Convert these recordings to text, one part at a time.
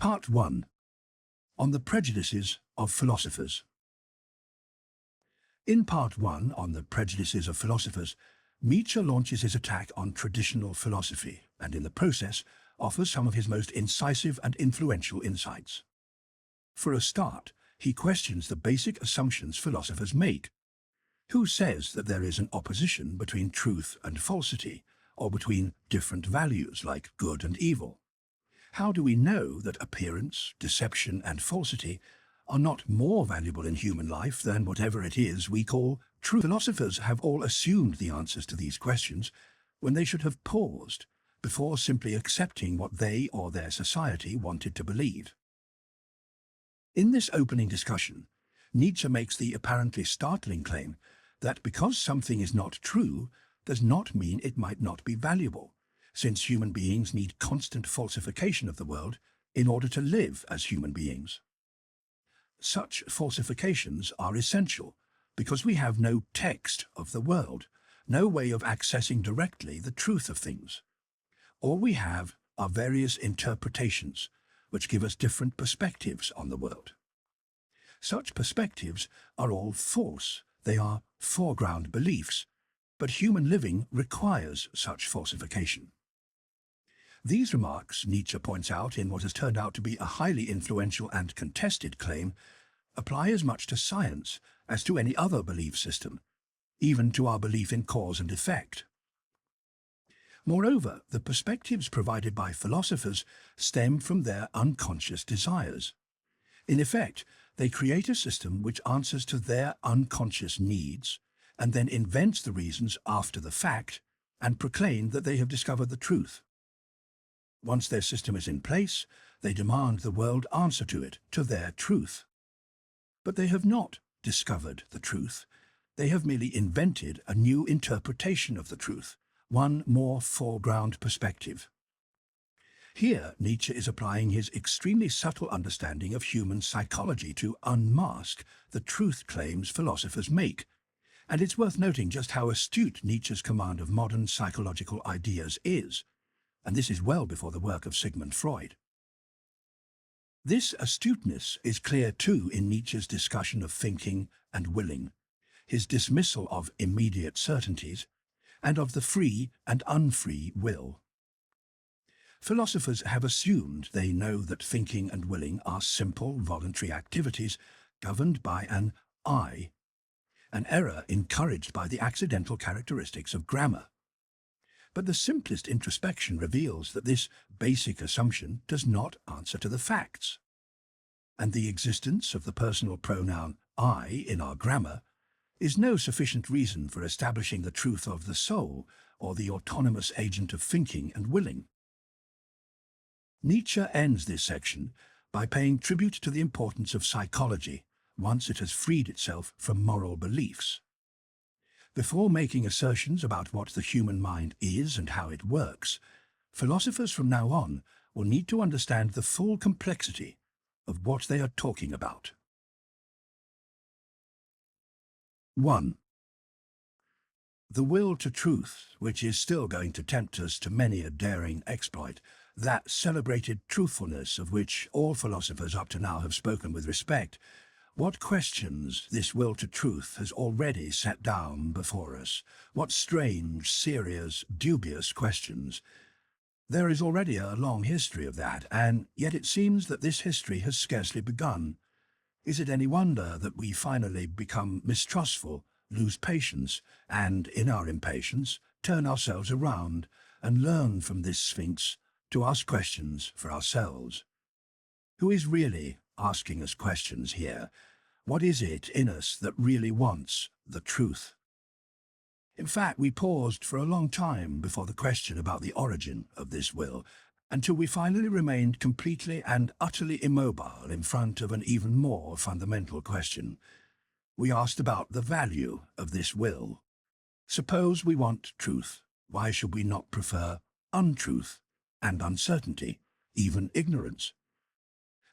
Part 1. On the prejudices of philosophers. In Part 1 on the prejudices of philosophers, Nietzsche launches his attack on traditional philosophy and in the process offers some of his most incisive and influential insights. For a start, he questions the basic assumptions philosophers make. Who says that there is an opposition between truth and falsity, or between different values like good and evil? How do we know that appearance, deception, and falsity are not more valuable in human life than whatever it is we call truth? Philosophers have all assumed the answers to these questions when they should have paused before simply accepting what they or their society wanted to believe. In this opening discussion, Nietzsche makes the apparently startling claim that because something is not true does not mean it might not be valuable, since human beings need constant falsification of the world in order to live as human beings. Such falsifications are essential because we have no text of the world, no way of accessing directly the truth of things. All we have are various interpretations, which give us different perspectives on the world. Such perspectives are all false. They are foreground beliefs, but human living requires such falsification. These remarks, Nietzsche points out in what has turned out to be a highly influential and contested claim, apply as much to science as to any other belief system, even to our belief in cause and effect. Moreover, the perspectives provided by philosophers stem from their unconscious desires. In effect, they create a system which answers to their unconscious needs and then invents the reasons after the fact and proclaim that they have discovered the truth. Once their system is in place, they demand the world answer to it, to their truth. But they have not discovered the truth. They have merely invented a new interpretation of the truth, one more foreground perspective. Here, Nietzsche is applying his extremely subtle understanding of human psychology to unmask the truth claims philosophers make, and it's worth noting just how astute Nietzsche's command of modern psychological ideas is, and this is well before the work of Sigmund Freud. This astuteness is clear too in Nietzsche's discussion of thinking and willing, his dismissal of immediate certainties, and of the free and unfree will. Philosophers have assumed they know that thinking and willing are simple, voluntary activities governed by an I, an error encouraged by the accidental characteristics of grammar. But the simplest introspection reveals that this basic assumption does not answer to the facts. And the existence of the personal pronoun I in our grammar is no sufficient reason for establishing the truth of the soul or the autonomous agent of thinking and willing. Nietzsche ends this section by paying tribute to the importance of psychology once it has freed itself from moral beliefs. Before making assertions about what the human mind is and how it works, philosophers from now on will need to understand the full complexity of what they are talking about. 1. The will to truth, which is still going to tempt us to many a daring exploit, that celebrated truthfulness of which all philosophers up to now have spoken with respect, what questions this will to truth has already set down before us. What strange, serious, dubious questions. There is already a long history of that, and yet it seems that this history has scarcely begun. Is it any wonder that we finally become mistrustful, lose patience, and, in our impatience, turn ourselves around and learn from this Sphinx to ask questions for ourselves? Who is really asking us questions here? What is it in us that really wants the truth? In fact, we paused for a long time before the question about the origin of this will, until we finally remained completely and utterly immobile in front of an even more fundamental question. We asked about the value of this will. Suppose we want truth, why should we not prefer untruth and uncertainty, even ignorance?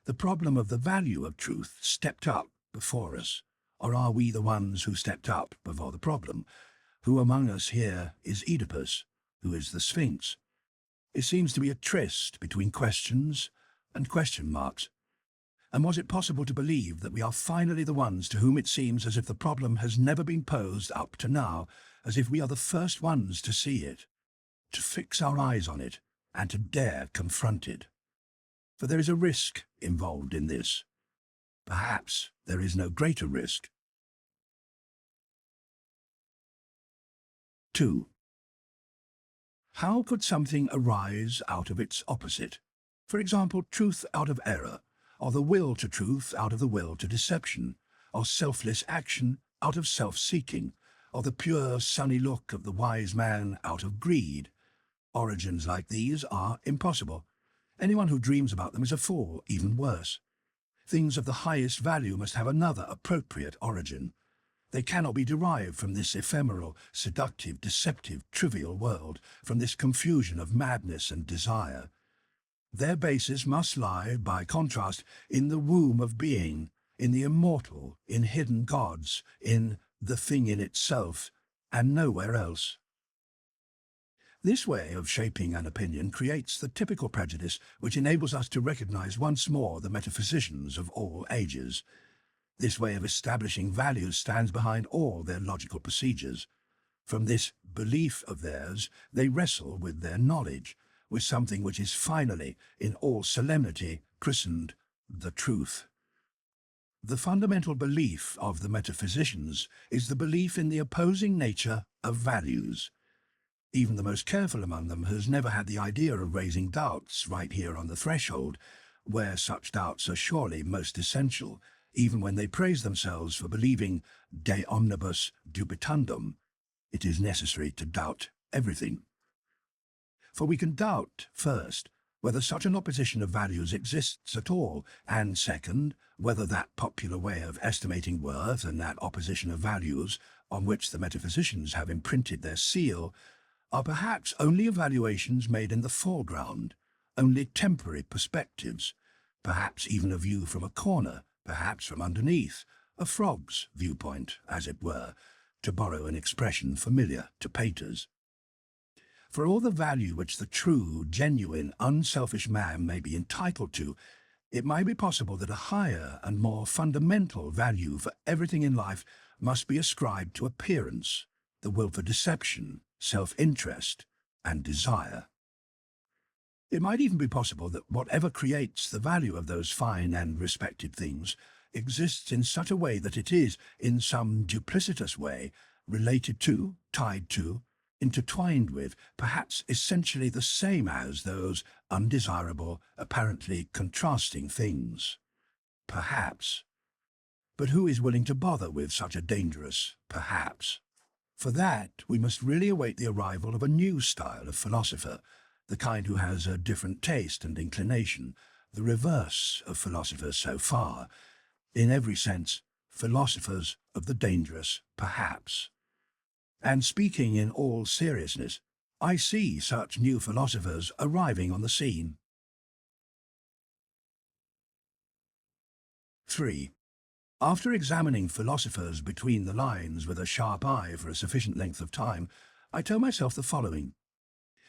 The problem of the value of truth stepped up before us, or are we the ones who stepped up before the problem? Who among us here is Oedipus? Who is the Sphinx? It seems to be a tryst between questions, and question marks. And was it possible to believe that we are finally the ones to whom it seems as if the problem has never been posed up to now, as if we are the first ones to see it, to fix our eyes on it, and to dare confront it? For there is a risk involved in this. Perhaps there is no greater risk. 2. How could something arise out of its opposite? For example, truth out of error, or the will to truth out of the will to deception, or selfless action out of self-seeking, or the pure sunny look of the wise man out of greed. Origins like these are impossible. Anyone who dreams about them is a fool, even worse. Things of the highest value must have another appropriate origin. They cannot be derived from this ephemeral, seductive, deceptive, trivial world, from this confusion of madness and desire. Their basis must lie, by contrast, in the womb of being, in the immortal, in hidden gods, in the thing in itself, and nowhere else. This way of shaping an opinion creates the typical prejudice which enables us to recognize once more the metaphysicians of all ages. This way of establishing values stands behind all their logical procedures. From this belief of theirs, they wrestle with their knowledge, with something which is finally, in all solemnity, christened the truth. The fundamental belief of the metaphysicians is the belief in the opposing nature of values. Even the most careful among them has never had the idea of raising doubts right here on the threshold, where such doubts are surely most essential, even when they praise themselves for believing de omnibus dubitandum. It is necessary to doubt everything. For we can doubt, first, whether such an opposition of values exists at all, and second, whether that popular way of estimating worth and that opposition of values, on which the metaphysicians have imprinted their seal, are perhaps only evaluations made in the foreground, only temporary perspectives, perhaps even a view from a corner, perhaps from underneath, a frog's viewpoint, as it were, to borrow an expression familiar to painters. For all the value which the true, genuine, unselfish man may be entitled to, it might be possible that a higher and more fundamental value for everything in life must be ascribed to appearance, the will for deception, self-interest, and desire. It might even be possible that whatever creates the value of those fine and respected things exists in such a way that it is, in some duplicitous way, related to, tied to, intertwined with, perhaps essentially the same as those undesirable, apparently contrasting things. Perhaps. But who is willing to bother with such a dangerous perhaps? For that, we must really await the arrival of a new style of philosopher, the kind who has a different taste and inclination, the reverse of philosophers so far, in every sense, philosophers of the dangerous perhaps. And speaking in all seriousness, I see such new philosophers arriving on the scene. 3. After examining philosophers between the lines with a sharp eye for a sufficient length of time, I tell myself the following.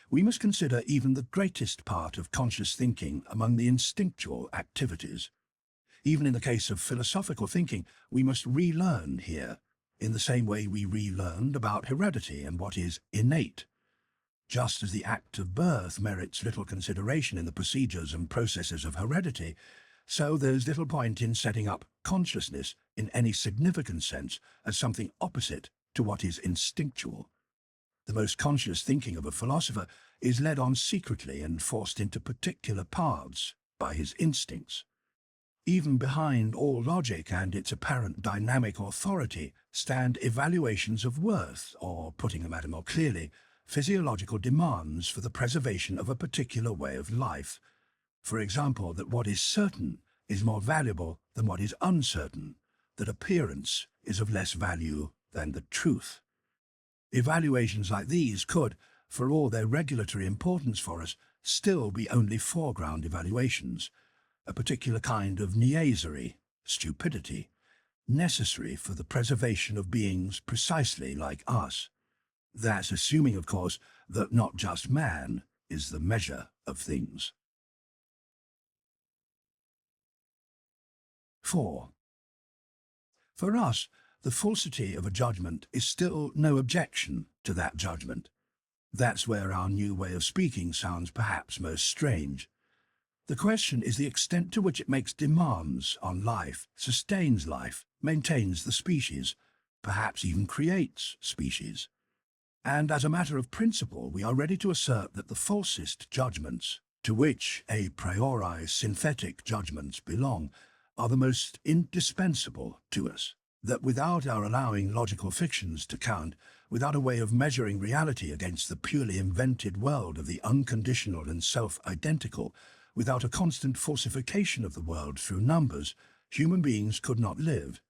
We must consider even the greatest part of conscious thinking among the instinctual activities. Even in the case of philosophical thinking, we must relearn here, in the same way we relearned about heredity and what is innate. Just as the act of birth merits little consideration in the procedures and processes of heredity, so there's little point in setting up consciousness in any significant sense as something opposite to what is instinctual. The most conscious thinking of a philosopher is led on secretly and forced into particular paths by his instincts. Even behind all logic and its apparent dynamic authority stand evaluations of worth, or, putting the matter more clearly, physiological demands for the preservation of a particular way of life. For example, that what is certain is more valuable than what is uncertain, that appearance is of less value than the truth. Evaluations like these could, for all their regulatory importance for us, still be only foreground evaluations, a particular kind of niaisery, stupidity, necessary for the preservation of beings precisely like us. That's assuming, of course, that not just man is the measure of things. 4. For us, the falsity of a judgment is still no objection to that judgment. That's where our new way of speaking sounds perhaps most strange. The question is the extent to which it makes demands on life, sustains life, maintains the species, perhaps even creates species. And as a matter of principle, we are ready to assert that the falsest judgments, to which a priori synthetic judgments belong, are the most indispensable to us. That without our allowing logical fictions to count, without a way of measuring reality against the purely invented world of the unconditional and self-identical, without a constant falsification of the world through numbers, human beings could not live.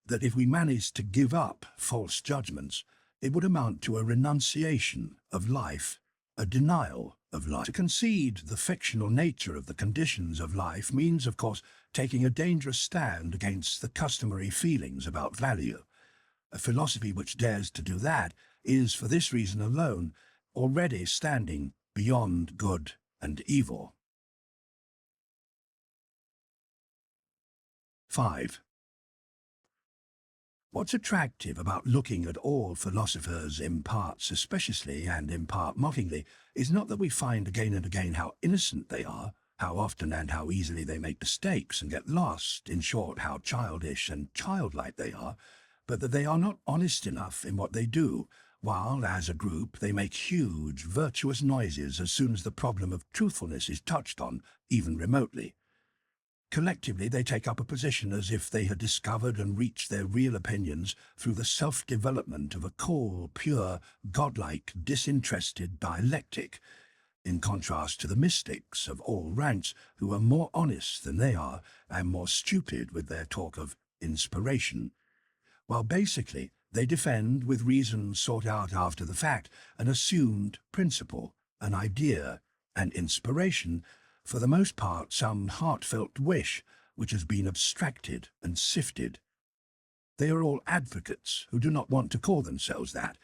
That if we managed to give up false judgments, it would amount to a renunciation of life, a denial of life. To concede the fictional nature of the conditions of life means, of course, taking a dangerous stand against the customary feelings about value. A philosophy which dares to do that is, for this reason alone, already standing beyond good and evil. 5. What's attractive about looking at all philosophers in part suspiciously and in part mockingly is not that we find again and again how innocent they are, how often and how easily they make mistakes and get lost, in short, how childish and childlike they are, but that they are not honest enough in what they do, while, as a group, they make huge, virtuous noises as soon as the problem of truthfulness is touched on, even remotely. Collectively, they take up a position as if they had discovered and reached their real opinions through the self-development of a cool, pure, godlike, disinterested dialectic, in contrast to the mystics of all ranks who are more honest than they are and more stupid with their talk of inspiration. While basically they defend, with reasons sought out after the fact, an assumed principle, an idea, an inspiration, for the most part some heartfelt wish which has been abstracted and sifted. They are all advocates who do not want to call themselves that.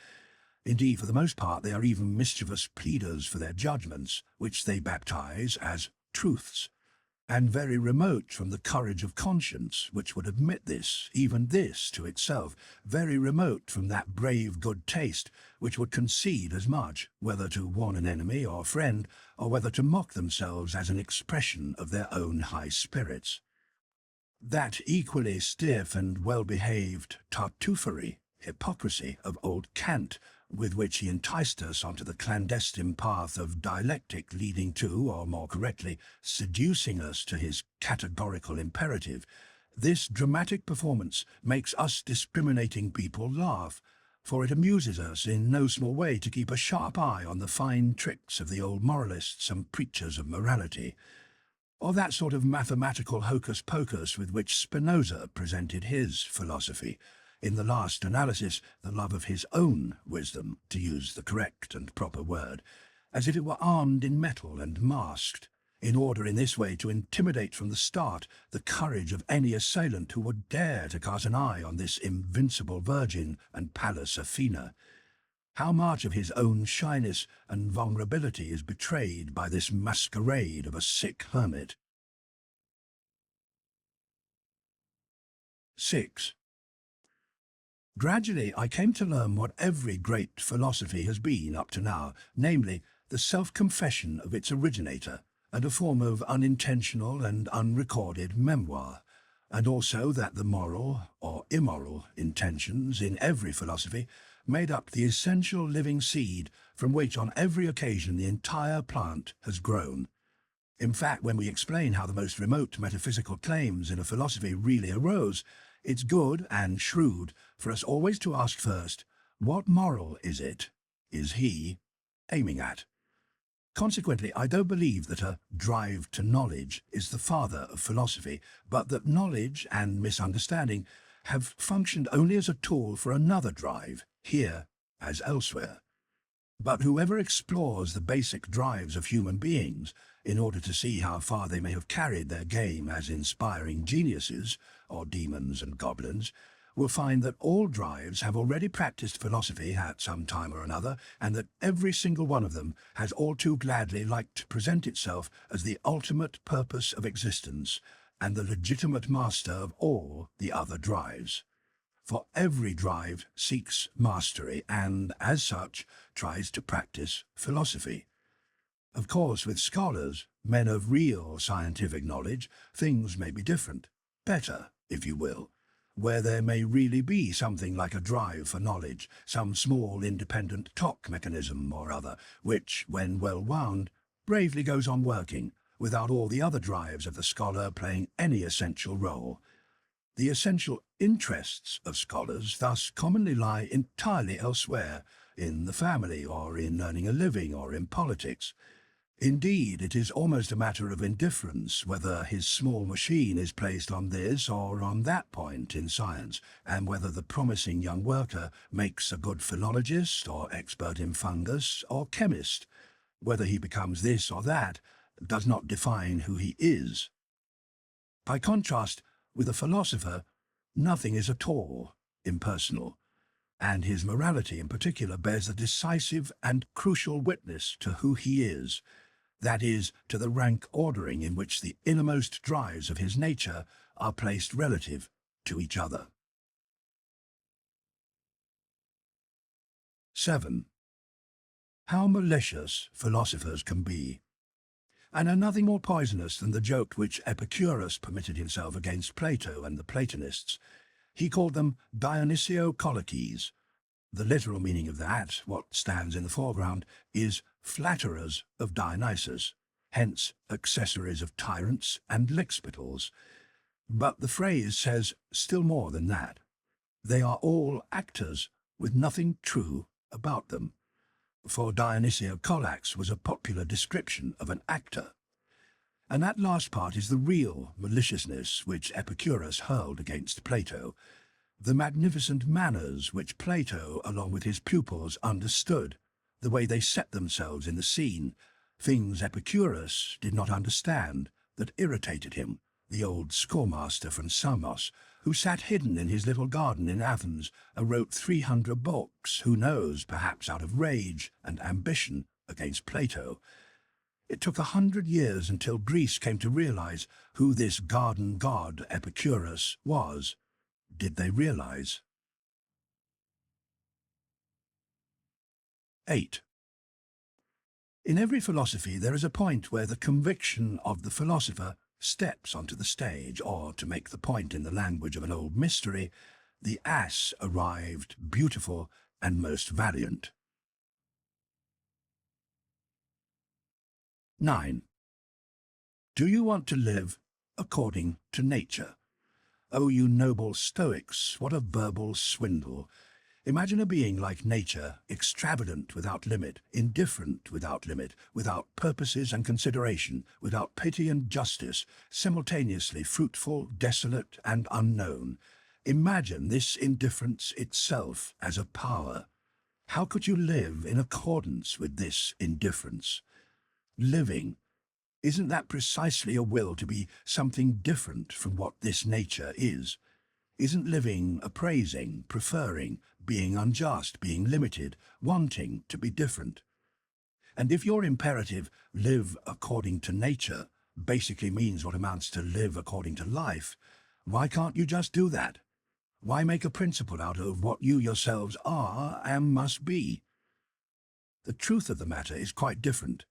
Indeed, for the most part, they are even mischievous pleaders for their judgments, which they baptize as truths, and very remote from the courage of conscience, which would admit this, even this, to itself, very remote from that brave good taste, which would concede as much, whether to warn an enemy or friend, or whether to mock themselves as an expression of their own high spirits. That equally stiff and well-behaved tartuffery, hypocrisy of old Kant, with which he enticed us onto the clandestine path of dialectic leading to, or more correctly, seducing us to his categorical imperative, this dramatic performance makes us discriminating people laugh, for it amuses us in no small way to keep a sharp eye on the fine tricks of the old moralists and preachers of morality, or that sort of mathematical hocus-pocus with which Spinoza presented his philosophy, in the last analysis, the love of his own wisdom, to use the correct and proper word, as if it were armed in metal and masked, in order in this way to intimidate from the start the courage of any assailant who would dare to cast an eye on this invincible virgin and Pallas Athena. How much of his own shyness and vulnerability is betrayed by this masquerade of a sick hermit. 6. Gradually, I came to learn what every great philosophy has been up to now, namely, the self-confession of its originator, and a form of unintentional and unrecorded memoir, and also that the moral or immoral intentions in every philosophy made up the essential living seed from which on every occasion the entire plant has grown. In fact, when we explain how the most remote metaphysical claims in a philosophy really arose, it's good and shrewd for us always to ask first, what moral is he aiming at? Consequently, I don't believe that a drive to knowledge is the father of philosophy, but that knowledge and misunderstanding have functioned only as a tool for another drive, here as elsewhere. But whoever explores the basic drives of human beings, in order to see how far they may have carried their game as inspiring geniuses, or demons and goblins, will find that all drives have already practiced philosophy at some time or another, and that every single one of them has all too gladly liked to present itself as the ultimate purpose of existence, and the legitimate master of all the other drives. For every drive seeks mastery and, as such, tries to practice philosophy. Of course, with scholars, men of real scientific knowledge, things may be different, better, if you will, where there may really be something like a drive for knowledge, some small independent talk mechanism or other, which, when well wound, bravely goes on working, without all the other drives of the scholar playing any essential role. The essential interests of scholars thus commonly lie entirely elsewhere, in the family, or in earning a living, or in politics. Indeed, it is almost a matter of indifference whether his small machine is placed on this or on that point in science, and whether the promising young worker makes a good philologist or expert in fungus or chemist. Whether he becomes this or that does not define who he is. By contrast, with a philosopher, nothing is at all impersonal, and his morality in particular bears a decisive and crucial witness to who he is. That is, to the rank ordering in which the innermost drives of his nature are placed relative to each other. 7. How malicious philosophers can be. And are nothing more poisonous than the joke which Epicurus permitted himself against Plato and the Platonists. He called them Dionysiocolices. The literal meaning of that, what stands in the foreground, is flatterers of Dionysus, hence accessories of tyrants and lickspittles. But the phrase says still more than that. They are all actors with nothing true about them. For Dionysiocolax was a popular description of an actor. And that last part is the real maliciousness which Epicurus hurled against Plato, the magnificent manners which Plato, along with his pupils, understood, the way they set themselves in the scene, things Epicurus did not understand, that irritated him, the old schoolmaster from Samos, who sat hidden in his little garden in Athens and wrote 300 books, who knows, perhaps out of rage and ambition against Plato. It took 100 years until Greece came to realize who this garden god Epicurus was. Did they realize? 8. In every philosophy there is a point where the conviction of the philosopher steps onto the stage, or, to make the point in the language of an old mystery, the ass arrived beautiful and most valiant. 9. Do you want to live according to nature? O you noble Stoics, what a verbal swindle! Imagine a being like nature, extravagant without limit, indifferent without limit, without purposes and consideration, without pity and justice, simultaneously fruitful, desolate, and unknown. Imagine this indifference itself as a power. How could you live in accordance with this indifference? Living, isn't that precisely a will to be something different from what this nature is? Isn't living appraising, preferring, being unjust, being limited, wanting to be different? And if your imperative, live according to nature, basically means what amounts to live according to life, why can't you just do that? Why make a principle out of what you yourselves are and must be? The truth of the matter is quite different.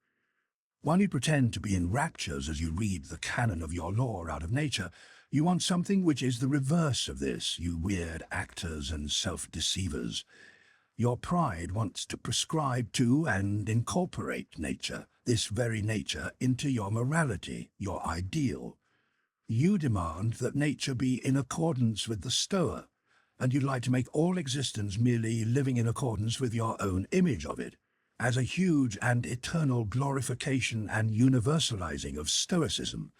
While you pretend to be in raptures as you read the canon of your law out of nature, you want something which is the reverse of this, you weird actors and self-deceivers. Your pride wants to prescribe to and incorporate nature, this very nature, into your morality, your ideal. You demand that nature be in accordance with the Stoa, and you'd like to make all existence merely living in accordance with your own image of it, as a huge and eternal glorification and universalizing of Stoicism.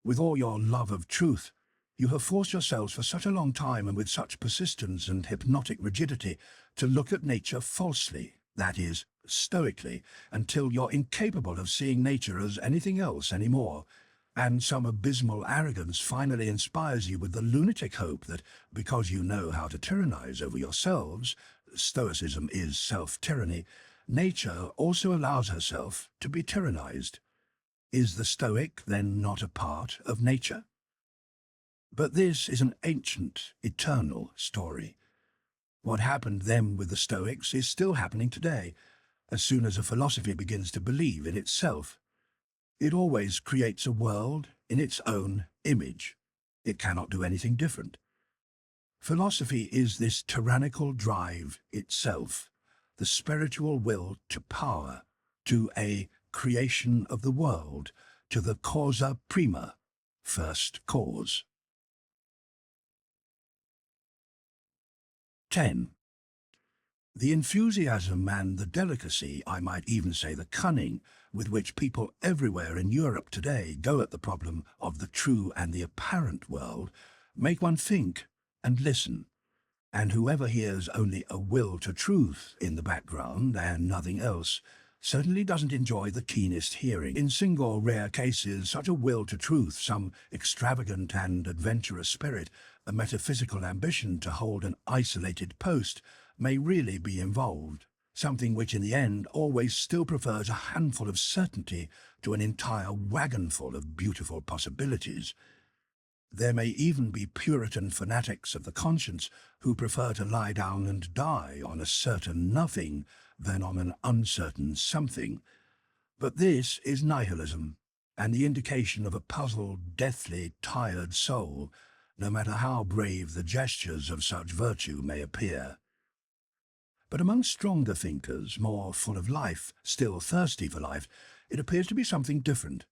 With all your love of truth, you have forced yourselves for such a long time and with such persistence and hypnotic rigidity to look at nature falsely, that is, stoically, until you're incapable of seeing nature as anything else anymore, and some abysmal arrogance finally inspires you with the lunatic hope that, because you know how to tyrannize over yourselves, Stoicism is self-tyranny, nature also allows herself to be tyrannized. Is the Stoic then not a part of nature? But this is an ancient, eternal story. What happened then with the Stoics is still happening today, as soon as a philosophy begins to believe in itself. It always creates a world in its own image. It cannot do anything different. Philosophy is this tyrannical drive itself, the spiritual will to power, to a creation of the world, to the causa prima, first cause. 10. The enthusiasm and the delicacy, I might even say the cunning, with which people everywhere in Europe today go at the problem of the true and the apparent world, make one think and listen. And whoever hears only a will to truth in the background and nothing else certainly doesn't enjoy the keenest hearing. In single rare cases, such a will to truth, some extravagant and adventurous spirit, a metaphysical ambition to hold an isolated post, may really be involved, something which in the end always still prefers a handful of certainty to an entire wagonful of beautiful possibilities. There may even be Puritan fanatics of the conscience who prefer to lie down and die on a certain nothing than on an uncertain something. But this is nihilism, and the indication of a puzzled, deathly, tired soul, no matter how brave the gestures of such virtue may appear. But among stronger thinkers, more full of life, still thirsty for life, it appears to be something different.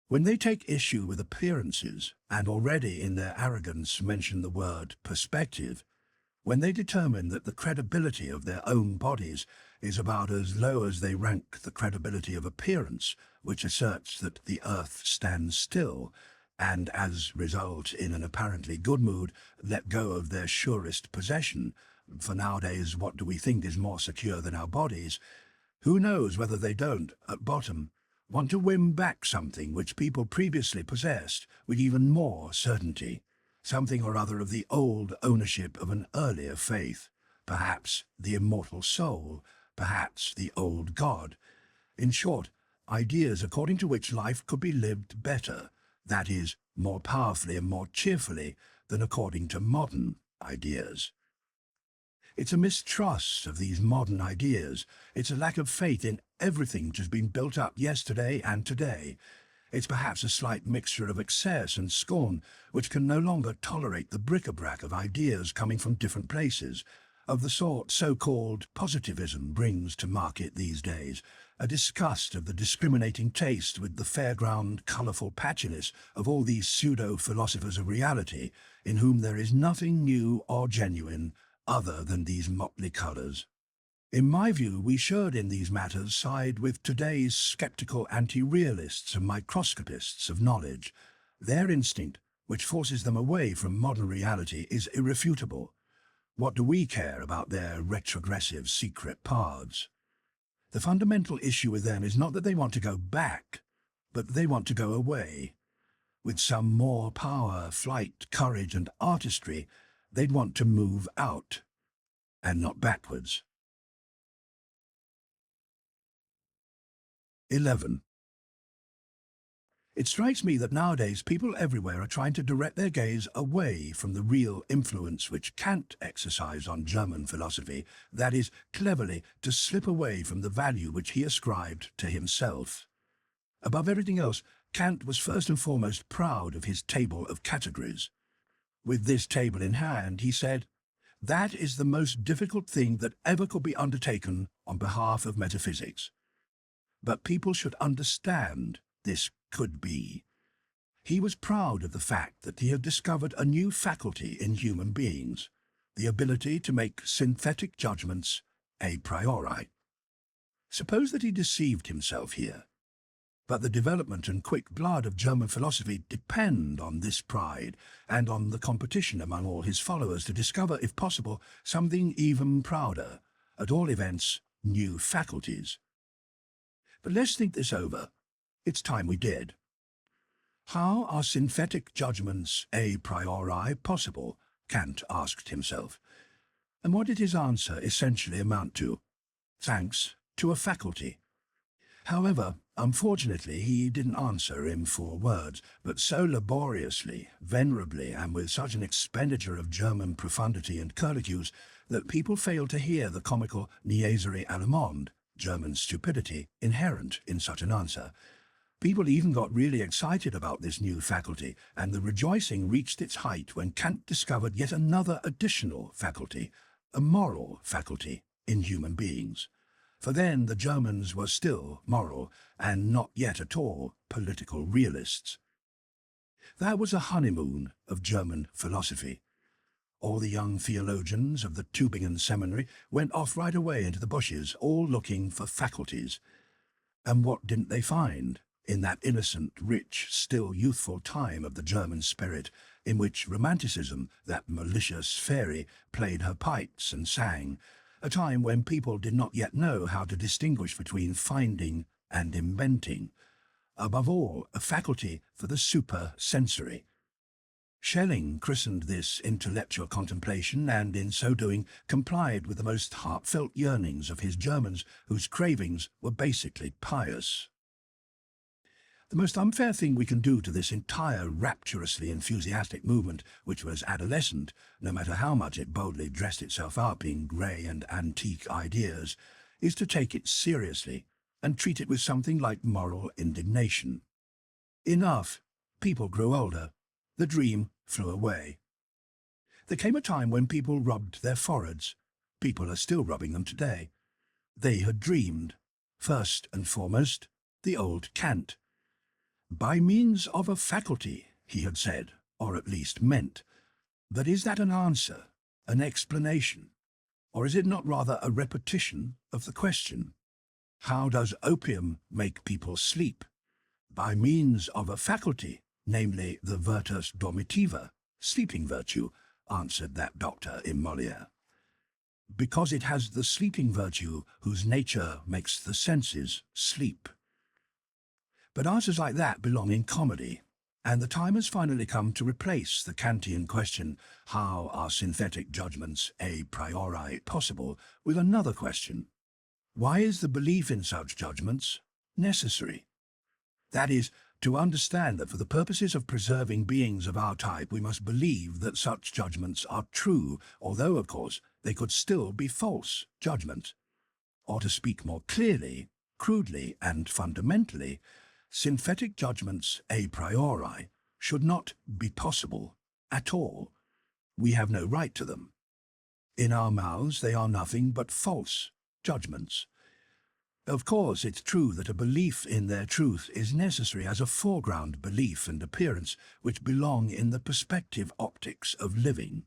When they take issue with appearances, and already in their arrogance mention the word perspective, when they determine that the credibility of their own bodies is about as low as they rank the credibility of appearance, which asserts that the earth stands still, and as result in an apparently good mood, let go of their surest possession, for nowadays what do we think is more secure than our bodies? Who knows whether they don't, at bottom, want to win back something which people previously possessed with even more certainty, something or other of the old ownership of an earlier faith, perhaps the immortal soul, perhaps the old God. In short, ideas according to which life could be lived better, that is, more powerfully and more cheerfully than according to modern ideas. It's a mistrust of these modern ideas. It's a lack of faith in everything which has been built up yesterday and today. It's perhaps a slight mixture of excess and scorn, which can no longer tolerate the bric-a-brac of ideas coming from different places, of the sort so-called positivism brings to market these days, a disgust of the discriminating taste with the fairground, colourful patchiness of all these pseudo-philosophers of reality, in whom there is nothing new or genuine other than these motley colours. In my view, we should in these matters side with today's sceptical anti-realists and microscopists of knowledge. Their instinct, which forces them away from modern reality, is irrefutable. What do we care about their retrogressive secret paths? The fundamental issue with them is not that they want to go back, but they want to go away. With some more power, flight, courage and artistry, they'd want to move out, and not backwards. 11. It strikes me that nowadays people everywhere are trying to direct their gaze away from the real influence which Kant exercised on German philosophy, that is, cleverly to slip away from the value which he ascribed to himself. Above everything else, Kant was first and foremost proud of his table of categories. With this table in hand, he said, "That is the most difficult thing that ever could be undertaken on behalf of metaphysics. But people should understand this could be." He was proud of the fact that he had discovered a new faculty in human beings, the ability to make synthetic judgments a priori. Suppose that he deceived himself here. But the development and quick blood of German philosophy depend on this pride and on the competition among all his followers to discover, if possible, something even prouder, at all events, new faculties. But let's think this over. It's time we did. How are synthetic judgments a priori possible? Kant asked himself. And what did his answer essentially amount to? Thanks to a faculty. However, Unfortunately, he didn't answer in 4 words, but so laboriously, venerably, and with such an expenditure of German profundity and curlicues that people failed to hear the comical niaiserie allemande, German stupidity, inherent in such an answer. People even got really excited about this new faculty, and the rejoicing reached its height when Kant discovered yet another additional faculty, a moral faculty, in human beings. For then the Germans were still moral, and not yet at all political realists. That was a honeymoon of German philosophy. All the young theologians of the Tübingen seminary went off right away into the bushes, all looking for faculties. And what didn't they find in that innocent, rich, still youthful time of the German spirit, in which romanticism, that malicious fairy, played her pipes and sang, a time when people did not yet know how to distinguish between finding and inventing, above all, a faculty for the supersensory. Schelling christened this intellectual contemplation, and in so doing complied with the most heartfelt yearnings of his Germans, whose cravings were basically pious. The most unfair thing we can do to this entire rapturously enthusiastic movement, which was adolescent, no matter how much it boldly dressed itself up in grey and antique ideas, is to take it seriously and treat it with something like moral indignation. Enough. People grew older. The dream flew away. There came a time when people rubbed their foreheads. People are still rubbing them today. They had dreamed, first and foremost, the old Kant. By means of a faculty, he had said, or at least meant. But is that an answer, an explanation? Or is it not rather a repetition of the question? How does opium make people sleep? By means of a faculty, namely the virtus dormitiva, sleeping virtue, answered that doctor in Molière. Because it has the sleeping virtue whose nature makes the senses sleep. But answers like that belong in comedy, and the time has finally come to replace the Kantian question, how are synthetic judgments a priori possible, with another question. Why is the belief in such judgments necessary? That is, to understand that for the purposes of preserving beings of our type, we must believe that such judgments are true, although, of course, they could still be false judgments. Or to speak more clearly, crudely, and fundamentally, synthetic judgments a priori should not be possible at all. We have no right to them. In our mouths they are nothing but false judgments. Of course, it's true that a belief in their truth is necessary as a foreground belief and appearance which belong in the perspective optics of living.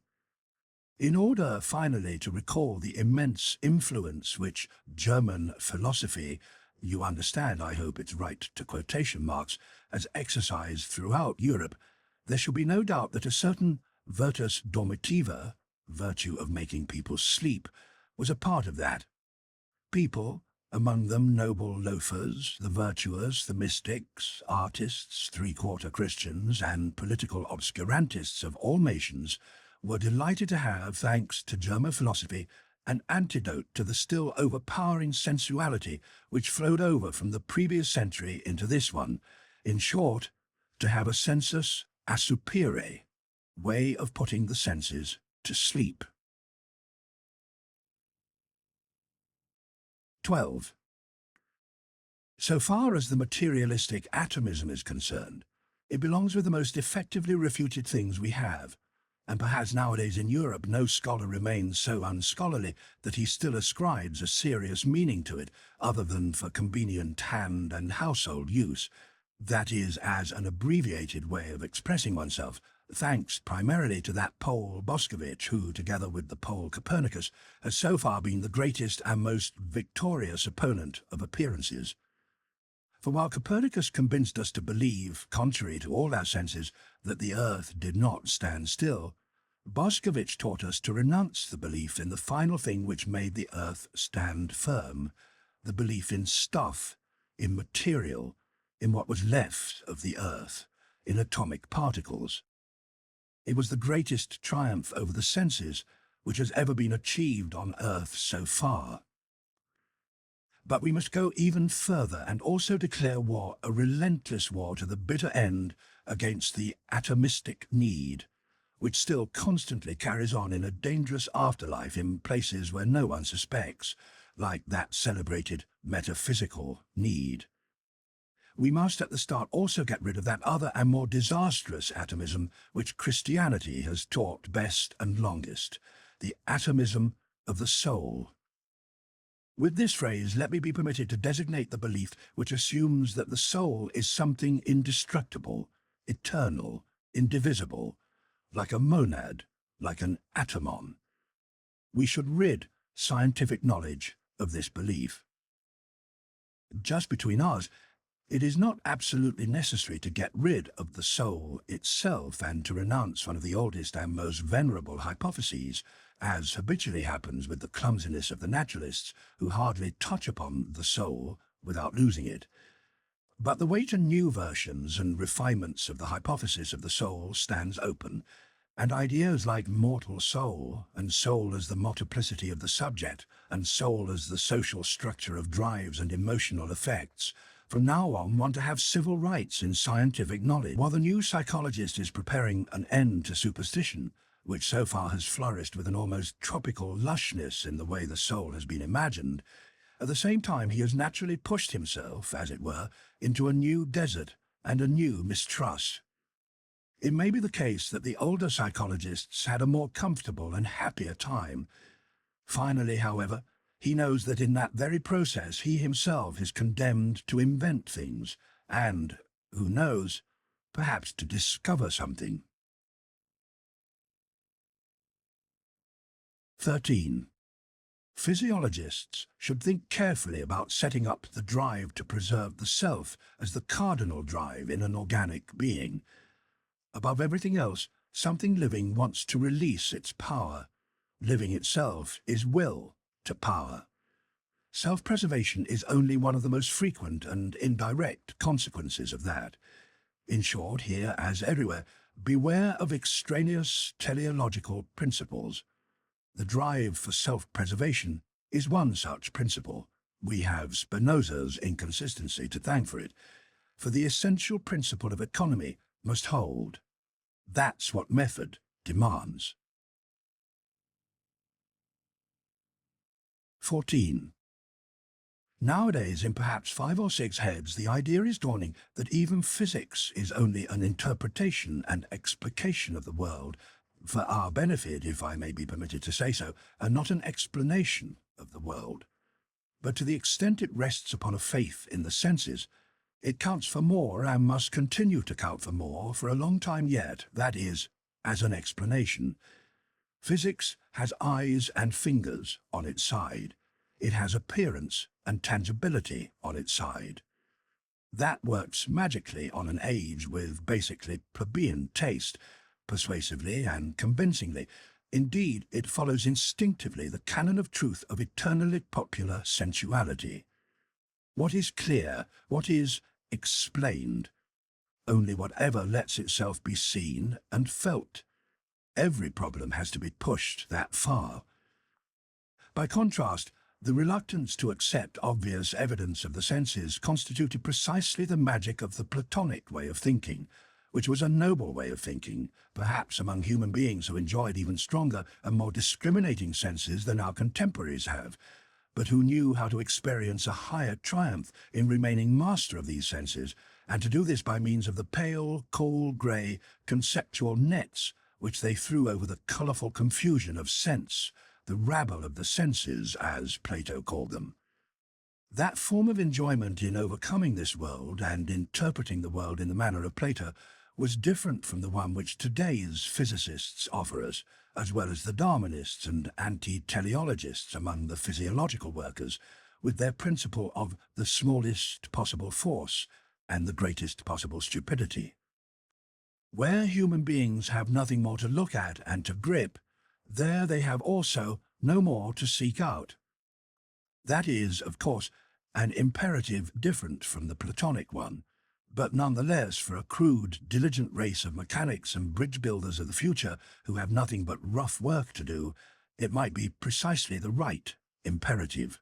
In order, finally, to recall the immense influence which German philosophy, you understand, I hope it's right to quotation marks, has exercised throughout Europe, there shall be no doubt that a certain virtus dormitiva, virtue of making people sleep, was a part of that. People, among them noble loafers, the virtuous, the mystics, artists, three-quarter Christians, and political obscurantists of all nations, were delighted to have, thanks to German philosophy, an antidote to the still overpowering sensuality which flowed over from the previous century into this one. In short, to have a sensus assupere, way of putting the senses to sleep. 12. So far as the materialistic atomism is concerned, it belongs with the most effectively refuted things we have, and perhaps nowadays in Europe no scholar remains so unscholarly that he still ascribes a serious meaning to it, other than for convenient hand and household use, that is, as an abbreviated way of expressing oneself, thanks primarily to that Pole Boskowicz who, together with the Pole Copernicus, has so far been the greatest and most victorious opponent of appearances. For while Copernicus convinced us to believe, contrary to all our senses, that the earth did not stand still, Boskowicz taught us to renounce the belief in the final thing which made the earth stand firm, the belief in stuff, in material, in what was left of the earth, in atomic particles. It was the greatest triumph over the senses which has ever been achieved on earth so far. But we must go even further and also declare war, a relentless war to the bitter end, against the atomistic need, which still constantly carries on in a dangerous afterlife in places where no one suspects, like that celebrated metaphysical need. We must at the start also get rid of that other and more disastrous atomism which Christianity has taught best and longest, the atomism of the soul. With this phrase, let me be permitted to designate the belief which assumes that the soul is something indestructible, eternal, indivisible, like a monad, like an atomon. We should rid scientific knowledge of this belief. Just between us, it is not absolutely necessary to get rid of the soul itself and to renounce one of the oldest and most venerable hypotheses, as habitually happens with the clumsiness of the naturalists who hardly touch upon the soul without losing it. But the way to new versions and refinements of the hypothesis of the soul stands open, and ideas like mortal soul, and soul as the multiplicity of the subject, and soul as the social structure of drives and emotional effects, from now on want to have civil rights in scientific knowledge. While the new psychologist is preparing an end to superstition, which so far has flourished with an almost tropical lushness in the way the soul has been imagined, at the same time he has naturally pushed himself, as it were, into a new desert and a new mistrust. It may be the case that the older psychologists had a more comfortable and happier time. Finally, however, he knows that in that very process he himself is condemned to invent things and, who knows, perhaps to discover something. 13. Physiologists should think carefully about setting up the drive to preserve the self as the cardinal drive in an organic being. Above everything else, something living wants to release its power. Living itself is will to power. Self-preservation is only one of the most frequent and indirect consequences of that. In short, here as everywhere, beware of extraneous teleological principles. The drive for self-preservation is one such principle. We have Spinoza's inconsistency to thank for it. For the essential principle of economy must hold. That's what method demands. 14. Nowadays, in perhaps 5 or 6 heads, the idea is dawning that even physics is only an interpretation and explication of the world, for our benefit, if I may be permitted to say so, and not an explanation of the world. But to the extent it rests upon a faith in the senses, it counts for more and must continue to count for more for a long time yet, that is, as an explanation. Physics has eyes and fingers on its side. It has appearance and tangibility on its side. That works magically on an age with basically plebeian taste, persuasively and convincingly. Indeed, it follows instinctively the canon of truth of eternally popular sensuality. What is clear, what is explained, only whatever lets itself be seen and felt. Every problem has to be pushed that far. By contrast, the reluctance to accept obvious evidence of the senses constituted precisely the magic of the Platonic way of thinking, which was a noble way of thinking, perhaps among human beings who enjoyed even stronger and more discriminating senses than our contemporaries have, but who knew how to experience a higher triumph in remaining master of these senses, and to do this by means of the pale, coal-grey, conceptual nets which they threw over the colourful confusion of sense, the rabble of the senses, as Plato called them. That form of enjoyment in overcoming this world and interpreting the world in the manner of Plato was different from the one which today's physicists offer us, as well as the Darwinists and anti-teleologists among the physiological workers, with their principle of the smallest possible force and the greatest possible stupidity. Where human beings have nothing more to look at and to grip, there they have also no more to seek out. That is, of course, an imperative different from the Platonic one, but nonetheless for a crude, diligent race of mechanics and bridge builders of the future who have nothing but rough work to do, it might be precisely the right imperative.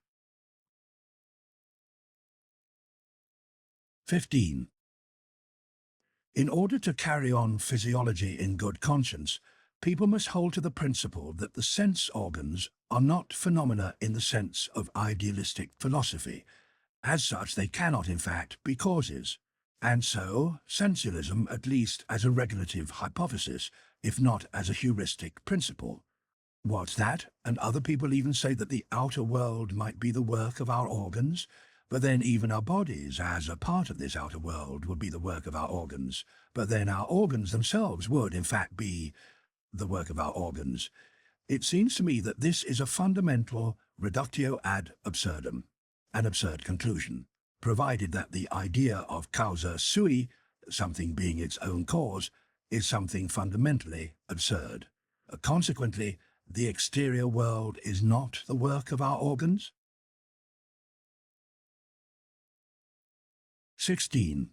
15. In order to carry on physiology in good conscience, people must hold to the principle that the sense organs are not phenomena in the sense of idealistic philosophy. As such, they cannot, in fact, be causes. And so, sensualism, at least as a regulative hypothesis, if not as a heuristic principle. What's that? And other people even say that the outer world might be the work of our organs? But then even our bodies, as a part of this outer world, would be the work of our organs. But then our organs themselves would, in fact, be the work of our organs. It seems to me that this is a fundamental reductio ad absurdum, an absurd conclusion, provided that the idea of causa sui, something being its own cause, is something fundamentally absurd. Consequently, the exterior world is not the work of our organs? 16.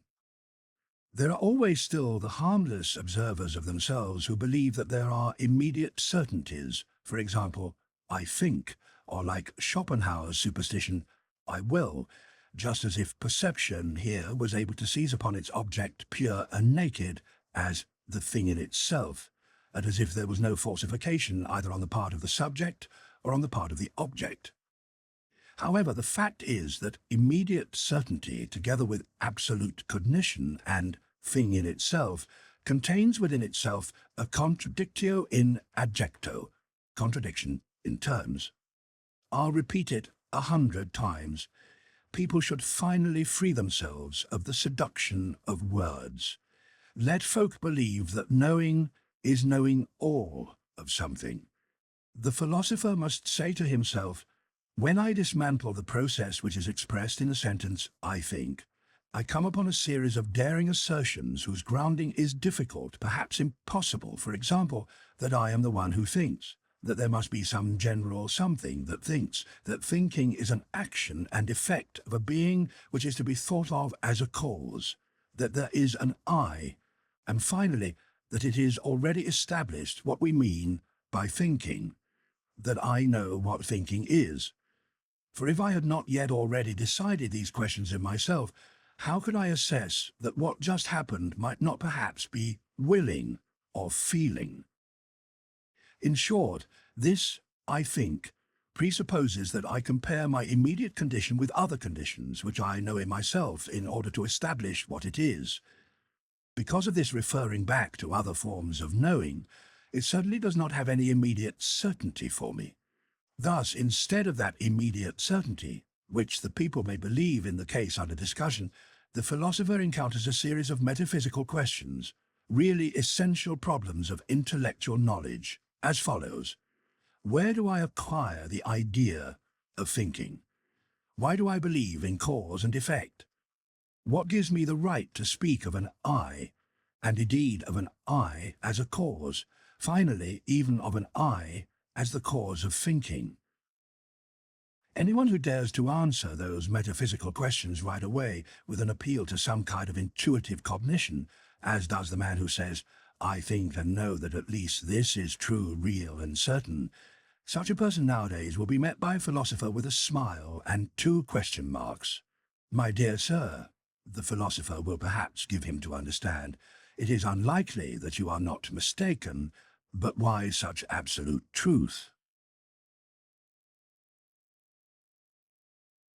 There are always still the harmless observers of themselves who believe that there are immediate certainties, for example, I think, or like Schopenhauer's superstition, I will, just as if perception here was able to seize upon its object pure and naked as the thing in itself, and as if there was no falsification either on the part of the subject or on the part of the object. However, the fact is that immediate certainty, together with absolute cognition and thing in itself, contains within itself a contradictio in adjecto, contradiction in terms. I'll repeat it 100 times. People should finally free themselves of the seduction of words. Let folk believe that knowing is knowing all of something. The philosopher must say to himself, when I dismantle the process which is expressed in the sentence, I think, I come upon a series of daring assertions whose grounding is difficult, perhaps impossible. For example, that I am the one who thinks, that there must be some general something that thinks, that thinking is an action and effect of a being which is to be thought of as a cause, that there is an I, and finally, that it is already established what we mean by thinking, that I know what thinking is. For if I had not yet already decided these questions in myself, how could I assess that what just happened might not perhaps be willing or feeling? In short, this, I think, presupposes that I compare my immediate condition with other conditions which I know in myself in order to establish what it is. Because of this referring back to other forms of knowing, it certainly does not have any immediate certainty for me. Thus, instead of that immediate certainty, which the people may believe in the case under discussion, the philosopher encounters a series of metaphysical questions, really essential problems of intellectual knowledge, as follows. Where do I acquire the idea of thinking? Why do I believe in cause and effect? What gives me the right to speak of an I, and indeed of an I as a cause, finally even of an I as the cause of thinking? Anyone who dares to answer those metaphysical questions right away with an appeal to some kind of intuitive cognition, as does the man who says, I think and know that at least this is true, real and certain, such a person nowadays will be met by a philosopher with a smile and 2 question marks. My dear sir, the philosopher will perhaps give him to understand, it is unlikely that you are not mistaken, but why such absolute truth?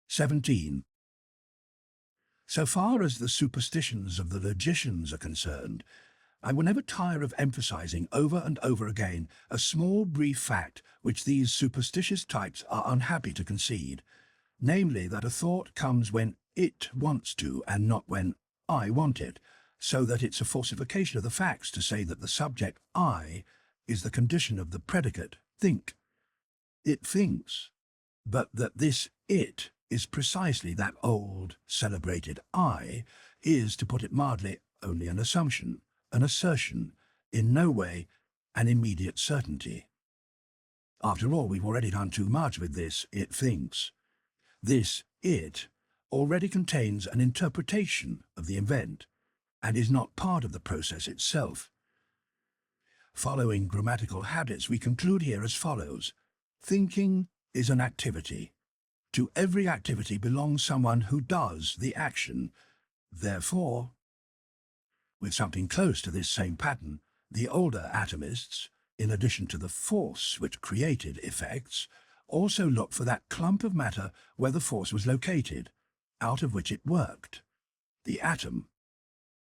17. So far as the superstitions of the logicians are concerned, I will never tire of emphasizing over and over again a small brief fact which these superstitious types are unhappy to concede, namely that a thought comes when it wants to and not when I want it, so that it's a falsification of the facts to say that the subject I is the condition of the predicate think. It thinks, but that this it is precisely that old, celebrated I is, to put it mildly, only an assumption, an assertion, in no way an immediate certainty. After all, we've already done too much with this it thinks. This it already contains an interpretation of the event, and is not part of the process itself. Following grammatical habits, we conclude here as follows. Thinking is an activity. To every activity belongs someone who does the action. Therefore, with something close to this same pattern, the older atomists, in addition to the force which created effects, also looked for that clump of matter where the force was located, out of which it worked, the atom.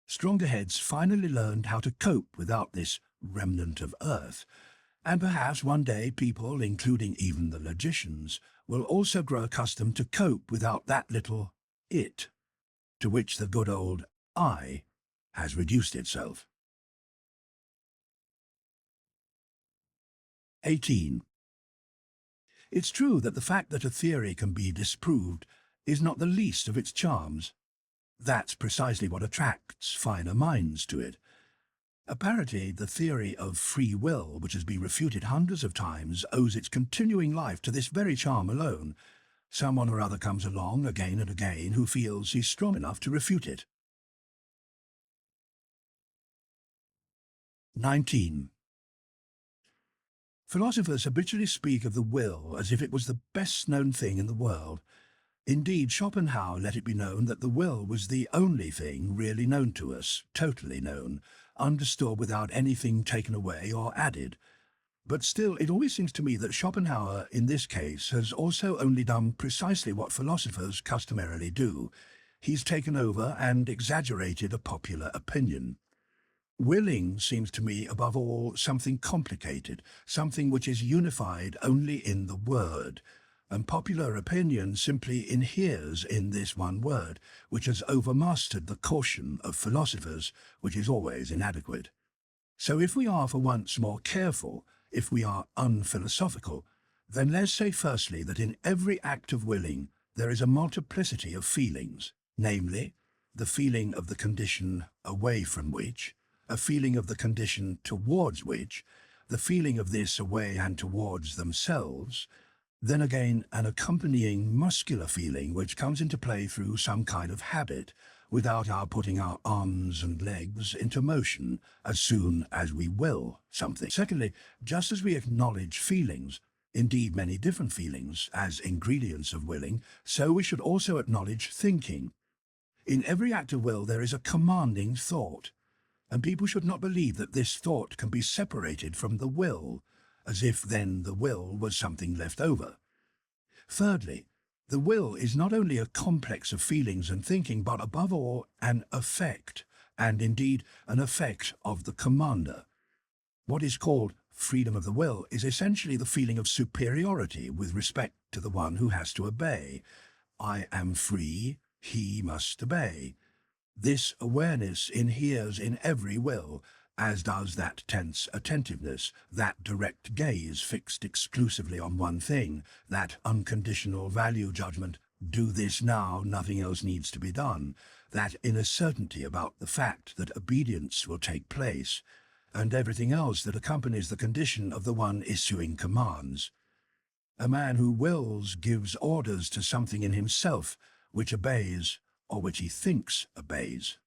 Stronger heads finally learned how to cope without this remnant of Earth, and perhaps one day people, including even the logicians, will also grow accustomed to cope without that little it, to which the good old I has reduced itself. 18. It's true that the fact that a theory can be disproved is not the least of its charms. That's precisely what attracts finer minds to it. Apparently, the theory of free will, which has been refuted hundreds of times, owes its continuing life to this very charm alone. Someone or other comes along again and again who feels he's strong enough to refute it. 19. Philosophers habitually speak of the will as if it was the best-known thing in the world. Indeed, Schopenhauer let it be known that the will was the only thing really known to us, totally known, understood without anything taken away or added. But still, it always seems to me that Schopenhauer, in this case, has also only done precisely what philosophers customarily do. He's taken over and exaggerated a popular opinion. Willing seems to me, above all, something complicated, something which is unified only in the word, and popular opinion simply inheres in this one word, which has overmastered the caution of philosophers, which is always inadequate. So if we are for once more careful, if we are unphilosophical, then let's say firstly that in every act of willing there is a multiplicity of feelings, namely, the feeling of the condition away from which, a feeling of the condition towards which, the feeling of this away and towards themselves, then again an accompanying muscular feeling which comes into play through some kind of habit, without our putting our arms and legs into motion as soon as we will something. Secondly, just as we acknowledge feelings, indeed many different feelings, as ingredients of willing, so we should also acknowledge thinking. In every act of will there is a commanding thought, and people should not believe that this thought can be separated from the will, as if then the will was something left over. Thirdly, the will is not only a complex of feelings and thinking, but above all an effect, and indeed an effect of the commander. What is called freedom of the will is essentially the feeling of superiority with respect to the one who has to obey. I am free, he must obey. This awareness inheres in every will, as does that tense attentiveness, that direct gaze fixed exclusively on one thing, that unconditional value judgment, do this now, nothing else needs to be done, that inner certainty about the fact that obedience will take place, and everything else that accompanies the condition of the one issuing commands. A man who wills gives orders to something in himself which obeys, or which he thinks obeys.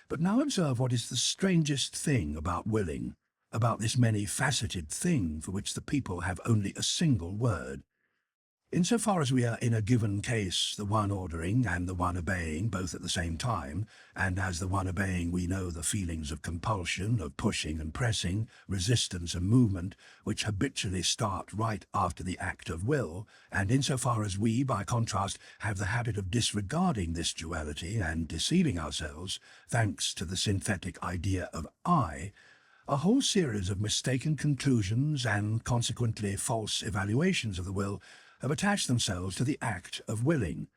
But now observe what is the strangest thing about willing, about this many-faceted thing for which the people have only a single word. Insofar as we are in a given case the one ordering and the one obeying both at the same time, and as the one obeying we know the feelings of compulsion, of pushing and pressing, resistance and movement, which habitually start right after the act of will, and insofar as we, by contrast, have the habit of disregarding this duality and deceiving ourselves, thanks to the synthetic idea of I, a whole series of mistaken conclusions and consequently false evaluations of the will have attached themselves to the act of willing,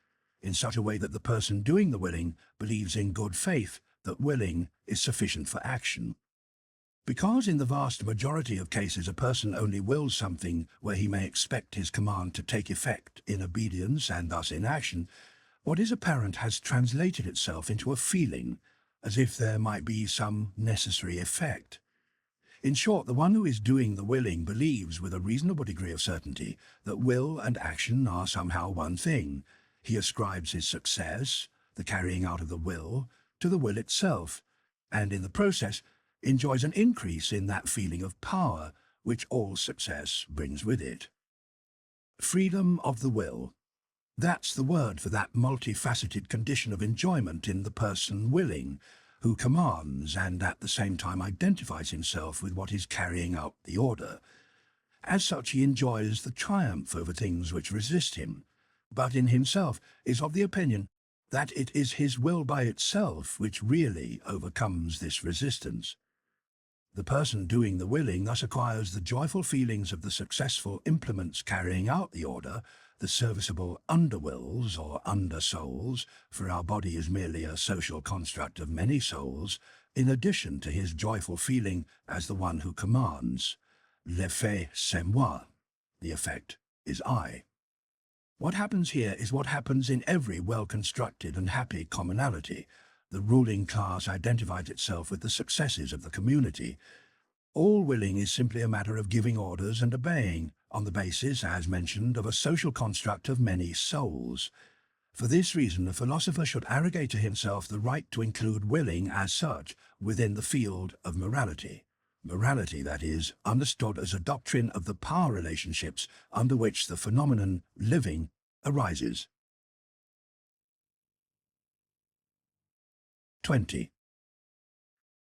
in such a way that the person doing the willing believes in good faith that willing is sufficient for action. Because in the vast majority of cases a person only wills something where he may expect his command to take effect in obedience and thus in action, what is apparent has translated itself into a feeling, as if there might be some necessary effect. In short, the one who is doing the willing believes with a reasonable degree of certainty that will and action are somehow one thing. He ascribes his success, the carrying out of the will, to the will itself, and in the process enjoys an increase in that feeling of power which all success brings with it. Freedom of the will. That's the word for that multifaceted condition of enjoyment in the person willing, who commands and at the same time identifies himself with what is carrying out the order. As such, he enjoys the triumph over things which resist him, but in himself is of the opinion that it is his will by itself which really overcomes this resistance. The person doing the willing thus acquires the joyful feelings of the successful implements carrying out the order, the serviceable underwills or undersouls, for our body is merely a social construct of many souls, in addition to his joyful feeling as the one who commands. L'effet c'est moi. The effect is I. What happens here is what happens in every well-constructed and happy commonality. The ruling class identifies itself with the successes of the community. All willing is simply a matter of giving orders and obeying, on the basis, as mentioned, of a social construct of many souls. For this reason, a philosopher should arrogate to himself the right to include willing as such within the field of morality. Morality, that is, understood as a doctrine of the power relationships under which the phenomenon living arises. 20.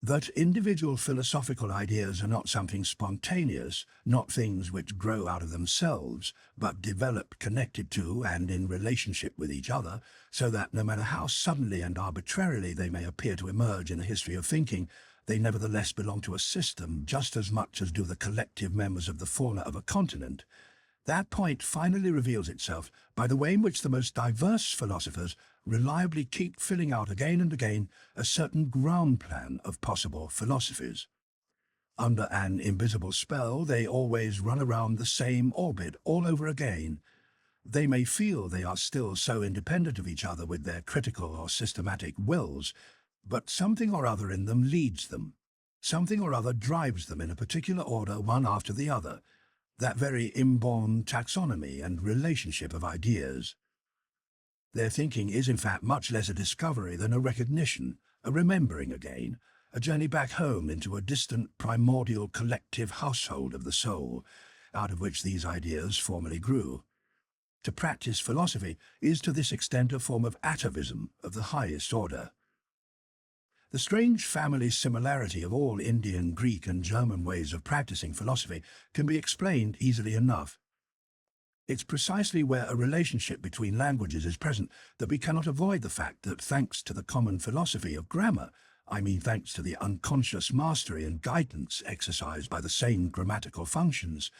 That individual philosophical ideas are not something spontaneous, not things which grow out of themselves, but develop connected to and in relationship with each other, so that no matter how suddenly and arbitrarily they may appear to emerge in the history of thinking, they nevertheless belong to a system just as much as do the collective members of the fauna of a continent. That point finally reveals itself by the way in which the most diverse philosophers reliably keep filling out again and again a certain ground plan of possible philosophies. Under an invisible spell, they always run around the same orbit all over again. They may feel they are still so independent of each other with their critical or systematic wills, but something or other in them leads them. Something or other drives them in a particular order one after the other, that very inborn taxonomy and relationship of ideas. Their thinking is in fact much less a discovery than a recognition, a remembering again, a journey back home into a distant primordial collective household of the soul, out of which these ideas formerly grew. To practice philosophy is to this extent a form of atavism of the highest order. The strange family similarity of all Indian, Greek and German ways of practicing philosophy can be explained easily enough. It's precisely where a relationship between languages is present that we cannot avoid the fact that thanks to the common philosophy of grammar, I mean thanks to the unconscious mastery and guidance exercised by the same grammatical functions,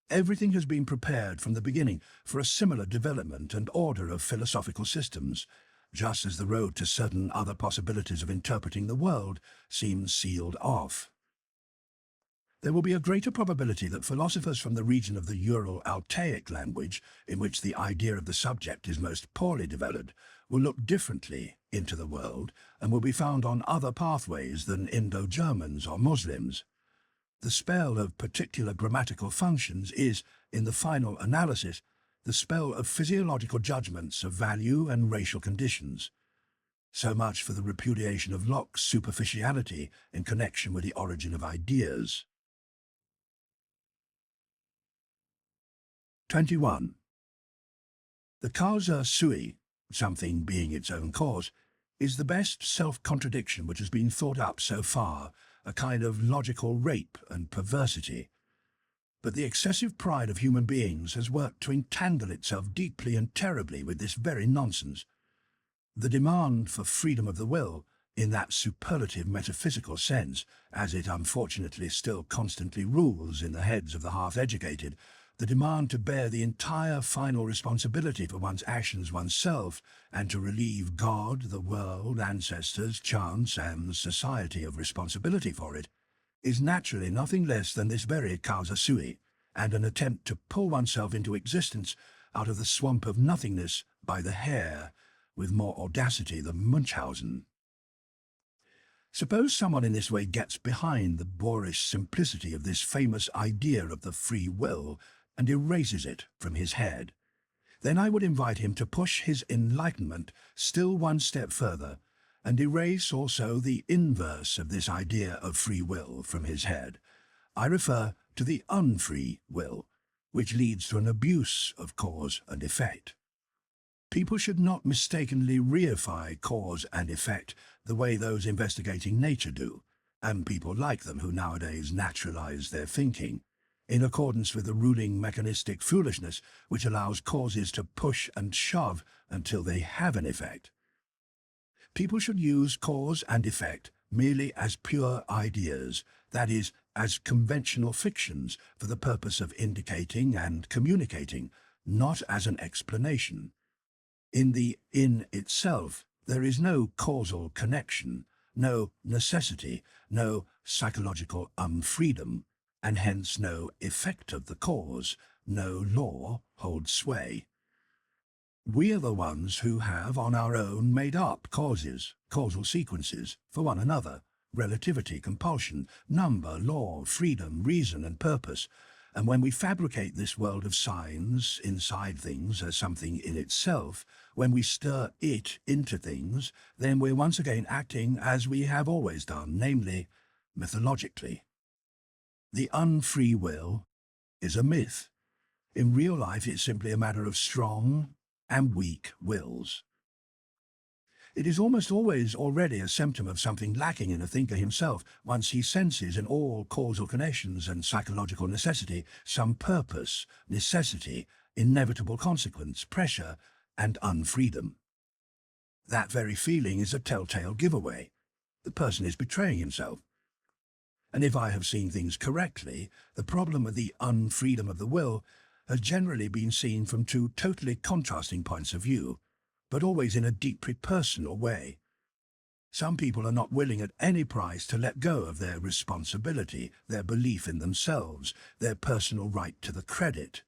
everything has been prepared from the beginning for a similar development and order of philosophical systems, just as the road to certain other possibilities of interpreting the world seems sealed off. There will be a greater probability that philosophers from the region of the Ural-Altaic language, in which the idea of the subject is most poorly developed, will look differently into the world and will be found on other pathways than Indo-Germans or Muslims. The spell of particular grammatical functions is, in the final analysis, the spell of physiological judgments of value and racial conditions. So much for the repudiation of Locke's superficiality in connection with the origin of ideas. 21. The causa sui, something being its own cause, is the best self-contradiction which has been thought up so far, a kind of logical rape and perversity. But the excessive pride of human beings has worked to entangle itself deeply and terribly with this very nonsense. The demand for freedom of the will, in that superlative metaphysical sense, as it unfortunately still constantly rules in the heads of the half-educated, the demand to bear the entire final responsibility for one's actions oneself, and to relieve God, the world, ancestors, chance, and society of responsibility for it, is naturally nothing less than this very causa sui, and an attempt to pull oneself into existence out of the swamp of nothingness by the hair, with more audacity than Munchausen. Suppose someone in this way gets behind the boorish simplicity of this famous idea of the free will and erases it from his head. Then I would invite him to push his enlightenment still one step further and erase also the inverse of this idea of free will from his head. I refer to the unfree will, which leads to an abuse of cause and effect. People should not mistakenly reify cause and effect the way those investigating nature do, and people like them who nowadays naturalize their thinking, in accordance with the ruling mechanistic foolishness which allows causes to push and shove until they have an effect. People should use cause and effect merely as pure ideas, that is, as conventional fictions for the purpose of indicating and communicating, not as an explanation. In the in itself, there is no causal connection, no necessity, no psychological unfreedom, and hence no effect of the cause, no law holds sway. We are the ones who have on our own made up causes, causal sequences, for one another, relativity, compulsion, number, law, freedom, reason, and purpose. And when we fabricate this world of signs inside things as something in itself, when we stir it into things, then we're once again acting as we have always done, namely, mythologically. The unfree will is a myth. In real life, it's simply a matter of strong and weak wills. It is almost always already a symptom of something lacking in a thinker himself, once he senses in all causal connections and psychological necessity some purpose, necessity, inevitable consequence, pressure, and unfreedom. That very feeling is a telltale giveaway. The person is betraying himself. And if I have seen things correctly, the problem with the unfreedom of the will has generally been seen from two totally contrasting points of view, but always in a deeply personal way. Some people are not willing at any price to let go of their responsibility, their belief in themselves, their personal right to the credit.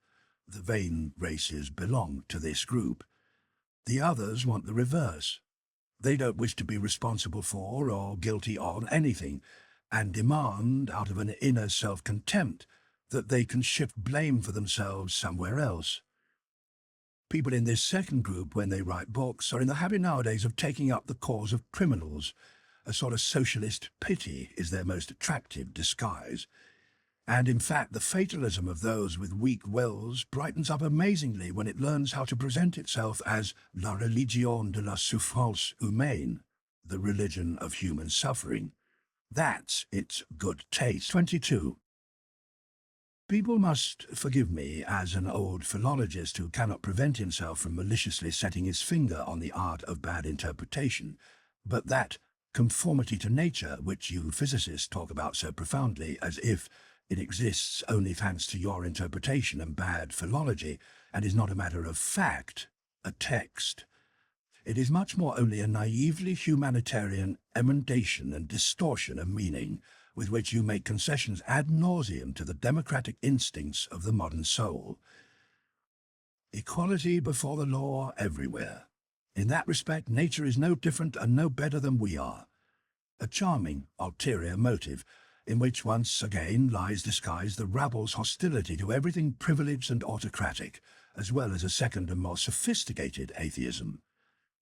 The vain races belong to this group. The others want the reverse. They don't wish to be responsible for or guilty on anything, and demand, out of an inner self-contempt, that they can shift blame for themselves somewhere else. People in this second group, when they write books, are in the habit nowadays of taking up the cause of criminals. A sort of socialist pity is their most attractive disguise. And in fact, the fatalism of those with weak wills brightens up amazingly when it learns how to present itself as la religion de la souffrance humaine, the religion of human suffering. That's its good taste. 22. People must forgive me as an old philologist who cannot prevent himself from maliciously setting his finger on the art of bad interpretation, but that conformity to nature which you physicists talk about so profoundly as if it exists only thanks to your interpretation and bad philology, and is not a matter of fact, a text. It is much more only a naively humanitarian emendation and distortion of meaning, with which you make concessions ad nauseum to the democratic instincts of the modern soul. Equality before the law everywhere. In that respect, nature is no different and no better than we are. A charming ulterior motive, in which once again lies disguised the rabble's hostility to everything privileged and autocratic, as well as a second and more sophisticated atheism.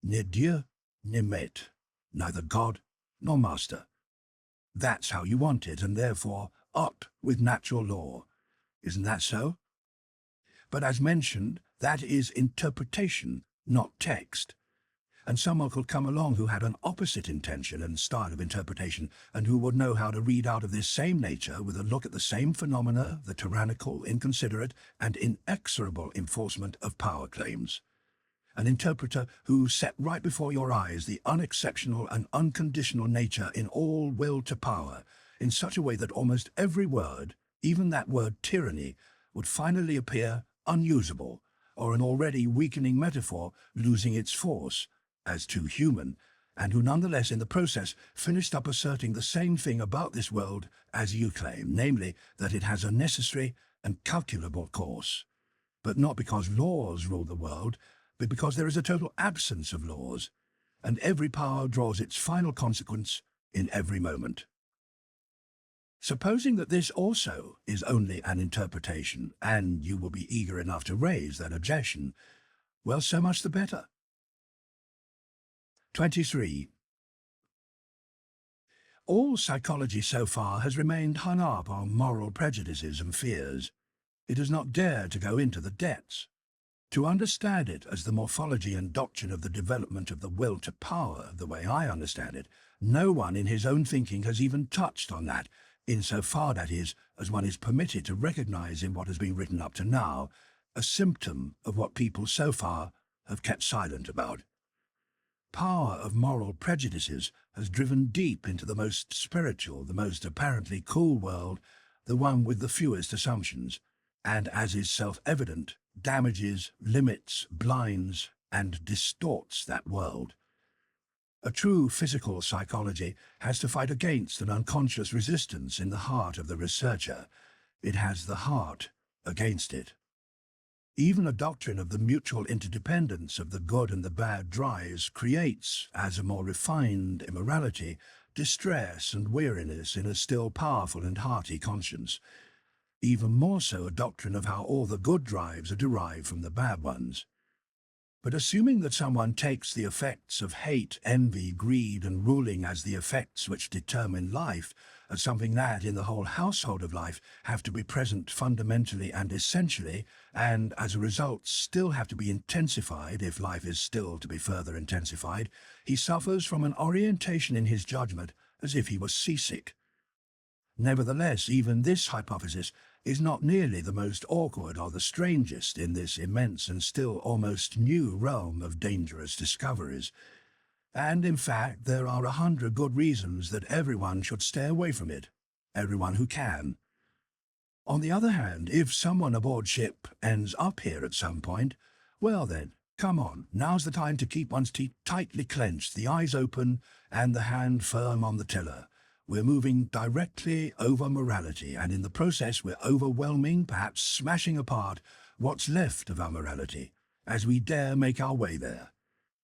Ni Dieu, ni maître, neither God nor master. That's how you want it, and therefore up with natural law. Isn't that so? But as mentioned, that is interpretation, not text. And someone could come along who had an opposite intention and style of interpretation, and who would know how to read out of this same nature with a look at the same phenomena, the tyrannical, inconsiderate, and inexorable enforcement of power claims. An interpreter who set right before your eyes the unexceptional and unconditional nature in all will to power, in such a way that almost every word, even that word tyranny, would finally appear unusable, or an already weakening metaphor losing its force, as too human, and who nonetheless in the process finished up asserting the same thing about this world as you claim, namely that it has a necessary and calculable course. But not because laws rule the world, but because there is a total absence of laws, and every power draws its final consequence in every moment. Supposing that this also is only an interpretation, and you will be eager enough to raise that objection, well, so much the better. 23. All psychology so far has remained hung up on moral prejudices and fears. It has not dared to go into the depths. To understand it as the morphology and doctrine of the development of the will to power, the way I understand it, no one in his own thinking has even touched on that, insofar, that is, as one is permitted to recognize in what has been written up to now, a symptom of what people so far have kept silent about. Power of moral prejudices has driven deep into the most spiritual, the most apparently cool world, the one with the fewest assumptions, and, as is self-evident, damages, limits, blinds, and distorts that world. A true physical psychology has to fight against an unconscious resistance in the heart of the researcher. It has the heart against it. Even a doctrine of the mutual interdependence of the good and the bad drives creates, as a more refined immorality, distress and weariness in a still powerful and hearty conscience. Even more so a doctrine of how all the good drives are derived from the bad ones. But assuming that someone takes the effects of hate, envy, greed, and ruling as the effects which determine life, as something that, in the whole household of life, have to be present fundamentally and essentially, and as a result still have to be intensified if life is still to be further intensified, he suffers from an orientation in his judgment as if he was seasick. Nevertheless, even this hypothesis is not nearly the most awkward or the strangest in this immense and still almost new realm of dangerous discoveries. And in fact, there are 100 good reasons that everyone should stay away from it, everyone who can. On the other hand, if someone aboard ship ends up here at some point, well then, come on, now's the time to keep one's teeth tightly clenched, the eyes open, and the hand firm on the tiller. We're moving directly over morality, and in the process we're overwhelming, perhaps smashing apart, what's left of our morality, as we dare make our way there.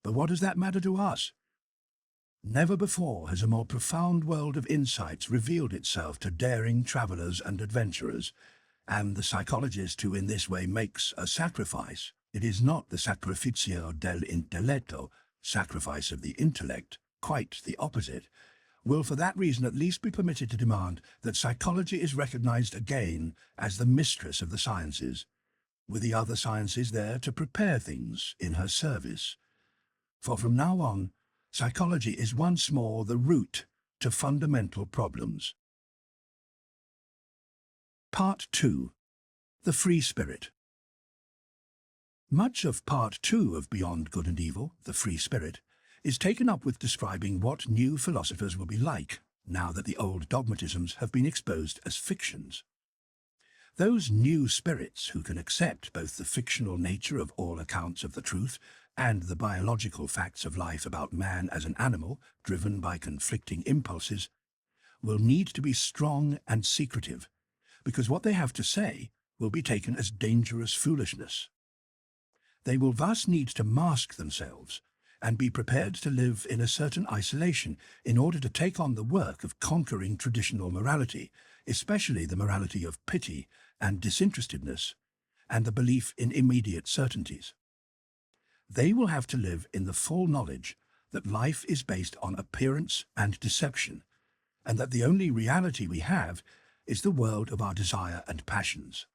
But what does that matter to us? Never before has a more profound world of insights revealed itself to daring travelers and adventurers, and the psychologist who in this way makes a sacrifice, it is not the sacrificio del intelletto, sacrifice of the intellect, quite the opposite, will for that reason at least be permitted to demand that psychology is recognized again as the mistress of the sciences, with the other sciences there to prepare things in her service. For from now on, psychology is once more the root to fundamental problems. Part 2. The Free Spirit. Much of Part 2 of Beyond Good and Evil, The Free Spirit, is taken up with describing what new philosophers will be like, now that the old dogmatisms have been exposed as fictions. Those new spirits who can accept both the fictional nature of all accounts of the truth and the biological facts of life about man as an animal driven by conflicting impulses, will need to be strong and secretive, because what they have to say will be taken as dangerous foolishness. They will thus need to mask themselves and be prepared to live in a certain isolation in order to take on the work of conquering traditional morality, especially the morality of pity and disinterestedness, and the belief in immediate certainties. They will have to live in the full knowledge that life is based on appearance and deception, and that the only reality we have is the world of our desire and passions.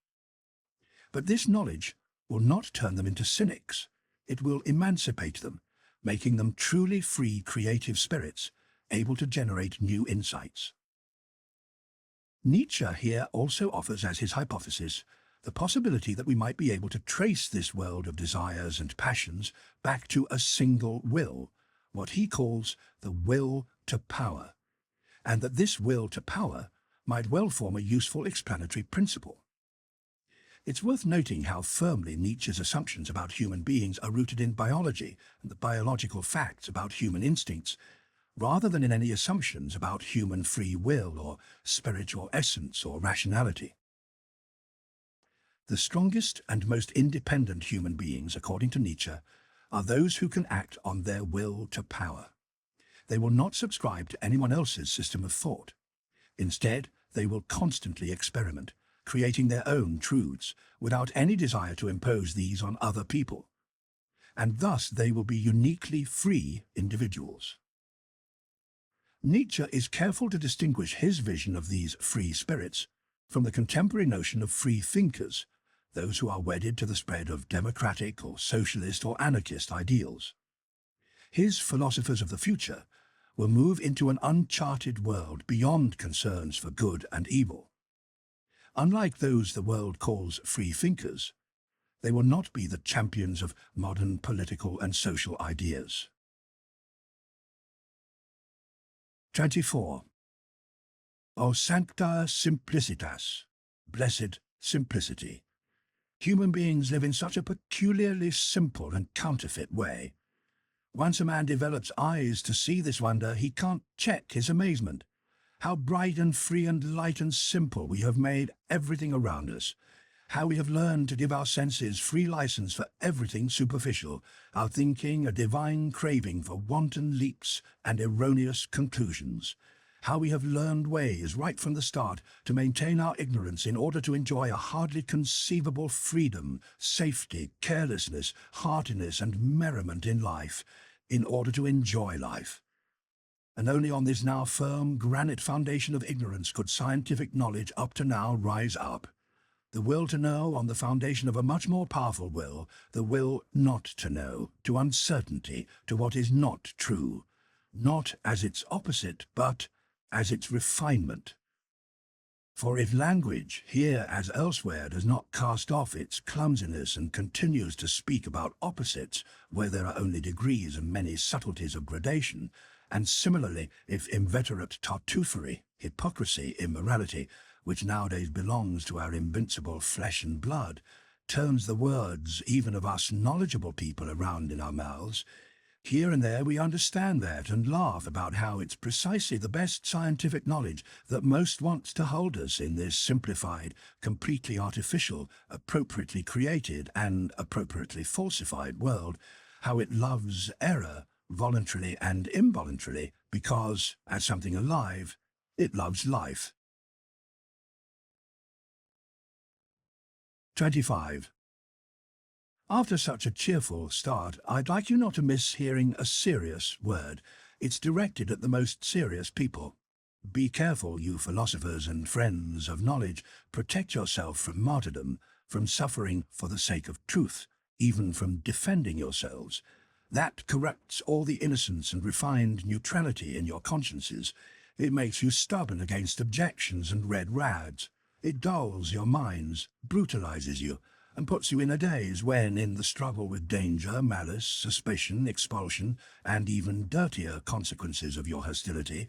But this knowledge will not turn them into cynics. It will emancipate them, making them truly free creative spirits, able to generate new insights. Nietzsche here also offers as his hypothesis the possibility that we might be able to trace this world of desires and passions back to a single will, what he calls the will to power, and that this will to power might well form a useful explanatory principle. It's worth noting how firmly Nietzsche's assumptions about human beings are rooted in biology and the biological facts about human instincts, rather than in any assumptions about human free will or spiritual essence or rationality. The strongest and most independent human beings, according to Nietzsche, are those who can act on their will to power. They will not subscribe to anyone else's system of thought. Instead, they will constantly experiment, creating their own truths, without any desire to impose these on other people. And thus they will be uniquely free individuals. Nietzsche is careful to distinguish his vision of these free spirits from the contemporary notion of free thinkers, those who are wedded to the spread of democratic or socialist or anarchist ideals. His philosophers of the future will move into an uncharted world beyond concerns for good and evil. Unlike those the world calls free thinkers, they will not be the champions of modern political and social ideas. 24. O sancta simplicitas, blessed simplicity. Human beings live in such a peculiarly simple and counterfeit way. Once a man develops eyes to see this wonder, he can't check his amazement. How bright and free and light and simple we have made everything around us. How we have learned to give our senses free license for everything superficial, our thinking a divine craving for wanton leaps and erroneous conclusions. How we have learned ways right from the start to maintain our ignorance in order to enjoy a hardly conceivable freedom, safety, carelessness, heartiness and merriment in life, in order to enjoy life. And only on this now firm granite foundation of ignorance could scientific knowledge up to now rise up. The will to know on the foundation of a much more powerful will, the will not to know, to uncertainty, to what is not true, not as its opposite, but as its refinement. For if language, here as elsewhere, does not cast off its clumsiness and continues to speak about opposites, where there are only degrees and many subtleties of gradation, and similarly, if inveterate tartuffery, hypocrisy, immorality, which nowadays belongs to our invincible flesh and blood, turns the words even of us knowledgeable people around in our mouths, here and there we understand that and laugh about how it's precisely the best scientific knowledge that most wants to hold us in this simplified, completely artificial, appropriately created and appropriately falsified world, how it loves error, voluntarily and involuntarily, because, as something alive, it loves life. 25. After such a cheerful start, I'd like you not to miss hearing a serious word. It's directed at the most serious people. Be careful, you philosophers and friends of knowledge. Protect yourself from martyrdom, from suffering for the sake of truth, even from defending yourselves. That corrupts all the innocence and refined neutrality in your consciences. It makes you stubborn against objections and red rags. It dulls your minds, brutalizes you, and puts you in a daze when, in the struggle with danger, malice, suspicion, expulsion, and even dirtier consequences of your hostility,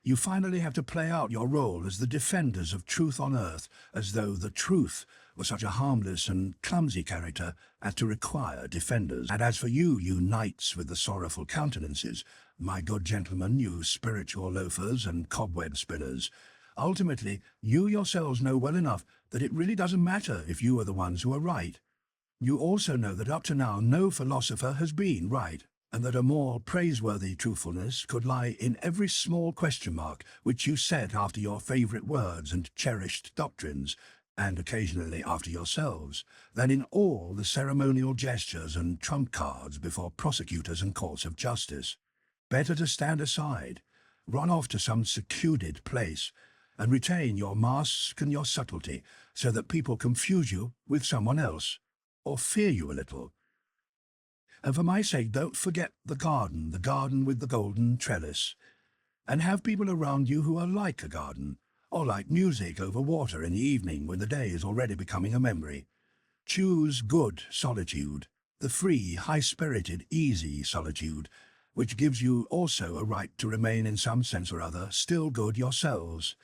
you finally have to play out your role as the defenders of truth on earth, as though the truth were such a harmless and clumsy character as to require defenders. And as for you, you knights with the sorrowful countenances, my good gentlemen, you spiritual loafers and cobweb spinners, ultimately, you yourselves know well enough that it really doesn't matter if you are the ones who are right. You also know that up to now no philosopher has been right, and that a more praiseworthy truthfulness could lie in every small question mark which you set after your favourite words and cherished doctrines, and occasionally after yourselves, than in all the ceremonial gestures and trump cards before prosecutors and courts of justice. Better to stand aside, run off to some secluded place, and retain your mask and your subtlety, so that people confuse you with someone else, or fear you a little. And for my sake, don't forget the garden with the golden trellis, and have people around you who are like a garden, or like music over water in the evening when the day is already becoming a memory. Choose good solitude, the free, high-spirited, easy solitude, which gives you also a right to remain in some sense or other still good yourselves.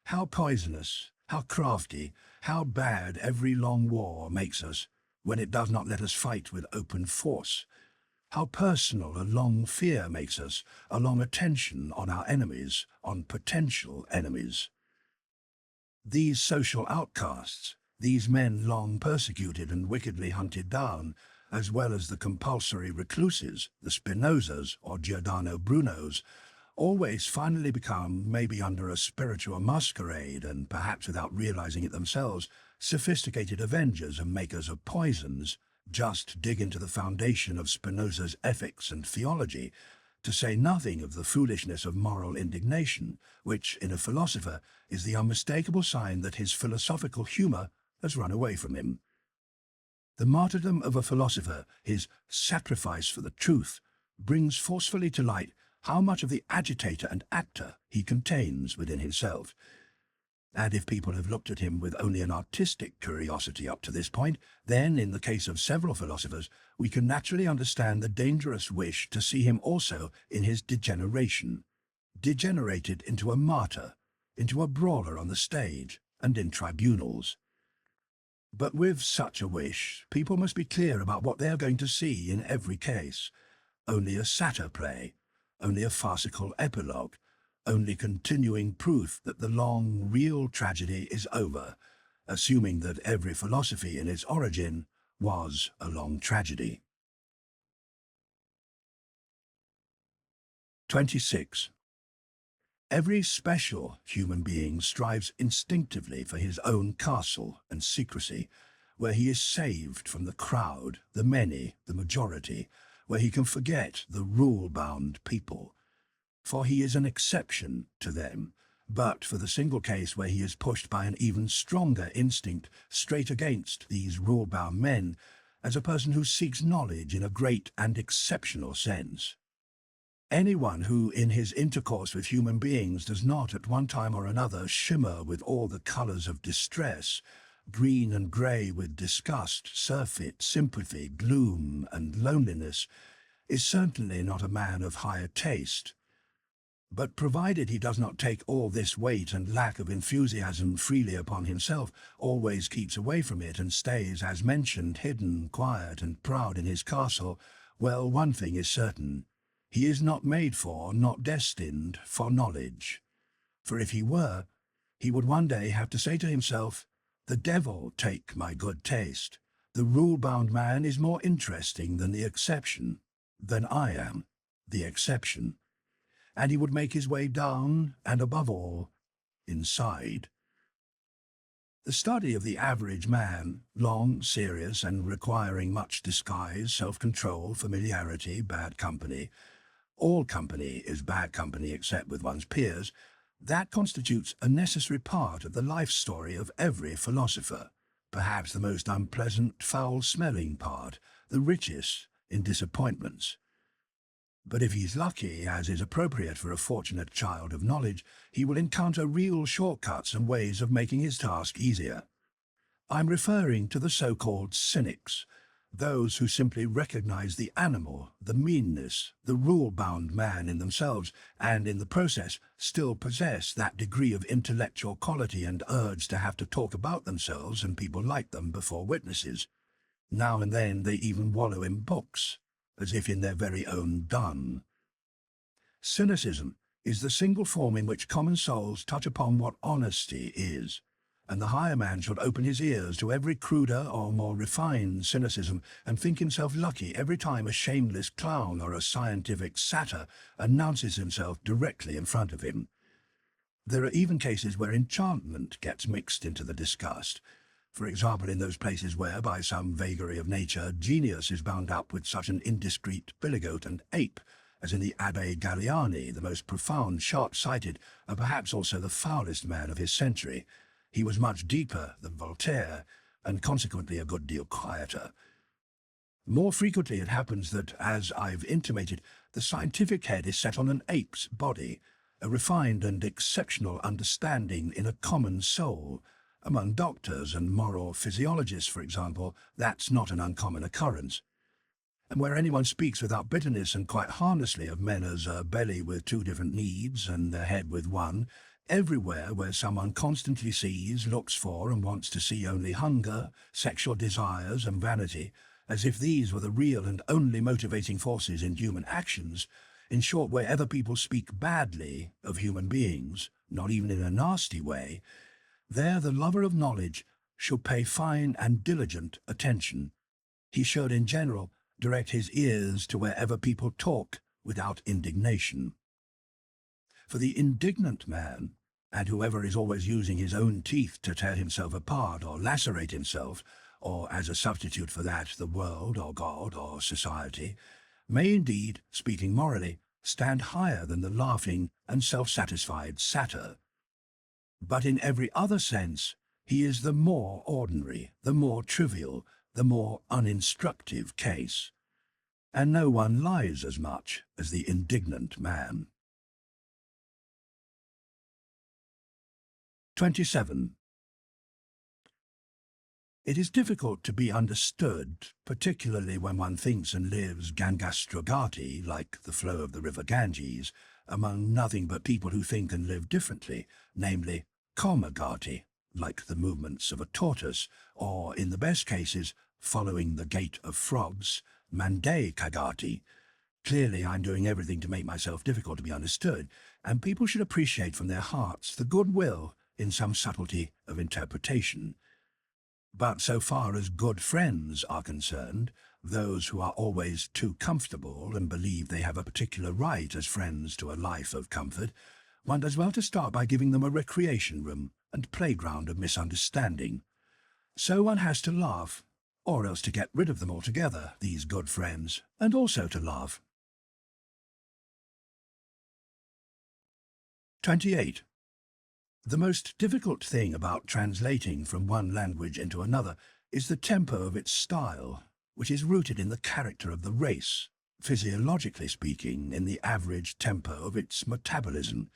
How poisonous, how crafty, how bad every long war makes us, when it does not let us fight with open force. How personal a long fear makes us, a long attention on our enemies, on potential enemies. These social outcasts, these men long persecuted and wickedly hunted down, as well as the compulsory recluses, the Spinozas or Giordano Brunos, always finally become, maybe under a spiritual masquerade and perhaps without realizing it themselves, sophisticated avengers and makers of poisons. Just dig into the foundation of Spinoza's ethics and theology, to say nothing of the foolishness of moral indignation, which, in a philosopher, is the unmistakable sign that his philosophical humor has run away from him. The martyrdom of a philosopher, his sacrifice for the truth, brings forcefully to light how much of the agitator and actor he contains within himself. And if people have looked at him with only an artistic curiosity up to this point, then, in the case of several philosophers, we can naturally understand the dangerous wish to see him also in his degeneration, degenerated into a martyr, into a brawler on the stage and in tribunals. But with such a wish, people must be clear about what they are going to see in every case. Only a satyr play, only a farcical epilogue, only continuing proof that the long, real tragedy is over, assuming that every philosophy in its origin was a long tragedy. 26. Every special human being strives instinctively for his own castle and secrecy, where he is saved from the crowd, the many, the majority, where he can forget the rule-bound people. For he is an exception to them, but for the single case where he is pushed by an even stronger instinct straight against these rule-bound men, as a person who seeks knowledge in a great and exceptional sense. Anyone who, in his intercourse with human beings, does not at one time or another shimmer with all the colours of distress, green and grey with disgust, surfeit, sympathy, gloom and loneliness, is certainly not a man of higher taste. But provided he does not take all this weight and lack of enthusiasm freely upon himself, always keeps away from it and stays, as mentioned, hidden, quiet and proud in his castle, well, one thing is certain. He is not made for, not destined for knowledge. For if he were, he would one day have to say to himself, "The devil take my good taste. The rule-bound man is more interesting than the exception, than I am, the exception." And he would make his way down, and above all, inside. The study of the average man, long, serious, and requiring much disguise, self-control, familiarity, bad company, all company is bad company except with one's peers, that constitutes a necessary part of the life story of every philosopher, perhaps the most unpleasant, foul-smelling part, the richest in disappointments. But if he's lucky, as is appropriate for a fortunate child of knowledge, he will encounter real shortcuts and ways of making his task easier. I'm referring to the so-called cynics, those who simply recognize the animal, the meanness, the rule-bound man in themselves, and in the process still possess that degree of intellectual quality and urge to have to talk about themselves and people like them before witnesses. Now and then they even wallow in books, as if in their very own dung. Cynicism is the single form in which common souls touch upon what honesty is, and the higher man should open his ears to every cruder or more refined cynicism and think himself lucky every time a shameless clown or a scientific satyr announces himself directly in front of him. There are even cases where enchantment gets mixed into the disgust. For example, in those places where, by some vagary of nature, genius is bound up with such an indiscreet billygoat and ape, as in the Abbé Galliani, the most profound, sharp-sighted, and perhaps also the foulest man of his century. He was much deeper than Voltaire, and consequently a good deal quieter. More frequently it happens that, as I've intimated, the scientific head is set on an ape's body, a refined and exceptional understanding in a common soul. Among doctors and moral physiologists, for example, that's not an uncommon occurrence. And where anyone speaks without bitterness and quite harmlessly of men as a belly with two different needs and a head with one, everywhere where someone constantly sees, looks for, and wants to see only hunger, sexual desires, and vanity, as if these were the real and only motivating forces in human actions, in short, wherever people speak badly of human beings, not even in a nasty way, there the lover of knowledge should pay fine and diligent attention. He should, in general, direct his ears to wherever people talk without indignation. For the indignant man, and whoever is always using his own teeth to tear himself apart or lacerate himself, or as a substitute for that the world or God or society, may indeed, speaking morally, stand higher than the laughing and self-satisfied satyr. But in every other sense, he is the more ordinary, the more trivial, the more uninstructive case, and no one lies as much as the indignant man. 27. It is difficult to be understood, particularly when one thinks and lives Gangastrogati, like the flow of the river Ganges, among nothing but people who think and live differently, namely Komagati, like the movements of a tortoise, or, in the best cases, following the gait of frogs, Mandai Kagati. Clearly I'm doing everything to make myself difficult to be understood, and people should appreciate from their hearts the goodwill in some subtlety of interpretation. But so far as good friends are concerned, those who are always too comfortable and believe they have a particular right as friends to a life of comfort, one does well to start by giving them a recreation room and playground of misunderstanding. So one has to laugh, or else to get rid of them altogether, these good friends, and also to laugh. 28. The most difficult thing about translating from one language into another is the tempo of its style, which is rooted in the character of the race, physiologically speaking, in the average tempo of its metabolism.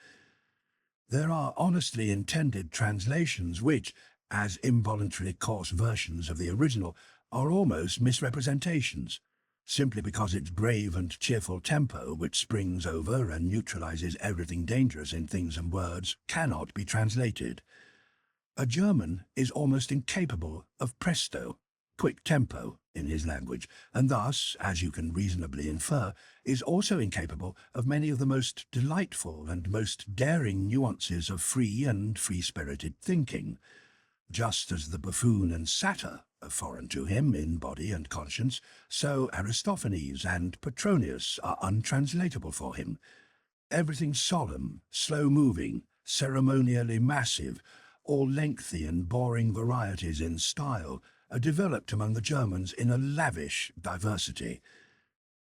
There are honestly intended translations which, as involuntarily coarse versions of the original, are almost misrepresentations, simply because its brave and cheerful tempo, which springs over and neutralizes everything dangerous in things and words, cannot be translated. A German is almost incapable of presto, quick tempo, in his language, and thus, as you can reasonably infer, is also incapable of many of the most delightful and most daring nuances of free and free-spirited thinking. Just as the buffoon and satyr are foreign to him in body and conscience, so Aristophanes and Petronius are untranslatable for him. Everything solemn, slow-moving, ceremonially massive, all lengthy and boring varieties in style, are developed among the Germans in a lavish diversity.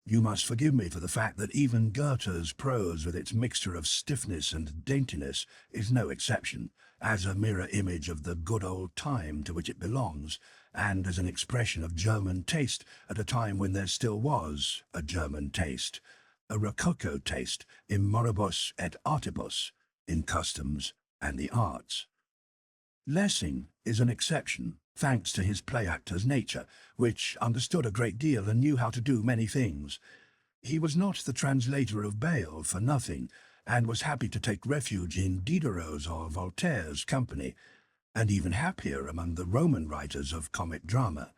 You must forgive me for the fact that even Goethe's prose, with its mixture of stiffness and daintiness, is no exception, as a mirror image of the good old time to which it belongs, and as an expression of German taste at a time when there still was a German taste, a Rococo taste, in moribus et artibus, in customs and the arts. Lessing is an exception, thanks to his play-actor's nature, which understood a great deal and knew how to do many things. He was not the translator of Bayle for nothing, and was happy to take refuge in Diderot's or Voltaire's company, and even happier among the Roman writers of comic drama.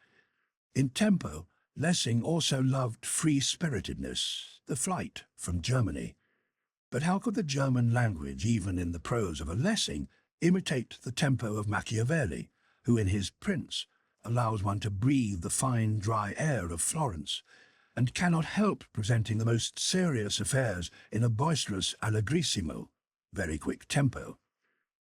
In tempo, Lessing also loved free-spiritedness, the flight from Germany. But how could the German language, even in the prose of a Lessing, imitate the tempo of Machiavelli, who in his Prince allows one to breathe the fine dry air of Florence, and cannot help presenting the most serious affairs in a boisterous allegrissimo, very quick tempo,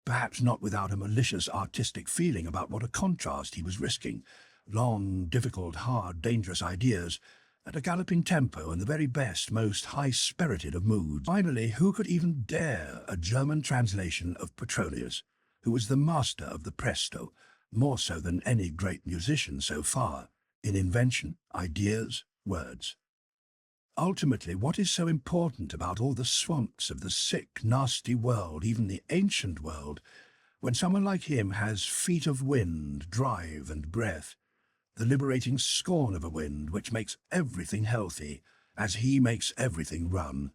perhaps not without a malicious artistic feeling about what a contrast he was risking, long, difficult, hard, dangerous ideas, at a galloping tempo and the very best, most high-spirited of moods. Finally, who could even dare a German translation of Petronius, who was the master of the presto, more so than any great musician so far, in invention, ideas, words? Ultimately, what is so important about all the swamps of the sick, nasty world, even the ancient world, when someone like him has feet of wind, drive and breath, the liberating scorn of a wind which makes everything healthy, as he makes everything run?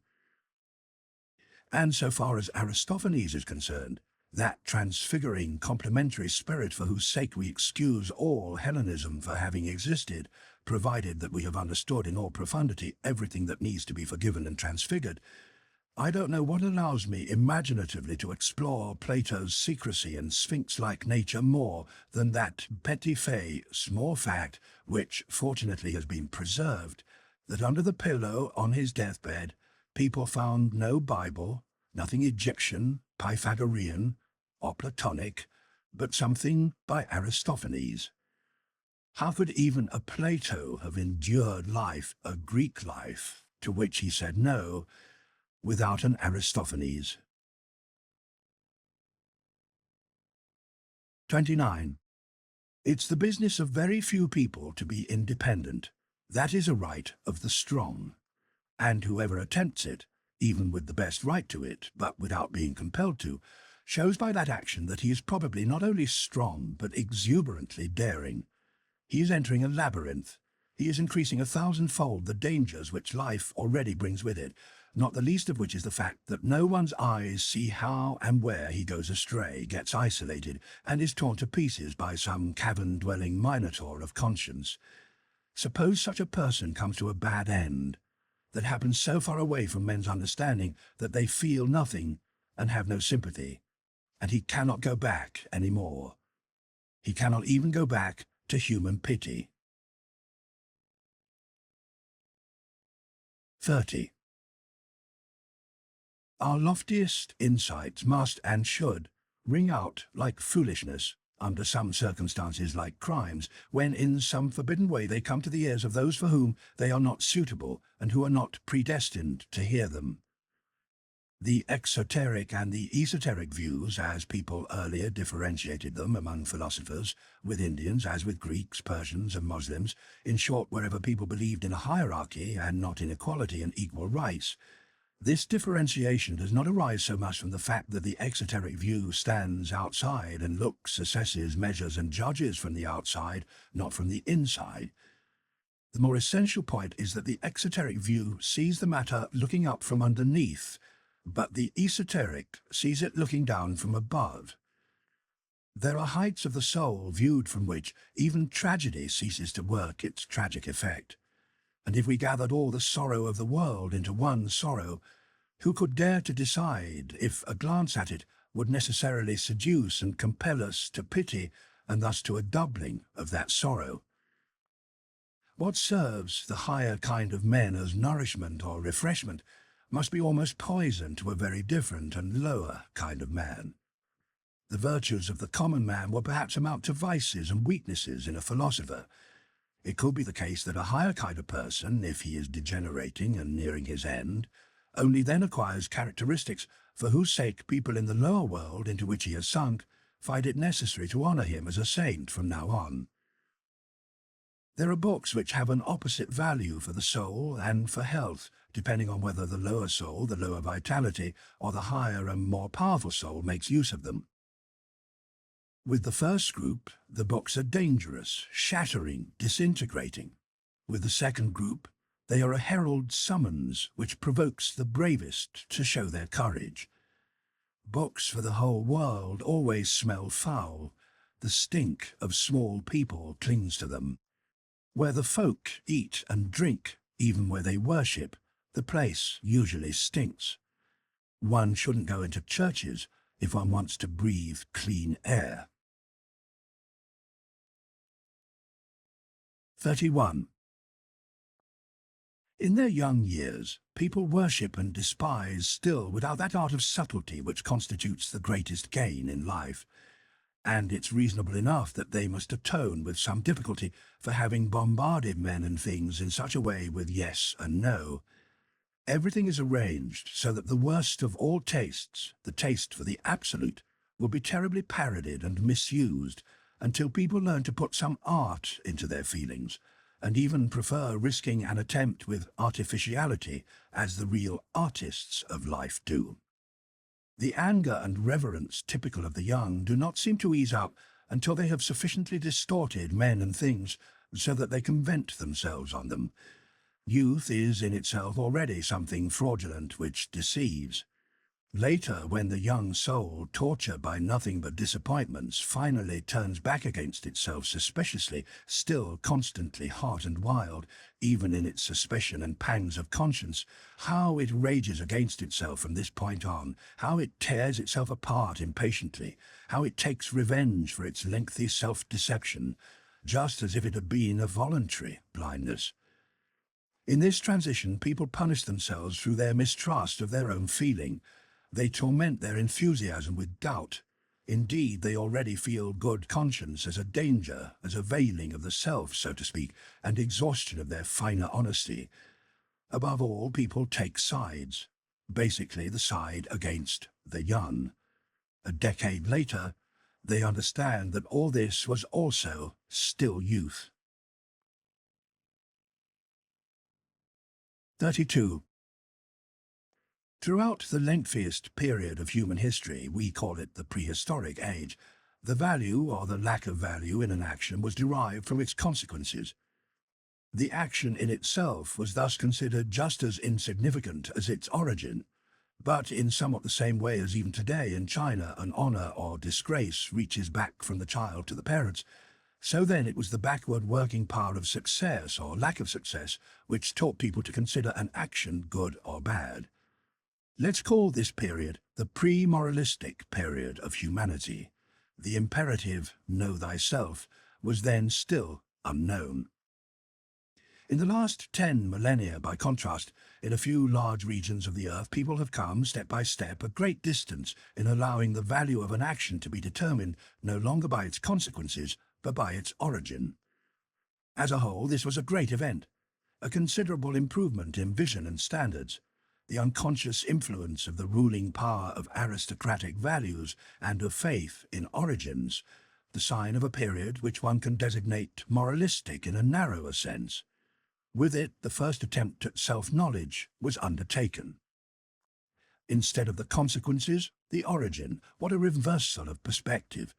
And so far as Aristophanes is concerned, that transfiguring, complementary spirit for whose sake we excuse all Hellenism for having existed, provided that we have understood in all profundity everything that needs to be forgiven and transfigured, I don't know what allows me imaginatively to explore Plato's secrecy and sphinx-like nature more than that petit fait, small fact, which fortunately has been preserved, that under the pillow on his deathbed, people found no Bible, nothing Egyptian, Pythagorean, or Platonic, but something by Aristophanes. How could even a Plato have endured life, a Greek life, to which he said no, without an Aristophanes? 29. It's the business of very few people to be independent. That is a right of the strong. And whoever attempts it, even with the best right to it, but without being compelled to, shows by that action that he is probably not only strong, but exuberantly daring. He is entering a labyrinth. He is increasing 1,000-fold the dangers which life already brings with it, not the least of which is the fact that no one's eyes see how and where he goes astray, gets isolated, and is torn to pieces by some cavern-dwelling minotaur of conscience. Suppose such a person comes to a bad end, that happens so far away from men's understanding that they feel nothing and have no sympathy, and he cannot go back any more. He cannot even go back to human pity. 30. Our loftiest insights must and should ring out like foolishness under some circumstances like crimes, when in some forbidden way they come to the ears of those for whom they are not suitable and who are not predestined to hear them. The exoteric and the esoteric views, as people earlier differentiated them among philosophers, with Indians as with Greeks, Persians and Muslims, in short, wherever people believed in a hierarchy and not in equality and equal rights. This differentiation does not arise so much from the fact that the exoteric view stands outside and looks, assesses, measures and judges from the outside, not from the inside. The more essential point is that the exoteric view sees the matter looking up from underneath, but the esoteric sees it looking down from above. There are heights of the soul viewed from which even tragedy ceases to work its tragic effect. And if we gathered all the sorrow of the world into one sorrow, who could dare to decide if a glance at it would necessarily seduce and compel us to pity, and thus to a doubling of that sorrow? What serves the higher kind of men as nourishment or refreshment must be almost poison to a very different and lower kind of man. The virtues of the common man will perhaps amount to vices and weaknesses in a philosopher. It could be the case that a higher kind of person, if he is degenerating and nearing his end, only then acquires characteristics for whose sake people in the lower world into which he has sunk find it necessary to honour him as a saint from now on. There are books which have an opposite value for the soul and for health, depending on whether the lower soul, the lower vitality, or the higher and more powerful soul makes use of them. With the first group, the books are dangerous, shattering, disintegrating. With the second group, they are a herald summons which provokes the bravest to show their courage. Books for the whole world always smell foul. The stink of small people clings to them. Where the folk eat and drink, even where they worship, the place usually stinks. One shouldn't go into churches if one wants to breathe clean air. 31. In their young years, people worship and despise still without that art of subtlety which constitutes the greatest gain in life. And it's reasonable enough that they must atone with some difficulty for having bombarded men and things in such a way with yes and no. Everything is arranged so that the worst of all tastes, the taste for the absolute, will be terribly parodied and misused until people learn to put some art into their feelings, and even prefer risking an attempt with artificiality as the real artists of life do. The anger and reverence typical of the young do not seem to ease up until they have sufficiently distorted men and things so that they can vent themselves on them. Youth is in itself already something fraudulent which deceives. Later, when the young soul, tortured by nothing but disappointments, finally turns back against itself suspiciously, still constantly hot and wild, even in its suspicion and pangs of conscience, how it rages against itself from this point on, how it tears itself apart impatiently, how it takes revenge for its lengthy self-deception, just as if it had been a voluntary blindness. In this transition, people punish themselves through their mistrust of their own feeling. They torment their enthusiasm with doubt. Indeed, they already feel good conscience as a danger, as a veiling of the self, so to speak, and exhaustion of their finer honesty. Above all, people take sides, basically the side against the young. A decade later, They understand that all this was also still youth. 32. Throughout the lengthiest period of human history, we call it the prehistoric age, the value or the lack of value in an action was derived from its consequences. The action in itself was thus considered just as insignificant as its origin, but in somewhat the same way as even today in China an honor or disgrace reaches back from the child to the parents, so then it was the backward working power of success or lack of success which taught people to consider an action good or bad. Let's call this period the pre-moralistic period of humanity. The imperative, know thyself, was then still unknown. In the last 10 millennia, by contrast, in a few large regions of the earth, people have come, step by step, a great distance in allowing the value of an action to be determined no longer by its consequences, but by its origin. As a whole, this was a great event, a considerable improvement in vision and standards. The unconscious influence of the ruling power of aristocratic values and of faith in origins, the sign of a period which one can designate moralistic in a narrower sense. With it, the first attempt at self-knowledge was undertaken. Instead of the consequences, the origin. What a reversal of perspective.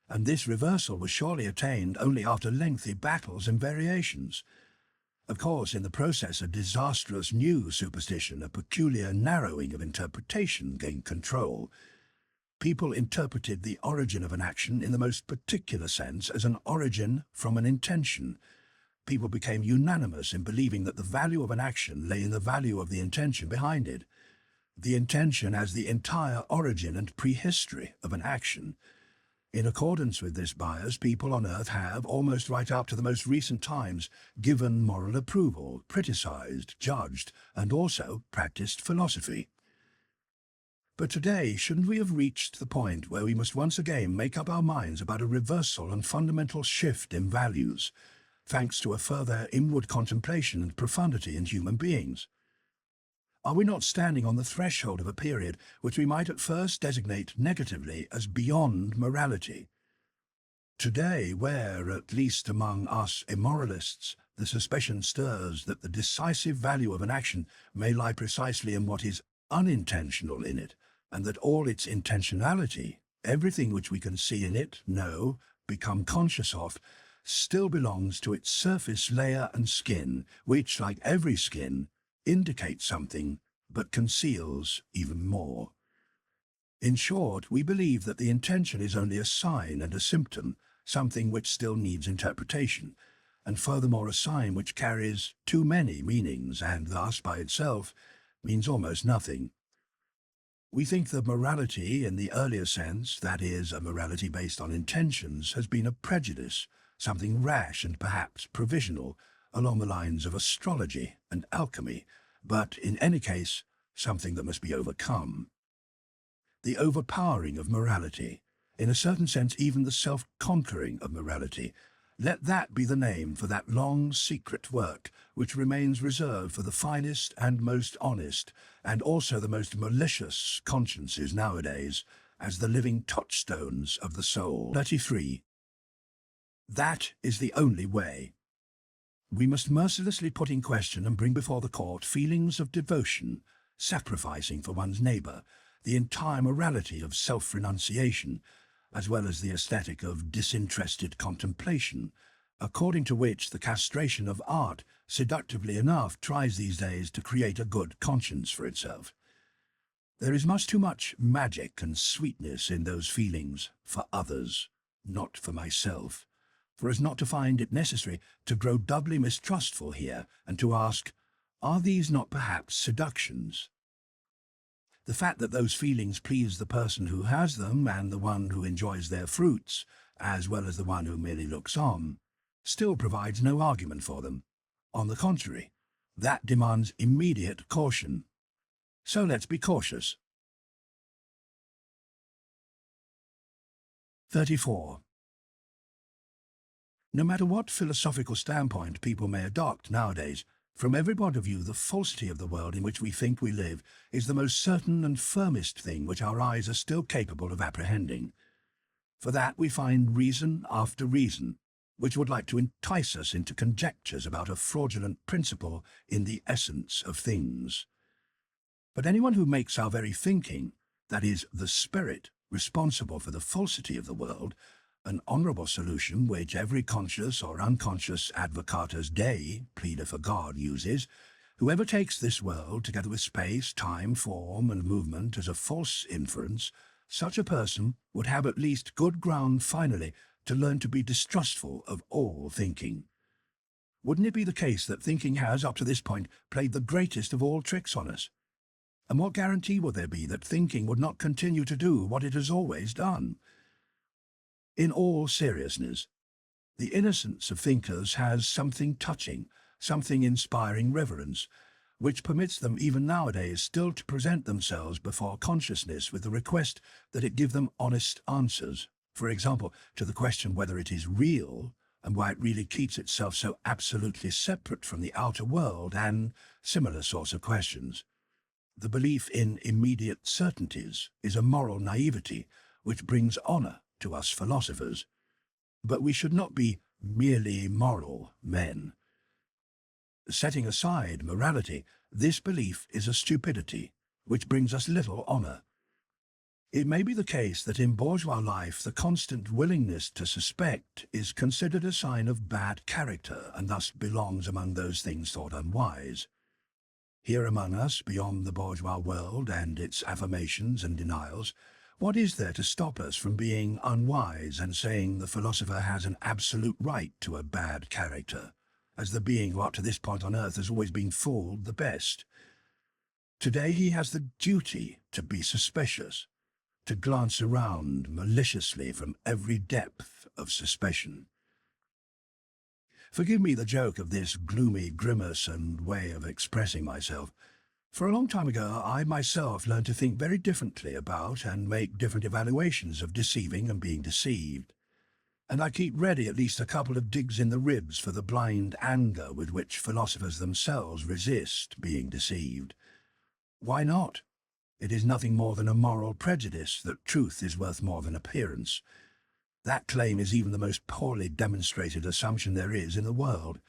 And this reversal was surely attained only after lengthy battles and variations. Of course, in the process, a disastrous new superstition, a peculiar narrowing of interpretation, gained control. People interpreted the origin of an action in the most particular sense as an origin from an intention. People became unanimous in believing that the value of an action lay in the value of the intention behind it. The intention as the entire origin and prehistory of an action. In accordance with this bias, people on earth have, almost right up to the most recent times, given moral approval, criticized, judged, and also practiced philosophy. But today, shouldn't we have reached the point where we must once again make up our minds about a reversal and fundamental shift in values, thanks to a further inward contemplation and profundity in human beings? Are we not standing on the threshold of a period which we might at first designate negatively as beyond morality? Today, where, at least among us immoralists, the suspicion stirs that the decisive value of an action may lie precisely in what is unintentional in it, and that all its intentionality, everything which we can see in it, know, become conscious of, still belongs to its surface layer and skin, which, like every skin, indicates something, but conceals even more. In short, we believe that the intention is only a sign and a symptom, something which still needs interpretation, and furthermore a sign which carries too many meanings and thus, by itself, means almost nothing. We think that morality, in the earlier sense, that is, a morality based on intentions, has been a prejudice, something rash and perhaps provisional, along the lines of astrology and alchemy, but in any case, something that must be overcome. The overpowering of morality, in a certain sense even the self-conquering of morality, let that be the name for that long, secret work which remains reserved for the finest and most honest, and also the most malicious consciences nowadays, as the living touchstones of the soul. 33. That is the only way. We must mercilessly put in question and bring before the court feelings of devotion, sacrificing for one's neighbour, the entire morality of self-renunciation, as well as the aesthetic of disinterested contemplation, according to which the castration of art, seductively enough, tries these days to create a good conscience for itself. There is much too much magic and sweetness in those feelings for others, not for myself, for as not to find it necessary to grow doubly mistrustful here and to ask, are these not perhaps seductions? The fact that those feelings please the person who has them and the one who enjoys their fruits, as well as the one who merely looks on, still provides no argument for them. On the contrary, that demands immediate caution. So let's be cautious. 34. No matter what philosophical standpoint people may adopt nowadays, from every point of view the falsity of the world in which we think we live is the most certain and firmest thing which our eyes are still capable of apprehending. For that we find reason after reason, which would like to entice us into conjectures about a fraudulent principle in the essence of things. But anyone who makes our very thinking, that is, the spirit, responsible for the falsity of the world, an honourable solution which every conscious or unconscious advocatus Dei, pleader for God, uses, whoever takes this world, together with space, time, form, and movement, as a false inference, such a person would have at least good ground finally to learn to be distrustful of all thinking. Wouldn't it be the case that thinking has, up to this point, played the greatest of all tricks on us? And what guarantee would there be that thinking would not continue to do what it has always done? In all seriousness, the innocence of thinkers has something touching, something inspiring reverence, which permits them even nowadays still to present themselves before consciousness with the request that it give them honest answers. For example, to the question whether it is real and why it really keeps itself so absolutely separate from the outer world, and similar sorts of questions. The belief in immediate certainties is a moral naivety which brings honour to us philosophers. But we should not be merely moral men. Setting aside morality, this belief is a stupidity which brings us little honour. It may be the case that in bourgeois life the constant willingness to suspect is considered a sign of bad character and thus belongs among those things thought unwise. Here among us, beyond the bourgeois world and its affirmations and denials, what is there to stop us from being unwise and saying the philosopher has an absolute right to a bad character, as the being who up to this point on earth has always been fooled the best? Today he has the duty to be suspicious, to glance around maliciously from every depth of suspicion. Forgive me the joke of this gloomy grimace and way of expressing myself. For a long time ago, I myself learned to think very differently about and make different evaluations of deceiving and being deceived. And I keep ready at least a couple of digs in the ribs for the blind anger with which philosophers themselves resist being deceived. Why not? It is nothing more than a moral prejudice that truth is worth more than appearance. That claim is even the most poorly demonstrated assumption there is in the world.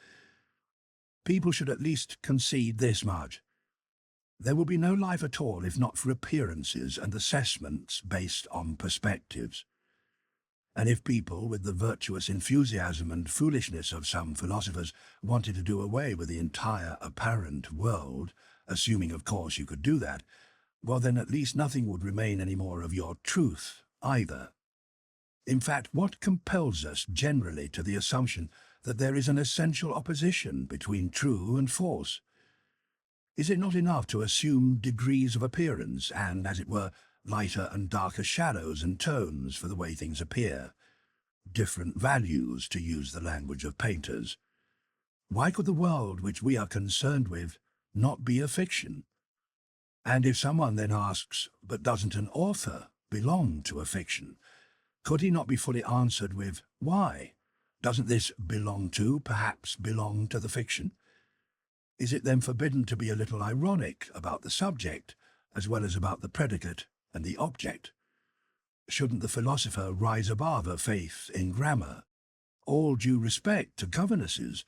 People should at least concede this much. There will be no life at all if not for appearances and assessments based on perspectives. And if people, with the virtuous enthusiasm and foolishness of some philosophers, wanted to do away with the entire apparent world, assuming of course you could do that, well then at least nothing would remain any more of your truth either. In fact, what compels us generally to the assumption that there is an essential opposition between true and false? Is it not enough to assume degrees of appearance and, as it were, lighter and darker shadows and tones for the way things appear? Different values, to use the language of painters. Why could the world which we are concerned with not be a fiction? And if someone then asks, but doesn't an author belong to a fiction? Could he not be fully answered with, why? Doesn't this perhaps belong to the fiction? Is it then forbidden to be a little ironic about the subject, as well as about the predicate and the object? Shouldn't the philosopher rise above a faith in grammar? All due respect to governesses,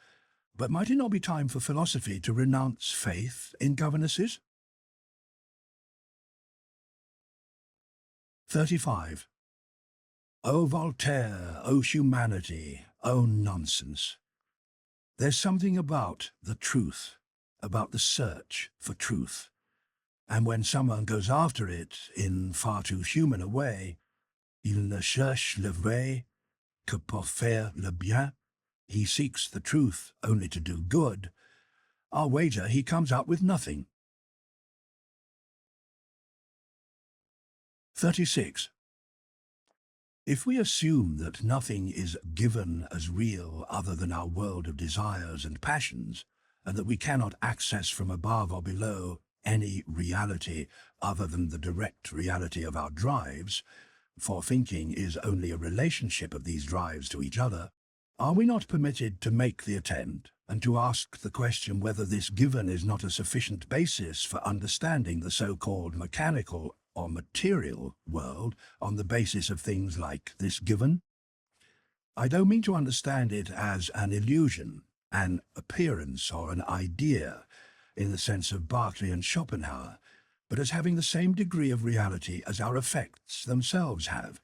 but might it not be time for philosophy to renounce faith in governesses? 35. O Voltaire, O humanity, O nonsense. There's something about the truth, about the search for truth. And when someone goes after it in far too human a way, il ne cherche le vrai que pour faire le bien, he seeks the truth only to do good, I'll wager he comes up with nothing. 36. If we assume that nothing is given as real other than our world of desires and passions, and that we cannot access from above or below any reality other than the direct reality of our drives, for thinking is only a relationship of these drives to each other, are we not permitted to make the attempt and to ask the question whether this given is not a sufficient basis for understanding the so-called mechanical or material world on the basis of things like this given? I don't mean to understand it as an illusion, an appearance or an idea in the sense of Berkeley and Schopenhauer, but as having the same degree of reality as our effects themselves have,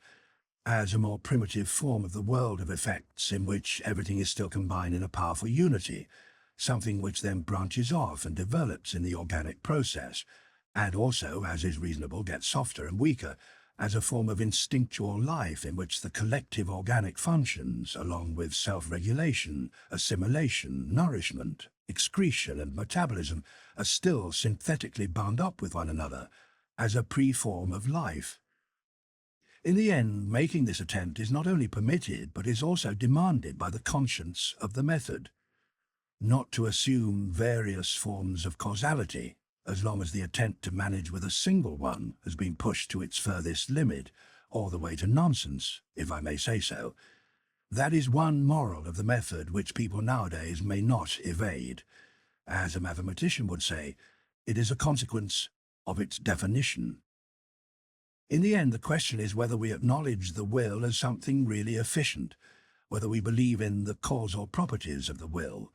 as a more primitive form of the world of effects in which everything is still combined in a powerful unity, something which then branches off and develops in the organic process, and also, as is reasonable, gets softer and weaker, as a form of instinctual life in which the collective organic functions, along with self-regulation, assimilation, nourishment, excretion and metabolism, are still synthetically bound up with one another as a pre-form of life. In the end, making this attempt is not only permitted, but is also demanded by the conscience of the method, not to assume various forms of causality, as long as the attempt to manage with a single one has been pushed to its furthest limit, all the way to nonsense, if I may say so. That is one moral of the method which people nowadays may not evade. As a mathematician would say, it is a consequence of its definition. In the end, the question is whether we acknowledge the will as something really efficient, whether we believe in the causal properties of the will.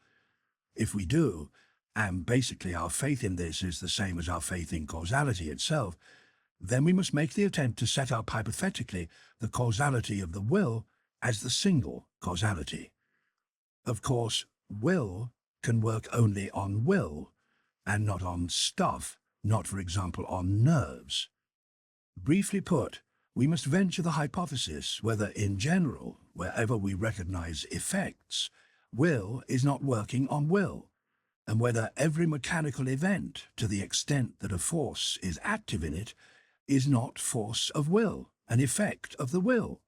If we do, and basically our faith in this is the same as our faith in causality itself, then we must make the attempt to set up hypothetically the causality of the will as the single causality. Of course, will can work only on will, and not on stuff, not, for example, on nerves. Briefly put, we must venture the hypothesis whether, in general, wherever we recognize effects, will is not working on will, and whether every mechanical event, to the extent that a force is active in it, is not force of will, an effect of the will.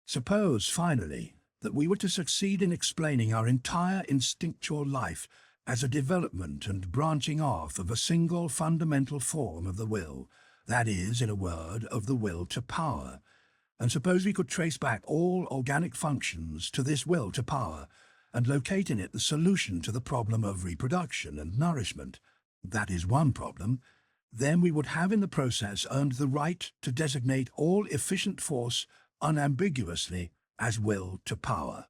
Suppose, finally, that we were to succeed in explaining our entire instinctual life as a development and branching off of a single fundamental form of the will, that is, in a word, of the will to power. And suppose we could trace back all organic functions to this will to power, and locate in it the solution to the problem of reproduction and nourishment. That is one problem. Then we would have in the process earned the right to designate all efficient force unambiguously as will to power.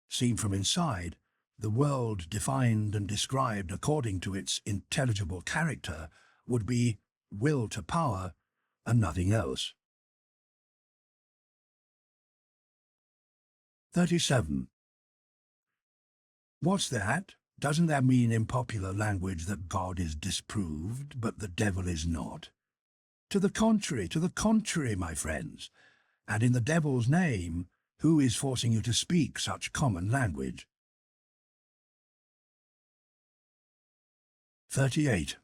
Seen from inside, the world defined and described according to its intelligible character would be will to power and nothing else. 37. What's that? Doesn't that mean in popular language that God is disproved, but the devil is not? To the contrary, my friends. And in the devil's name, who is forcing you to speak such common language? 38.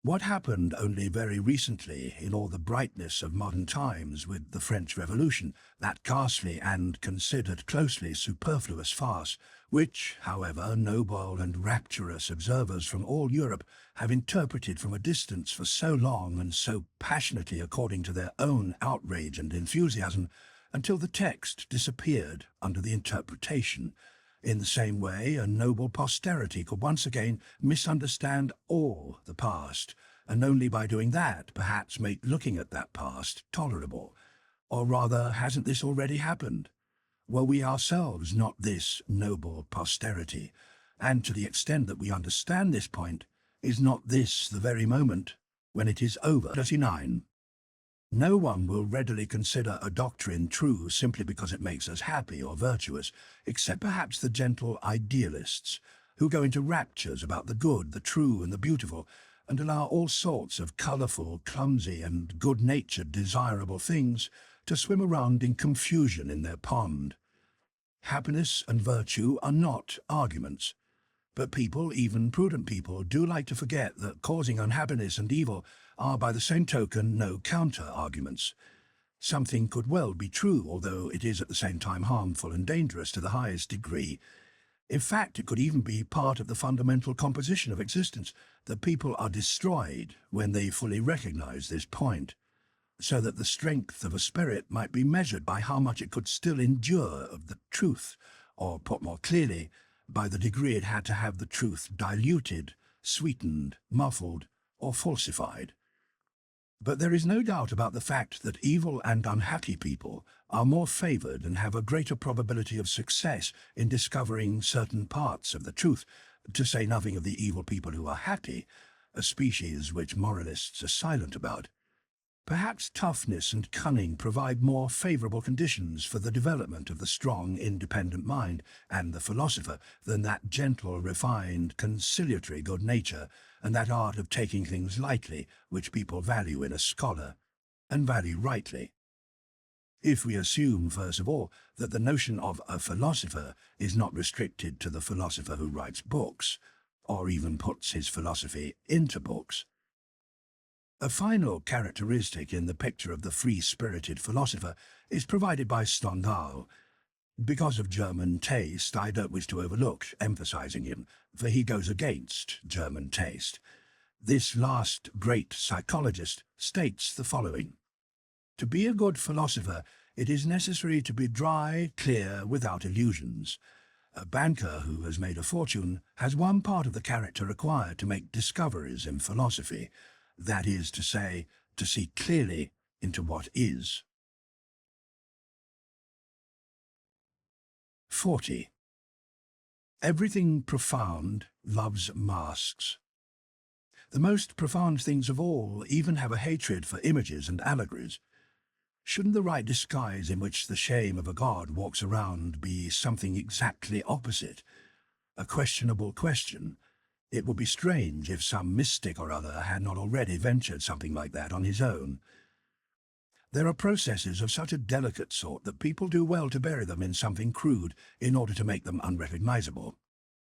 What happened only very recently in all the brightness of modern times with the French Revolution, that ghastly and considered closely superfluous farce, which, however, noble and rapturous observers from all Europe have interpreted from a distance for so long and so passionately according to their own outrage and enthusiasm, until the text disappeared under the interpretation. In the same way, a noble posterity could once again misunderstand all the past, and only by doing that perhaps make looking at that past tolerable. Or rather, hasn't this already happened? Were we ourselves not this noble posterity? And to the extent that we understand this point, is not this the very moment when it is over? 39. No one will readily consider a doctrine true simply because it makes us happy or virtuous, except perhaps the gentle idealists, who go into raptures about the good, the true, and the beautiful, and allow all sorts of colourful, clumsy, and good-natured desirable things to swim around in confusion in their pond. Happiness and virtue are not arguments. But people, even prudent people, do like to forget that causing unhappiness and evil are by the same token no counter-arguments. Something could well be true, although it is at the same time harmful and dangerous to the highest degree. In fact, it could even be part of the fundamental composition of existence that people are destroyed when they fully recognize this point, so that the strength of a spirit might be measured by how much it could still endure of the truth, or put more clearly, by the degree it had to have the truth diluted, sweetened, muffled, or falsified. But there is no doubt about the fact that evil and unhappy people are more favored and have a greater probability of success in discovering certain parts of the truth, to say nothing of the evil people who are happy, a species which moralists are silent about. Perhaps toughness and cunning provide more favorable conditions for the development of the strong, independent mind and the philosopher than that gentle, refined, conciliatory good nature and that art of taking things lightly which people value in a scholar, and value rightly. If we assume, first of all, that the notion of a philosopher is not restricted to the philosopher who writes books, or even puts his philosophy into books. A final characteristic in the picture of the free-spirited philosopher is provided by Stendhal. Because of German taste, I don't wish to overlook emphasizing him, for he goes against German taste. This last great psychologist states the following: "To be a good philosopher, it is necessary to be dry, clear, without illusions. A banker who has made a fortune has one part of the character required to make discoveries in philosophy, that is to say, to see clearly into what is." 40. Everything profound loves masks. The most profound things of all even have a hatred for images and allegories. Shouldn't the right disguise in which the shame of a god walks around be something exactly opposite? A questionable question. It would be strange if some mystic or other had not already ventured something like that on his own. There are processes of such a delicate sort that people do well to bury them in something crude in order to make them unrecognizable.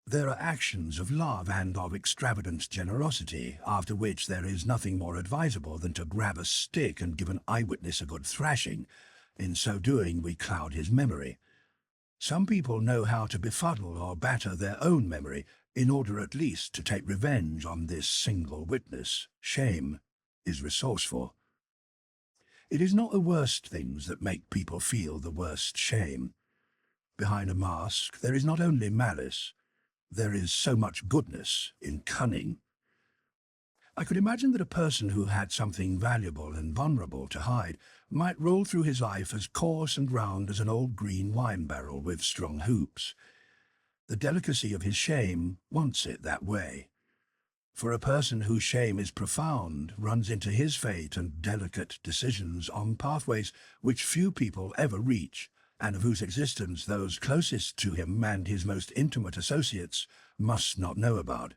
There are actions of love and of extravagant generosity, after which there is nothing more advisable than to grab a stick and give an eyewitness a good thrashing. In so doing, we cloud his memory. Some people know how to befuddle or batter their own memory in order at least to take revenge on this single witness. Shame is resourceful. It is not the worst things that make people feel the worst shame. Behind a mask there is not only malice, there is so much goodness in cunning. I could imagine that a person who had something valuable and vulnerable to hide might roll through his life as coarse and round as an old green wine barrel with strong hoops. The delicacy of his shame wants it that way. For a person whose shame is profound runs into his fate and delicate decisions on pathways which few people ever reach, and of whose existence those closest to him and his most intimate associates must not know about.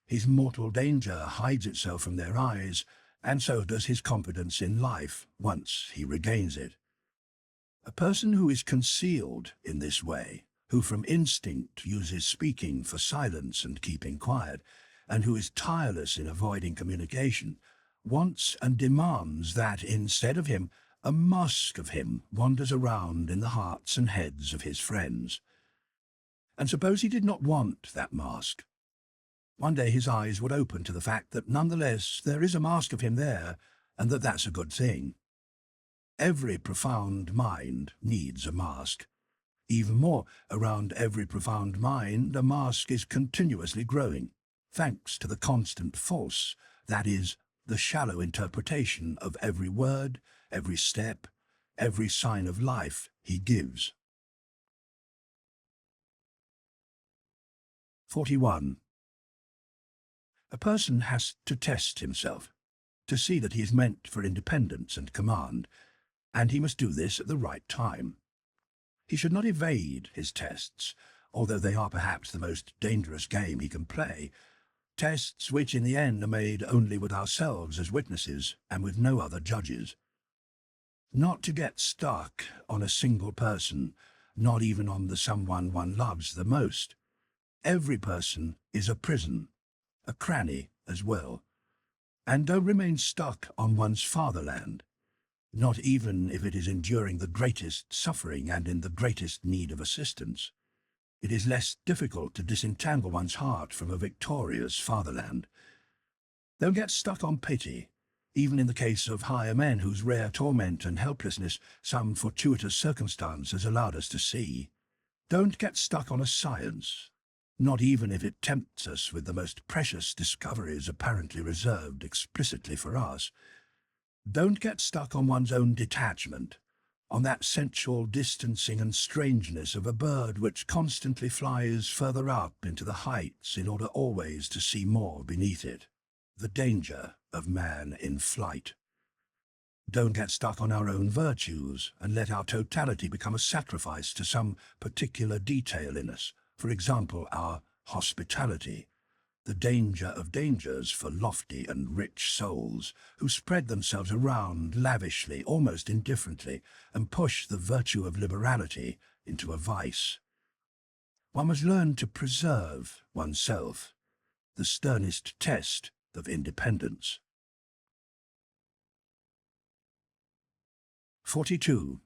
His mortal danger hides itself from their eyes, and so does his confidence in life once he regains it. A person who is concealed in this way, who from instinct uses speaking for silence and keeping quiet, and who is tireless in avoiding communication, wants and demands that, instead of him, a mask of him wanders around in the hearts and heads of his friends. And suppose he did not want that mask? One day his eyes would open to the fact that nonetheless there is a mask of him there, and that that's a good thing. Every profound mind needs a mask. Even more, around every profound mind a mask is continuously growing, thanks to the constant false, that is, the shallow interpretation of every word, every step, every sign of life he gives. 41. A person has to test himself, to see that he is meant for independence and command, and he must do this at the right time. He should not evade his tests, although they are perhaps the most dangerous game he can play, tests which in the end are made only with ourselves as witnesses and with no other judges. Not to get stuck on a single person, not even on the someone one loves the most. Every person is a prison, a cranny as well. And don't remain stuck on one's fatherland, not even if it is enduring the greatest suffering and in the greatest need of assistance. It is less difficult to disentangle one's heart from a victorious fatherland. Don't get stuck on pity, even in the case of higher men whose rare torment and helplessness some fortuitous circumstance has allowed us to see. Don't get stuck on a science, not even if it tempts us with the most precious discoveries apparently reserved explicitly for us. Don't get stuck on one's own detachment, on that sensual distancing and strangeness of a bird which constantly flies further up into the heights in order always to see more beneath it. The danger of man in flight. Don't get stuck on our own virtues and let our totality become a sacrifice to some particular detail in us, for example, our hospitality. The danger of dangers for lofty and rich souls who spread themselves around lavishly, almost indifferently, and push the virtue of liberality into a vice. One must learn to preserve oneself, the sternest test of independence. 42.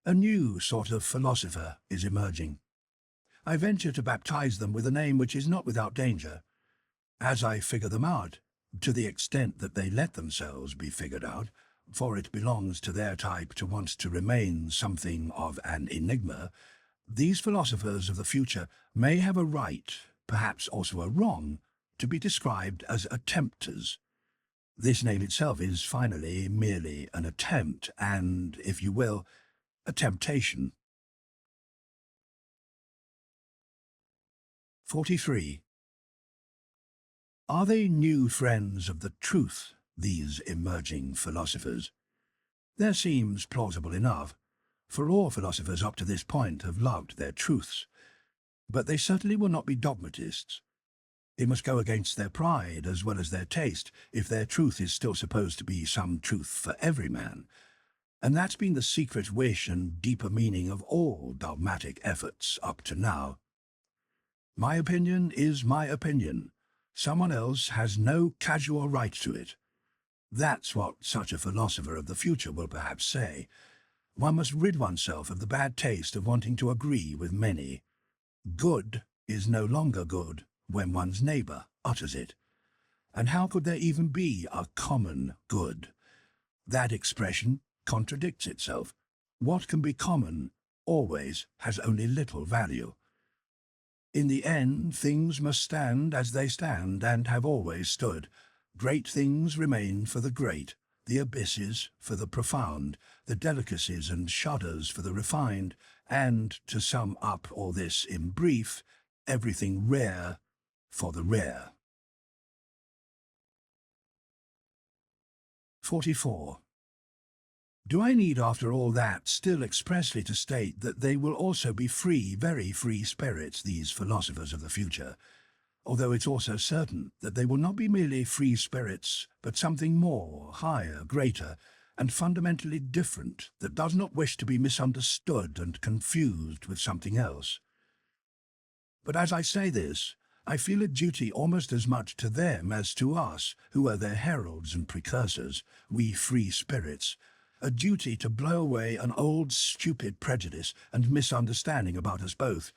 A new sort of philosopher is emerging. I venture to baptize them with a name which is not without danger, as I figure them out, to the extent that they let themselves be figured out, for it belongs to their type to want to remain something of an enigma. These philosophers of the future may have a right, perhaps also a wrong, to be described as attempters. This name itself is finally merely an attempt and, if you will, a temptation. 43. Are they new friends of the truth, these emerging philosophers? There seems plausible enough, for all philosophers up to this point have loved their truths. But they certainly will not be dogmatists. It must go against their pride as well as their taste if their truth is still supposed to be some truth for every man. And that's been the secret wish and deeper meaning of all dogmatic efforts up to now. My opinion is my opinion. Someone else has no casual right to it. That's what such a philosopher of the future will perhaps say. One must rid oneself of the bad taste of wanting to agree with many. Good is no longer good when one's neighbour utters it. And how could there even be a common good? That expression contradicts itself. What can be common always has only little value. In the end, things must stand as they stand and have always stood. Great things remain for the great, the abysses for the profound, the delicacies and shudders for the refined, and, to sum up all this in brief, everything rare for the rare. 44. Do I need, after all that, still expressly to state that they will also be free, very free spirits, these philosophers of the future, although it's also certain that they will not be merely free spirits, but something more, higher, greater, and fundamentally different, that does not wish to be misunderstood and confused with something else. But as I say this, I feel a duty almost as much to them as to us, who are their heralds and precursors, we free spirits, a duty to blow away an old stupid prejudice and misunderstanding about us both,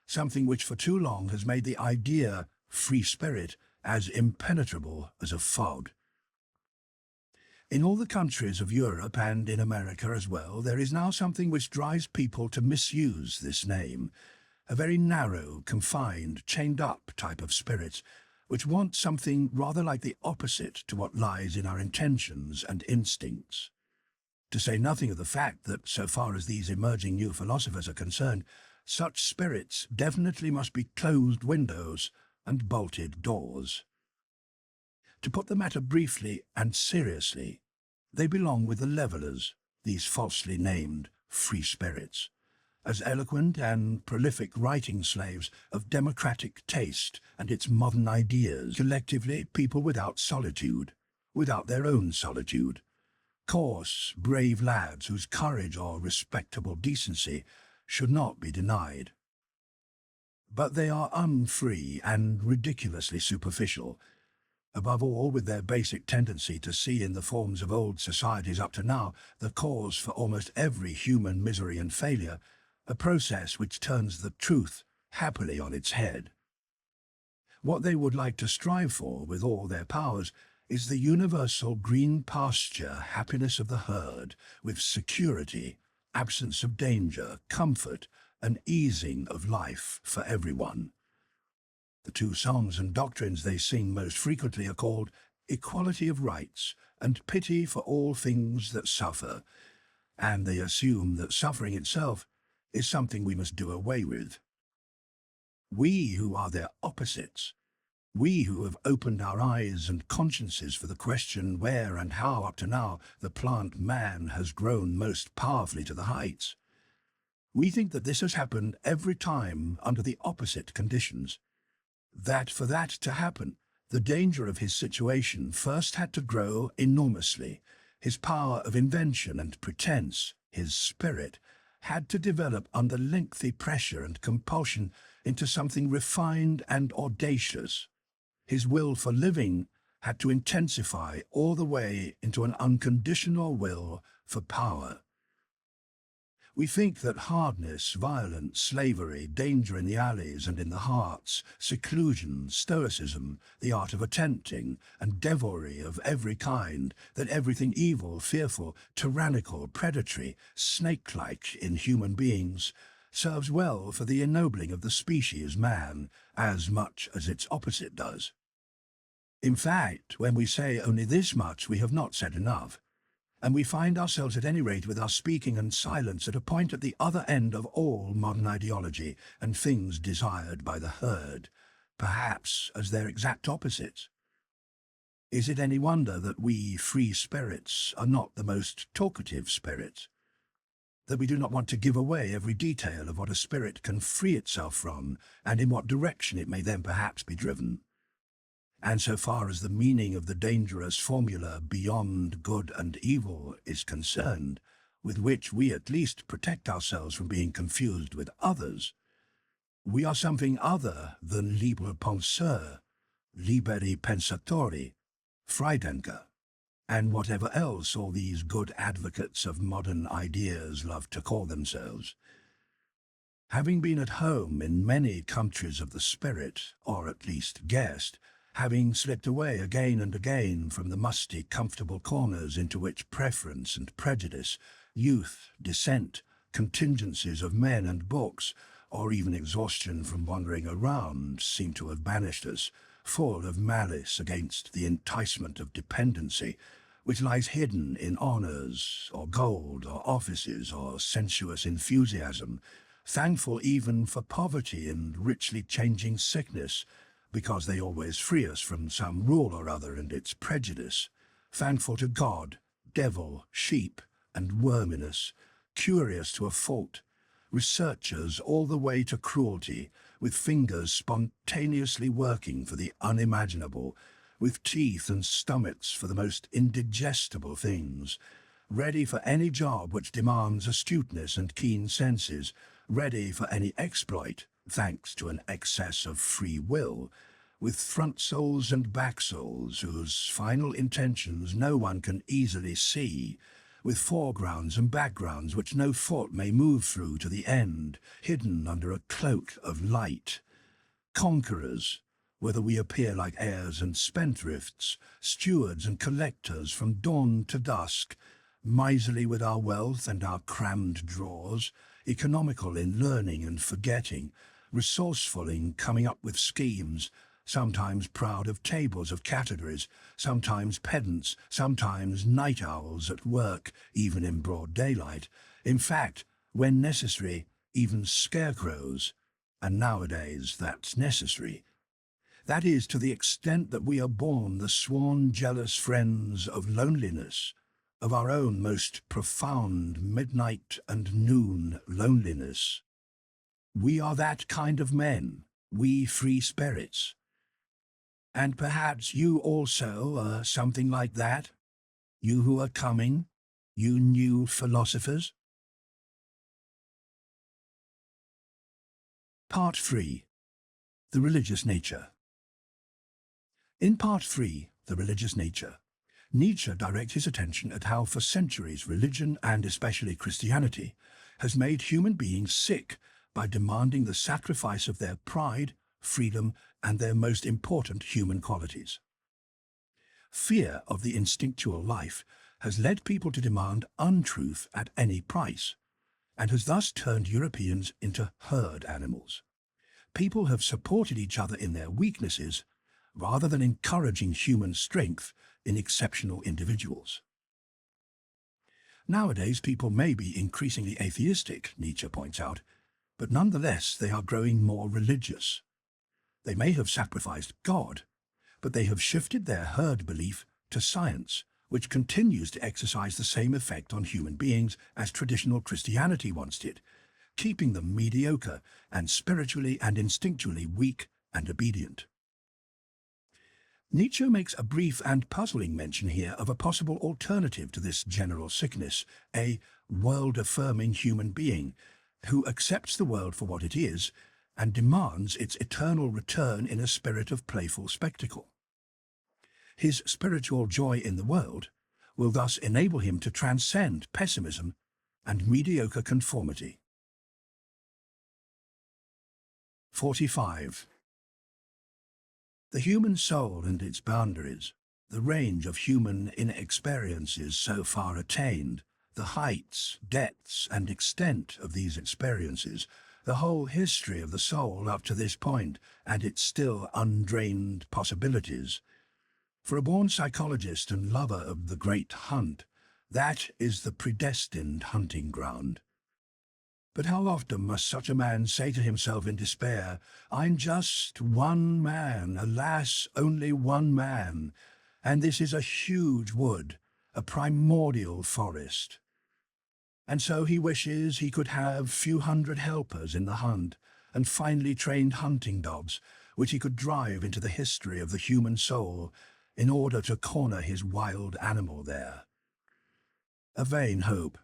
something which for too long has made the idea free spirit as impenetrable as a fog. In all the countries of Europe and in America as well, there is now something which drives people to misuse this name, a very narrow, confined, chained-up type of spirits, which want something rather like the opposite to what lies in our intentions and instincts. To say nothing of the fact that, so far as these emerging new philosophers are concerned, such spirits definitely must be closed windows and bolted doors. To put the matter briefly and seriously, they belong with the levellers, these falsely named free spirits, as eloquent and prolific writing slaves of democratic taste and its modern ideas, collectively people without solitude, without their own solitude, coarse, brave lads whose courage or respectable decency should not be denied. But they are unfree and ridiculously superficial, above all with their basic tendency to see in the forms of old societies up to now the cause for almost every human misery and failure, a process which turns the truth happily on its head. What they would like to strive for with all their powers is the universal green pasture happiness of the herd, with security, absence of danger, comfort, an easing of life for everyone. The two songs and doctrines they sing most frequently are called equality of rights and pity for all things that suffer, and they assume that suffering itself is something we must do away with. We who are their opposites, we who have opened our eyes and consciences for the question where and how up to now the plant man has grown most powerfully to the heights, we think that this has happened every time under the opposite conditions. That for that to happen, the danger of his situation first had to grow enormously. His power of invention and pretense, his spirit, had to develop under lengthy pressure and compulsion into something refined and audacious. His will for living had to intensify all the way into an unconditional will for power. We think that hardness, violence, slavery, danger in the alleys and in the hearts, seclusion, stoicism, the art of attempting, and devilry of every kind, that everything evil, fearful, tyrannical, predatory, snake-like in human beings, serves well for the ennobling of the species man as much as its opposite does. In fact, when we say only this much, we have not said enough. And we find ourselves at any rate with our speaking and silence at a point at the other end of all modern ideology and things desired by the herd, perhaps as their exact opposites. Is it any wonder that we free spirits are not the most talkative spirits? That we do not want to give away every detail of what a spirit can free itself from and in what direction it may then perhaps be driven? And so far as the meaning of the dangerous formula beyond good and evil is concerned, with which we at least protect ourselves from being confused with others, we are something other than libre penseur, liberi pensatori, Freidenker, and whatever else all these good advocates of modern ideas love to call themselves. Having been at home in many countries of the spirit, or at least guessed, having slipped away again and again from the musty, comfortable corners into which preference and prejudice, youth, dissent, contingencies of men and books, or even exhaustion from wandering around seem to have banished us, full of malice against the enticement of dependency, which lies hidden in honours, or gold, or offices, or sensuous enthusiasm, thankful even for poverty and richly changing sickness, because they always free us from some rule or other and its prejudice, thankful to God, devil, sheep, and worminess, curious to a fault, researchers all the way to cruelty, with fingers spontaneously working for the unimaginable, with teeth and stomachs for the most indigestible things, ready for any job which demands astuteness and keen senses, ready for any exploit, thanks to an excess of free will, with front souls and back souls whose final intentions no one can easily see, with foregrounds and backgrounds which no thought may move through to the end, hidden under a cloak of light. Conquerors, whether we appear like heirs and spendthrifts, stewards and collectors from dawn to dusk, miserly with our wealth and our crammed drawers, economical in learning and forgetting, resourceful in coming up with schemes, sometimes proud of tables of categories, sometimes pedants, sometimes night owls at work, even in broad daylight, in fact, when necessary, even scarecrows, and nowadays that's necessary. That is, to the extent that we are born the sworn jealous friends of loneliness, of our own most profound midnight and noon loneliness. We are that kind of men, we free spirits. And perhaps you also are something like that? You who are coming, you new philosophers? Part 3. The Religious Nature. In Part 3, The Religious Nature, Nietzsche directs his attention at how for centuries religion, and especially Christianity, has made human beings sick by demanding the sacrifice of their pride, freedom, and their most important human qualities. Fear of the instinctual life has led people to demand untruth at any price. and has thus turned Europeans into herd animals. People have supported each other in their weaknesses rather than encouraging human strength in exceptional individuals. Nowadays, people may be increasingly atheistic, Nietzsche points out, but nonetheless they are growing more religious. They may have sacrificed God, but they have shifted their herd belief to science, which continues to exercise the same effect on human beings as traditional Christianity once did, keeping them mediocre and spiritually and instinctually weak and obedient. Nietzsche makes a brief and puzzling mention here of a possible alternative to this general sickness, a world-affirming human being who accepts the world for what it is and demands its eternal return in a spirit of playful spectacle. His spiritual joy in the world will thus enable him to transcend pessimism and mediocre conformity. 45. The human soul and its boundaries, the range of human inexperiences so far attained, the heights, depths, and extent of these experiences, the whole history of the soul up to this point, and its still undrained possibilities. For a born psychologist and lover of the great hunt, that is the predestined hunting ground. But how often must such a man say to himself in despair, "I'm just one man, alas, only one man, and this is a huge wood, a primordial forest." And so he wishes he could have few hundred helpers in the hunt, and finely trained hunting dogs, which he could drive into the history of the human soul, in order to corner his wild animal there. A vain hope.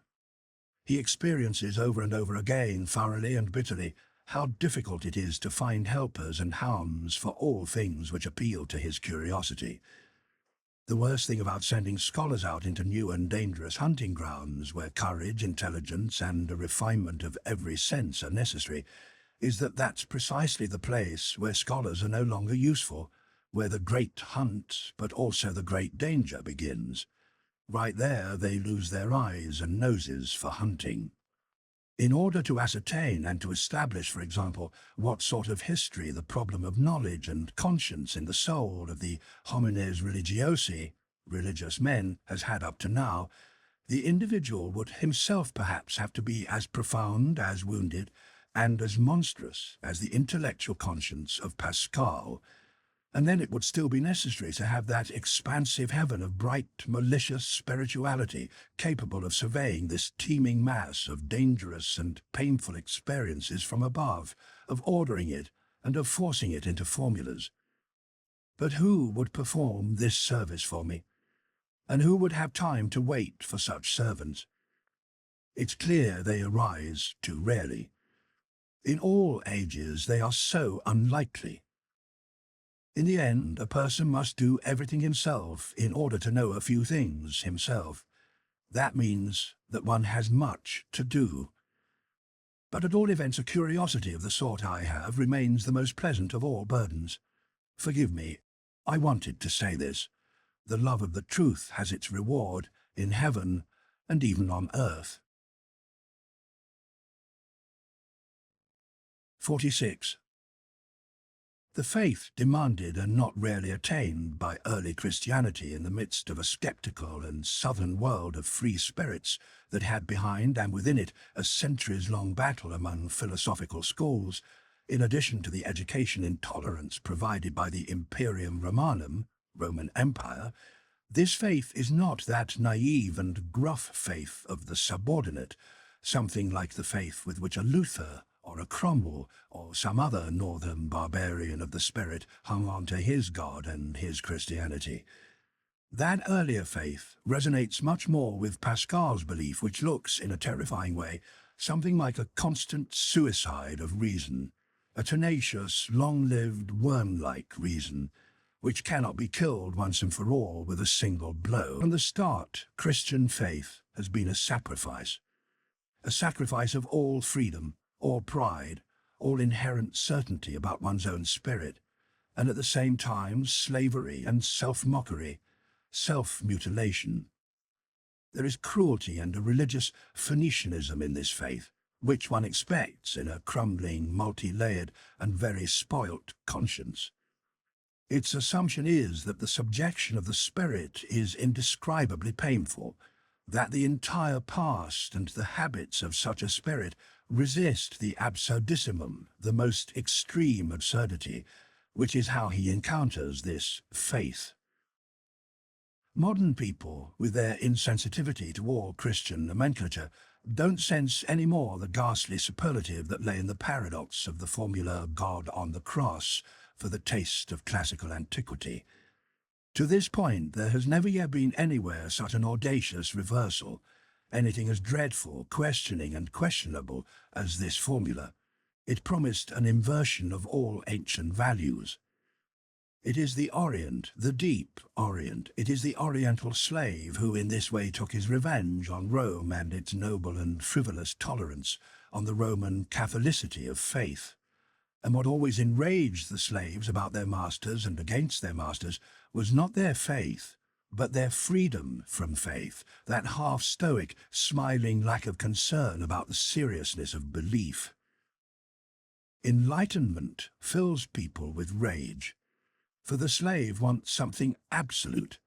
He experiences over and over again, thoroughly and bitterly, how difficult it is to find helpers and hounds for all things which appeal to his curiosity. The worst thing about sending scholars out into new and dangerous hunting grounds, where courage, intelligence, and a refinement of every sense are necessary, is that that's precisely the place where scholars are no longer useful, where the great hunt, but also the great danger begins. Right there they lose their eyes and noses for hunting. In order to ascertain and to establish, for example, what sort of history the problem of knowledge and conscience in the soul of the homines religiosi, religious men, has had up to now, the individual would himself perhaps have to be as profound, as wounded, and as monstrous as the intellectual conscience of Pascal, and then it would still be necessary to have that expansive heaven of bright, malicious spirituality capable of surveying this teeming mass of dangerous and painful experiences from above, of ordering it and of forcing it into formulas. But who would perform this service for me? And who would have time to wait for such servants? It's clear they arise too rarely. In all ages they are so unlikely. In the end, a person must do everything himself in order to know a few things himself. That means that one has much to do. But at all events, a curiosity of the sort I have remains the most pleasant of all burdens. Forgive me, I wanted to say this. The love of the truth has its reward in heaven and even on earth. 46. The faith demanded and not rarely attained by early Christianity in the midst of a sceptical and southern world of free spirits that had behind and within it a centuries-long battle among philosophical schools, in addition to the education in tolerance provided by the Imperium Romanum, Roman Empire, this faith is not that naive and gruff faith of the subordinate, something like the faith with which a Luther or a Cromwell, or some other northern barbarian of the spirit hung on to his God and his Christianity. That earlier faith resonates much more with Pascal's belief, which looks, in a terrifying way, something like a constant suicide of reason, a tenacious, long-lived, worm-like reason, which cannot be killed once and for all with a single blow. From the start, Christian faith has been a sacrifice of all freedom, all pride, all inherent certainty about one's own spirit, and at the same time slavery and self-mockery, self-mutilation. There is cruelty and a religious Phoenicianism in this faith, which one expects in a crumbling, multi-layered and very spoilt conscience. Its assumption is that the subjection of the spirit is indescribably painful, that the entire past and the habits of such a spirit resist the absurdissimum, the most extreme absurdity, which is how he encounters this faith. Modern people, with their insensitivity to all Christian nomenclature, don't sense any more the ghastly superlative that lay in the paradox of the formula God on the cross for the taste of classical antiquity. To this point, there has never yet been anywhere such an audacious reversal, anything as dreadful, questioning and questionable as this formula. It promised an inversion of all ancient values. It is the Orient, the deep Orient. It is the Oriental slave who in this way took his revenge on Rome and its noble and frivolous tolerance, on the Roman Catholicity of faith. And what always enraged the slaves about their masters and against their masters was not their faith, but their freedom from faith, that half-stoic, smiling lack of concern about the seriousness of belief. Enlightenment fills people with rage. For the slave wants something absolute.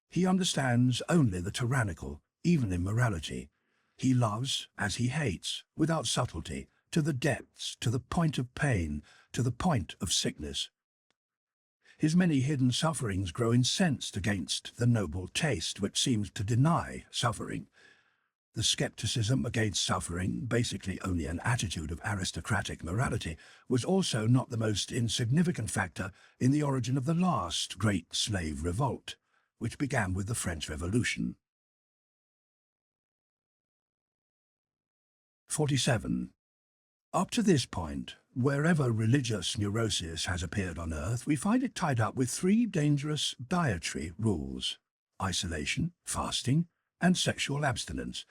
He understands only the tyrannical, even in morality. He loves as he hates, without subtlety, to the depths, to the point of pain, to the point of sickness. His many hidden sufferings grow incensed against the noble taste which seems to deny suffering. The skepticism against suffering, basically only an attitude of aristocratic morality, was also not the most insignificant factor in the origin of the last great slave revolt, which began with the French Revolution. 47. Up to this point, wherever religious neurosis has appeared on earth, we find it tied up with three dangerous dietary rules: isolation, fasting, and sexual abstinence,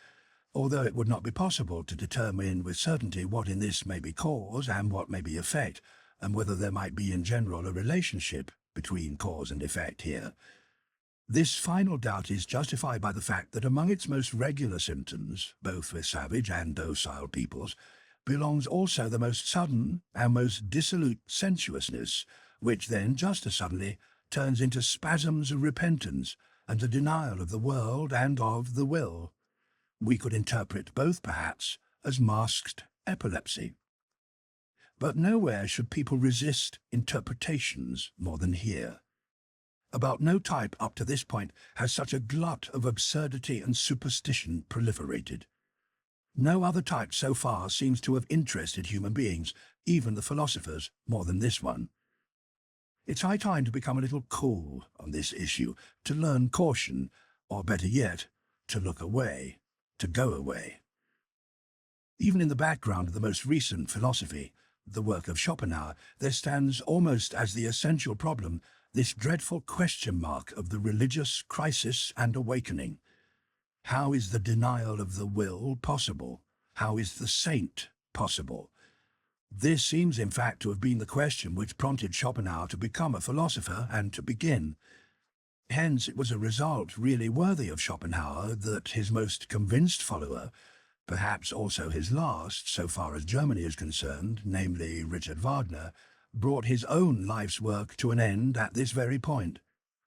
although it would not be possible to determine with certainty what in this may be cause and what may be effect, and whether there might be in general a relationship between cause and effect here. This final doubt is justified by the fact that among its most regular symptoms, both with savage and docile peoples, belongs also the most sudden and most dissolute sensuousness, which then, just as suddenly, turns into spasms of repentance and a denial of the world and of the will. We could interpret both, perhaps, as masked epilepsy. But nowhere should people resist interpretations more than here. About no type up to this point has such a glut of absurdity and superstition proliferated. No other type so far seems to have interested human beings, even the philosophers, more than this one. It's high time to become a little cool on this issue, to learn caution, or better yet, to look away, to go away. Even in the background of the most recent philosophy, the work of Schopenhauer, there stands almost as the essential problem this dreadful question mark of the religious crisis and awakening. How is the denial of the will possible? How is the saint possible? This seems in fact to have been the question which prompted Schopenhauer to become a philosopher and to begin. Hence it was a result really worthy of Schopenhauer that his most convinced follower, perhaps also his last so far as Germany is concerned, namely Richard Wagner, brought his own life's work to an end at this very point,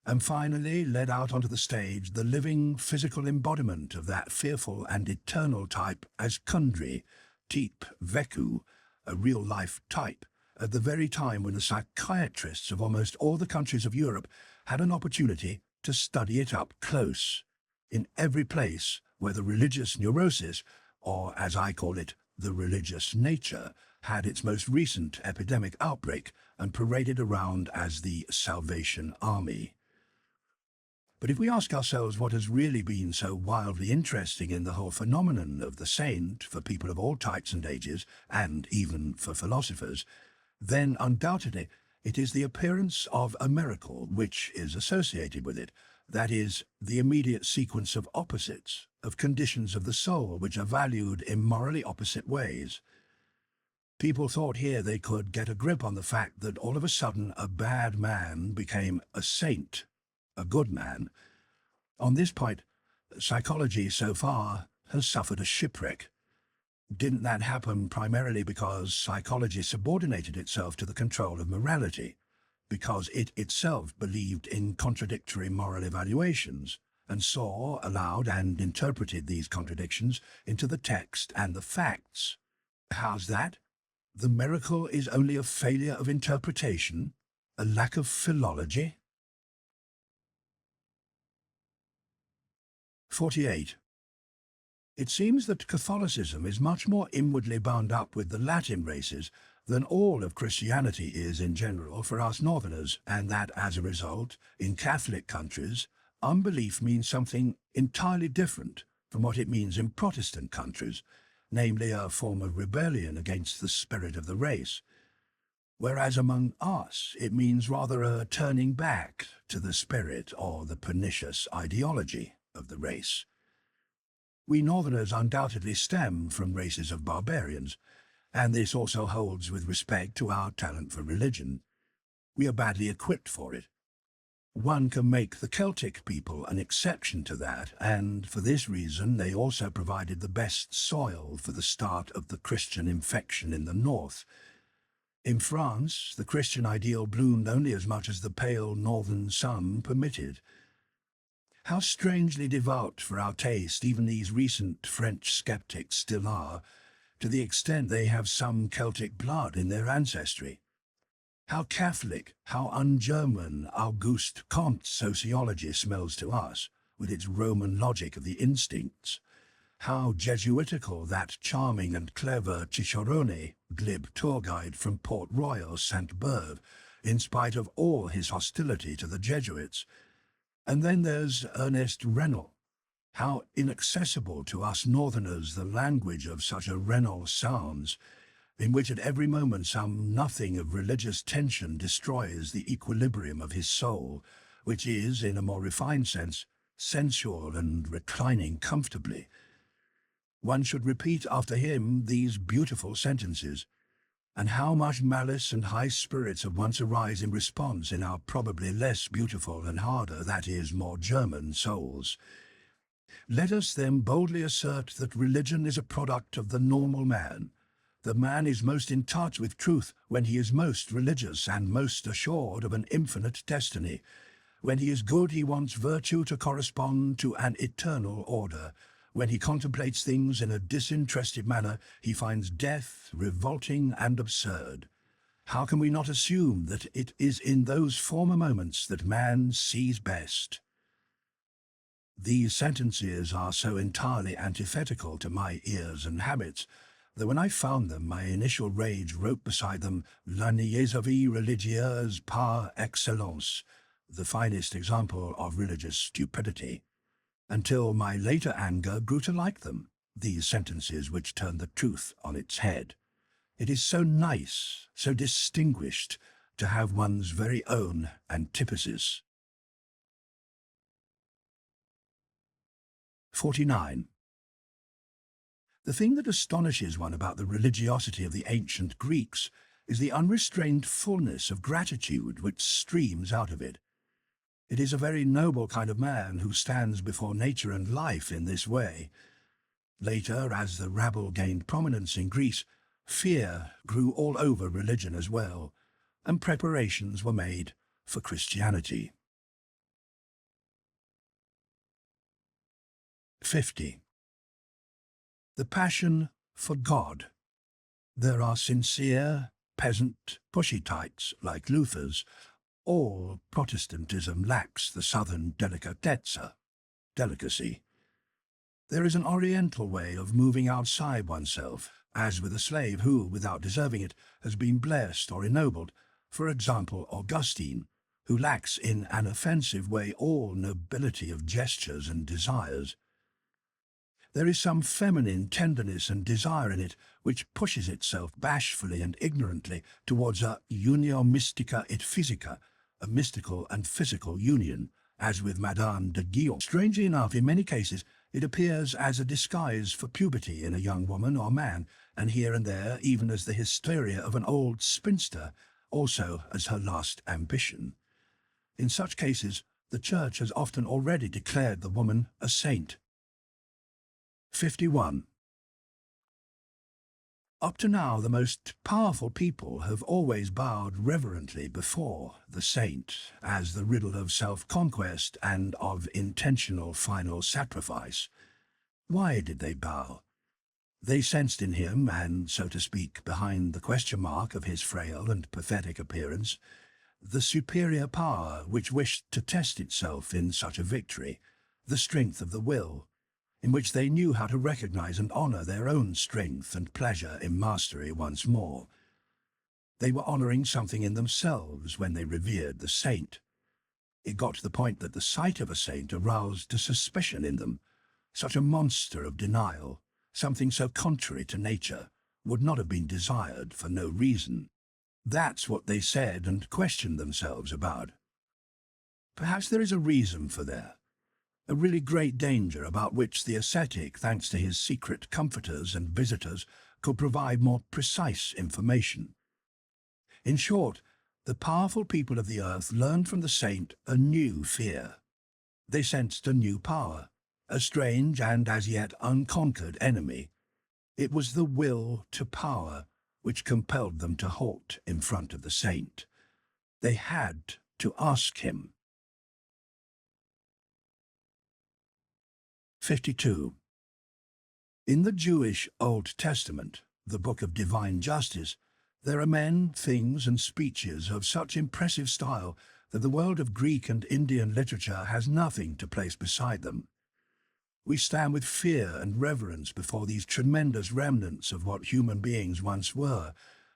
and finally led out onto the stage the living physical embodiment of that fearful and eternal type as Kundry, type vécu, a real-life type, at the very time when the psychiatrists of almost all the countries of Europe had an opportunity to study it up close, in every place where the religious neurosis, or as I call it, the religious nature, had its most recent epidemic outbreak and paraded around as the Salvation Army. But if we ask ourselves what has really been so wildly interesting in the whole phenomenon of the saint for people of all types and ages, and even for philosophers, then undoubtedly it is the appearance of a miracle which is associated with it, that is, the immediate sequence of opposites, of conditions of the soul which are valued in morally opposite ways. People thought here they could get a grip on the fact that all of a sudden a bad man became a saint, a good man. On this point, psychology so far has suffered a shipwreck. Didn't that happen primarily because psychology subordinated itself to the control of morality, because it itself believed in contradictory moral evaluations, and saw, allowed, and interpreted these contradictions into the text and the facts? How's that? The miracle is only a failure of interpretation, a lack of philology? 48. It seems that Catholicism is much more inwardly bound up with the Latin races than all of Christianity is in general for us Northerners, and that as a result, in Catholic countries, unbelief means something entirely different from what it means in Protestant countries, namely a form of rebellion against the spirit of the race, whereas among us it means rather a turning back to the spirit or the pernicious ideology of the race. We Northerners undoubtedly stem from races of barbarians, and this also holds with respect to our talent for religion. We are badly equipped for it. One can make the Celtic people an exception to that, and for this reason they also provided the best soil for the start of the Christian infection in the north. In France, the Christian ideal bloomed only as much as the pale northern sun permitted. How strangely devout for our taste even these recent French skeptics still are, to the extent they have some Celtic blood in their ancestry. How Catholic, how un-German Auguste Comte's sociology smells to us, with its Roman logic of the instincts. How Jesuitical that charming and clever Cicerone, glib tour guide from Port Royal, St. Beuve, in spite of all his hostility to the Jesuits. And then there's Ernest Renan. How inaccessible to us Northerners the language of such a Renan sounds, in which at every moment some nothing of religious tension destroys the equilibrium of his soul, which is, in a more refined sense, sensual and reclining comfortably. One should repeat after him these beautiful sentences, and how much malice and high spirits at once arise in response in our probably less beautiful and harder, that is, more German souls. Let us then boldly assert that religion is a product of the normal man. The man is most in touch with truth when he is most religious and most assured of an infinite destiny. When he is good, he wants virtue to correspond to an eternal order. When he contemplates things in a disinterested manner, he finds death revolting and absurd. How can we not assume that it is in those former moments that man sees best? These sentences are so entirely antithetical to my ears and habits, that when I found them, my initial rage wrote beside them La niaiserie religieuse par excellence, the finest example of religious stupidity, until my later anger grew to like them, these sentences which turn the truth on its head. It is so nice, so distinguished, to have one's very own antithesis. 49. The thing that astonishes one about the religiosity of the ancient Greeks is the unrestrained fullness of gratitude which streams out of it. It is a very noble kind of man who stands before nature and life in this way. Later, as the rabble gained prominence in Greece, fear grew all over religion as well, and preparations were made for Christianity. 50. The passion for God. There are sincere, peasant, pushy-types like Luther's. All Protestantism lacks the southern delicatezza, delicacy. There is an oriental way of moving outside oneself, as with a slave who, without deserving it, has been blessed or ennobled, for example Augustine, who lacks in an offensive way all nobility of gestures and desires. There is some feminine tenderness and desire in it which pushes itself bashfully and ignorantly towards a unio mystica et physica, a mystical and physical union, as with Madame de Guyon. Strangely enough, in many cases, it appears as a disguise for puberty in a young woman or man, and here and there even as the hysteria of an old spinster, also as her last ambition. In such cases, the Church has often already declared the woman a saint. 51. Up to now, the most powerful people have always bowed reverently before the saint as the riddle of self-conquest and of intentional final sacrifice. Why did they bow? They sensed in him, and, so to speak, behind the question mark of his frail and pathetic appearance, the superior power which wished to test itself in such a victory, the strength of the will, in which they knew how to recognize and honor their own strength and pleasure in mastery once more. They were honoring something in themselves when they revered the saint. It got to the point that the sight of a saint aroused a suspicion in them. Such a monster of denial, something so contrary to nature, would not have been desired for no reason. That's what they said and questioned themselves about. Perhaps there is a reason for that. A really great danger about which the ascetic, thanks to his secret comforters and visitors, could provide more precise information. In short, the powerful people of the earth learned from the saint a new fear. They sensed a new power, a strange and as yet unconquered enemy. It was the will to power which compelled them to halt in front of the saint. They had to ask him. 52. In the Jewish Old Testament, the book of divine justice, there are men, things, and speeches of such impressive style that the world of Greek and Indian literature has nothing to place beside them. We stand with fear and reverence before these tremendous remnants of what human beings once were,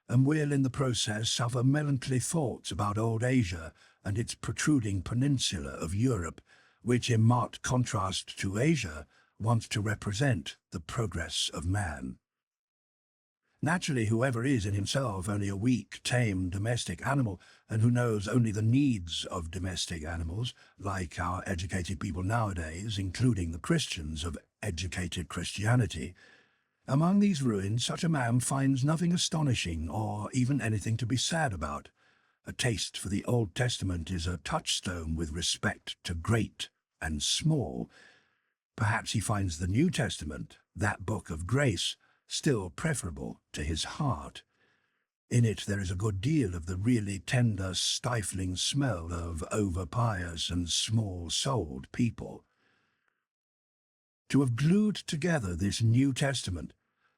and will in the process suffer melancholy thoughts about old Asia and its protruding peninsula of Europe, which in marked contrast to Asia wants to represent the progress of man. Naturally, whoever is in himself only a weak, tame, domestic animal, and who knows only the needs of domestic animals, like our educated people nowadays, including the Christians of educated Christianity, among these ruins such a man finds nothing astonishing or even anything to be sad about. A taste for the Old Testament is a touchstone with respect to great and small. Perhaps he finds the New Testament, that book of grace, still preferable to his heart. In it there is a good deal of the really tender, stifling smell of over-pious and small-souled people. To have glued together this New Testament,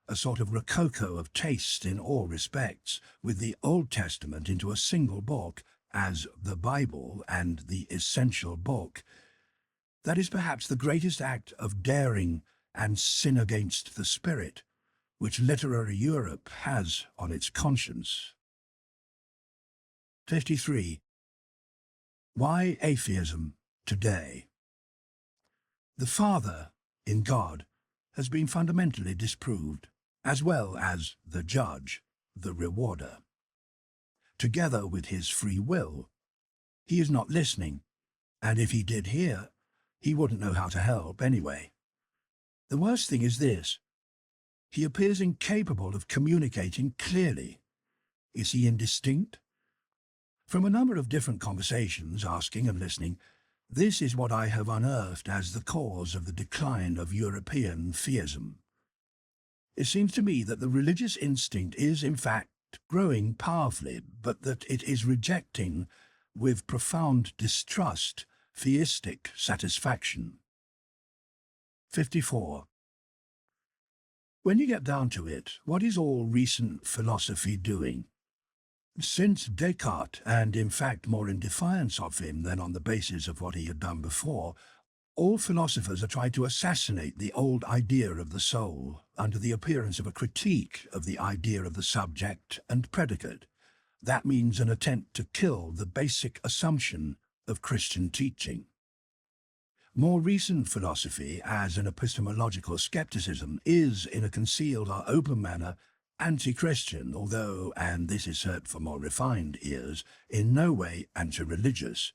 a sort of rococo of taste in all respects, with the Old Testament into a single book, as the Bible and the essential book, that is perhaps the greatest act of daring and sin against the spirit which literary Europe has on its conscience. 53. Why atheism today? The Father, in God, has been fundamentally disproved, as well as the judge, the rewarder. Together with his free will, he is not listening, and if he did hear, he wouldn't know how to help anyway. The worst thing is this. He appears incapable of communicating clearly. Is he indistinct? From a number of different conversations, asking and listening, this is what I have unearthed as the cause of the decline of European theism. It seems to me that the religious instinct is, in fact, growing powerfully, but that it is rejecting, with profound distrust, theistic satisfaction. 54. When you get down to it, what is all recent philosophy doing? Since Descartes, and in fact more in defiance of him than on the basis of what he had done before, all philosophers are trying to assassinate the old idea of the soul under the appearance of a critique of the idea of the subject and predicate. That means an attempt to kill the basic assumption of Christian teaching. More recent philosophy, as an epistemological skepticism, is, in a concealed or open manner, anti-Christian, although, and this is heard for more refined ears, in no way anti-religious.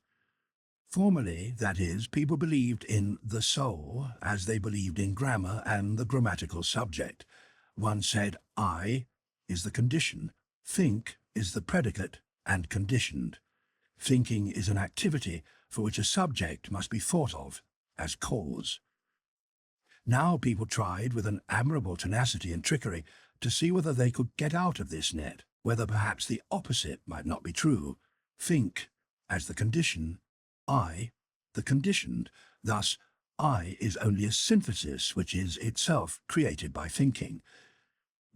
Formerly, that is, people believed in the soul as they believed in grammar and the grammatical subject. One said, I is the condition, think is the predicate and conditioned. Thinking is an activity for which a subject must be thought of as cause. Now people tried with an admirable tenacity and trickery to see whether they could get out of this net, whether perhaps the opposite might not be true. Think as the condition, I, the conditioned, thus I is only a synthesis which is itself created by thinking.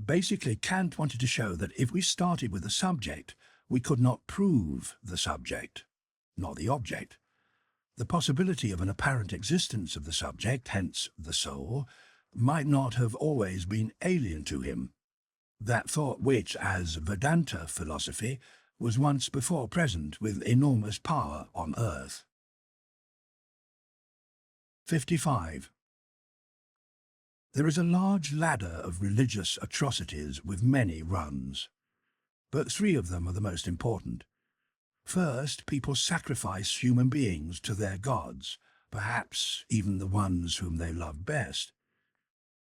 Basically, Kant wanted to show that if we started with the subject, we could not prove the subject, nor the object. The possibility of an apparent existence of the subject, hence the soul, might not have always been alien to him. That thought which, as Vedanta philosophy, was once before present with enormous power on earth. 55. There is a large ladder of religious atrocities with many rungs, but 3 of them are the most important. First, people sacrifice human beings to their gods, perhaps even the ones whom they love best.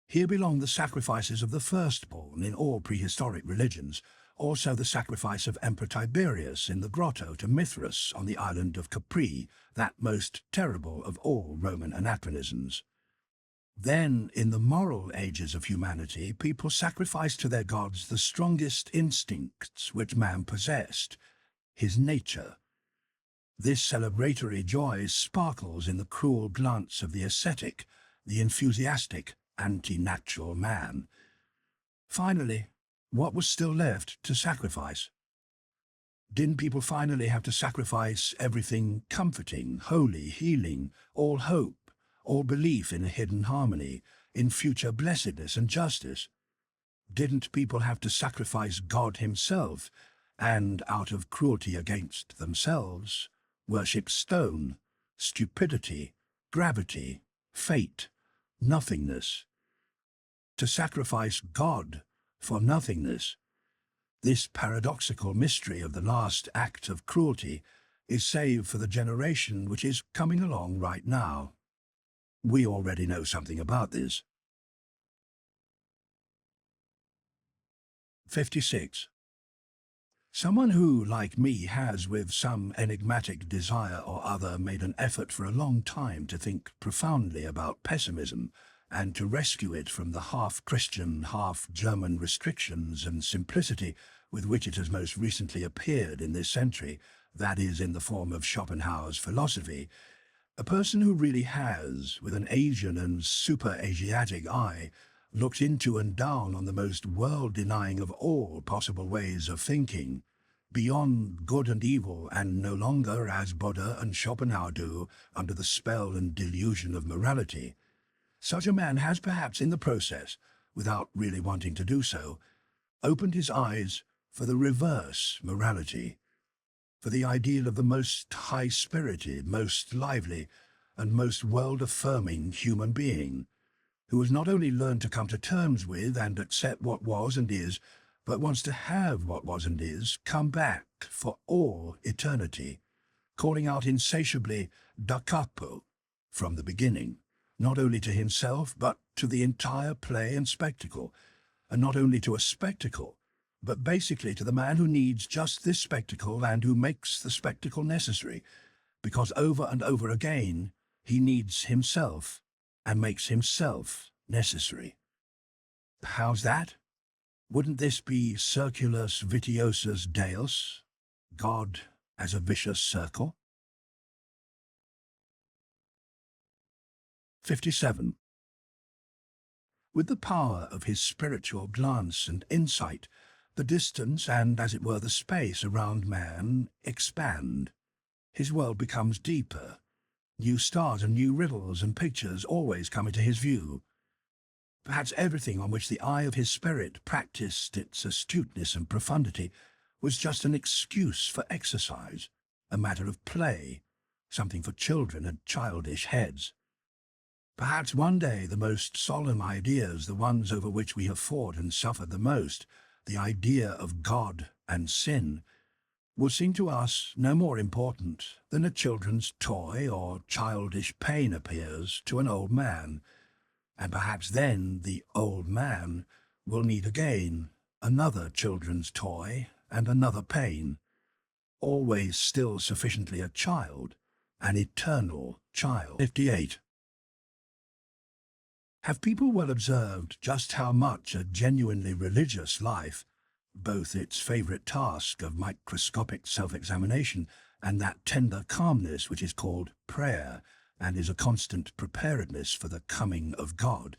Here belong the sacrifices of the firstborn in all prehistoric religions, also the sacrifice of Emperor Tiberius in the grotto to Mithras on the island of Capri, that most terrible of all Roman anachronisms. Then, in the moral ages of humanity, people sacrificed to their gods the strongest instincts which man possessed, his nature. This celebratory joy sparkles in the cruel glance of the ascetic, the enthusiastic, anti-natural man. Finally, what was still left to sacrifice? Didn't people finally have to sacrifice everything comforting, holy, healing, all hope, all belief in a hidden harmony, in future blessedness and justice? Didn't people have to sacrifice God himself, and, out of cruelty against themselves, worship stone, stupidity, gravity, fate, nothingness? To sacrifice God for nothingness, this paradoxical mystery of the last act of cruelty, is saved for the generation which is coming along right now. We already know something about this. 56. Someone who, like me, has with some enigmatic desire or other made an effort for a long time to think profoundly about pessimism and to rescue it from the half-Christian, half-German restrictions and simplicity with which it has most recently appeared in this century, that is, in the form of Schopenhauer's philosophy, a person who really has, with an Asian and super-Asiatic eye, looked into and down on the most world-denying of all possible ways of thinking, beyond good and evil, and no longer, as Buddha and Schopenhauer do, under the spell and delusion of morality. Such a man has perhaps in the process, without really wanting to do so, opened his eyes for the reverse morality, for the ideal of the most high-spirited, most lively, and most world-affirming human being, who has not only learned to come to terms with and accept what was and is, but wants to have what was and is come back for all eternity, calling out insatiably da capo, from the beginning, not only to himself, but to the entire play and spectacle, and not only to a spectacle, but basically to the man who needs just this spectacle and who makes the spectacle necessary, because over and over again he needs himself and makes himself necessary. How's that? Wouldn't this be circulus vitiosus Deus, God as a vicious circle? 57. With the power of his spiritual glance and insight, the distance and, as it were, the space around man expand. His world becomes deeper. New stars and new riddles and pictures always come into his view. Perhaps everything on which the eye of his spirit practiced its astuteness and profundity was just an excuse for exercise, a matter of play, something for children and childish heads. Perhaps one day the most solemn ideas, the ones over which we have fought and suffered the most, the idea of God and sin, will seem to us no more important than a children's toy or childish pain appears to an old man, and perhaps then the old man will need again another children's toy and another pain, always still sufficiently a child, an eternal child. 58. Have people well observed just how much a genuinely religious life, both its favourite task of microscopic self-examination and that tender calmness which is called prayer and is a constant preparedness for the coming of God,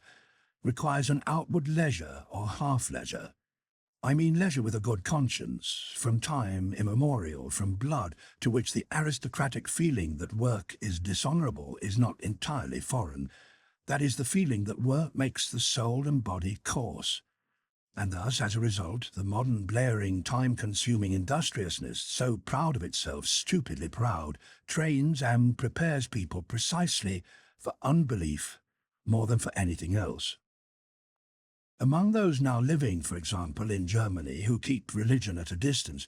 requires an outward leisure or half-leisure? I mean leisure with a good conscience, from time immemorial, from blood, to which the aristocratic feeling that work is dishonourable is not entirely foreign. That is the feeling that work makes the soul and body coarse. And thus, as a result, the modern blaring, time-consuming industriousness, so proud of itself, stupidly proud, trains and prepares people precisely for unbelief more than for anything else. Among those now living, for example, in Germany, who keep religion at a distance,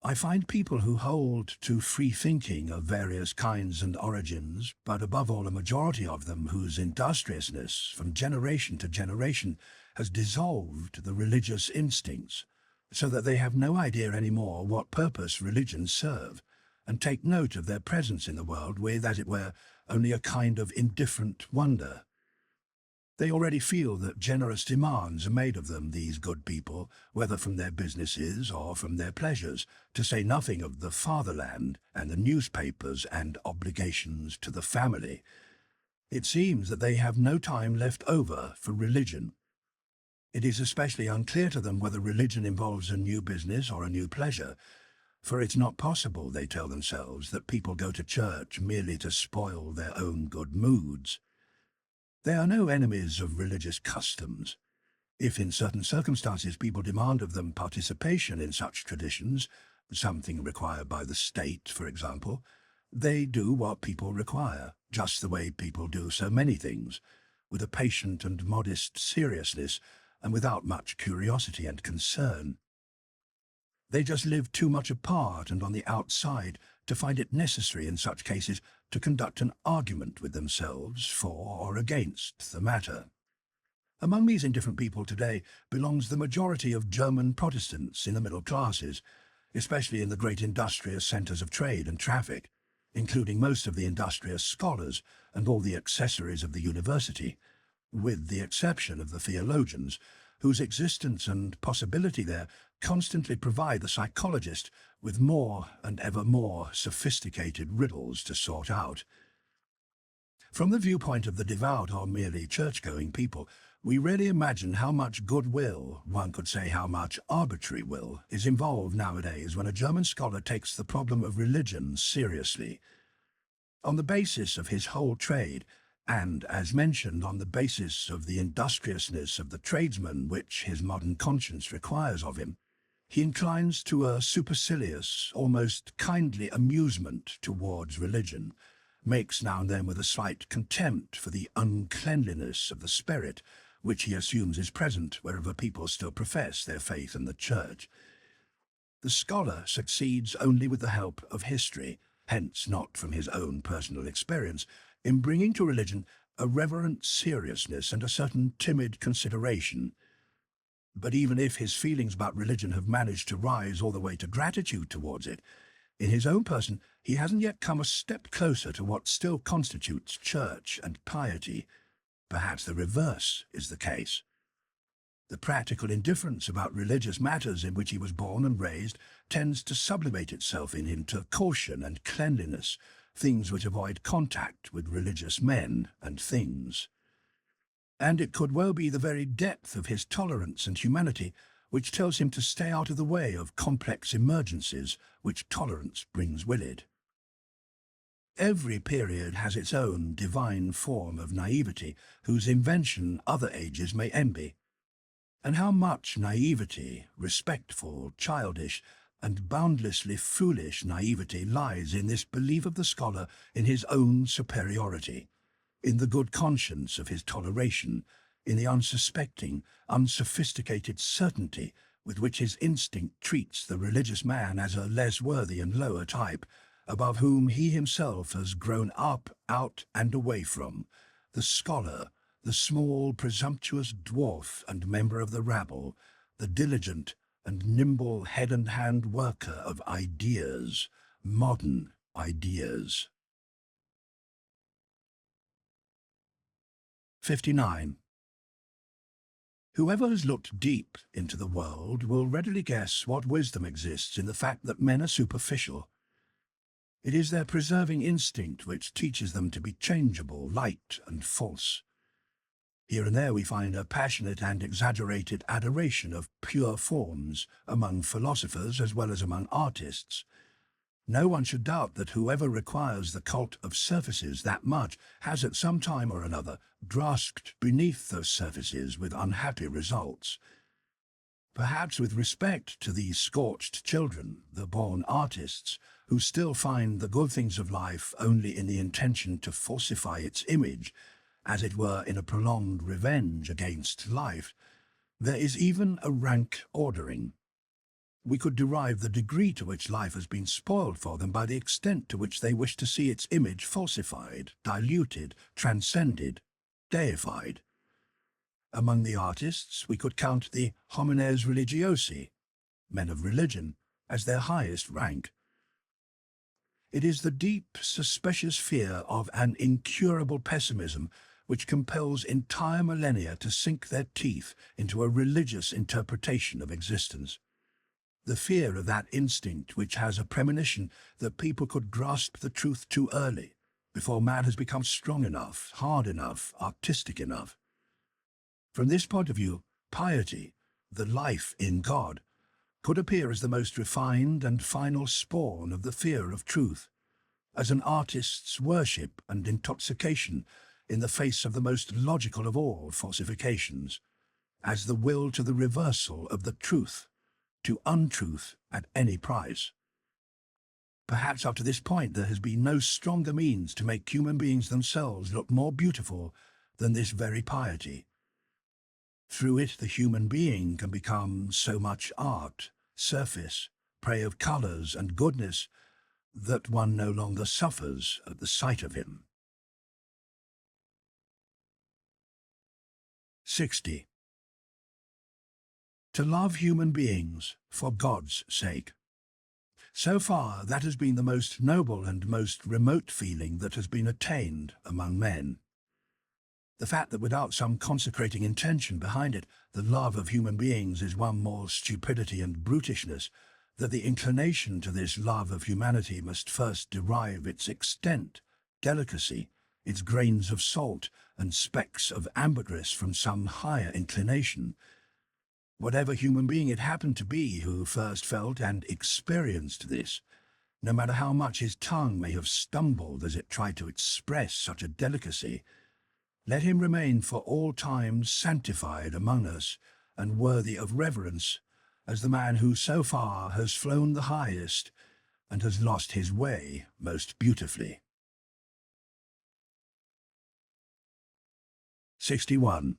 I find people who hold to free thinking of various kinds and origins, but above all a majority of them whose industriousness from generation to generation has dissolved the religious instincts, so that they have no idea any more what purpose religions serve, and take note of their presence in the world with, as it were, only a kind of indifferent wonder. They already feel that generous demands are made of them, these good people, whether from their businesses or from their pleasures, to say nothing of the fatherland and the newspapers and obligations to the family. It seems that they have no time left over for religion. It is especially unclear to them whether religion involves a new business or a new pleasure, for it's not possible, they tell themselves, that people go to church merely to spoil their own good moods. They are no enemies of religious customs. If in certain circumstances people demand of them participation in such traditions, something required by the state, for example, they do what people require, just the way people do so many things, with a patient and modest seriousness, and without much curiosity and concern. They just live too much apart and on the outside to find it necessary in such cases to conduct an argument with themselves for or against the matter. Among these indifferent people today belongs the majority of German Protestants in the middle classes, especially in the great industrious centres of trade and traffic, including most of the industrious scholars and all the accessories of the university, with the exception of the theologians, whose existence and possibility there constantly provide the psychologist with more and ever more sophisticated riddles to sort out. From the viewpoint of the devout or merely church-going people, we rarely imagine how much goodwill, one could say how much arbitrary will, is involved nowadays when a German scholar takes the problem of religion seriously. On the basis of his whole trade, and, as mentioned, on the basis of the industriousness of the tradesman which his modern conscience requires of him, he inclines to a supercilious, almost kindly amusement towards religion, makes now and then with a slight contempt for the uncleanliness of the spirit, which he assumes is present wherever people still profess their faith in the church. The scholar succeeds only with the help of history, hence not from his own personal experience, in bringing to religion a reverent seriousness and a certain timid consideration. But even if his feelings about religion have managed to rise all the way to gratitude towards it, in his own person he hasn't yet come a step closer to what still constitutes church and piety. Perhaps the reverse is the case. The practical indifference about religious matters in which he was born and raised tends to sublimate itself in him to caution and cleanliness, things which avoid contact with religious men and things. And it could well be the very depth of his tolerance and humanity which tells him to stay out of the way of complex emergencies which tolerance brings with it. Every period has its own divine form of naivety, whose invention other ages may envy. And how much naivety, respectful, childish, and boundlessly foolish naivety lies in this belief of the scholar in his own superiority, in the good conscience of his toleration, in the unsuspecting, unsophisticated certainty with which his instinct treats the religious man as a less worthy and lower type, above whom he himself has grown up, out, and away from, the scholar, the small, presumptuous dwarf and member of the rabble, the diligent and nimble head and hand worker of ideas, modern ideas. 59. Whoever has looked deep into the world will readily guess what wisdom exists in the fact that men are superficial. It is their preserving instinct which teaches them to be changeable, light and false. Here and there we find a passionate and exaggerated adoration of pure forms among philosophers as well as among artists. No one should doubt that whoever requires the cult of surfaces that much has at some time or another grasped beneath those surfaces with unhappy results. Perhaps with respect to these scorched children, the born artists, who still find the good things of life only in the intention to falsify its image, as it were in a prolonged revenge against life, there is even a rank ordering. We could derive the degree to which life has been spoiled for them by the extent to which they wish to see its image falsified, diluted, transcended, deified. Among the artists, we could count the homines religiosi, men of religion, as their highest rank. It is the deep, suspicious fear of an incurable pessimism which compels entire millennia to sink their teeth into a religious interpretation of existence. The fear of that instinct which has a premonition that people could grasp the truth too early, before man has become strong enough, hard enough, artistic enough. From this point of view, piety, the life in God, could appear as the most refined and final spawn of the fear of truth, as an artist's worship and intoxication in the face of the most logical of all falsifications, as the will to the reversal of the truth, to untruth at any price. Perhaps up to this point there has been no stronger means to make human beings themselves look more beautiful than this very piety. Through it the human being can become so much art, surface, prey of colours and goodness, that one no longer suffers at the sight of him. 60. To love human beings for God's sake. So far, that has been the most noble and most remote feeling that has been attained among men. The fact that without some consecrating intention behind it, the love of human beings is one more stupidity and brutishness, that the inclination to this love of humanity must first derive its extent, delicacy, its grains of salt and specks of ambergris from some higher inclination. Whatever human being it happened to be who first felt and experienced this, no matter how much his tongue may have stumbled as it tried to express such a delicacy, let him remain for all time sanctified among us and worthy of reverence as the man who so far has flown the highest and has lost his way most beautifully. 61.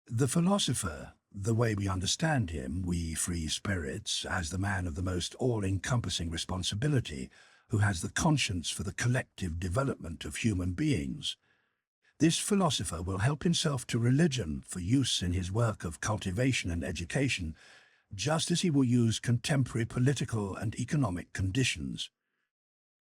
The philosopher, the way we understand him, we free spirits, as the man of the most all-encompassing responsibility, who has the conscience for the collective development of human beings. This philosopher will help himself to religion for use in his work of cultivation and education, just as he will use contemporary political and economic conditions.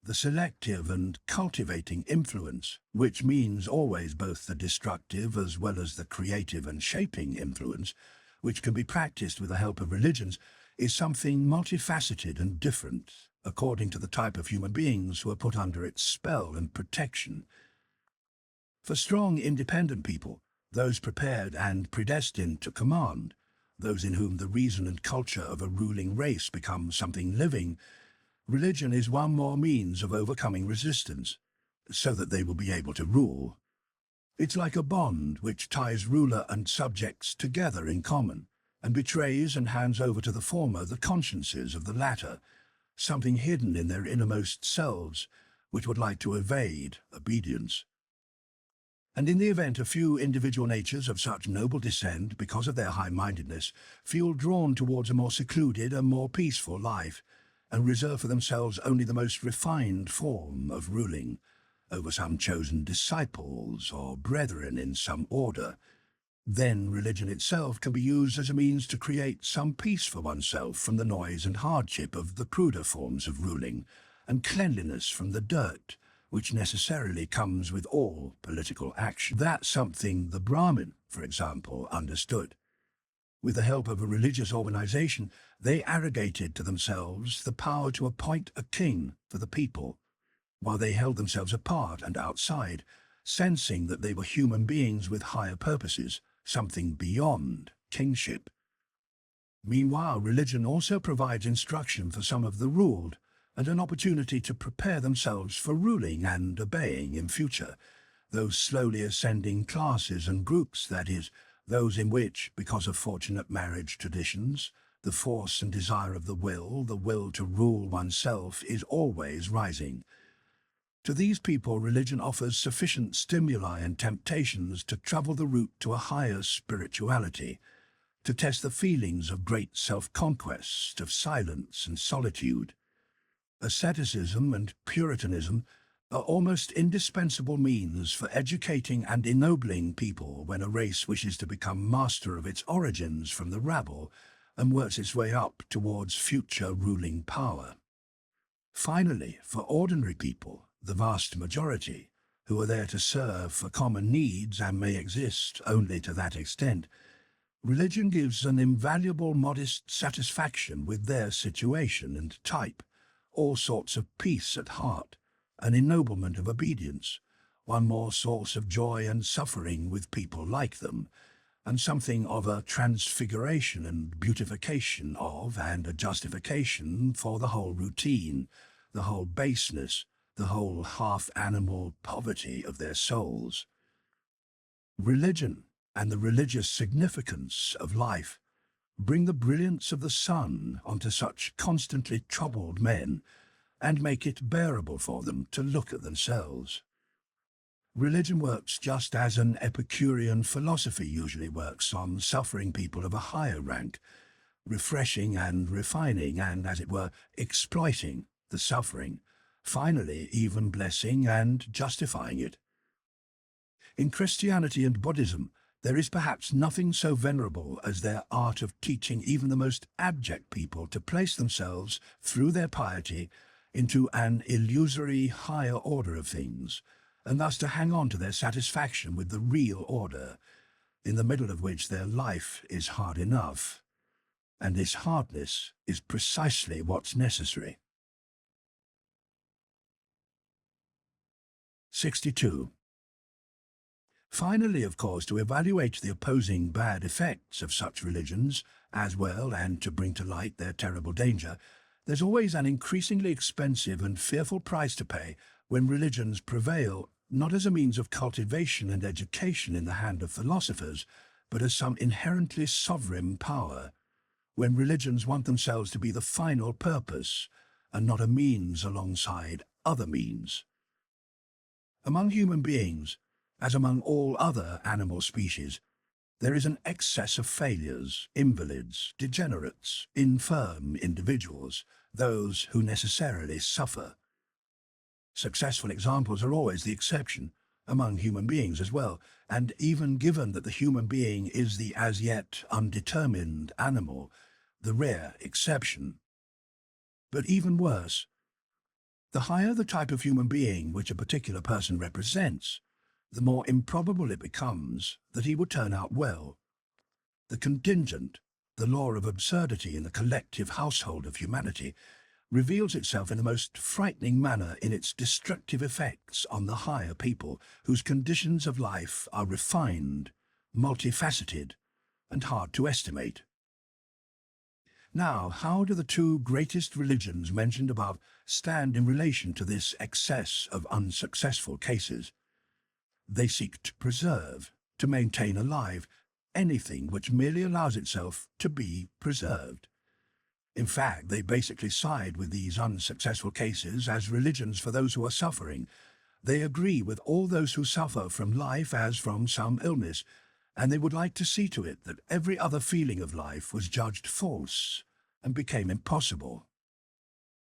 The selective and cultivating influence, which means always both the destructive as well as the creative and shaping influence, which can be practiced with the help of religions, is something multifaceted and different, according to the type of human beings who are put under its spell and protection. For strong, independent people, those prepared and predestined to command, those in whom the reason and culture of a ruling race become something living, religion is one more means of overcoming resistance, so that they will be able to rule. It's like a bond which ties ruler and subjects together in common, and betrays and hands over to the former the consciences of the latter, something hidden in their innermost selves, which would like to evade obedience. And in the event a few individual natures of such noble descent, because of their high-mindedness, feel drawn towards a more secluded and more peaceful life, and reserve for themselves only the most refined form of ruling over some chosen disciples or brethren in some order, then religion itself can be used as a means to create some peace for oneself from the noise and hardship of the cruder forms of ruling, and cleanliness from the dirt, which necessarily comes with all political action. That something the Brahmin, for example, understood. With the help of a religious organization, they arrogated to themselves the power to appoint a king for the people, while they held themselves apart and outside, sensing that they were human beings with higher purposes, something beyond kingship. Meanwhile, religion also provides instruction for some of the ruled, and an opportunity to prepare themselves for ruling and obeying in future, those slowly ascending classes and groups, that is, those in which, because of fortunate marriage traditions, the force and desire of the will to rule oneself, is always rising. To these people, religion offers sufficient stimuli and temptations to travel the route to a higher spirituality, to test the feelings of great self-conquest, of silence and solitude. Asceticism and Puritanism are almost indispensable means for educating and ennobling people when a race wishes to become master of its origins from the rabble and works its way up towards future ruling power. Finally, for ordinary people, the vast majority, who are there to serve for common needs and may exist only to that extent, religion gives an invaluable modest satisfaction with their situation and type, all sorts of peace at heart, an ennoblement of obedience, one more source of joy and suffering with people like them, and something of a transfiguration and beautification of, and a justification for the whole routine, the whole baseness, the whole half-animal poverty of their souls. Religion and the religious significance of life bring the brilliance of the sun onto such constantly troubled men and make it bearable for them to look at themselves. Religion works just as an Epicurean philosophy usually works on suffering people of a higher rank, refreshing and refining and, as it were, exploiting the suffering, finally even blessing and justifying it. In Christianity and Buddhism, there is perhaps nothing so venerable as their art of teaching even the most abject people to place themselves, through their piety, into an illusory higher order of things, and thus to hang on to their satisfaction with the real order, in the middle of which their life is hard enough. And this hardness is precisely what's necessary. 62. Finally, of course, to evaluate the opposing bad effects of such religions, as well, and to bring to light their terrible danger, there's always an increasingly expensive and fearful price to pay when religions prevail, not as a means of cultivation and education in the hand of philosophers, but as some inherently sovereign power, when religions want themselves to be the final purpose, and not a means alongside other means. Among human beings, as among all other animal species, there is an excess of failures, invalids, degenerates, infirm individuals, those who necessarily suffer. Successful examples are always the exception, among human beings as well, and even given that the human being is the as yet undetermined animal, the rare exception. But even worse, the higher the type of human being which a particular person represents, the more improbable it becomes that he would turn out well. The contingent, the law of absurdity in the collective household of humanity, reveals itself in the most frightening manner in its destructive effects on the higher people, whose conditions of life are refined, multifaceted, and hard to estimate. Now, how do the two greatest religions mentioned above stand in relation to this excess of unsuccessful cases? They seek to preserve, to maintain alive, anything which merely allows itself to be preserved. In fact, they basically side with these unsuccessful cases as religions for those who are suffering. They agree with all those who suffer from life as from some illness, and they would like to see to it that every other feeling of life was judged false and became impossible.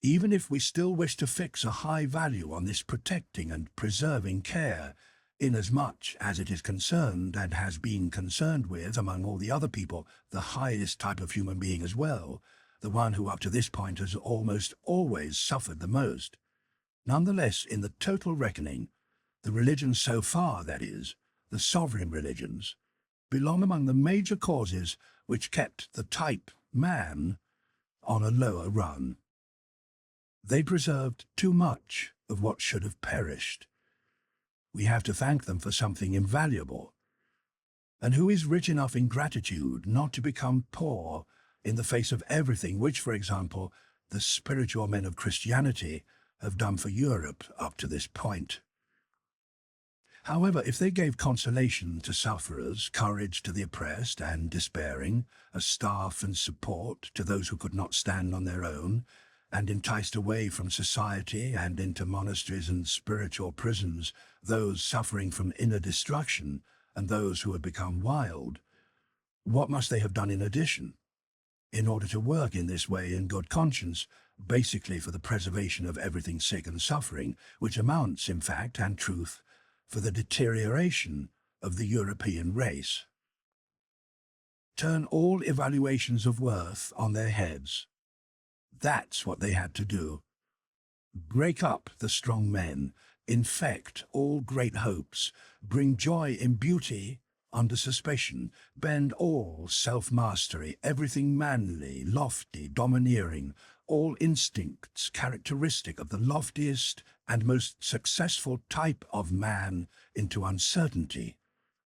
Even if we still wish to fix a high value on this protecting and preserving care, inasmuch as it is concerned and has been concerned with, among all the other people, the highest type of human being as well, the one who up to this point has almost always suffered the most. Nonetheless, in the total reckoning, the religions so far, that is, the sovereign religions, belong among the major causes which kept the type man on a lower run. They preserved too much of what should have perished. We have to thank them for something invaluable. And who is rich enough in gratitude not to become poor in the face of everything which, for example, the spiritual men of Christianity have done for Europe up to this point? However, if they gave consolation to sufferers, courage to the oppressed and despairing, a staff and support to those who could not stand on their own, and enticed away from society and into monasteries and spiritual prisons those suffering from inner destruction and those who had become wild, what must they have done in addition? In order to work in this way in good conscience, basically for the preservation of everything sick and suffering, which amounts, in fact and truth, for the deterioration of the European race. Turn all evaluations of worth on their heads. That's what they had to do. Break up the strong men, infect all great hopes, bring joy in beauty under suspicion, bend all self-mastery, everything manly, lofty, domineering, all instincts characteristic of the loftiest and most successful type of man into uncertainty,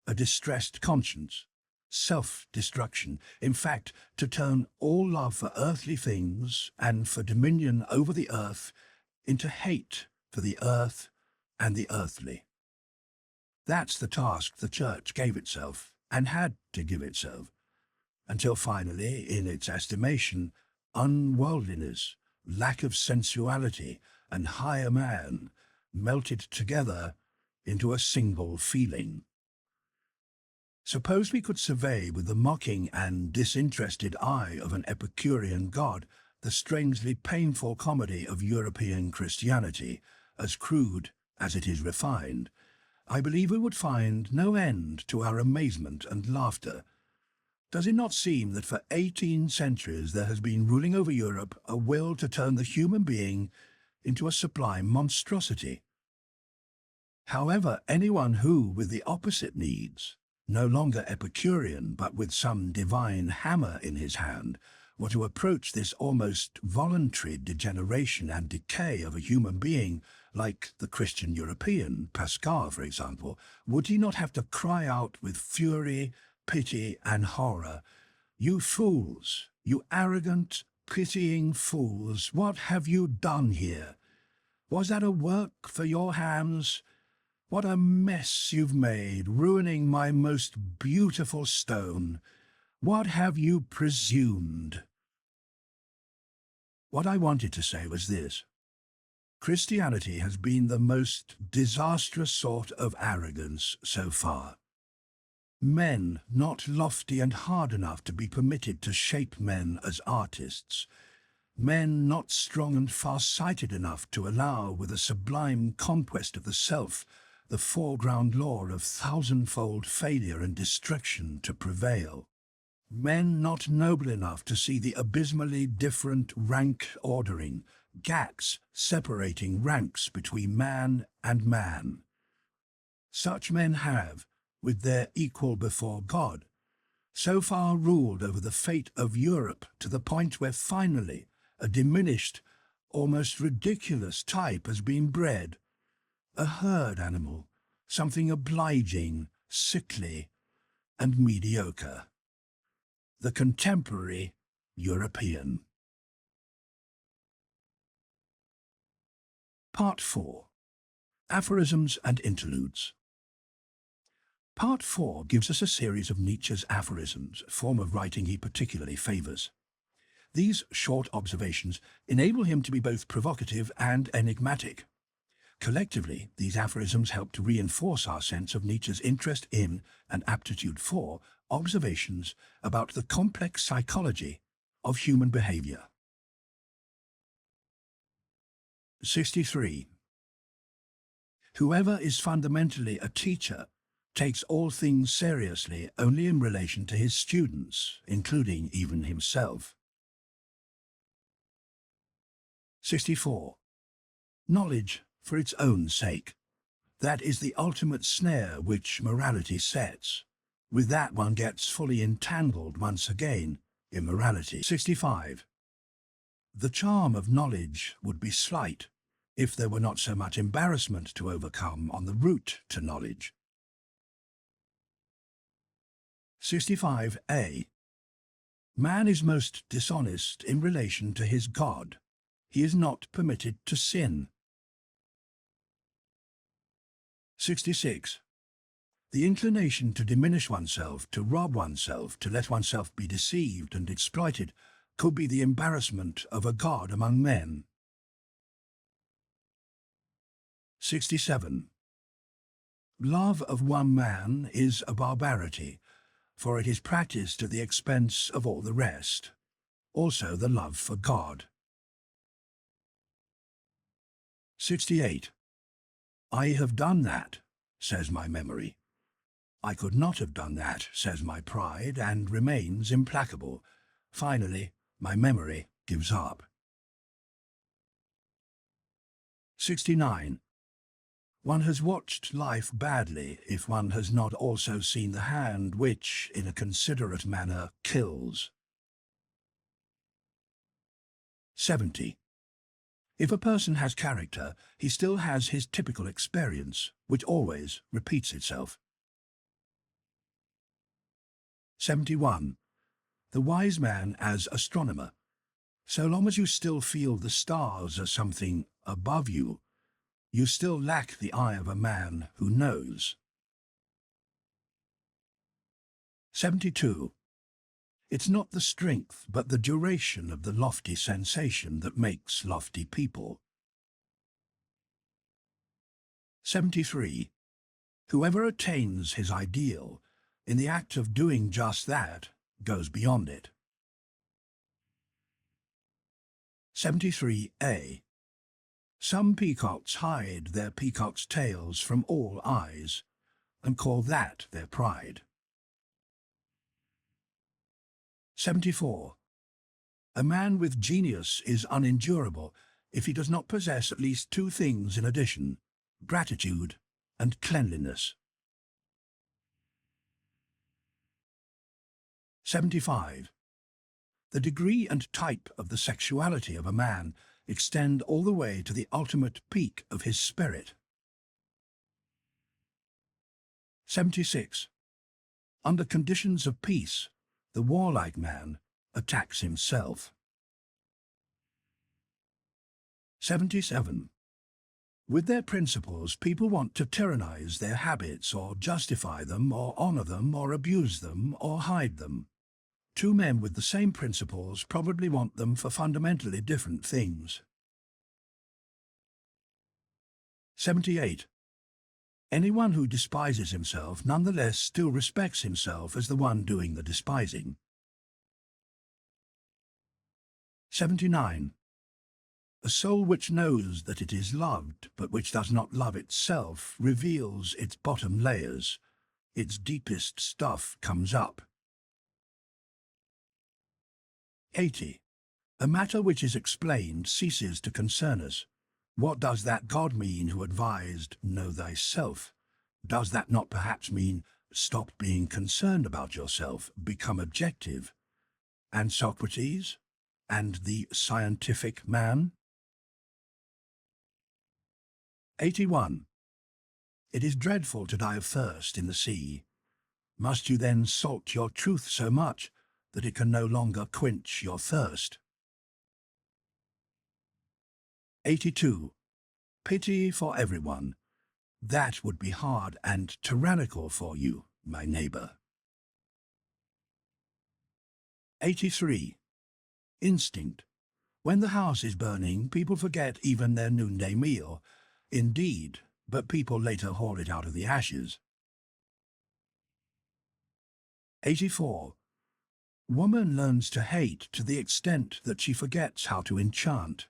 a distressed conscience, self-destruction, in fact, to turn all love for earthly things and for dominion over the earth into hate for the earth and the earthly. That's the task the Church gave itself, and had to give itself, until finally, in its estimation, unworldliness, lack of sensuality, and higher man melted together into a single feeling. Suppose we could survey with the mocking and disinterested eye of an Epicurean god the strangely painful comedy of European Christianity, as crude as it is refined, I believe we would find no end to our amazement and laughter. Does it not seem that for 18 centuries there has been ruling over Europe a will to turn the human being into a sublime monstrosity? However, anyone who, with the opposite needs, no longer Epicurean but with some divine hammer in his hand, were to approach this almost voluntary degeneration and decay of a human being, like the Christian European, Pascal, for example, would he not have to cry out with fury, pity, and horror, "You fools, you arrogant, pitying fools, what have you done here? Was that a work for your hands? What a mess you've made, ruining my most beautiful stone. What have you presumed?" What I wanted to say was this. Christianity has been the most disastrous sort of arrogance so far. Men not lofty and hard enough to be permitted to shape men as artists. Men not strong and far-sighted enough to allow, with a sublime conquest of the self, the foreground law of thousandfold failure and destruction to prevail. Men not noble enough to see the abysmally different rank ordering, gaps separating ranks between man and man. Such men have, with their equal before God, so far ruled over the fate of Europe to the point where finally a diminished, almost ridiculous type has been bred, a herd animal, something obliging, sickly, and mediocre. The contemporary European. Part 4. Aphorisms and Interludes. Part 4 gives us a series of Nietzsche's aphorisms, a form of writing he particularly favours. These short observations enable him to be both provocative and enigmatic. Collectively, these aphorisms help to reinforce our sense of Nietzsche's interest in and aptitude for observations about the complex psychology of human behaviour. 63. Whoever is fundamentally a teacher takes all things seriously only in relation to his students, including even himself. 64. Knowledge for its own sake. That is the ultimate snare which morality sets. With that one gets fully entangled once again in morality. 65. The charm of knowledge would be slight if there were not so much embarrassment to overcome on the route to knowledge. 65a. Man is most dishonest in relation to his God. He is not permitted to sin. 66. The inclination to diminish oneself, to rob oneself, to let oneself be deceived and exploited, could be the embarrassment of a God among men. 67. Love of one man is a barbarity, for it is practiced at the expense of all the rest, also the love for God. 68. I have done that, says my memory. I could not have done that, says my pride, and remains implacable. Finally, my memory gives up. 69. One has watched life badly if one has not also seen the hand which, in a considerate manner, kills. 70. If a person has character, he still has his typical experience, which always repeats itself. 71. The wise man as astronomer. So long as you still feel the stars are something above you, you still lack the eye of a man who knows. 72. It's not the strength but the duration of the lofty sensation that makes lofty people. 73. Whoever attains his ideal, in the act of doing just that, goes beyond it. 73a. Some peacocks hide their peacock's tails from all eyes, and call that their pride. 74. A man with genius is unendurable if he does not possess at least two things in addition: gratitude and cleanliness. 75. The degree and type of the sexuality of a man extend all the way to the ultimate peak of his spirit. 76. Under conditions of peace, the warlike man attacks himself. 77. With their principles, people want to tyrannize their habits or justify them or honor them or abuse them or hide them. Two men with the same principles probably want them for fundamentally different things. 78. Anyone who despises himself nonetheless still respects himself as the one doing the despising. 79. A soul which knows that it is loved, but which does not love itself, reveals its bottom layers. Its deepest stuff comes up. 80. A matter which is explained ceases to concern us. What does that God mean who advised, "Know thyself"? Does that not perhaps mean, stop being concerned about yourself, become objective? And Socrates? And the scientific man? 81. It is dreadful to die of thirst in the sea. Must you then salt your truth so much that it can no longer quench your thirst? 82. Pity for everyone. That would be hard and tyrannical for you, my neighbor. 83. Instinct. When the house is burning, people forget even their noonday meal. Indeed, but people later haul it out of the ashes. 84. Woman learns to hate to the extent that she forgets how to enchant.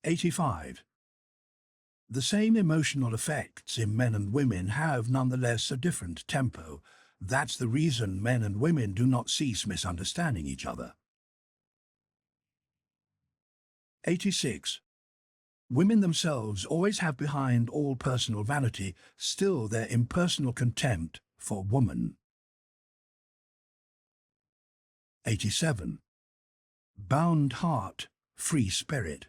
85. The same emotional effects in men and women have nonetheless a different tempo. That's the reason men and women do not cease misunderstanding each other. 86. Women themselves always have behind all personal vanity still their impersonal contempt for woman. 87. Bound heart, free spirit.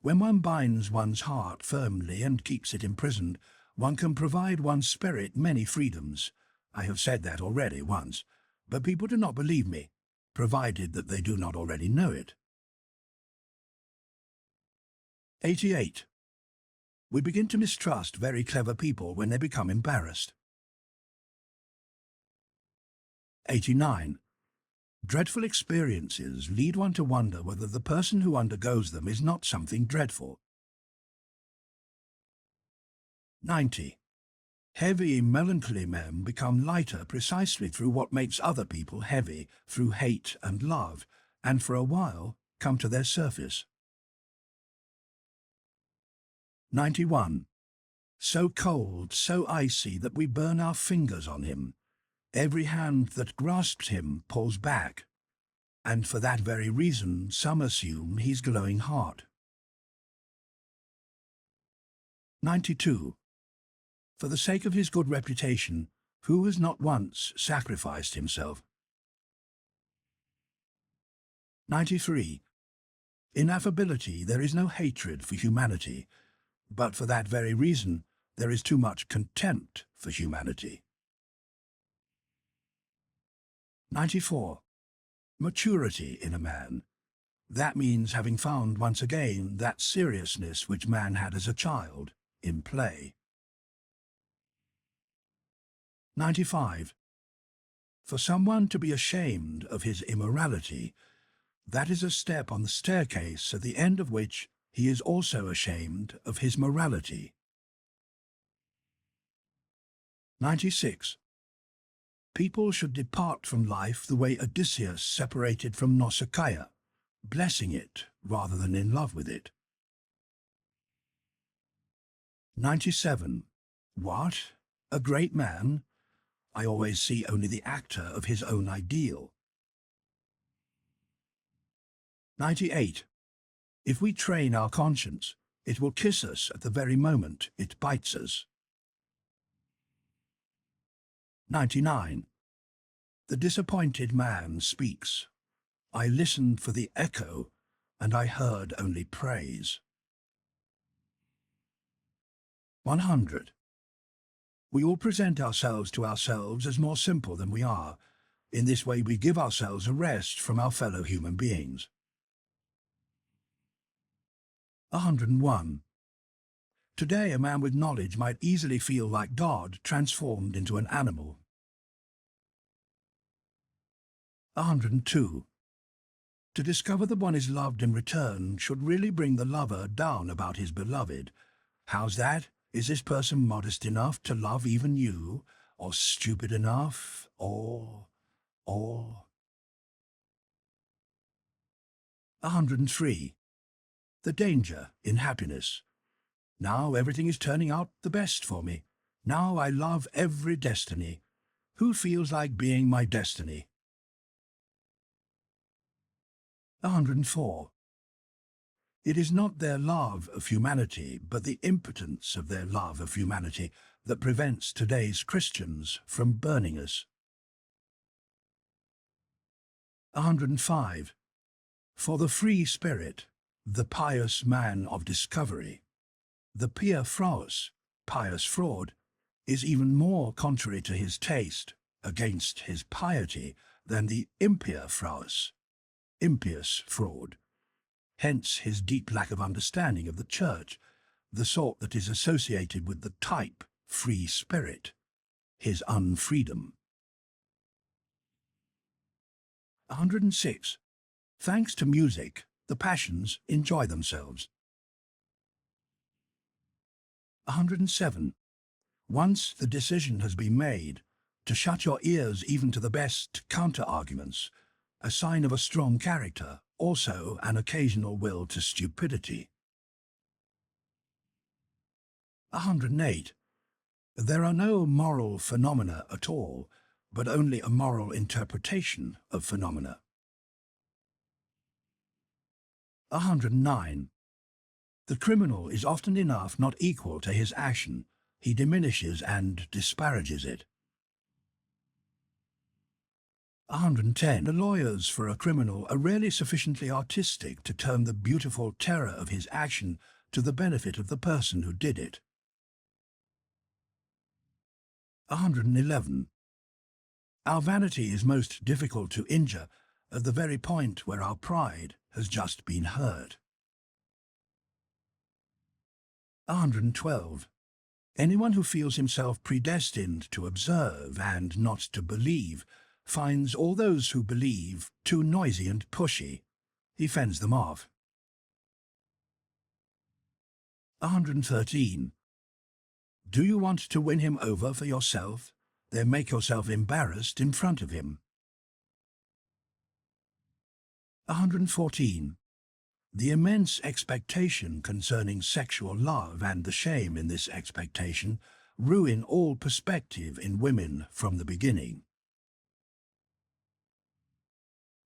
When one binds one's heart firmly and keeps it imprisoned, one can provide one's spirit many freedoms. I have said that already once, but people do not believe me, provided that they do not already know it. 88. We begin to mistrust very clever people when they become embarrassed. 89. Dreadful experiences lead one to wonder whether the person who undergoes them is not something dreadful. 90. Heavy, melancholy men become lighter precisely through what makes other people heavy, through hate and love, and for a while come to their surface. 91. So cold, so icy that we burn our fingers on him. Every hand that grasps him pulls back, and for that very reason some assume he's glowing hot. 92. For the sake of his good reputation, who has not once sacrificed himself? 93. In affability there is no hatred for humanity, but for that very reason there is too much contempt for humanity. 94. Maturity in a man. That means having found once again that seriousness which man had as a child, in play. 95. For someone to be ashamed of his immorality, that is a step on the staircase at the end of which he is also ashamed of his morality. 96. People should depart from life the way Odysseus separated from Nausicaa, blessing it rather than in love with it. 97. What? A great man? I always see only the actor of his own ideal. 98. If we train our conscience, it will kiss us at the very moment it bites us. 99. The disappointed man speaks. I listened for the echo, and I heard only praise. 100. We all present ourselves to ourselves as more simple than we are. In this way we give ourselves a rest from our fellow human beings. 101. Today a man with knowledge might easily feel like God transformed into an animal. 102. To discover that one is loved in return should really bring the lover down about his beloved. How's that? Is this person modest enough to love even you? Or stupid enough? Or... 103. The danger in happiness. Now everything is turning out the best for me. Now I love every destiny. Who feels like being my destiny? 104. It is not their love of humanity, but the impotence of their love of humanity that prevents today's Christians from burning us. 105. For the free spirit, the pious man of discovery, the pia fraus, pious fraud, is even more contrary to his taste, against his piety, than the impia fraus, impious fraud. Hence his deep lack of understanding of the Church, the sort that is associated with the type free spirit, his unfreedom. 106. Thanks to music, the passions enjoy themselves. 107. Once the decision has been made to shut your ears even to the best counter-arguments, a sign of a strong character, also an occasional will to stupidity. 108. There are no moral phenomena at all, but only a moral interpretation of phenomena. 109. The criminal is often enough not equal to his action. He diminishes and disparages it. 110. The lawyers for a criminal are rarely sufficiently artistic to turn the beautiful terror of his action to the benefit of the person who did it. 111. Our vanity is most difficult to injure at the very point where our pride has just been hurt. 112. Anyone who feels himself predestined to observe and not to believe finds all those who believe too noisy and pushy. He fends them off. 113. Do you want to win him over for yourself? Then make yourself embarrassed in front of him. 114. The immense expectation concerning sexual love and the shame in this expectation ruin all perspective in women from the beginning.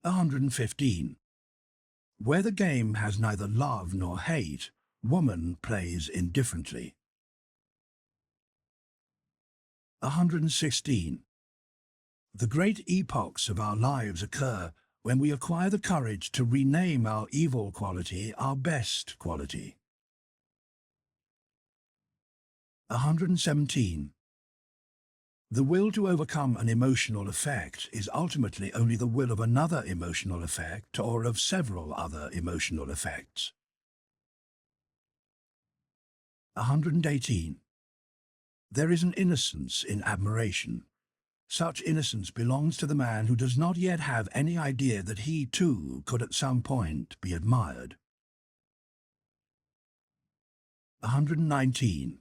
115. Where the game has neither love nor hate, woman plays indifferently. 116. The great epochs of our lives occur when we acquire the courage to rename our evil quality our best quality. 117. The will to overcome an emotional effect is ultimately only the will of another emotional effect or of several other emotional effects. 118. There is an innocence in admiration. Such innocence belongs to the man who does not yet have any idea that he, too, could at some point be admired. 119.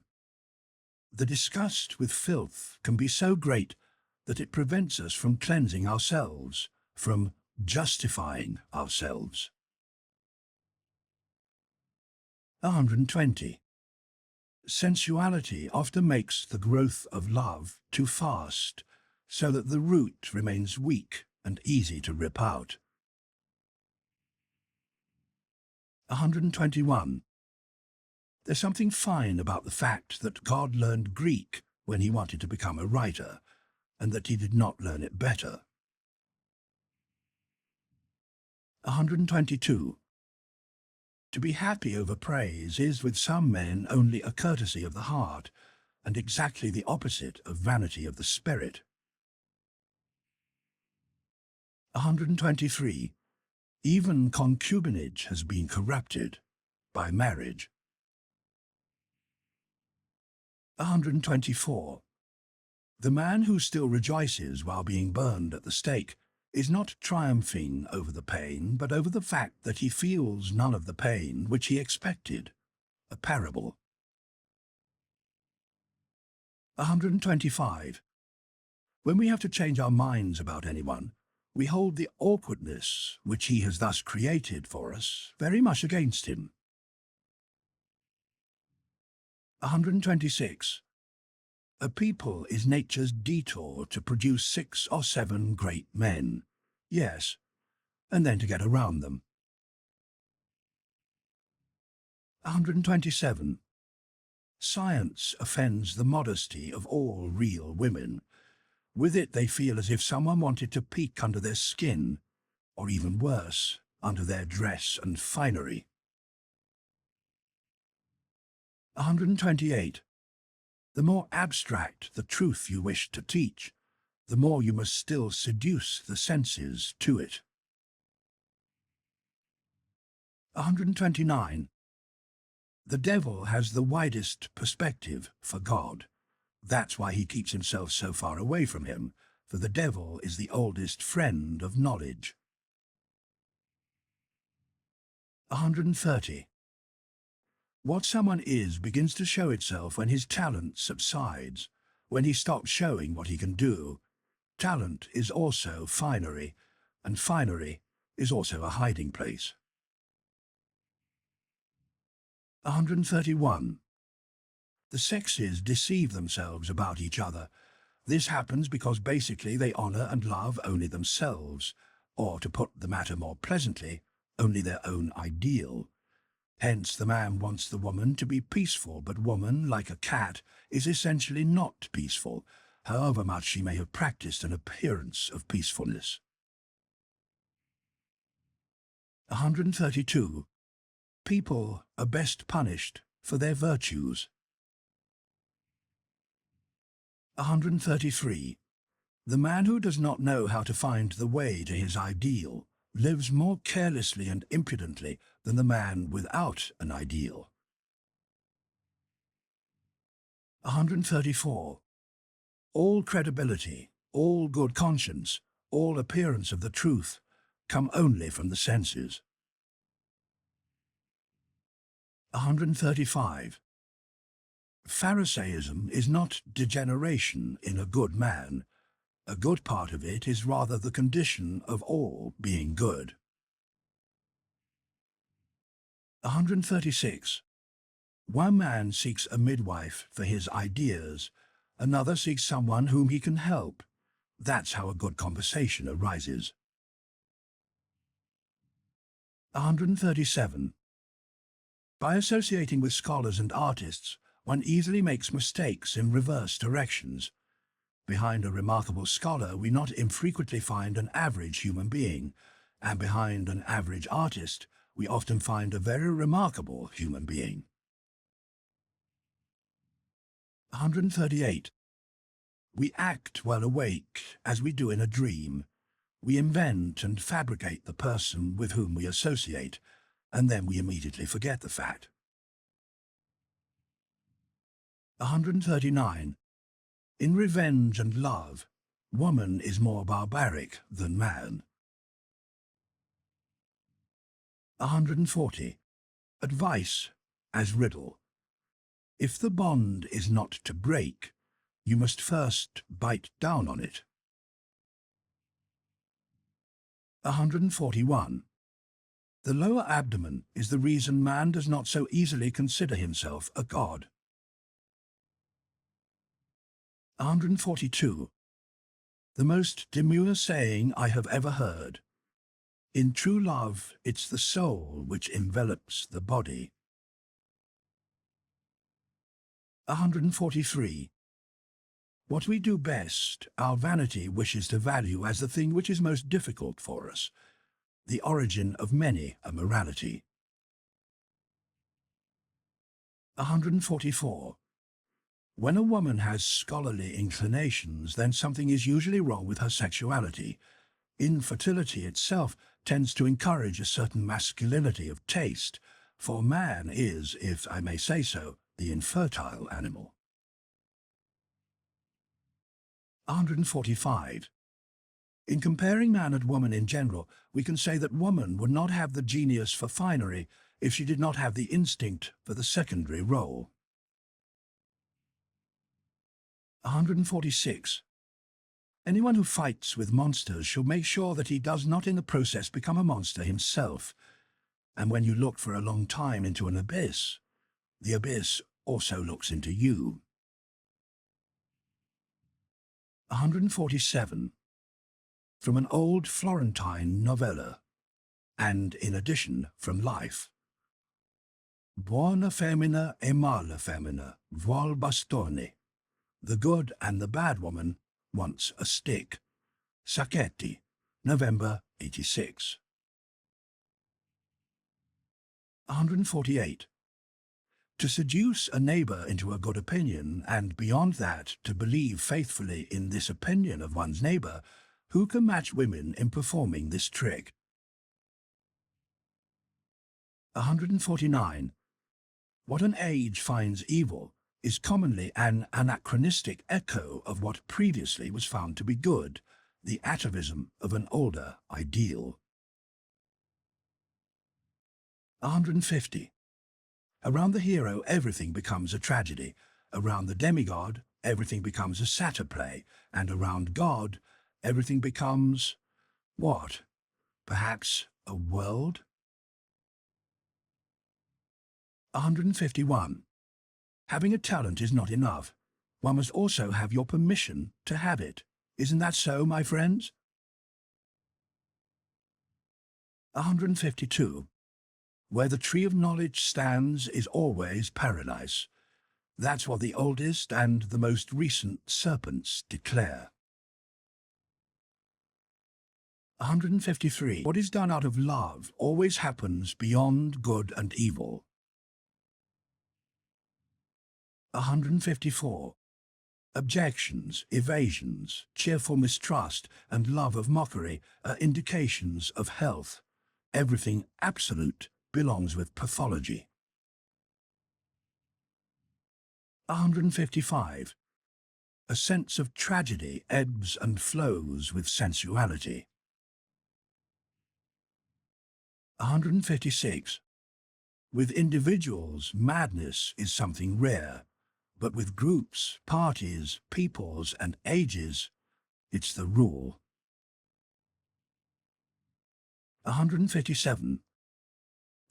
The disgust with filth can be so great that it prevents us from cleansing ourselves, from justifying ourselves. 120. Sensuality often makes the growth of love too fast, so that the root remains weak and easy to rip out. 121. There's something fine about the fact that God learned Greek when he wanted to become a writer, and that he did not learn it better. 122. To be happy over praise is with some men only a courtesy of the heart, and exactly the opposite of vanity of the spirit. 123. Even concubinage has been corrupted by marriage. 124. The man who still rejoices while being burned at the stake is not triumphing over the pain, but over the fact that he feels none of the pain which he expected. A parable. 125. When we have to change our minds about anyone, we hold the awkwardness which he has thus created for us very much against him. 126. A people is nature's detour to produce 6 or 7 great men. Yes, and then to get around them. 127. Science offends the modesty of all real women. With it they feel as if someone wanted to peek under their skin, or even worse, under their dress and finery. 128. The more abstract the truth you wish to teach, the more you must still seduce the senses to it. 129. The devil has the widest perspective for God. That's why he keeps himself so far away from him, for the devil is the oldest friend of knowledge. 130. What someone is begins to show itself when his talent subsides, when he stops showing what he can do. Talent is also finery, and finery is also a hiding place. 131. The sexes deceive themselves about each other. This happens because basically they honor and love only themselves, or to put the matter more pleasantly, only their own ideal. Hence the man wants the woman to be peaceful, but woman, like a cat, is essentially not peaceful, however much she may have practiced an appearance of peacefulness. 132. People are best punished for their virtues. 133. The man who does not know how to find the way to his ideal lives more carelessly and impudently than the man without an ideal. 134. All credibility, all good conscience, all appearance of the truth come only from the senses. 135. Pharisaism is not degeneration in a good man. A good part of it is rather the condition of all being good. 136. One man seeks a midwife for his ideas, another seeks someone whom he can help. That's how a good conversation arises. 137. By associating with scholars and artists, one easily makes mistakes in reverse directions. Behind a remarkable scholar, we not infrequently find an average human being, and behind an average artist, we often find a very remarkable human being. 138. We act while awake, as we do in a dream. We invent and fabricate the person with whom we associate, and then we immediately forget the fact. 139. In revenge and love, woman is more barbaric than man. 140. Advice as riddle. If the bond is not to break, you must first bite down on it. 141. The lower abdomen is the reason man does not so easily consider himself a god. 142. The most demure saying I have ever heard. In true love, it's the soul which envelops the body. 143. What we do best, our vanity wishes to value as the thing which is most difficult for us, the origin of many a morality. 144. When a woman has scholarly inclinations, then something is usually wrong with her sexuality. Infertility itself tends to encourage a certain masculinity of taste, for man is, if I may say so, the infertile animal. 145. In comparing man and woman in general, we can say that woman would not have the genius for finery if she did not have the instinct for the secondary role. 146. Anyone who fights with monsters should make sure that he does not in the process become a monster himself. And when you look for a long time into an abyss, the abyss also looks into you. 147. From an old Florentine novella, and in addition from life. Buona femmina e mala femmina vuol bastone. The good and the bad woman wants a stick. Sacchetti, November 86. 148. To seduce a neighbour into a good opinion, and beyond that to believe faithfully in this opinion of one's neighbour, who can match women in performing this trick? 149. What an age finds evil is commonly an anachronistic echo of what previously was found to be good, the atavism of an older ideal. 150. Around the hero everything becomes a tragedy, around the demigod everything becomes a satyr play, and around God everything becomes, what? Perhaps a world? 151. Having a talent is not enough. One must also have your permission to have it. Isn't that so, my friends? 152. Where the tree of knowledge stands is always paradise. That's what the oldest and the most recent serpents declare. 153. What is done out of love always happens beyond good and evil. 154. Objections, evasions, cheerful mistrust, and love of mockery are indications of health. Everything absolute belongs with pathology. 155. A sense of tragedy ebbs and flows with sensuality. 156. With individuals, madness is something rare, but with groups, parties, peoples, and ages, it's the rule. 157.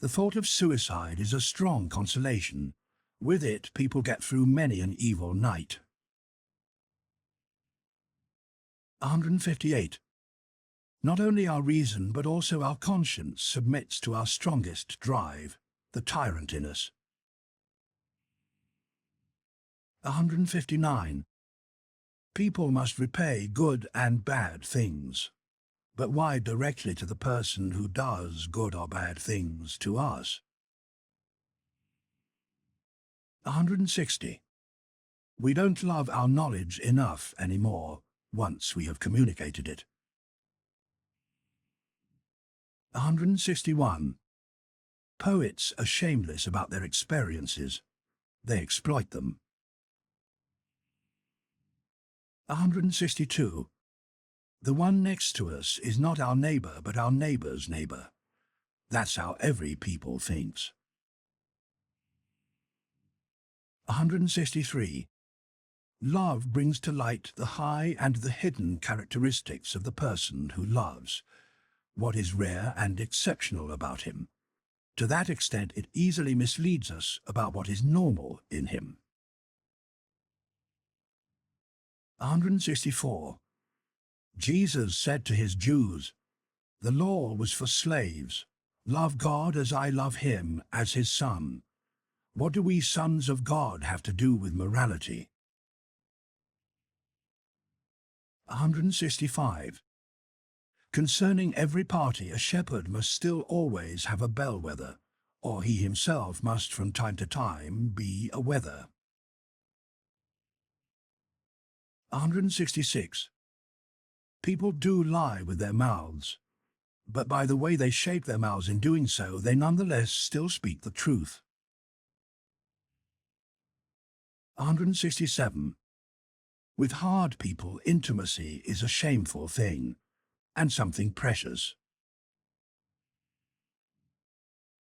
The thought of suicide is a strong consolation. With it, people get through many an evil night. 158. Not only our reason, but also our conscience submits to our strongest drive, the tyrant in us. 159. People must repay good and bad things. But why directly to the person who does good or bad things to us? 160. We don't love our knowledge enough anymore once we have communicated it. 161. Poets are shameless about their experiences. They exploit them. 162. The one next to us is not our neighbor, but our neighbor's neighbor. That's how every people thinks. 163. Love brings to light the high and the hidden characteristics of the person who loves, what is rare and exceptional about him. To that extent, it easily misleads us about what is normal in him. 164. Jesus said to his Jews, "The law was for slaves. Love God as I love him as his son." What do we sons of God have to do with morality? 165. Concerning every party, a shepherd must still always have a bellwether, or he himself must from time to time be a wether. 166. People do lie with their mouths, but by the way they shape their mouths in doing so, they nonetheless still speak the truth. 167. With hard people, intimacy is a shameful thing, and something precious.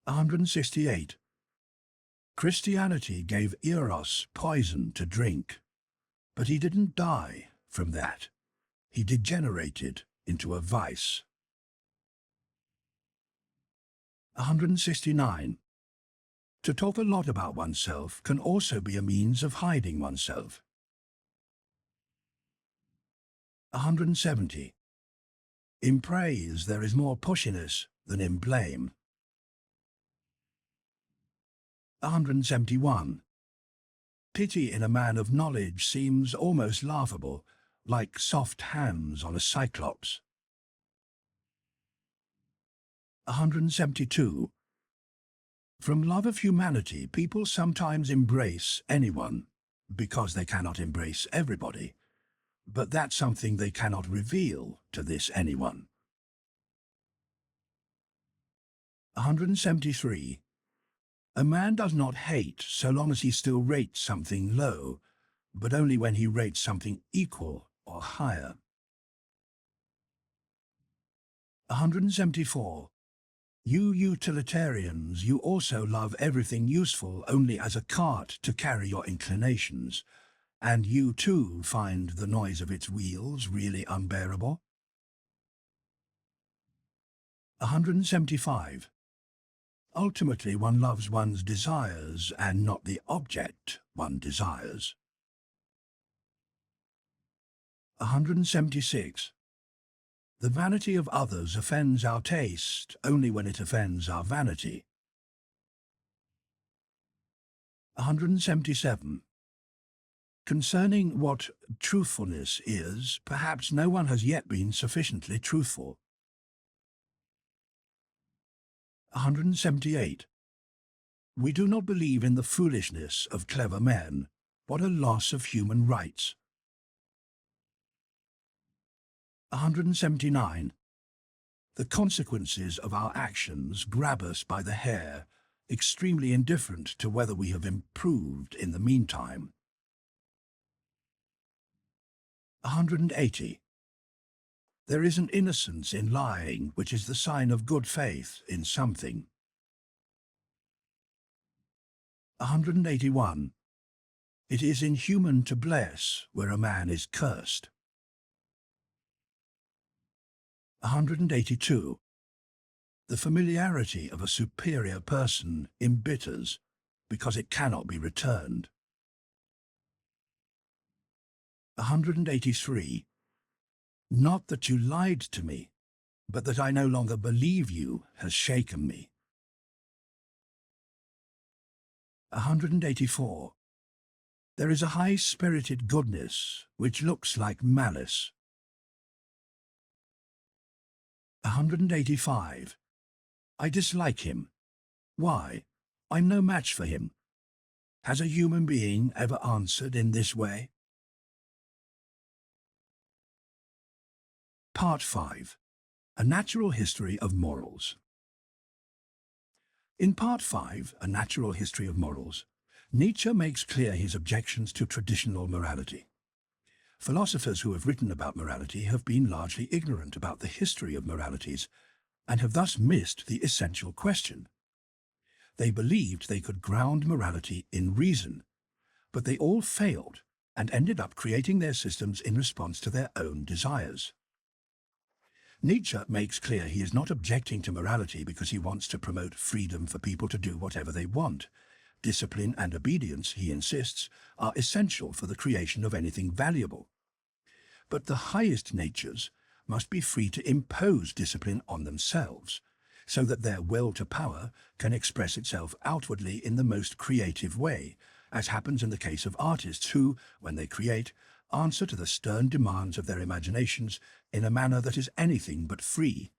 168. Christianity gave Eros poison to drink, but he didn't die from that. He degenerated into a vice. 169. To talk a lot about oneself can also be a means of hiding oneself. 170. In praise there is more pushiness than in blame. 171. Pity in a man of knowledge seems almost laughable, like soft hands on a cyclops. 172. From love of humanity, people sometimes embrace anyone, because they cannot embrace everybody. But that's something they cannot reveal to this anyone. 173. A man does not hate so long as he still rates something low, but only when he rates something equal or higher. 174. You utilitarians, you also love everything useful only as a cart to carry your inclinations, and you too find the noise of its wheels really unbearable. 175. Ultimately, one loves one's desires and not the object one desires. 176. The vanity of others offends our taste only when it offends our vanity. 177. Concerning what truthfulness is, perhaps no one has yet been sufficiently truthful. 178. We do not believe in the foolishness of clever men. What a loss of human rights. 179. The consequences of our actions grab us by the hair, extremely indifferent to whether we have improved in the meantime. 180. There is an innocence in lying which is the sign of good faith in something. 181. It is inhuman to bless where a man is cursed. 182. The familiarity of a superior person embitters because it cannot be returned. 183. Not that you lied to me, but that I no longer believe you has shaken me. 184. There is a high-spirited goodness which looks like malice. 185. I dislike him. Why? I'm no match for him. Has a human being ever answered in this way? Part 5. A Natural History of Morals. In Part 5, A Natural History of Morals, Nietzsche makes clear his objections to traditional morality. Philosophers who have written about morality have been largely ignorant about the history of moralities and have thus missed the essential question. They believed they could ground morality in reason, but they all failed and ended up creating their systems in response to their own desires. Nietzsche makes clear he is not objecting to morality because he wants to promote freedom for people to do whatever they want. Discipline and obedience, he insists, are essential for the creation of anything valuable. But the highest natures must be free to impose discipline on themselves, so that their will to power can express itself outwardly in the most creative way, as happens in the case of artists who, when they create, answer to the stern demands of their imaginations in a manner that is anything but free.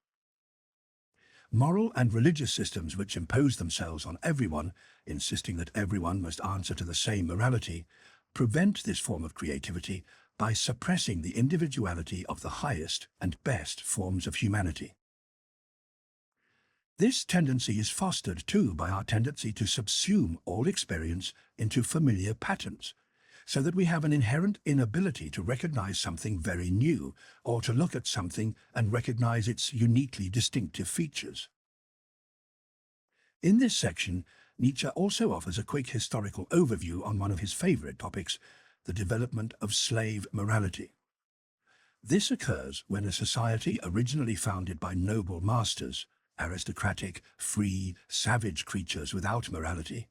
Moral and religious systems which impose themselves on everyone, insisting that everyone must answer to the same morality, prevent this form of creativity by suppressing the individuality of the highest and best forms of humanity. This tendency is fostered too by our tendency to subsume all experience into familiar patterns, so that we have an inherent inability to recognize something very new, or to look at something and recognize its uniquely distinctive features. In this section, Nietzsche also offers a quick historical overview on one of his favorite topics, the development of slave morality. This occurs when a society originally founded by noble masters, aristocratic, free, savage creatures without morality,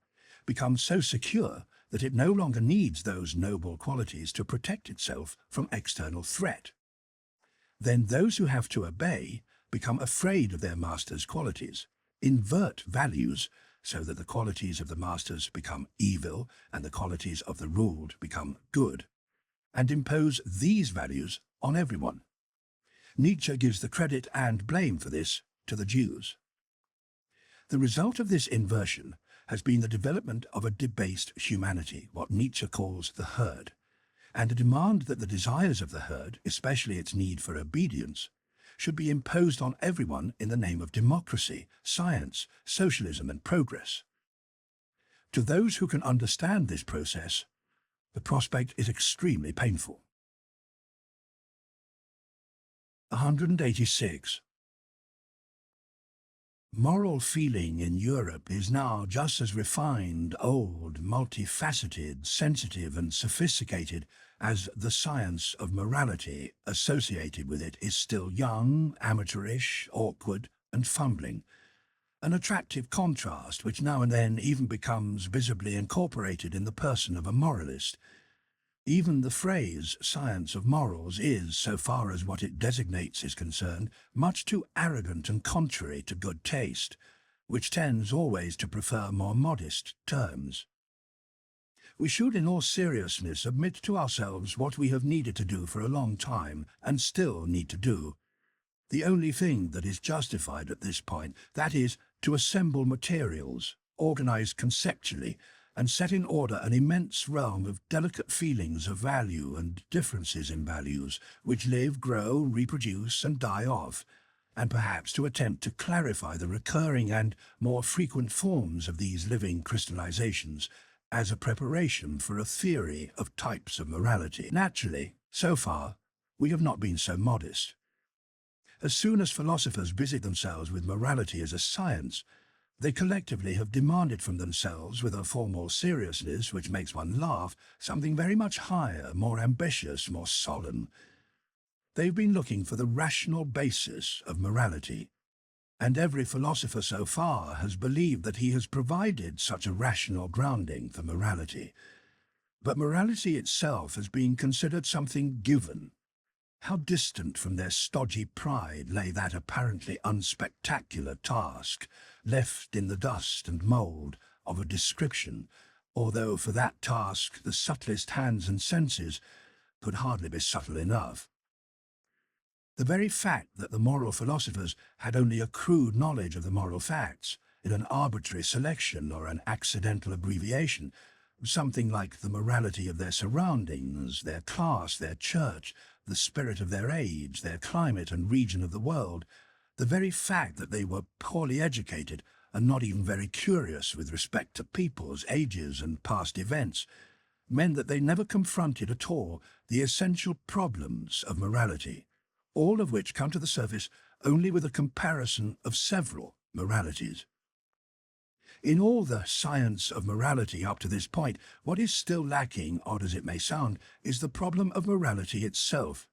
becomes so secure that it no longer needs those noble qualities to protect itself from external threat. Then those who have to obey become afraid of their master's qualities, invert values so that the qualities of the masters become evil and the qualities of the ruled become good, and impose these values on everyone. Nietzsche gives the credit and blame for this to the Jews. The result of this inversion has been the development of a debased humanity, what Nietzsche calls the herd, and a demand that the desires of the herd, especially its need for obedience, should be imposed on everyone in the name of democracy, science, socialism and progress. To those who can understand this process, the prospect is extremely painful. 186. Moral feeling in Europe is now just as refined, old, multifaceted, sensitive and sophisticated as the science of morality associated with it is still young, amateurish, awkward and fumbling, an attractive contrast which now and then even becomes visibly incorporated in the person of a moralist. Even the phrase science of morals is, so far as what it designates is concerned, much too arrogant and contrary to good taste, which tends always to prefer more modest terms. we should in all seriousness admit to ourselves what we have needed to do for a long time and still need to do. The only thing that is justified at this point, that is, to assemble materials, organized conceptually, and set in order an immense realm of delicate feelings of value and differences in values, which live, grow, reproduce, and die off, and perhaps to attempt to clarify the recurring and more frequent forms of these living crystallizations as a preparation for a theory of types of morality. Naturally, so far, we have not been so modest. As soon as philosophers busied themselves with morality as a science, they collectively have demanded from themselves, with a formal seriousness which makes one laugh, something very much higher, more ambitious, more solemn. They've been looking for the rational basis of morality, and every philosopher so far has believed that he has provided such a rational grounding for morality. But morality itself has been considered something given. How distant from their stodgy pride lay that apparently unspectacular task, left in the dust and mould of a description, although for that task the subtlest hands and senses could hardly be subtle enough. The very fact that the moral philosophers had only a crude knowledge of the moral facts, in an arbitrary selection or an accidental abbreviation, something like the morality of their surroundings, their class, their church, the spirit of their age, their climate and region of the world, the very fact that they were poorly educated and not even very curious with respect to peoples, ages and past events, meant that they never confronted at all the essential problems of morality, all of which come to the surface only with a comparison of several moralities. In all the science of morality up to this point, what is still lacking, odd as it may sound, is the problem of morality itself.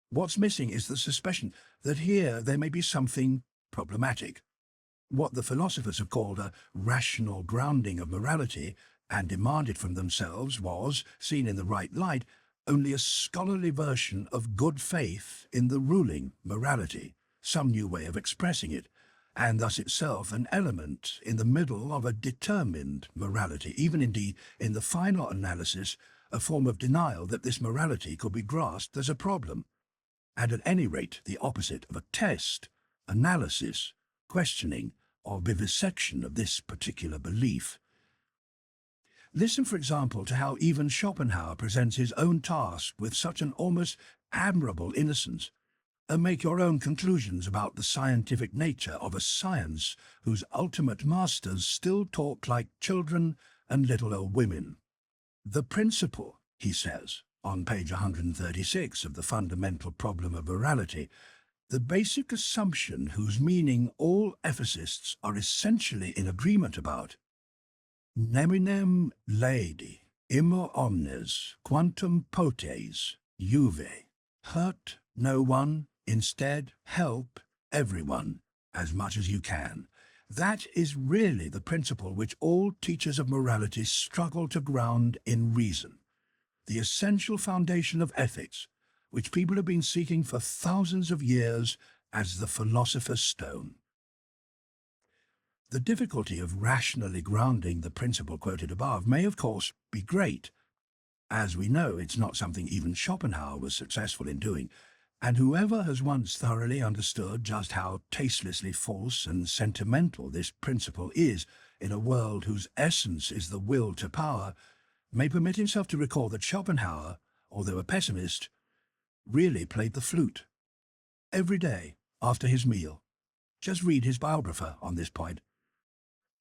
What's missing is the suspicion that here there may be something problematic. What the philosophers have called a rational grounding of morality and demanded from themselves was, seen in the right light, only a scholarly version of good faith in the ruling morality, some new way of expressing it, and thus itself an element in the middle of a determined morality, even indeed in the final analysis a form of denial that this morality could be grasped as a problem, and at any rate the opposite of a test, analysis, questioning, or vivisection of this particular belief. Listen, for example, to how even Schopenhauer presents his own task with such an almost admirable innocence, and make your own conclusions about the scientific nature of a science whose ultimate masters still talk like children and little old women. The principle, he says, on page 136 of the fundamental problem of morality, the basic assumption whose meaning all ethicists are essentially in agreement about, neminem laedi, immo omnes, quantum potes, juve, hurt no one, instead help everyone as much as you can. That is really the principle which all teachers of morality struggle to ground in reason, the essential foundation of ethics, which people have been seeking for thousands of years as the philosopher's stone. The difficulty of rationally grounding the principle quoted above may, of course, be great. As we know, it's not something even Schopenhauer was successful in doing, and whoever has once thoroughly understood just how tastelessly false and sentimental this principle is in a world whose essence is the will to power, may permit himself to recall that Schopenhauer, although a pessimist, really played the flute. Every day, after his meal. Just read his biographer on this point.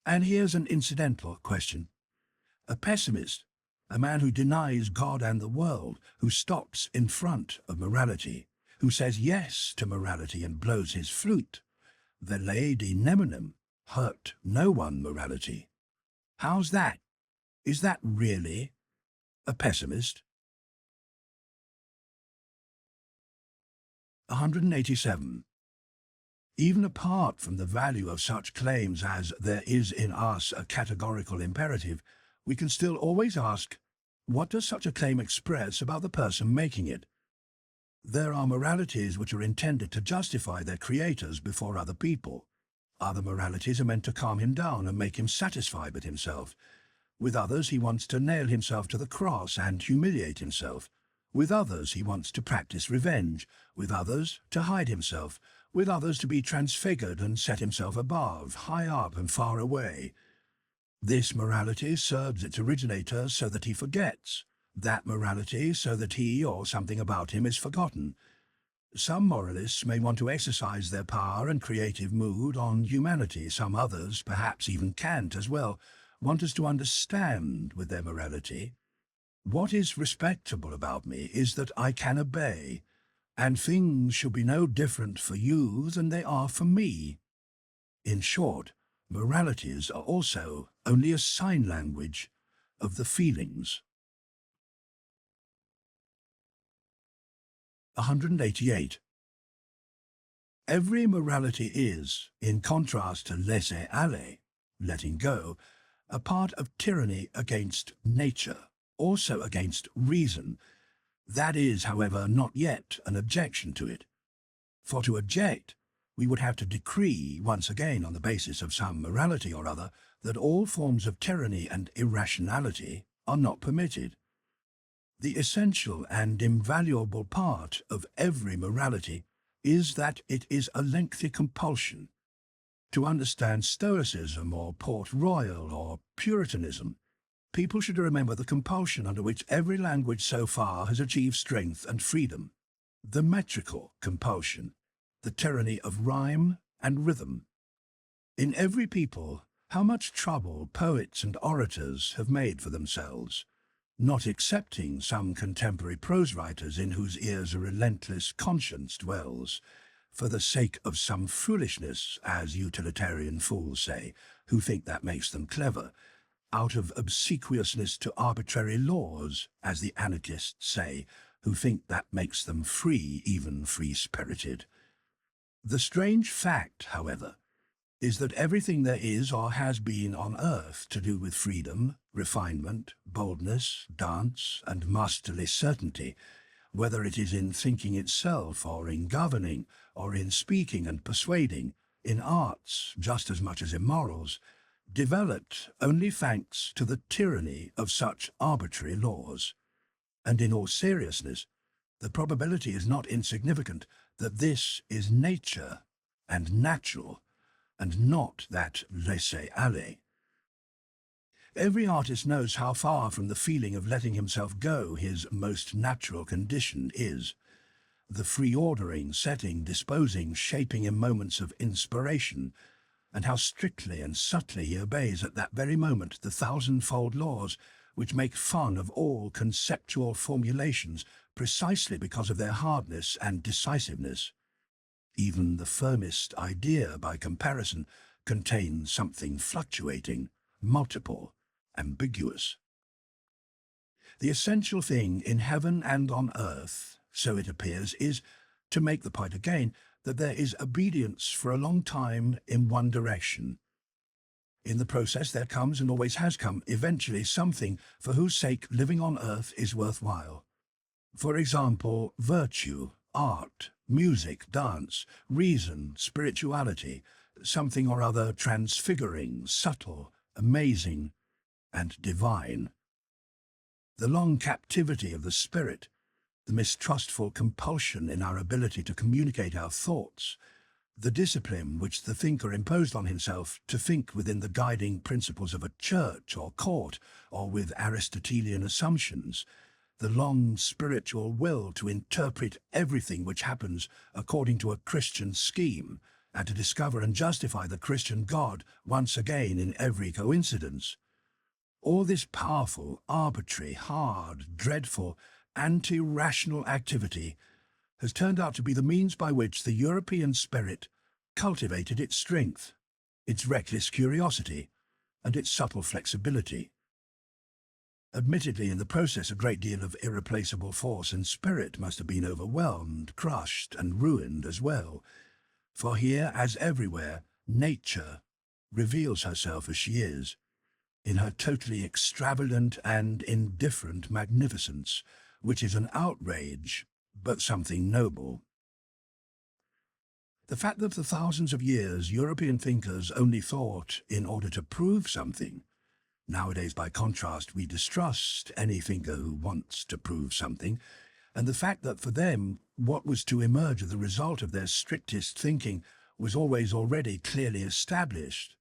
And here's an incidental question. A pessimist, a man who denies God and the world, who stops in front of morality, who says yes to morality and blows his flute, the laedi neminem, hurt no one morality. How's that? Is that really a pessimist? 187. Even apart from the value of such claims as there is in us a categorical imperative, we can still always ask, what does such a claim express about the person making it? There are moralities which are intended to justify their creators before other people. Other moralities are meant to calm him down and make him satisfied with himself. With others, he wants to nail himself to the cross and humiliate himself. With others, he wants to practice revenge. With others, to hide himself. With others, to be transfigured and set himself above, high up and far away. This morality serves its originator so that he forgets. That morality so that he or something about him is forgotten. Some moralists may want to exercise their power and creative mood on humanity. Some others, perhaps even Kant as well, want us to understand with their morality. What is respectable about me is that I can obey, and things should be no different for you than they are for me. In short, moralities are also only a sign language of the feelings. 188. Every morality is, in contrast to laisser-aller, letting go, a part of tyranny against nature, also against reason. That is, however, not yet an objection to it. For to object, we would have to decree, once again on the basis of some morality or other, that all forms of tyranny and irrationality are not permitted. The essential and invaluable part of every morality is that it is a lengthy compulsion. To understand Stoicism or Port Royal or Puritanism, people should remember the compulsion under which every language so far has achieved strength and freedom. The metrical compulsion, the tyranny of rhyme and rhythm. In every people, how much trouble poets and orators have made for themselves, not excepting some contemporary prose writers in whose ears a relentless conscience dwells, for the sake of some foolishness, as utilitarian fools say, who think that makes them clever, out of obsequiousness to arbitrary laws, as the anarchists say, who think that makes them free, even free-spirited. The strange fact, however, is that everything there is or has been on earth to do with freedom, refinement, boldness, dance, and masterly certainty, whether it is in thinking itself or in governing, or in speaking and persuading, in arts just as much as in morals, developed only thanks to the tyranny of such arbitrary laws. And in all seriousness, the probability is not insignificant that this is nature and natural, and not that laisser-aller. Every artist knows how far from the feeling of letting himself go his most natural condition is. The free ordering, setting, disposing, shaping in moments of inspiration, and how strictly and subtly he obeys at that very moment the thousandfold laws which make fun of all conceptual formulations precisely because of their hardness and decisiveness. Even the firmest idea, by comparison, contains something fluctuating, multiple, ambiguous. The essential thing in heaven and on earth, so it appears, is, to make the point again, that there is obedience for a long time in one direction. In the process there comes, and always has come, eventually something for whose sake living on earth is worthwhile. For example, virtue, art, music, dance, reason, spirituality, something or other transfiguring, subtle, amazing, and divine. The long captivity of the spirit, the mistrustful compulsion in our ability to communicate our thoughts, the discipline which the thinker imposed on himself to think within the guiding principles of a church or court, or with Aristotelian assumptions, the long spiritual will to interpret everything which happens according to a Christian scheme, and to discover and justify the Christian God once again in every coincidence. All this powerful, arbitrary, hard, dreadful, anti-rational activity has turned out to be the means by which the European spirit cultivated its strength, its reckless curiosity, and its subtle flexibility. Admittedly, in the process a great deal of irreplaceable force and spirit must have been overwhelmed, crushed, and ruined as well. For here, as everywhere, nature reveals herself as she is, in her totally extravagant and indifferent magnificence, which is an outrage, but something noble. The fact that for thousands of years European thinkers only thought in order to prove something, Nowadays, by contrast, we distrust any thinker who wants to prove something, and the fact that for them, what was to emerge as the result of their strictest thinking was always already clearly established.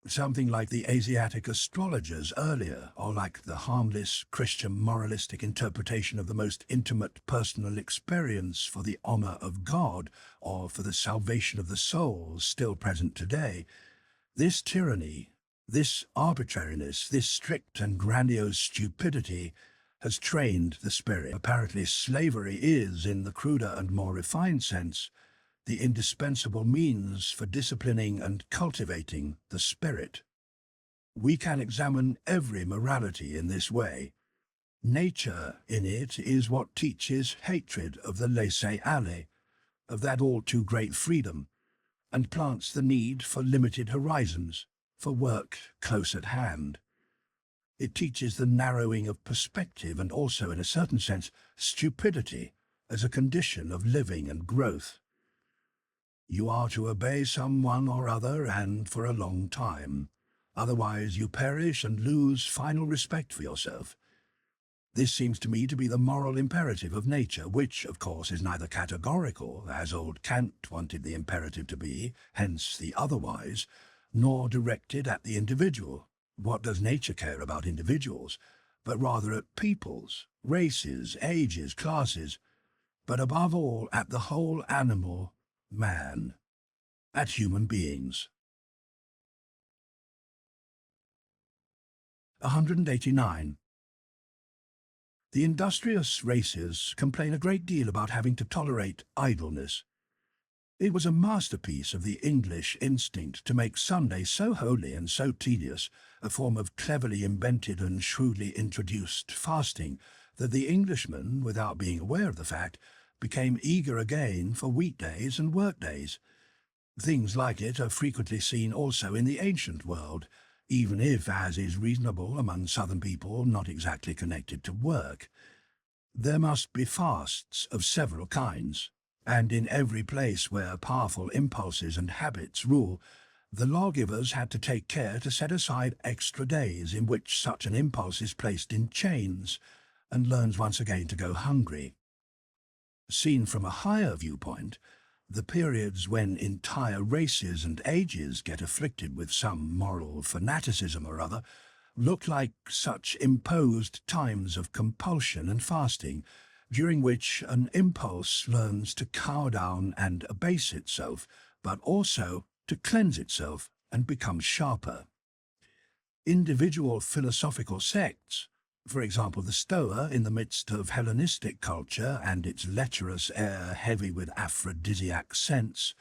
Something like the Asiatic astrologers earlier, or like the harmless Christian moralistic interpretation of the most intimate personal experience for the honour of God or for the salvation of the soul still present today. This tyranny, this arbitrariness, this strict and grandiose stupidity has trained the spirit. Apparently slavery is, in the cruder and more refined sense, the indispensable means for disciplining and cultivating the spirit. We can examine every morality in this way. Nature in it is what teaches hatred of the laissez-aller, of that all too great freedom, and plants the need for limited horizons, for work close at hand. It teaches the narrowing of perspective and also, in a certain sense, stupidity as a condition of living and growth. You are to obey someone or other and for a long time. Otherwise you perish and lose final respect for yourself. This seems to me to be the moral imperative of nature, which, of course, is neither categorical, as old Kant wanted the imperative to be, hence the otherwise, nor directed at the individual. What does nature care about individuals? But rather at peoples, races, ages, classes, but above all at the whole animal, man, at human beings. 189. The industrious races complain a great deal about having to tolerate idleness. It was a masterpiece of the English instinct to make Sunday so holy and so tedious, a form of cleverly invented and shrewdly introduced fasting, that the Englishman, without being aware of the fact, became eager again for weekdays and workdays. Things like it are frequently seen also in the ancient world, even if, as is reasonable among southern people not exactly connected to work. There must be fasts of several kinds, and in every place where powerful impulses and habits rule, the lawgivers had to take care to set aside extra days in which such an impulse is placed in chains and learns once again to go hungry. Seen from a higher viewpoint, the periods when entire races and ages get afflicted with some moral fanaticism or other look like such imposed times of compulsion and fasting, during which an impulse learns to cower down and abase itself, but also to cleanse itself and become sharper. Individual philosophical sects, for example the Stoa in the midst of Hellenistic culture and its lecherous air heavy with aphrodisiac scents,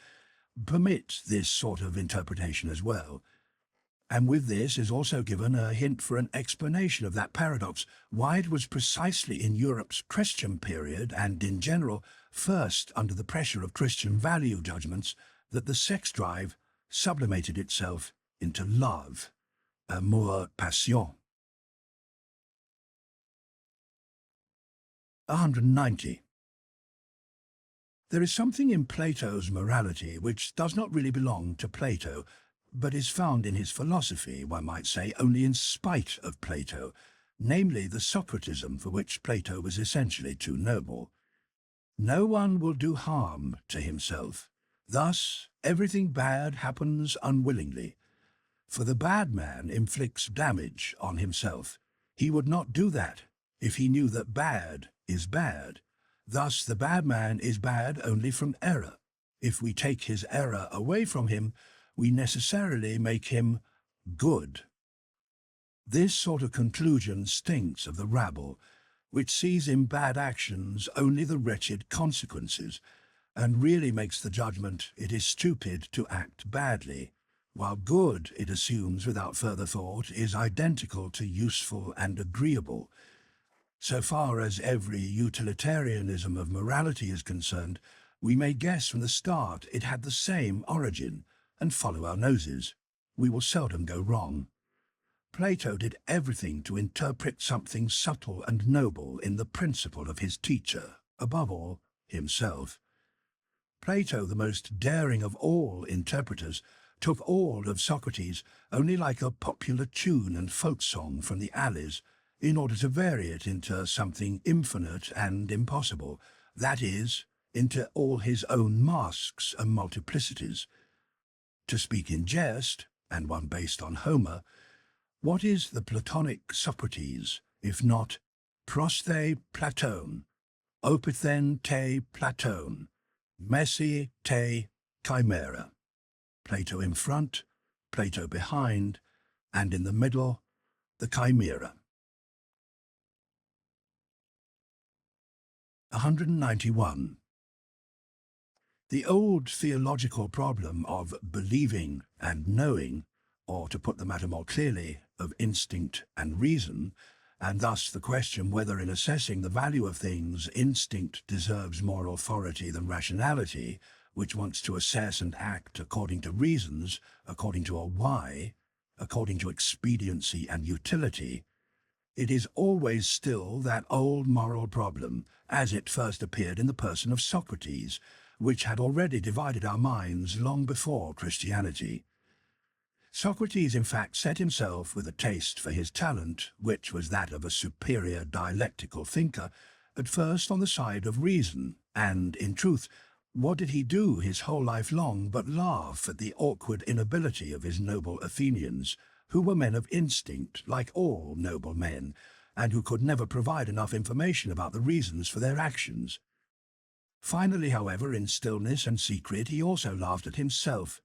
permit this sort of interpretation as well. And with this is also given a hint for an explanation of that paradox, why it was precisely in Europe's Christian period and in general, first under the pressure of Christian value judgments, that the sex drive sublimated itself into love, amour passion. 190. There is something in Plato's morality which does not really belong to Plato, but is found in his philosophy, one might say, only in spite of Plato, namely the Socratism for which Plato was essentially too noble. No one will do harm to himself. Thus, everything bad happens unwillingly. For the bad man inflicts damage on himself. He would not do that if he knew that bad is bad. Thus, the bad man is bad only from error. If we take his error away from him, we necessarily make him good. This sort of conclusion stinks of the rabble, which sees in bad actions only the wretched consequences, and really makes the judgment it is stupid to act badly, while good, it assumes without further thought, is identical to useful and agreeable. So far as every utilitarianism of morality is concerned, we may guess from the start it had the same origin, and follow our noses. We will seldom go wrong. Plato did everything to interpret something subtle and noble in the principle of his teacher, above all, himself. Plato, the most daring of all interpreters, took all of Socrates only like a popular tune and folk song from the alleys in order to vary it into something infinite and impossible, that is, into all his own masks and multiplicities. To speak in jest, and one based on Homer, what is the Platonic Socrates, if not prosthe Platon, opithen te Platon, messi te chimera? Plato in front, Plato behind, and in the middle, the chimera. 191. The old theological problem of believing and knowing, or to put the matter more clearly, of instinct and reason, and thus the question whether in assessing the value of things instinct deserves more authority than rationality, which wants to assess and act according to reasons, according to a why, according to expediency and utility, it is always still that old moral problem, as it first appeared in the person of Socrates, which had already divided our minds long before Christianity. Socrates, in fact, set himself with a taste for his talent, which was that of a superior dialectical thinker, at first on the side of reason, and, in truth, what did he do his whole life long but laugh at the awkward inability of his noble Athenians, who were men of instinct, like all noble men, and who could never provide enough information about the reasons for their actions. Finally, however, in stillness and secret, he also laughed at himself.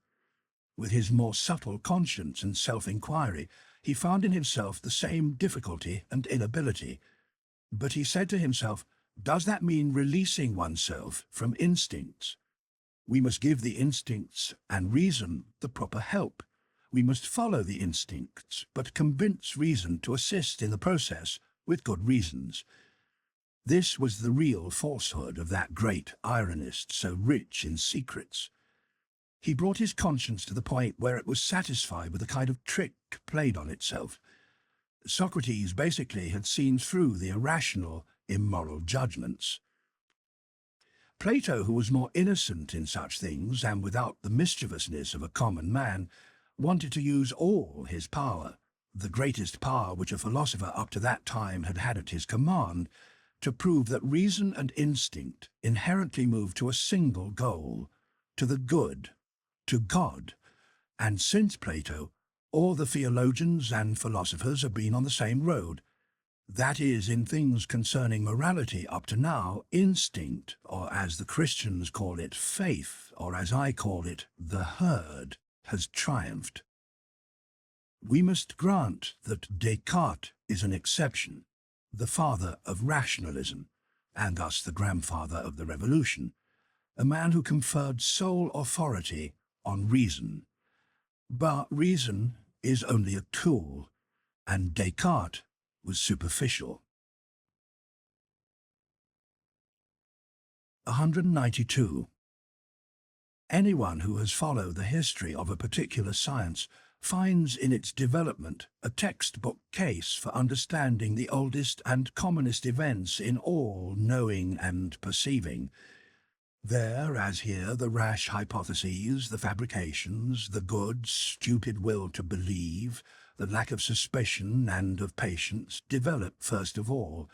With his more subtle conscience and self-inquiry, he found in himself the same difficulty and inability. But he said to himself, does that mean releasing oneself from instincts? We must give the instincts and reason the proper help. We must follow the instincts, but convince reason to assist in the process with good reasons. This was the real falsehood of that great ironist so rich in secrets. He brought his conscience to the point where it was satisfied with a kind of trick played on itself. Socrates basically had seen through the irrational, immoral judgments. Plato, who was more innocent in such things and without the mischievousness of a common man, wanted to use all his power, the greatest power which a philosopher up to that time had had at his command, to prove that reason and instinct inherently move to a single goal, to the good, to God. And since Plato, all the theologians and philosophers have been on the same road. That is, in things concerning morality up to now, instinct, or as the Christians call it, faith, or as I call it, the herd, has triumphed. We must grant that Descartes is an exception, the father of rationalism, and thus the grandfather of the revolution, a man who conferred sole authority on reason. But reason is only a tool, and Descartes was superficial. 192. Anyone who has followed the history of a particular science finds in its development a textbook case for understanding the oldest and commonest events in all knowing and perceiving. There, as here, the rash hypotheses, the fabrications, the good, stupid will to believe, the lack of suspicion and of patience develop first of all.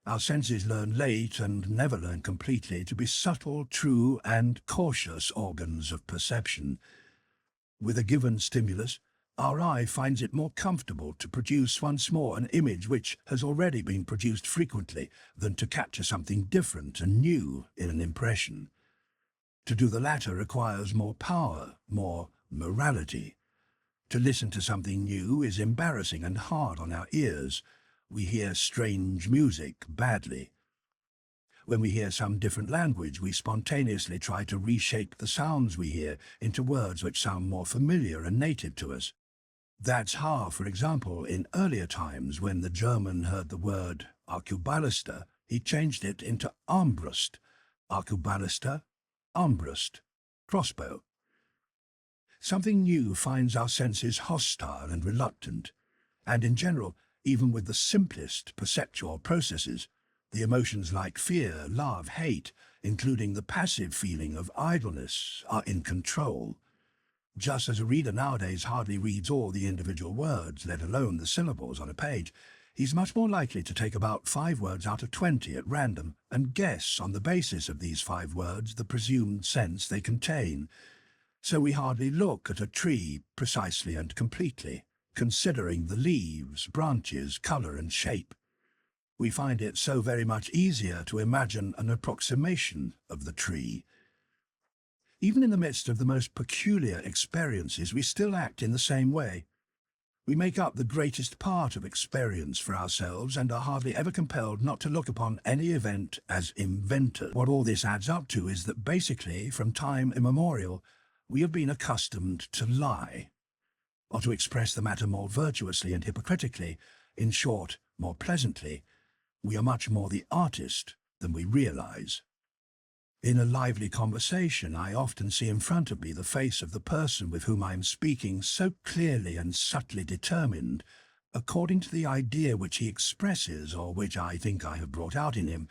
Our senses learn late and never learn completely to be subtle, true, and cautious organs of perception. With a given stimulus, our eye finds it more comfortable to produce once more an image which has already been produced frequently than to capture something different and new in an impression. To do the latter requires more power, more morality. To listen to something new is embarrassing and hard on our ears. We hear strange music badly. When we hear some different language, we spontaneously try to reshape the sounds we hear into words which sound more familiar and native to us. That's how, for example, in earlier times when the German heard the word Arquebulister, he changed it into Armbrust. Arquebulister, Armbrust, crossbow. Something new finds our senses hostile and reluctant, and in general, even with the simplest perceptual processes, the emotions like fear, love, hate, including the passive feeling of idleness, are in control. Just as a reader nowadays hardly reads all the individual words, let alone the syllables on a page, he's much more likely to take about 5 words out of 20 at random and guess on the basis of these 5 words the presumed sense they contain. So we hardly look at a tree precisely and completely, considering the leaves, branches, colour and shape. We find it so very much easier to imagine an approximation of the tree. Even in the midst of the most peculiar experiences, we still act in the same way. We make up the greatest part of experience for ourselves and are hardly ever compelled not to look upon any event as invented. What all this adds up to is that basically, from time immemorial, we have been accustomed to lie, or to express the matter more virtuously and hypocritically, in short, more pleasantly. We are much more the artist than we realize. In a lively conversation, I often see in front of me the face of the person with whom I am speaking, so clearly and subtly determined, according to the idea which he expresses or which I think I have brought out in him,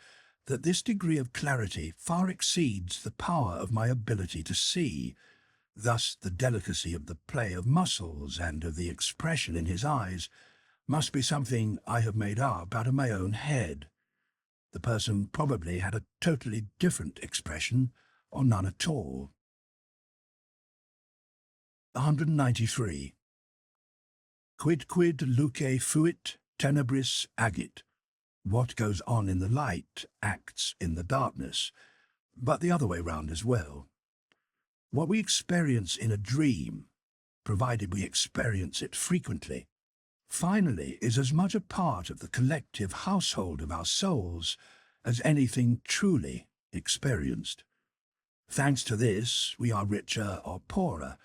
that this degree of clarity far exceeds the power of my ability to see. Thus the delicacy of the play of muscles and of the expression in his eyes must be something I have made up out of my own head. The person probably had a totally different expression, or none at all. 193. Quidquid luce fuit tenebris agit. What goes on in the light acts in the darkness, but the other way round as well. What we experience in a dream, provided we experience it frequently, finally is as much a part of the collective household of our souls as anything truly experienced. Thanks to this, we are richer or poorer,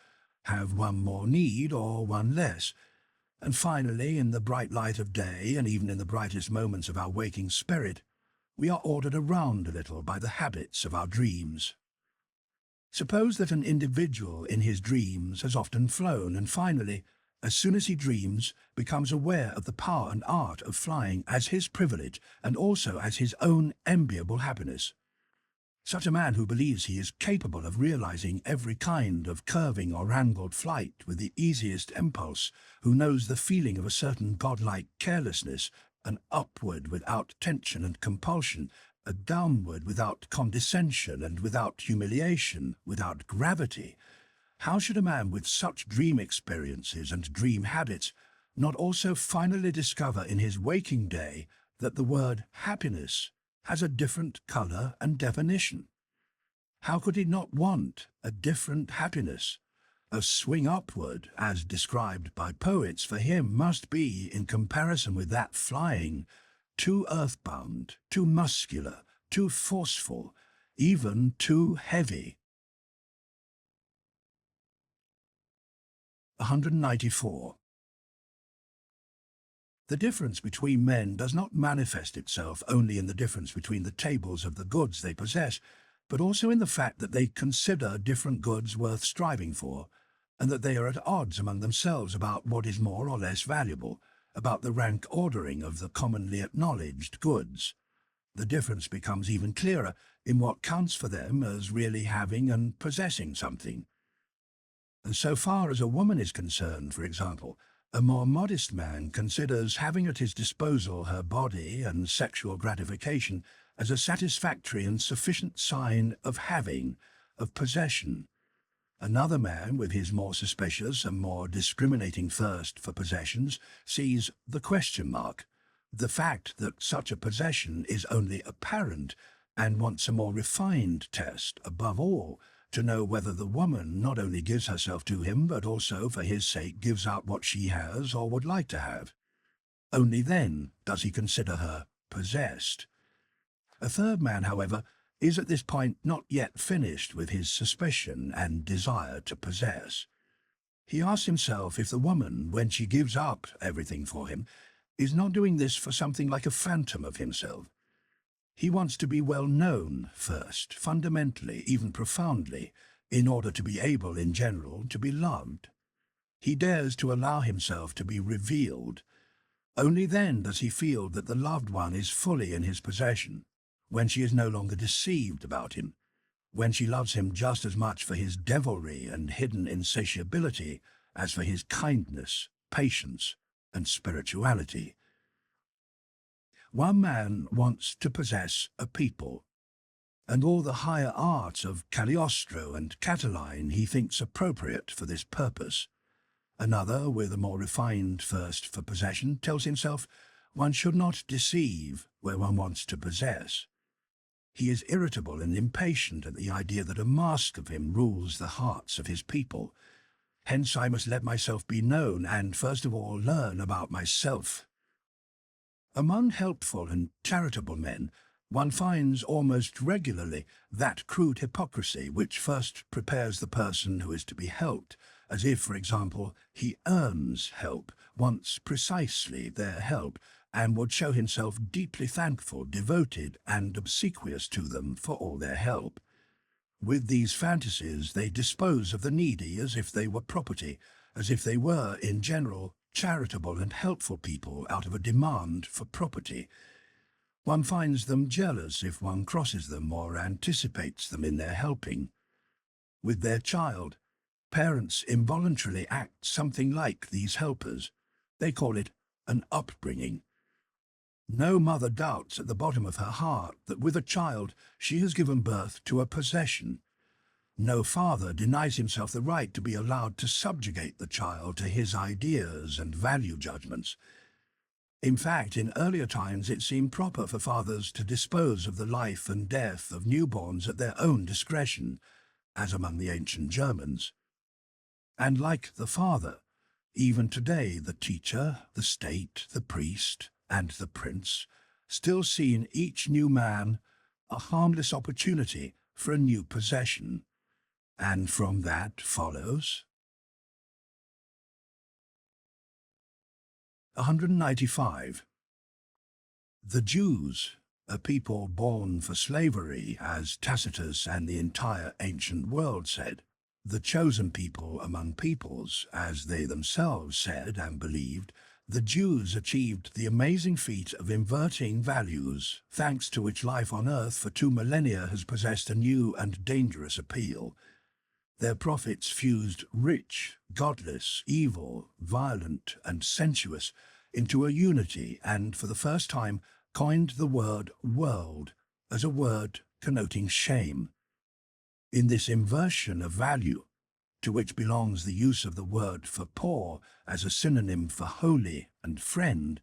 have one more need or one less, and finally, in the bright light of day and even in the brightest moments of our waking spirit, we are ordered around a little by the habits of our dreams. Suppose that an individual in his dreams has often flown and finally, as soon as he dreams, becomes aware of the power and art of flying as his privilege and also as his own enviable happiness. Such a man who believes he is capable of realizing every kind of curving or angled flight with the easiest impulse, who knows the feeling of a certain godlike carelessness, an upward without tension and compulsion, a downward without condescension and without humiliation, without gravity. How should a man with such dream experiences and dream habits not also finally discover in his waking day that the word happiness has a different colour and definition? How could he not want a different happiness? A swing upward, as described by poets, for him must be, in comparison with that flying, too earthbound, too muscular, too forceful, even too heavy. 194. The difference between men does not manifest itself only in the difference between the tables of the goods they possess, but also in the fact that they consider different goods worth striving for, and that they are at odds among themselves about what is more or less valuable, about the rank ordering of the commonly acknowledged goods. The difference becomes even clearer in what counts for them as really having and possessing something. And so far as a woman is concerned, for example, a more modest man considers having at his disposal her body and sexual gratification as a satisfactory and sufficient sign of having, of possession. Another man, with his more suspicious and more discriminating thirst for possessions, sees the question mark, the fact that such a possession is only apparent, and wants a more refined test, above all, to know whether the woman not only gives herself to him, but also for his sake gives up what she has or would like to have. Only then does he consider her possessed. A third man, however, is at this point not yet finished with his suspicion and desire to possess. He asks himself if the woman, when she gives up everything for him, is not doing this for something like a phantom of himself. He wants to be well known first, fundamentally, even profoundly, in order to be able, in general, to be loved. He dares to allow himself to be revealed. Only then does he feel that the loved one is fully in his possession, when she is no longer deceived about him. when she loves him just as much for his devilry and hidden insatiability as for his kindness, patience, and spirituality. One man wants to possess a people, and all the higher arts of Cagliostro and Catiline he thinks appropriate for this purpose. Another, with a more refined thirst for possession, tells himself one should not deceive where one wants to possess. He is irritable and impatient at the idea that a mask of him rules the hearts of his people. Hence I must let myself be known and first of all learn about myself. Among helpful and charitable men, one finds almost regularly that crude hypocrisy which first prepares the person who is to be helped, as if, for example, he earns help, wants precisely their help, and would show himself deeply thankful, devoted, and obsequious to them for all their help. With these fantasies they dispose of the needy as if they were property, as if they were, in general, charitable and helpful people out of a demand for property. One finds them jealous if one crosses them or anticipates them in their helping. With their child, parents involuntarily act something like these helpers. They call it an upbringing. No mother doubts at the bottom of her heart that with a child she has given birth to a possession. No father denies himself the right to be allowed to subjugate the child to his ideas and value judgments. In fact, in earlier times it seemed proper for fathers to dispose of the life and death of newborns at their own discretion, as among the ancient Germans. And like the father, even today the teacher, the state, the priest, and the prince still see in each new man a harmless opportunity for a new possession, and from that follows 195. The Jews, a people born for slavery, as Tacitus and the entire ancient world said, the chosen people among peoples, as they themselves said and believed, the Jews achieved the amazing feat of inverting values, thanks to which life on earth for 2 millennia has possessed a new and dangerous appeal. Their prophets fused rich, godless, evil, violent, and sensuous into a unity and, for the first time, coined the word world as a word connoting shame. In this inversion of value, to which belongs the use of the word for poor as a synonym for holy and friend,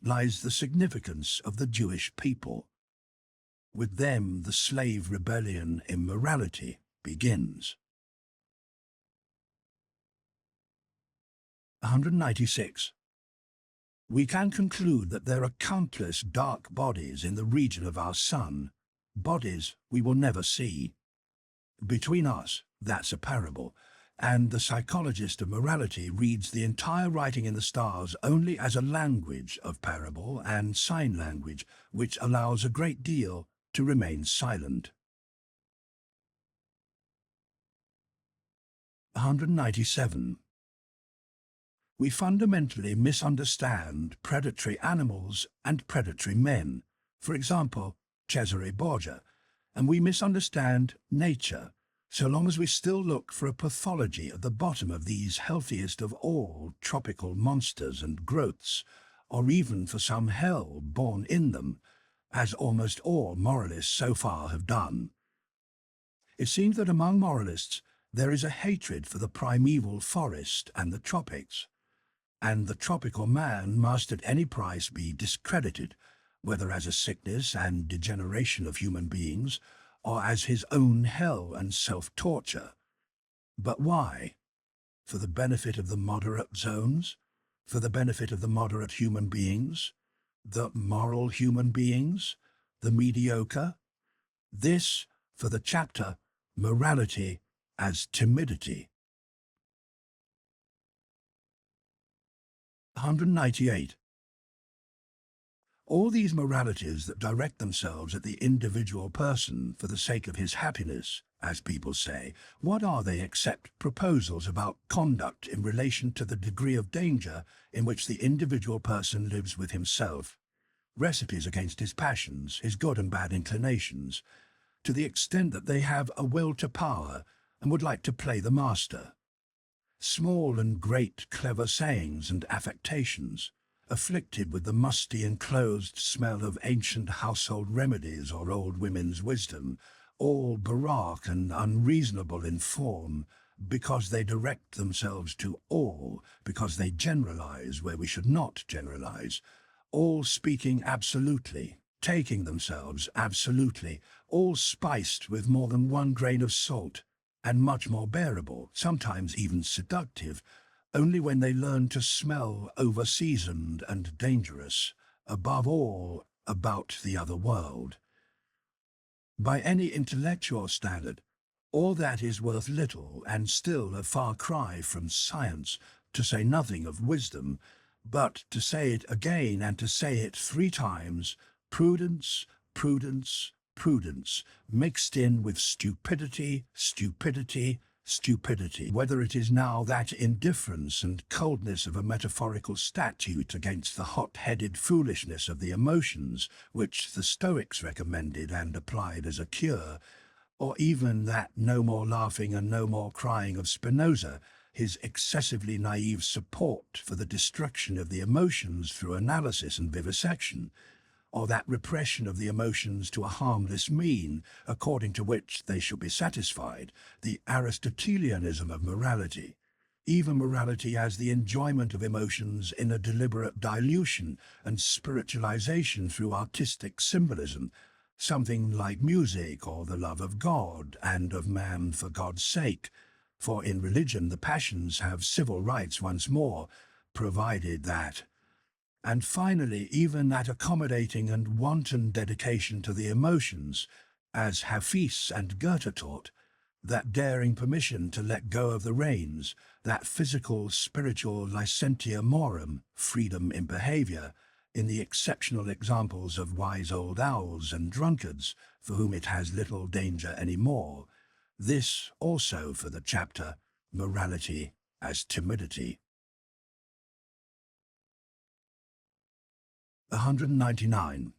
lies the significance of the Jewish people. With them, the slave rebellion in morality begins. 196. We can conclude that there are countless dark bodies in the region of our sun, bodies we will never see. Between us, that's a parable, and the psychologist of morality reads the entire writing in the stars only as a language of parable and sign language, which allows a great deal to remain silent. 197. We fundamentally misunderstand predatory animals and predatory men, for example, Cesare Borgia, and we misunderstand nature, so long as we still look for a pathology at the bottom of these healthiest of all tropical monsters and growths, or even for some hell born in them, as almost all moralists so far have done. It seems that among moralists there is a hatred for the primeval forest and the tropics, and the tropical man must at any price be discredited, whether as a sickness and degeneration of human beings, or as his own hell and self-torture. But why? For the benefit of the moderate zones? For the benefit of the moderate human beings? The moral human beings? The mediocre? This for the chapter Morality as Timidity. 198. All these moralities that direct themselves at the individual person for the sake of his happiness, as people say, what are they except proposals about conduct in relation to the degree of danger in which the individual person lives with himself, recipes against his passions, his good and bad inclinations? to the extent that they have a will to power and would like to play the master. Small and great clever sayings and affectations, afflicted with the musty enclosed smell of ancient household remedies or old women's wisdom, all baroque and unreasonable in form, because they direct themselves to all, because they generalize where we should not generalize, all speaking absolutely, taking themselves absolutely, all spiced with more than one grain of salt, and much more bearable, sometimes even seductive, only when they learn to smell over-seasoned and dangerous, above all, about the other world. By any intellectual standard, all that is worth little and still a far cry from science, to say nothing of wisdom, but to say it again and to say it 3 times, prudence, prudence, prudence, mixed in with stupidity, stupidity, stupidity, whether it is now that indifference and coldness of a metaphorical statute against the hot-headed foolishness of the emotions, which the Stoics recommended and applied as a cure, or even that no more laughing and no more crying of Spinoza, his excessively naive support for the destruction of the emotions through analysis and vivisection, or that repression of the emotions to a harmless mean, according to which they should be satisfied, the Aristotelianism of morality, even morality as the enjoyment of emotions in a deliberate dilution and spiritualization through artistic symbolism, something like music or the love of God and of man for God's sake, for in religion the passions have civil rights once more, provided that. And finally, even that accommodating and wanton dedication to the emotions, as Hafiz and Goethe taught, that daring permission to let go of the reins, that physical, spiritual licentia morum, freedom in behavior, in the exceptional examples of wise old owls and drunkards, for whom it has little danger any more. This also for the chapter, Morality as Timidity. 199.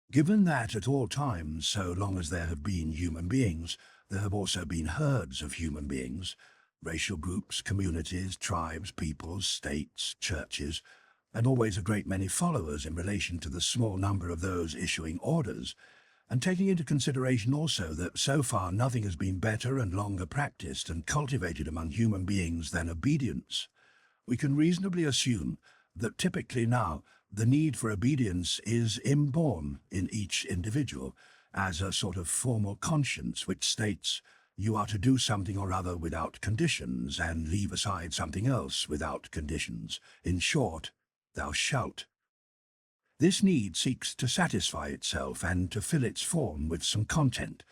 Given that at all times, so long as there have been human beings, there have also been herds of human beings, racial groups, communities, tribes, peoples, states, churches, and always a great many followers in relation to the small number of those issuing orders, and taking into consideration also that so far nothing has been better and longer practiced and cultivated among human beings than obedience, we can reasonably assume that typically now the need for obedience is inborn in each individual as a sort of formal conscience which states you are to do something or other without conditions and leave aside something else without conditions. In short, thou shalt. This need seeks to satisfy itself and to fill its form with some content.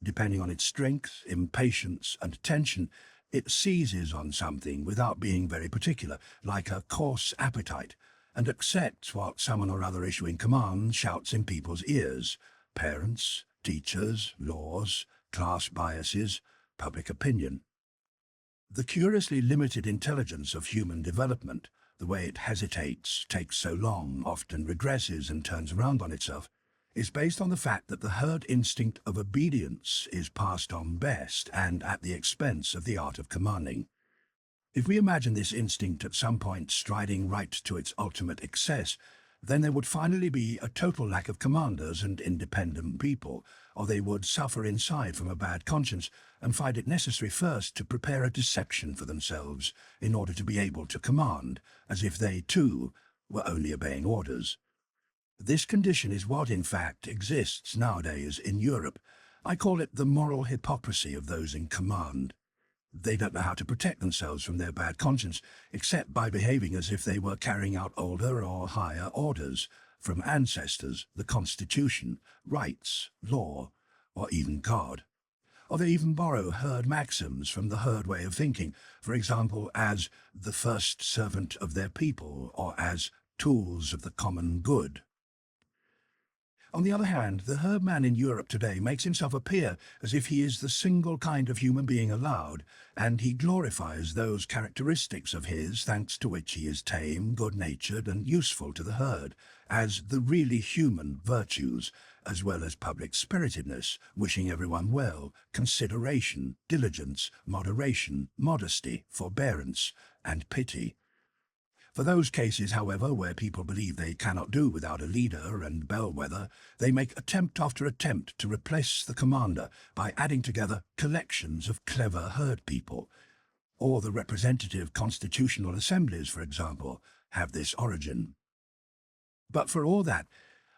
Depending on its strength, impatience, and tension, it seizes on something without being very particular, like a coarse appetite, and accepts what someone or other issuing command shouts in people's ears: parents, teachers, laws, class biases, public opinion. The curiously limited intelligence of human development, the way it hesitates, takes so long, often regresses and turns around on itself, is based on the fact that the herd instinct of obedience is passed on best and at the expense of the art of commanding. If we imagine this instinct at some point striding right to its ultimate excess, then there would finally be a total lack of commanders and independent people, or they would suffer inside from a bad conscience and find it necessary first to prepare a deception for themselves in order to be able to command, as if they, too, were only obeying orders. This condition is what, in fact, exists nowadays in Europe. I call it the moral hypocrisy of those in command. They don't know how to protect themselves from their bad conscience, except by behaving as if they were carrying out older or higher orders, from ancestors, the Constitution, rights, law, or even God. Or they even borrow herd maxims from the herd way of thinking, for example, as the first servant of their people, or as tools of the common good. On the other hand, the herdman in Europe today makes himself appear as if he is the single kind of human being allowed, and he glorifies those characteristics of his thanks to which he is tame, good-natured, and useful to the herd, as the really human virtues, as well as public spiritedness, wishing everyone well, consideration, diligence, moderation, modesty, forbearance, and pity. For those cases, however, where people believe they cannot do without a leader and bellwether, they make attempt after attempt to replace the commander by adding together collections of clever herd people. Or the representative constitutional assemblies, for example, have this origin. But for all that,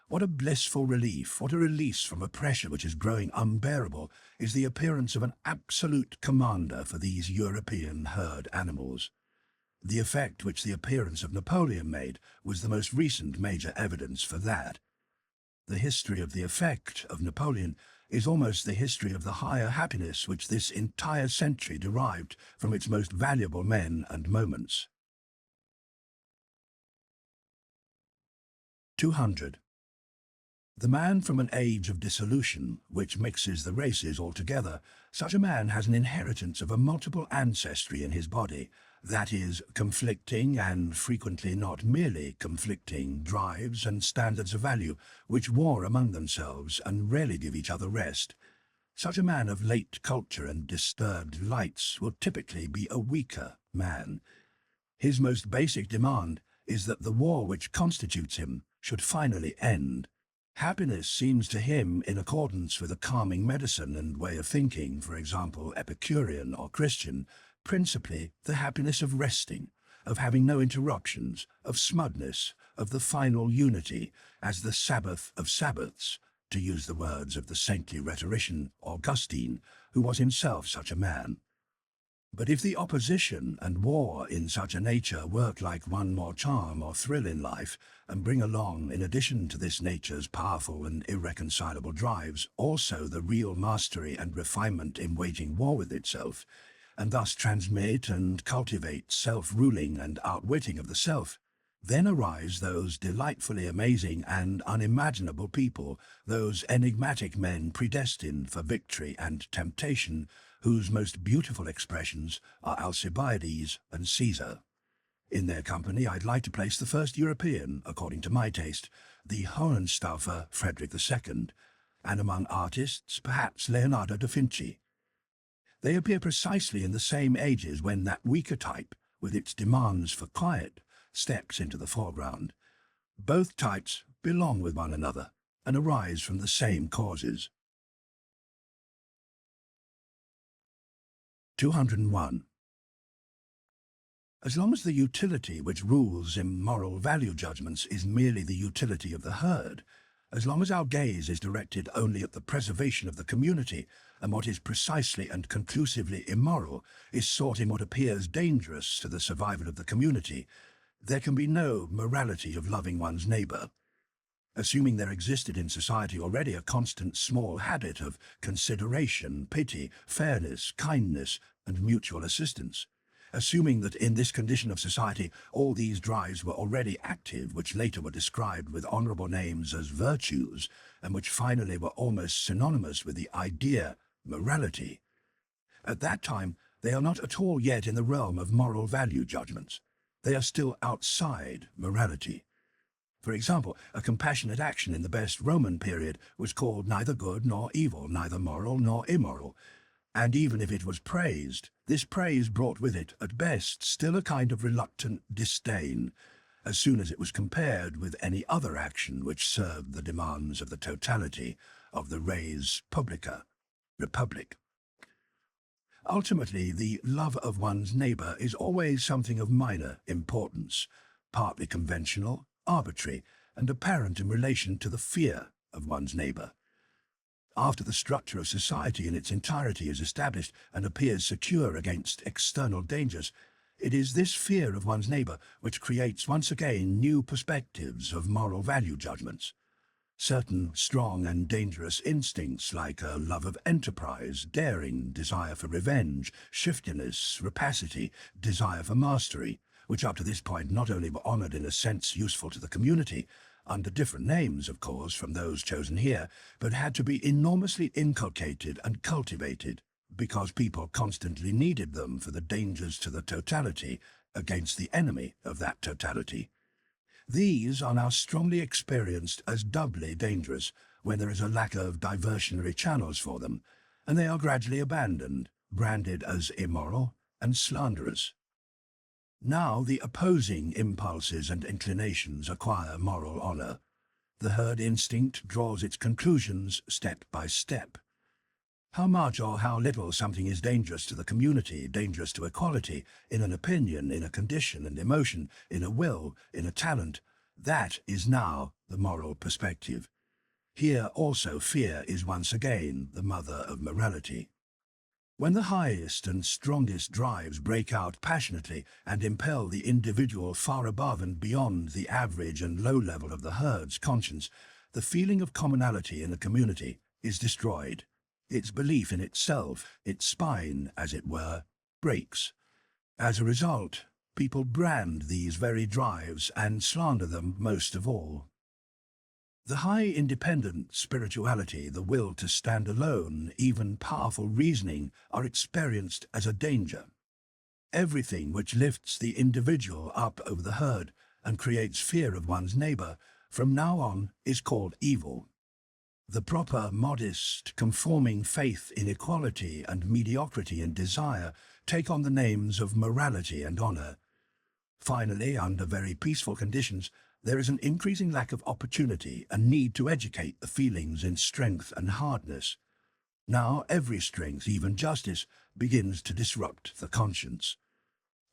what a blissful relief, what a release from a pressure which is growing unbearable, is the appearance of an absolute commander for these European herd animals. The effect which the appearance of Napoleon made was the most recent major evidence for that. The history of the effect of Napoleon is almost the history of the higher happiness which this entire century derived from its most valuable men and moments. 200. The man from an age of dissolution, which mixes the races altogether, such a man has an inheritance of a multiple ancestry in his body, that is, conflicting and frequently not merely conflicting drives and standards of value, which war among themselves and rarely give each other rest. Such a man of late culture and disturbed lights will typically be a weaker man. His most basic demand is that the war which constitutes him should finally end. Happiness seems to him in accordance with a calming medicine and way of thinking, for example, Epicurean or Christian, principally the happiness of resting, of having no interruptions, of smugness, of the final unity, as the Sabbath of Sabbaths, to use the words of the saintly rhetorician Augustine, who was himself such a man. But if the opposition and war in such a nature work like one more charm or thrill in life, and bring along, in addition to this nature's powerful and irreconcilable drives, also the real mastery and refinement in waging war with itself, and thus transmit and cultivate self-ruling and outwitting of the self, then arise those delightfully amazing and unimaginable people, those enigmatic men predestined for victory and temptation, whose most beautiful expressions are Alcibiades and Caesar. In their company I'd like to place the first European, according to my taste, the Hohenstaufer Friedrich II, and among artists perhaps Leonardo da Vinci. They appear precisely in the same ages when that weaker type, with its demands for quiet, steps into the foreground. Both types belong with one another and arise from the same causes. 201. As long as the utility which rules in moral value judgments is merely the utility of the herd, as long as our gaze is directed only at the preservation of the community, and what is precisely and conclusively immoral is sought in what appears dangerous to the survival of the community, there can be no morality of loving one's neighbour. Assuming there existed in society already a constant small habit of consideration, pity, fairness, kindness, and mutual assistance, assuming that in this condition of society all these drives were already active, which later were described with honourable names as virtues, and which finally were almost synonymous with the idea morality, at that time they are not at all yet in the realm of moral value judgments. They are still outside morality. For example, a compassionate action in the best Roman period was called neither good nor evil, neither moral nor immoral, and even if it was praised, this praise brought with it, at best, still a kind of reluctant disdain, as soon as it was compared with any other action which served the demands of the totality of the res publica, republic. Ultimately, the love of one's neighbour is always something of minor importance, partly conventional, arbitrary, and apparent in relation to the fear of one's neighbour. After the structure of society in its entirety is established and appears secure against external dangers, it is this fear of one's neighbour which creates once again new perspectives of moral value judgments. Certain strong and dangerous instincts like a love of enterprise, daring, desire for revenge, shiftiness, rapacity, desire for mastery, which up to this point not only were honoured in a sense useful to the community, under different names, of course, from those chosen here, but had to be enormously inculcated and cultivated, because people constantly needed them for the dangers to the totality against the enemy of that totality. These are now strongly experienced as doubly dangerous when there is a lack of diversionary channels for them, and they are gradually abandoned, branded as immoral and slanderous. Now the opposing impulses and inclinations acquire moral honor. The herd instinct draws its conclusions step by step. How much or how little something is dangerous to the community, dangerous to equality, in an opinion, in a condition and emotion, in a will, in a talent, that is now the moral perspective. Here also fear is once again the mother of morality. When the highest and strongest drives break out passionately and impel the individual far above and beyond the average and low level of the herd's conscience, the feeling of commonality in the community is destroyed. Its belief in itself, its spine, as it were, breaks. As a result, people brand these very drives and slander them most of all. The high independent spirituality, the will to stand alone, even powerful reasoning, are experienced as a danger. Everything which lifts the individual up over the herd and creates fear of one's neighbor, from now on is called evil. The proper, modest, conforming faith in equality and mediocrity and desire take on the names of morality and honor. Finally, under very peaceful conditions, there is an increasing lack of opportunity and need to educate the feelings in strength and hardness. Now every strength, even justice, begins to disrupt the conscience.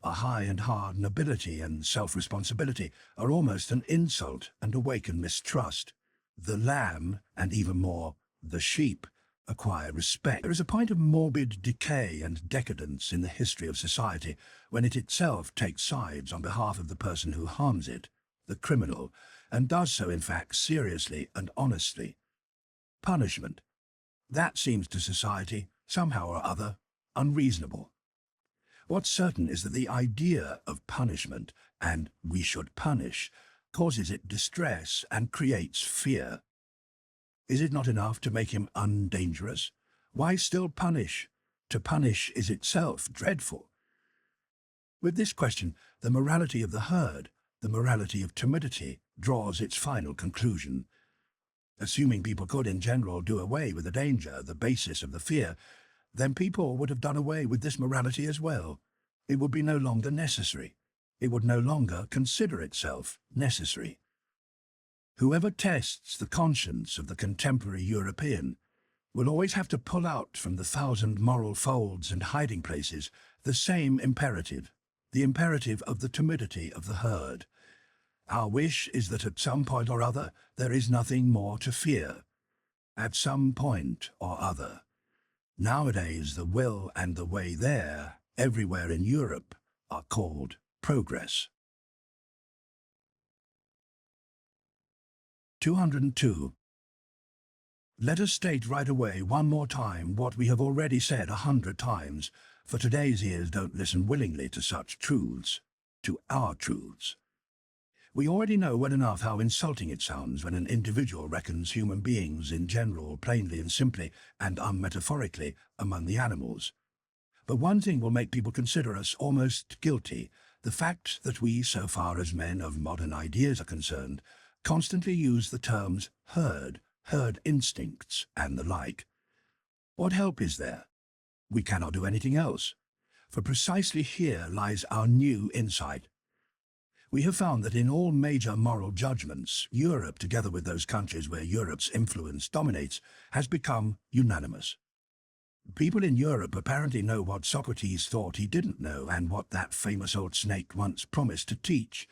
A high and hard nobility and self-responsibility are almost an insult and awaken mistrust. The lamb, and even more, the sheep, acquire respect. There is a point of morbid decay and decadence in the history of society when it itself takes sides on behalf of the person who harms it, the criminal, and does so in fact seriously and honestly. Punishment. That seems to society, somehow or other, unreasonable. What's certain is that the idea of punishment, and we should punish, causes it distress and creates fear. Is it not enough to make him undangerous? Why still punish? To punish is itself dreadful. With this question, the morality of the herd, the morality of timidity, draws its final conclusion. Assuming people could in general do away with the danger, the basis of the fear, then people would have done away with this morality as well. It would be no longer necessary. It would no longer consider itself necessary. Whoever tests the conscience of the contemporary European will always have to pull out from the thousand moral folds and hiding places the same imperative, the imperative of the timidity of the herd. Our wish is that at some point or other there is nothing more to fear. At some point or other. Nowadays the will and the way there, everywhere in Europe, are called progress. 202. Let us state right away one more time what we have already said 100 times, for today's ears don't listen willingly to such truths, to our truths. We already know well enough how insulting it sounds when an individual reckons human beings in general, plainly and simply, and unmetaphorically, among the animals. But one thing will make people consider us almost guilty, the fact that we, so far as men of modern ideas are concerned, constantly use the terms herd instincts, and the like. What help is there? We cannot do anything else, for precisely here lies our new insight. We have found that in all major moral judgments, Europe, together with those countries where Europe's influence dominates, has become unanimous. People in Europe apparently know what Socrates thought he didn't know and what that famous old snake once promised to teach.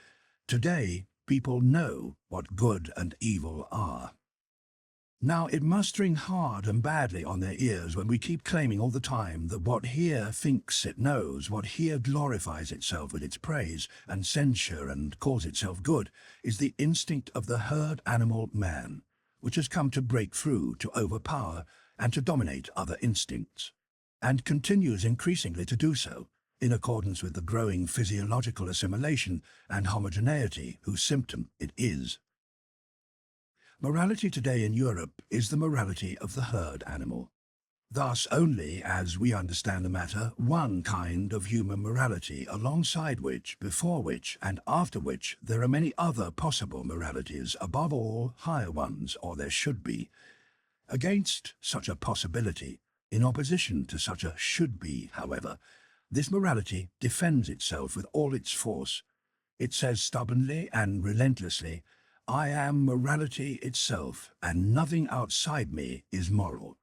Today, people know what good and evil are. Now, it must ring hard and badly on their ears when we keep claiming all the time that what here thinks it knows, what here glorifies itself with its praise and censure and calls itself good, is the instinct of the herd animal man, which has come to break through, to overpower, and to dominate other instincts, and continues increasingly to do so, in accordance with the growing physiological assimilation and homogeneity whose symptom it is. Morality today in Europe is the morality of the herd animal. Thus only, as we understand the matter, one kind of human morality, alongside which, before which, and after which, there are many other possible moralities, above all, higher ones, or there should be. Against such a possibility, in opposition to such a should be, however, this morality defends itself with all its force. It says stubbornly and relentlessly, I am morality itself, and nothing outside me is moral.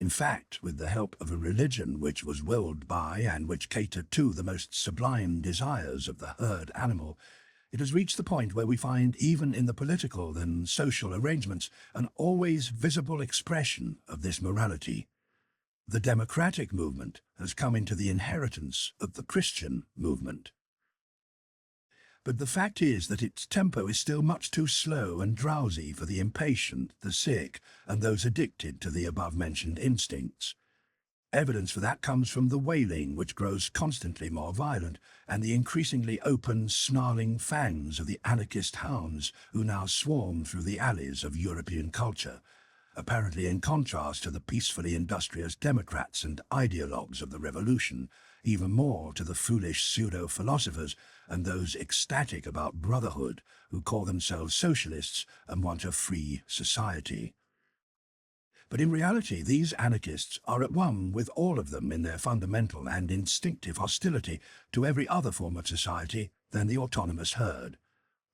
In fact, with the help of a religion which was willed by and which catered to the most sublime desires of the herd animal, it has reached the point where we find, even in the political and social arrangements, an always visible expression of this morality. The democratic movement has come into the inheritance of the Christian movement. But the fact is that its tempo is still much too slow and drowsy for the impatient, the sick, and those addicted to the above-mentioned instincts. Evidence for that comes from the wailing, which grows constantly more violent, and the increasingly open, snarling fangs of the anarchist hounds who now swarm through the alleys of European culture, apparently in contrast to the peacefully industrious democrats and ideologues of the revolution, even more to the foolish pseudo-philosophers and those ecstatic about brotherhood who call themselves socialists and want a free society. But in reality, these anarchists are at one with all of them in their fundamental and instinctive hostility to every other form of society than the autonomous herd,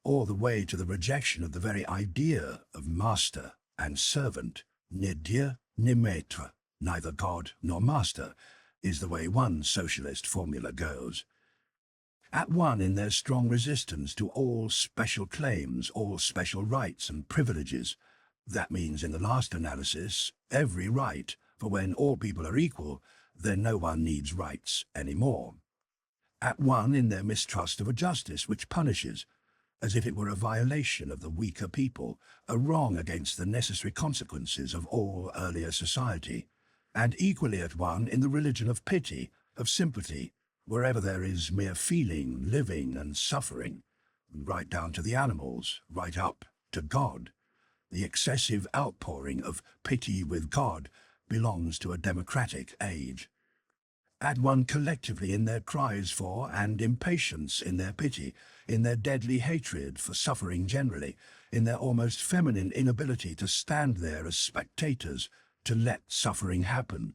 or the way to the rejection of the very idea of master and servant, ni Dieu ni maître, neither God nor master, is the way one socialist formula goes. At one in their strong resistance to all special claims, all special rights and privileges. That means, in the last analysis, every right, for when all people are equal, then no one needs rights anymore. At one in their mistrust of a justice which punishes, as if it were a violation of the weaker people, a wrong against the necessary consequences of all earlier society, and equally at one in the religion of pity, of sympathy, wherever there is mere feeling, living and suffering, right down to the animals, right up to God. The excessive outpouring of pity with God belongs to a democratic age. At one collectively in their cries for and impatience in their pity, in their deadly hatred for suffering generally, in their almost feminine inability to stand there as spectators, to let suffering happen.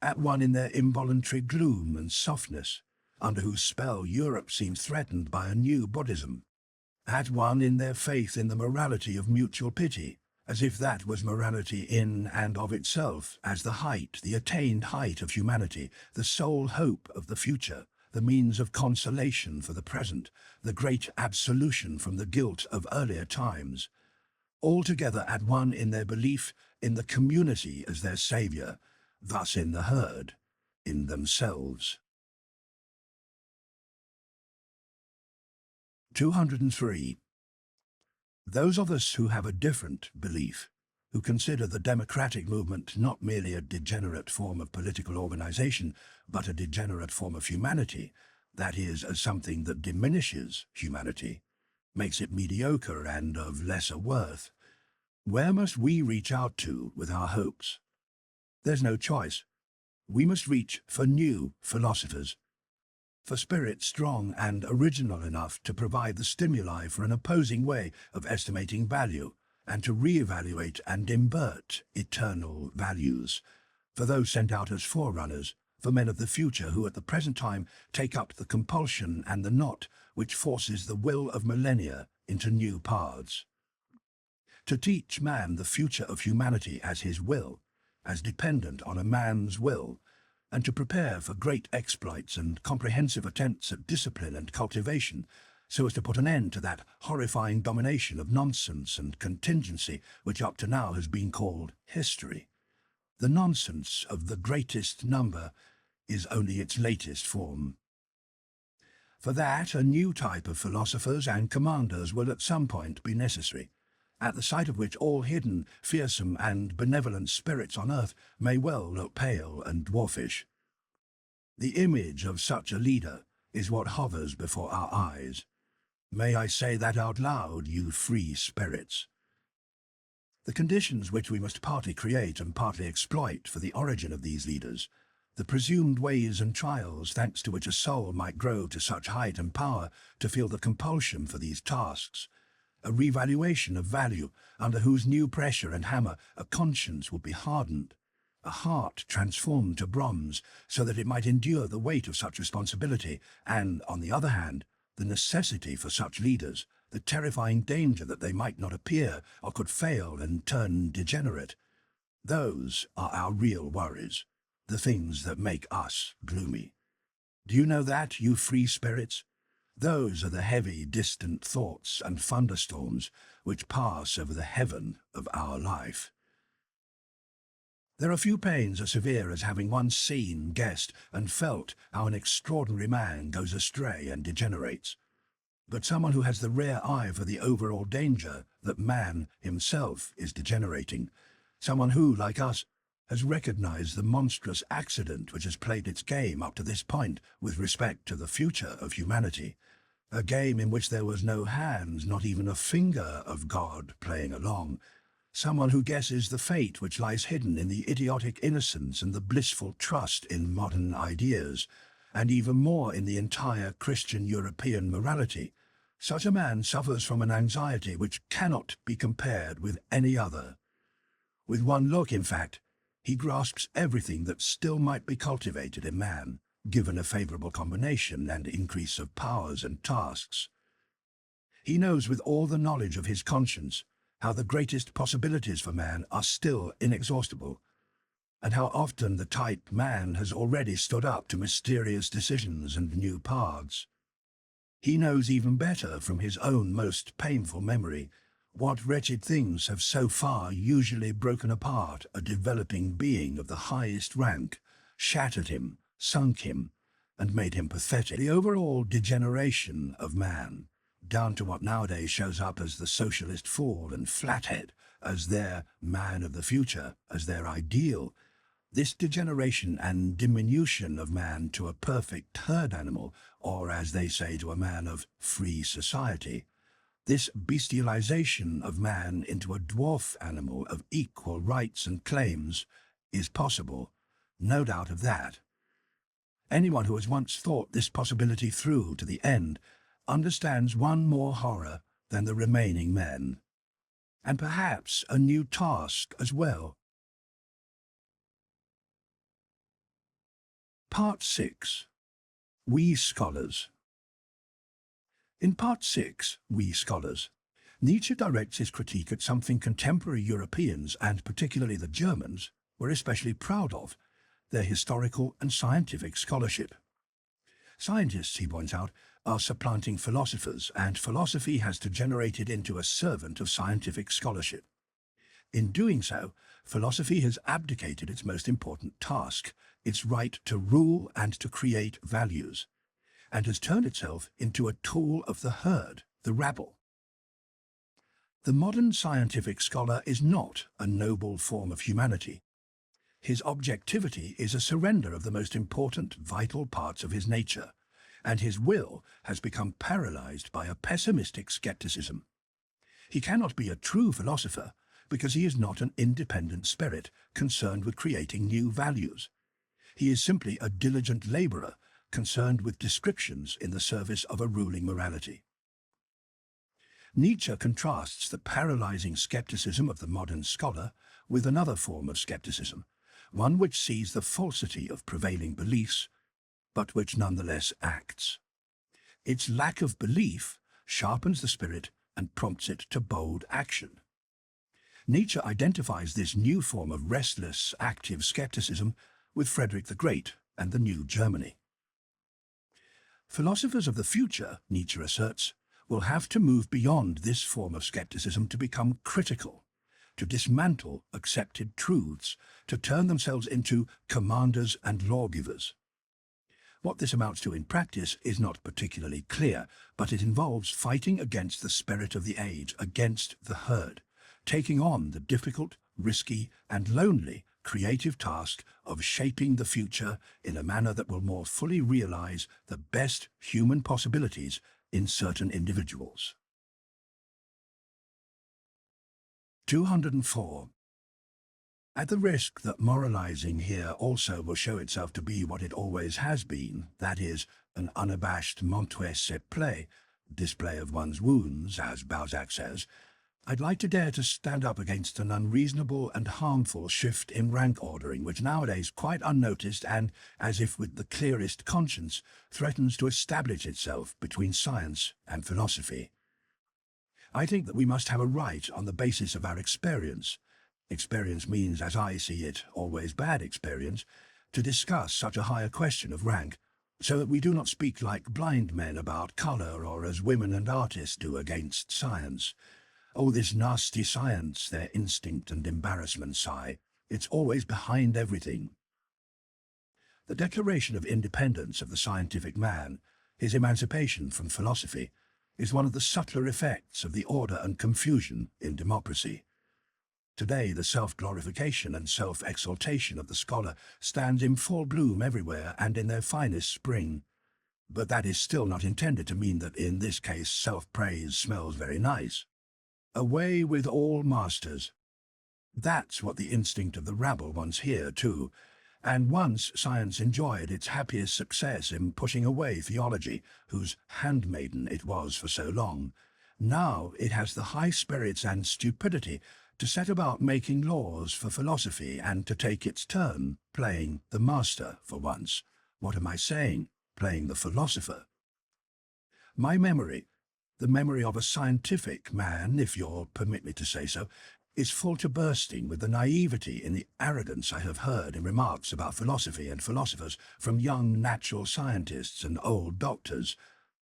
At one in their involuntary gloom and softness, under whose spell Europe seems threatened by a new Buddhism. At one in their faith in the morality of mutual pity, as if that was morality in and of itself, as the height, the attained height of humanity, the sole hope of the future, the means of consolation for the present, the great absolution from the guilt of earlier times. Altogether at one in their belief in the community as their saviour, thus in the herd, in themselves. 203. Those of us who have a different belief, who consider the democratic movement not merely a degenerate form of political organization, but a degenerate form of humanity, that is, as something that diminishes humanity, makes it mediocre and of lesser worth, where must we reach out to with our hopes? There's no choice. We must reach for new philosophers, for spirits strong and original enough to provide the stimuli for an opposing way of estimating value, and to reevaluate and invert eternal values, for those sent out as forerunners, for men of the future who at the present time take up the compulsion and the knot which forces the will of millennia into new paths. To teach man the future of humanity as his will, as dependent on a man's will, and to prepare for great exploits and comprehensive attempts at discipline and cultivation, so as to put an end to that horrifying domination of nonsense and contingency which up to now has been called history. The nonsense of the greatest number is only its latest form. For that, a new type of philosophers and commanders will at some point be necessary, at the sight of which all hidden, fearsome and benevolent spirits on earth may well look pale and dwarfish. The image of such a leader is what hovers before our eyes. May I say that out loud, you free spirits? The conditions which we must partly create and partly exploit for the origin of these leaders, the presumed ways and trials thanks to which a soul might grow to such height and power to feel the compulsion for these tasks, a revaluation of value under whose new pressure and hammer a conscience would be hardened, a heart transformed to bronze so that it might endure the weight of such responsibility, and, on the other hand, the necessity for such leaders, the terrifying danger that they might not appear or could fail and turn degenerate. Those are our real worries, the things that make us gloomy. Do you know that, you free spirits? Those are the heavy, distant thoughts and thunderstorms which pass over the heaven of our life. There are few pains as severe as having once seen, guessed, and felt how an extraordinary man goes astray and degenerates. But someone who has the rare eye for the overall danger that man himself is degenerating, someone who, like us, has recognized the monstrous accident which has played its game up to this point with respect to the future of humanity, a game in which there was no hand, not even a finger of God playing along, someone who guesses the fate which lies hidden in the idiotic innocence and the blissful trust in modern ideas, and even more in the entire Christian European morality. Such a man suffers from an anxiety which cannot be compared with any other. With one look, in fact, he grasps everything that still might be cultivated in man, given a favorable combination and increase of powers and tasks. He knows with all the knowledge of his conscience how the greatest possibilities for man are still inexhaustible, and how often the type man has already stood up to mysterious decisions and new paths. He knows even better from his own most painful memory what wretched things have so far usually broken apart a developing being of the highest rank, shattered him, sunk him, and made him pathetic. The overall degeneration of man, down to what nowadays shows up as the socialist fool and flathead, as their man of the future, as their ideal, this degeneration and diminution of man to a perfect herd animal, or as they say to a man of free society, this bestialization of man into a dwarf animal of equal rights and claims is possible, no doubt of that. Anyone who has once thought this possibility through to the end understands one more horror than the remaining men, and perhaps a new task as well. Part 6. We Scholars. In Part 6, We Scholars, Nietzsche directs his critique at something contemporary Europeans, and particularly the Germans, were especially proud of, their historical and scientific scholarship. Scientists, he points out, are supplanting philosophers, and philosophy has degenerated into a servant of scientific scholarship. In doing so, philosophy has abdicated its most important task, its right to rule and to create values, and has turned itself into a tool of the herd, the rabble. The modern scientific scholar is not a noble form of humanity. His objectivity is a surrender of the most important, vital parts of his nature, and his will has become paralyzed by a pessimistic skepticism. He cannot be a true philosopher because he is not an independent spirit concerned with creating new values. He is simply a diligent laborer concerned with descriptions in the service of a ruling morality. Nietzsche contrasts the paralyzing skepticism of the modern scholar with another form of skepticism, one which sees the falsity of prevailing beliefs, but which nonetheless acts. Its lack of belief sharpens the spirit and prompts it to bold action. Nietzsche identifies this new form of restless, active skepticism with Friedrich the Great and the New Germany. Philosophers of the future, Nietzsche asserts, will have to move beyond this form of skepticism to become critical, to dismantle accepted truths, to turn themselves into commanders and lawgivers. What this amounts to in practice is not particularly clear, but it involves fighting against the spirit of the age, against the herd, taking on the difficult, risky, and lonely creative task of shaping the future in a manner that will more fully realize the best human possibilities in certain individuals. 204. At the risk that moralizing here also will show itself to be what it always has been, that is, an unabashed montrer ses plaies, display of one's wounds, as Balzac says, I'd like to dare to stand up against an unreasonable and harmful shift in rank ordering which nowadays, quite unnoticed and, as if with the clearest conscience, threatens to establish itself between science and philosophy. I think that we must have a right on the basis of our experience. Experience means, as I see it, always bad experience, to discuss such a higher question of rank, so that we do not speak like blind men about colour or as women and artists do against science. Oh, this nasty science, their instinct and embarrassment sigh, it's always behind everything. The declaration of independence of the scientific man, his emancipation from philosophy, is one of the subtler effects of the order and confusion in democracy. Today, the self-glorification and self-exaltation of the scholar stands in full bloom everywhere and in their finest spring. But that is still not intended to mean that in this case self-praise smells very nice. Away with all masters. That's what the instinct of the rabble wants here too, and once science enjoyed its happiest success in pushing away theology, whose handmaiden it was for so long, now it has the high spirits and stupidity to set about making laws for philosophy and to take its turn, playing the master for once. What am I saying? Playing the philosopher. My memory, the memory of a scientific man, if you'll permit me to say so, is full to bursting with the naivety and the arrogance I have heard in remarks about philosophy and philosophers from young natural scientists and old doctors,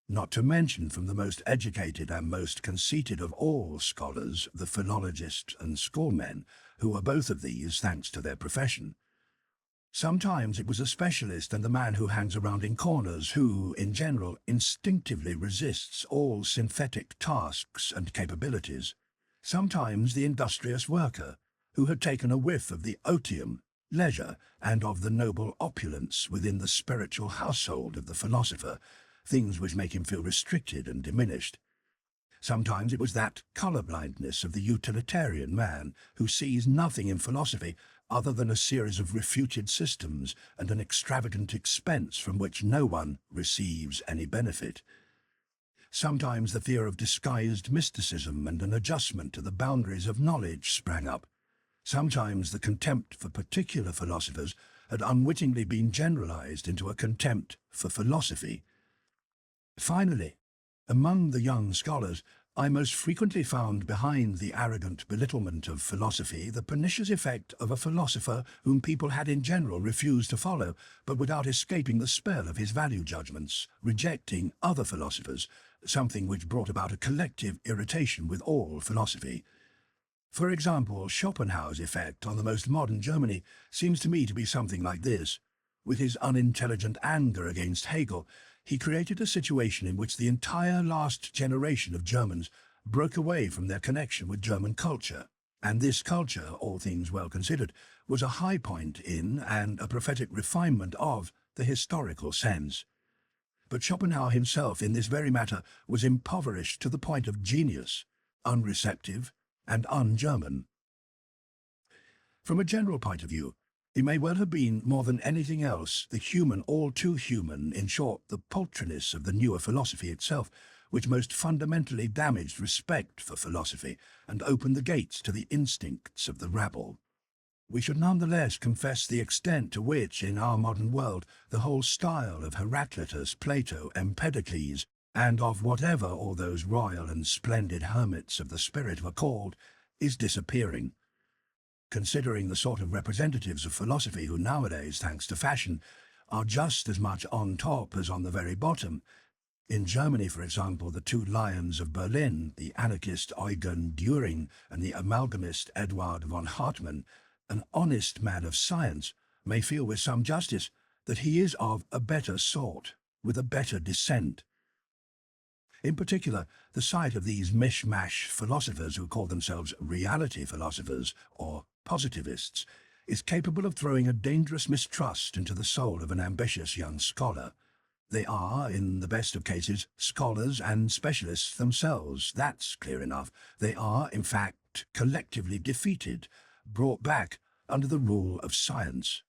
not to mention from the most educated and most conceited of all scholars, the philologists and schoolmen, who are both of these thanks to their profession. Sometimes it was a specialist and the man who hangs around in corners who, in general, instinctively resists all synthetic tasks and capabilities. Sometimes the industrious worker, who had taken a whiff of the otium, leisure, and of the noble opulence within the spiritual household of the philosopher, things which make him feel restricted and diminished. Sometimes it was that colour-blindness of the utilitarian man who sees nothing in philosophy other than a series of refuted systems and an extravagant expense from which no one receives any benefit. Sometimes the fear of disguised mysticism and an adjustment to the boundaries of knowledge sprang up. Sometimes the contempt for particular philosophers had unwittingly been generalized into a contempt for philosophy. Finally, among the young scholars, I most frequently found behind the arrogant belittlement of philosophy the pernicious effect of a philosopher whom people had in general refused to follow, but without escaping the spell of his value judgments, rejecting other philosophers, something which brought about a collective irritation with all philosophy. For example, Schopenhauer's effect on the most modern Germany seems to me to be something like this. With his unintelligent anger against Hegel, he created a situation in which the entire last generation of Germans broke away from their connection with German culture, and this culture, all things well considered, was a high point in and a prophetic refinement of the historical sense. But Schopenhauer himself in this very matter was impoverished to the point of genius, unreceptive and un-German. From a general point of view, he may well have been, more than anything else, the human, all too human, in short, the paltriness of the newer philosophy itself, which most fundamentally damaged respect for philosophy and opened the gates to the instincts of the rabble. We should nonetheless confess the extent to which, in our modern world, the whole style of Heraclitus, Plato, Empedocles, and of whatever all those royal and splendid hermits of the spirit were called, is disappearing. Considering the sort of representatives of philosophy who nowadays, thanks to fashion, are just as much on top as on the very bottom. In Germany, for example, the two lions of Berlin, the anarchist Eugen Düring and the amalgamist Eduard von Hartmann, an honest man of science, may feel with some justice that he is of a better sort, with a better descent. In particular, the sight of these mishmash philosophers who call themselves reality philosophers or positivists is capable of throwing a dangerous mistrust into the soul of an ambitious young scholar. They are, in the best of cases, scholars and specialists themselves. That's clear enough. They are, in fact, collectively defeated, brought back under the rule of science.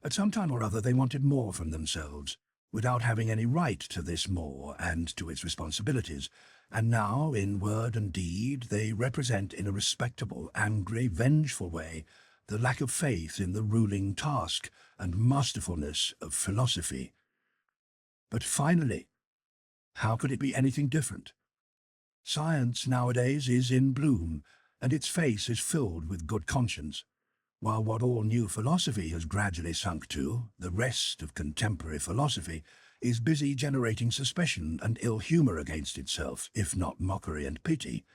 At some time or other they wanted more from themselves, without having any right to this more and to its responsibilities, and now, in word and deed, they represent in a respectable, angry, vengeful way the lack of faith in the ruling task and masterfulness of philosophy. But finally, how could it be anything different? Science nowadays is in bloom, and its face is filled with good conscience, while what all new philosophy has gradually sunk to, the rest of contemporary philosophy, is busy generating suspicion and ill humour against itself, if not mockery and pity.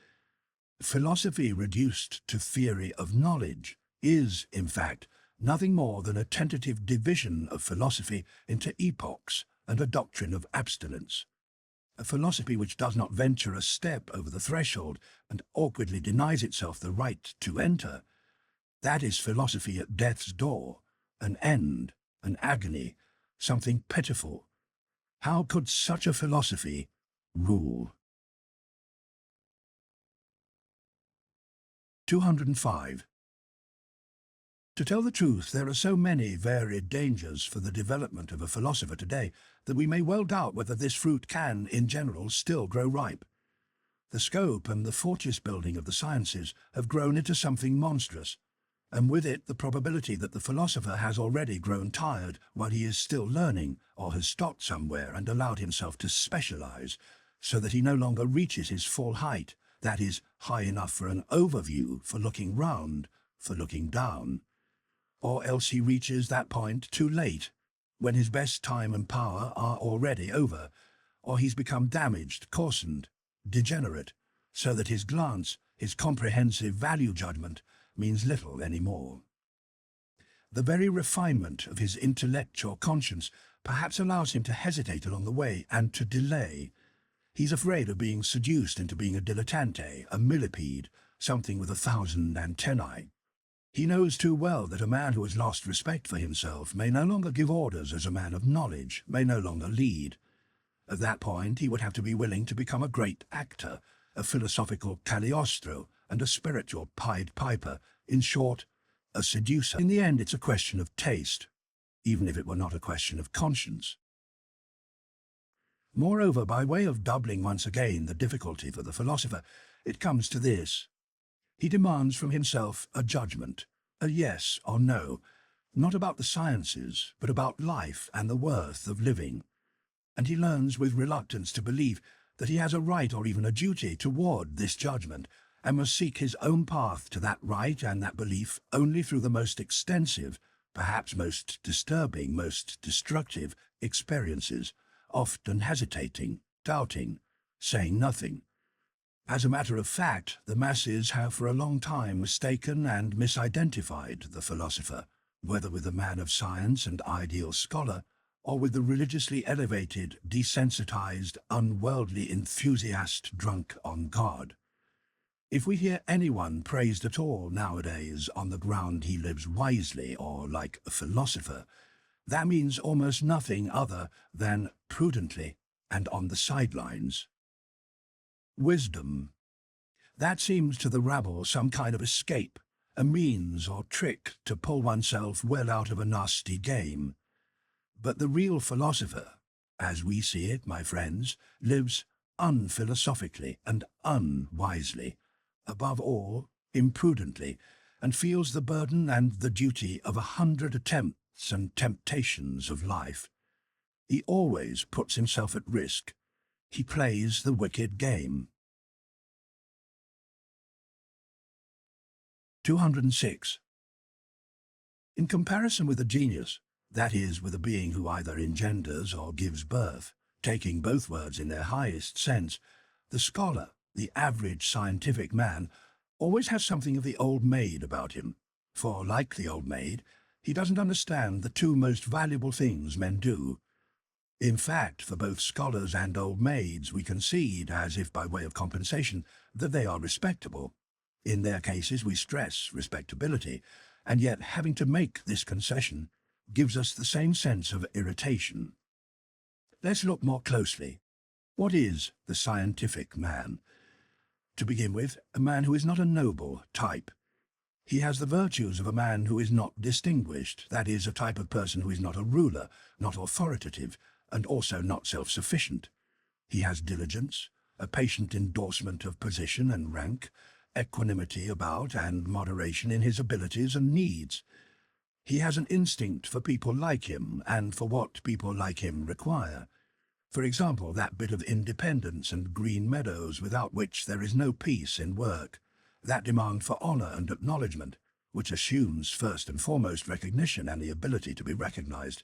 Philosophy reduced to theory of knowledge is, in fact, nothing more than a tentative division of philosophy into epochs and a doctrine of abstinence. A philosophy which does not venture a step over the threshold and awkwardly denies itself the right to enter. That is philosophy at death's door, an end, an agony, something pitiful. How could such a philosophy rule? 205. To tell the truth, there are so many varied dangers for the development of a philosopher today that we may well doubt whether this fruit can, in general, still grow ripe. The scope and the fortress building of the sciences have grown into something monstrous, and with it the probability that the philosopher has already grown tired while he is still learning, or has stopped somewhere and allowed himself to specialize, so that he no longer reaches his full height, that is, high enough for an overview, for looking round, for looking down. Or else he reaches that point too late, when his best time and power are already over, or he's become damaged, coarsened, degenerate, so that his glance, his comprehensive value judgment, means little any more. The very refinement of his intellectual conscience perhaps allows him to hesitate along the way and to delay. He's afraid of being seduced into being a dilettante, a millipede, something with 1,000 antennae. He knows too well that a man who has lost respect for himself may no longer give orders as a man of knowledge, may no longer lead. At that point he would have to be willing to become a great actor, a philosophical Cagliostro, and a spiritual Pied Piper, in short, a seducer. In the end it's a question of taste, even if it were not a question of conscience. Moreover, by way of doubling once again the difficulty for the philosopher, it comes to this. He demands from himself a judgment, a yes or no, not about the sciences, but about life and the worth of living. And he learns with reluctance to believe that he has a right or even a duty toward this judgment, and must seek his own path to that right and that belief only through the most extensive, perhaps most disturbing, most destructive experiences, often hesitating, doubting, saying nothing. As a matter of fact, the masses have for a long time mistaken and misidentified the philosopher, whether with the man of science and ideal scholar, or with the religiously elevated, desensitized, unworldly enthusiast drunk on God. If we hear anyone praised at all nowadays on the ground he lives wisely or like a philosopher, that means almost nothing other than prudently and on the sidelines. Wisdom. That seems to the rabble some kind of escape, a means or trick to pull oneself well out of a nasty game. But the real philosopher, as we see it, my friends, lives unphilosophically and unwisely, above all, imprudently, and feels the burden and the duty of 100 attempts and temptations of life. He always puts himself at risk. He plays the wicked game. 206. In comparison with a genius, that is, with a being who either engenders or gives birth, taking both words in their highest sense, the scholar, the average scientific man, always has something of the old maid about him, for, like the old maid, he doesn't understand the two most valuable things men do. In fact, for both scholars and old maids, we concede, as if by way of compensation, that they are respectable. In their cases we stress respectability, and yet having to make this concession gives us the same sense of irritation. Let's look more closely. What is the scientific man? To begin with, a man who is not a noble type. He has the virtues of a man who is not distinguished, that is, a type of person who is not a ruler, not authoritative, and also not self-sufficient. He has diligence, a patient endorsement of position and rank, equanimity about and moderation in his abilities and needs. He has an instinct for people like him and for what people like him require. For example, that bit of independence and green meadows without which there is no peace in work, that demand for honour and acknowledgement, which assumes first and foremost recognition and the ability to be recognized,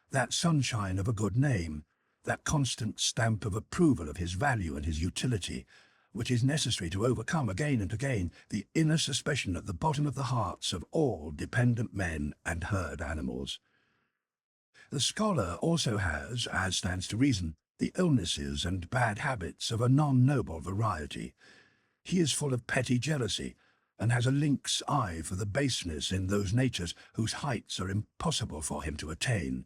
that sunshine of a good name, that constant stamp of approval of his value and his utility, which is necessary to overcome again and again the inner suspicion at the bottom of the hearts of all dependent men and herd animals. The scholar also has, as stands to reason, the illnesses and bad habits of a non-noble variety. He is full of petty jealousy, and has a lynx eye for the baseness in those natures whose heights are impossible for him to attain.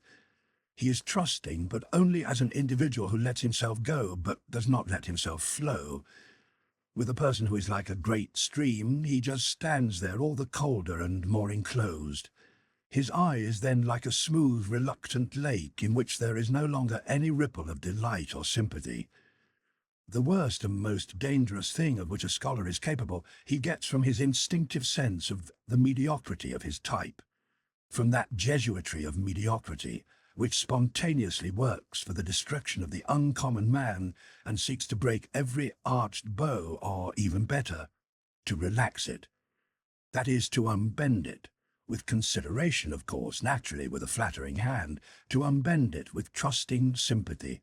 He is trusting, but only as an individual who lets himself go, but does not let himself flow. With a person who is like a great stream, he just stands there all the colder and more enclosed. His eye is then like a smooth, reluctant lake in which there is no longer any ripple of delight or sympathy. The worst and most dangerous thing of which a scholar is capable he gets from his instinctive sense of the mediocrity of his type, from that Jesuitry of mediocrity, which spontaneously works for the destruction of the uncommon man and seeks to break every arched bow, or even better, to relax it. That is, to unbend it, with consideration, of course, naturally with a flattering hand, to unbend it with trusting sympathy.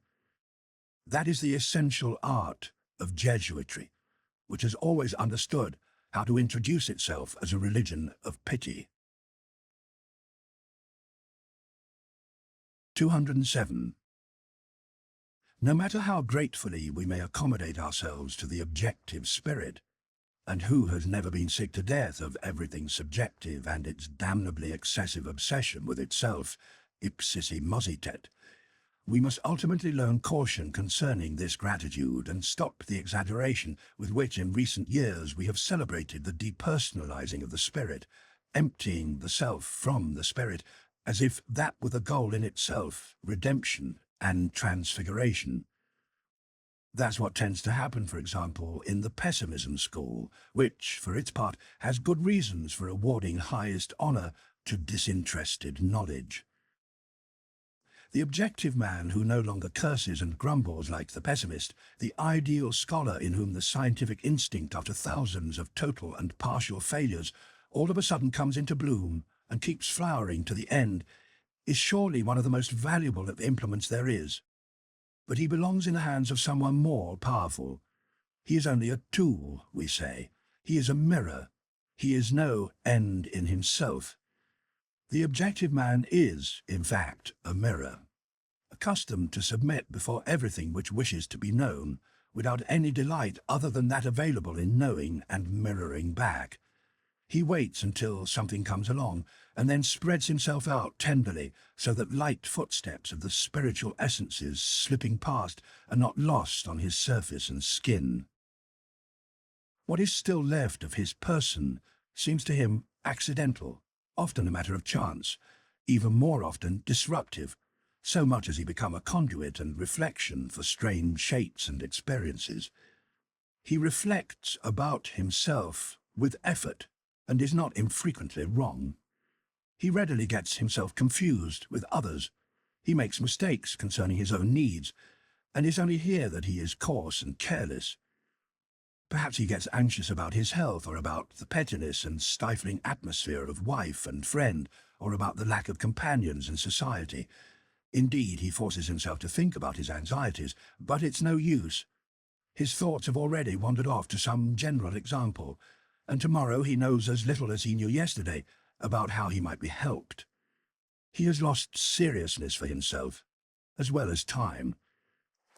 That is the essential art of Jesuitry, which has always understood how to introduce itself as a religion of pity. 207. No matter how gratefully we may accommodate ourselves to the objective spirit, and who has never been sick to death of everything subjective and its damnably excessive obsession with itself, ipsissi mositet, we must ultimately learn caution concerning this gratitude and stop the exaggeration with which in recent years we have celebrated the depersonalizing of the spirit, emptying the self from the spirit, as if that were the goal in itself, redemption and transfiguration. That's what tends to happen, for example, in the pessimism school, which, for its part, has good reasons for awarding highest honour to disinterested knowledge. The objective man who no longer curses and grumbles like the pessimist, the ideal scholar in whom the scientific instinct after thousands of total and partial failures all of a sudden comes into bloom and keeps flowering to the end, is surely one of the most valuable of implements there is. But he belongs in the hands of someone more powerful. He is only a tool, we say. He is a mirror. He is no end in himself. The objective man is, in fact, a mirror, accustomed to submit before everything which wishes to be known, without any delight other than that available in knowing and mirroring back. He waits until something comes along, and then spreads himself out tenderly, so that light footsteps of the spiritual essences slipping past are not lost on his surface and skin. What is still left of his person seems to him accidental, often a matter of chance, even more often disruptive, so much as he become a conduit and reflection for strange shapes and experiences. He reflects about himself with effort, and is not infrequently wrong. He readily gets himself confused with others. He makes mistakes concerning his own needs, and is only here that he is coarse and careless. Perhaps he gets anxious about his health, or about the pettiness and stifling atmosphere of wife and friend, or about the lack of companions in society. Indeed, he forces himself to think about his anxieties, but it's no use. His thoughts have already wandered off to some general example, and tomorrow he knows as little as he knew yesterday about how he might be helped. He has lost seriousness for himself, as well as time.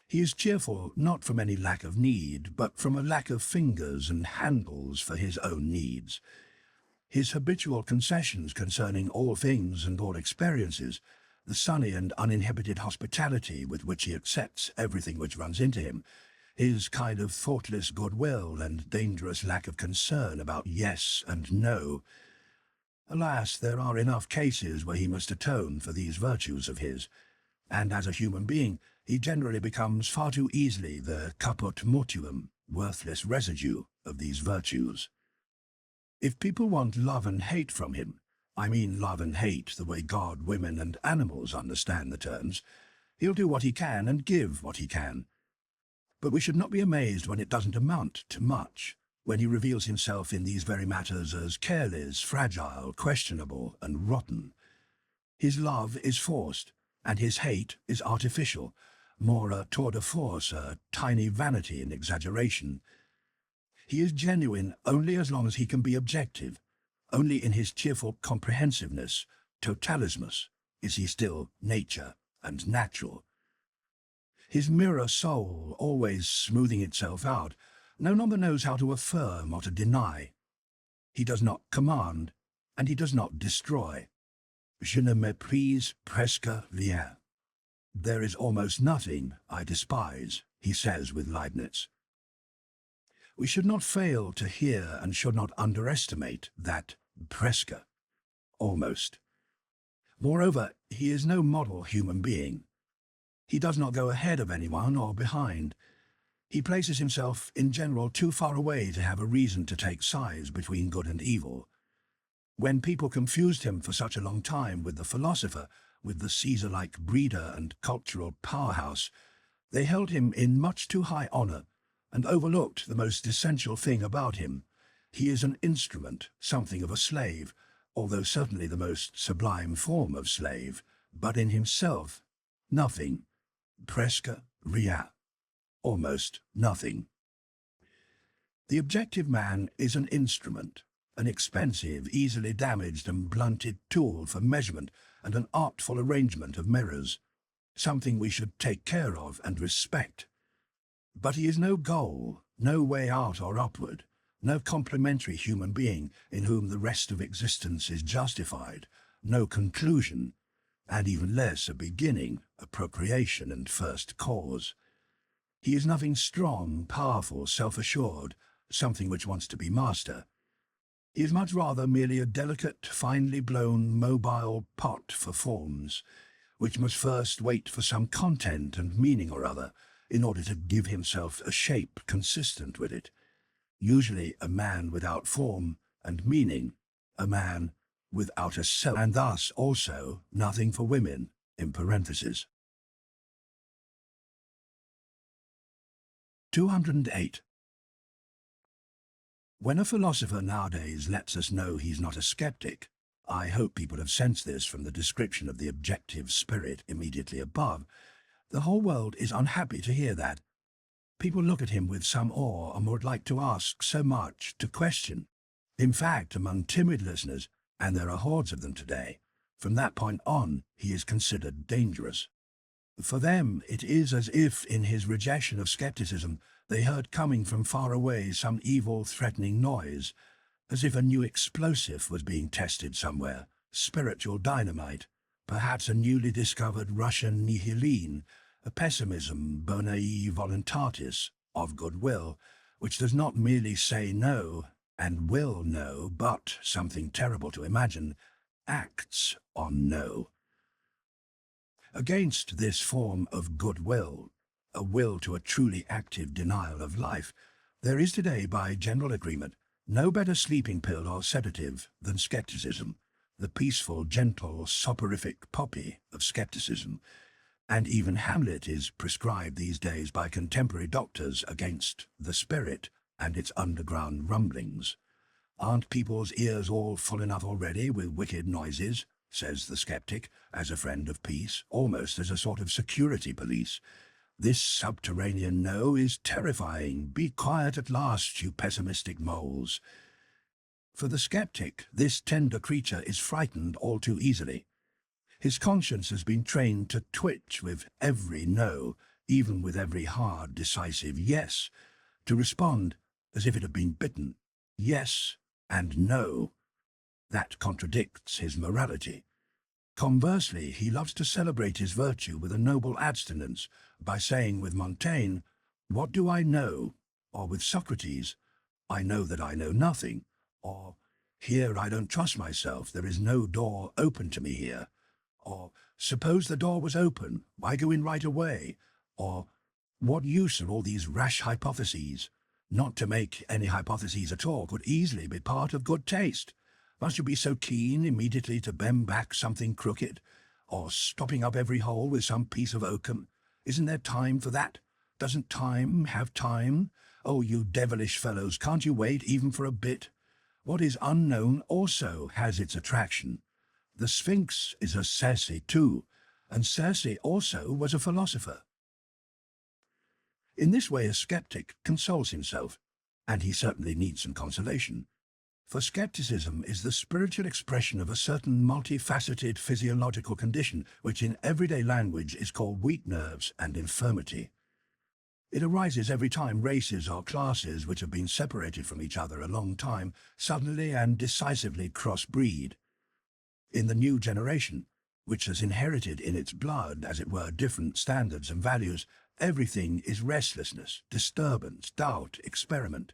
He is cheerful not from any lack of need, but from a lack of fingers and handles for his own needs. His habitual concessions concerning all things and all experiences, the sunny and uninhibited hospitality with which he accepts everything which runs into him, his kind of thoughtless goodwill and dangerous lack of concern about yes and no. Alas, there are enough cases where he must atone for these virtues of his, and as a human being, he generally becomes far too easily the caput mortuum, worthless residue of these virtues. If people want love and hate from him, I mean love and hate the way God, women, and animals understand the terms, he'll do what he can and give what he can. But we should not be amazed when it doesn't amount to much, when he reveals himself in these very matters as careless, fragile, questionable, and rotten. His love is forced, and his hate is artificial, more a tour de force, a tiny vanity and exaggeration. He is genuine only as long as he can be objective. Only in his cheerful comprehensiveness, totalismus, is he still nature and natural. His mirror soul, always smoothing itself out, no longer knows how to affirm or to deny. He does not command, and he does not destroy. Je ne méprise presque rien. There is almost nothing I despise, he says with Leibniz. We should not fail to hear and should not underestimate that presque, almost. Moreover, he is no model human being. He does not go ahead of anyone or behind. He places himself, in general, too far away to have a reason to take sides between good and evil. When people confused him for such a long time with the philosopher, with the Caesar-like breeder and cultural powerhouse, they held him in much too high honor and overlooked the most essential thing about him. He is an instrument, something of a slave, although certainly the most sublime form of slave, but in himself, nothing, presque rien, almost nothing. The objective man is an instrument, an expensive, easily damaged and blunted tool for measurement and an artful arrangement of mirrors, something we should take care of and respect. But he is no goal, no way out or upward, no complementary human being in whom the rest of existence is justified, no conclusion, and even less a beginning, a procreation and first cause. He is nothing strong, powerful, self-assured, something which wants to be master. He is much rather merely a delicate, finely blown, mobile pot for forms, which must first wait for some content and meaning or other, in order to give himself a shape consistent with it. Usually a man without form and meaning, a man without a self, and thus also nothing for women, in parentheses. 208. When a philosopher nowadays lets us know he's not a skeptic, I hope people have sensed this from the description of the objective spirit immediately above, the whole world is unhappy to hear that. People look at him with some awe and would like to ask so much, to question. In fact, among timid listeners, and there are hordes of them today, from that point on he is considered dangerous. For them it is as if, in his rejection of skepticism, they heard coming from far away some evil, threatening noise, as if a new explosive was being tested somewhere, spiritual dynamite, perhaps a newly discovered Russian nihiline, a pessimism bonae voluntatis, of goodwill, which does not merely say no and will no, but, something terrible to imagine, acts on no. Against this form of goodwill, a will to a truly active denial of life, there is today, by general agreement, no better sleeping pill or sedative than skepticism, the peaceful, gentle, soporific poppy of skepticism, and even Hamlet is prescribed these days by contemporary doctors against the spirit and its underground rumblings. Aren't people's ears all full enough already with wicked noises, says the skeptic, as a friend of peace, almost as a sort of security police. This subterranean no is terrifying. Be quiet at last, you pessimistic moles. For the skeptic, this tender creature is frightened all too easily. His conscience has been trained to twitch with every no, even with every hard, decisive yes, to respond as if it had been bitten. Yes and no. That contradicts his morality. Conversely, he loves to celebrate his virtue with a noble abstinence by saying with Montaigne, "What do I know?" or with Socrates, "I know that I know nothing," or "Here I don't trust myself, there is no door open to me here," or "Suppose the door was open, why go in right away?" or "What use are all these rash hypotheses? Not to make any hypotheses at all could easily be part of good taste. Must you be so keen immediately to bend back something crooked, or stopping up every hole with some piece of oakum? Isn't there time for that? Doesn't time have time? Oh, you devilish fellows, can't you wait even for a bit? What is unknown also has its attraction. The Sphinx is a Circe too, and Circe also was a philosopher. In this way a skeptic consoles himself, and he certainly needs some consolation. For skepticism is the spiritual expression of a certain multifaceted physiological condition which in everyday language is called weak nerves and infirmity. It arises every time races or classes which have been separated from each other a long time suddenly and decisively cross-breed. In the new generation, which has inherited in its blood, as it were, different standards and values, everything is restlessness, disturbance, doubt, experiment.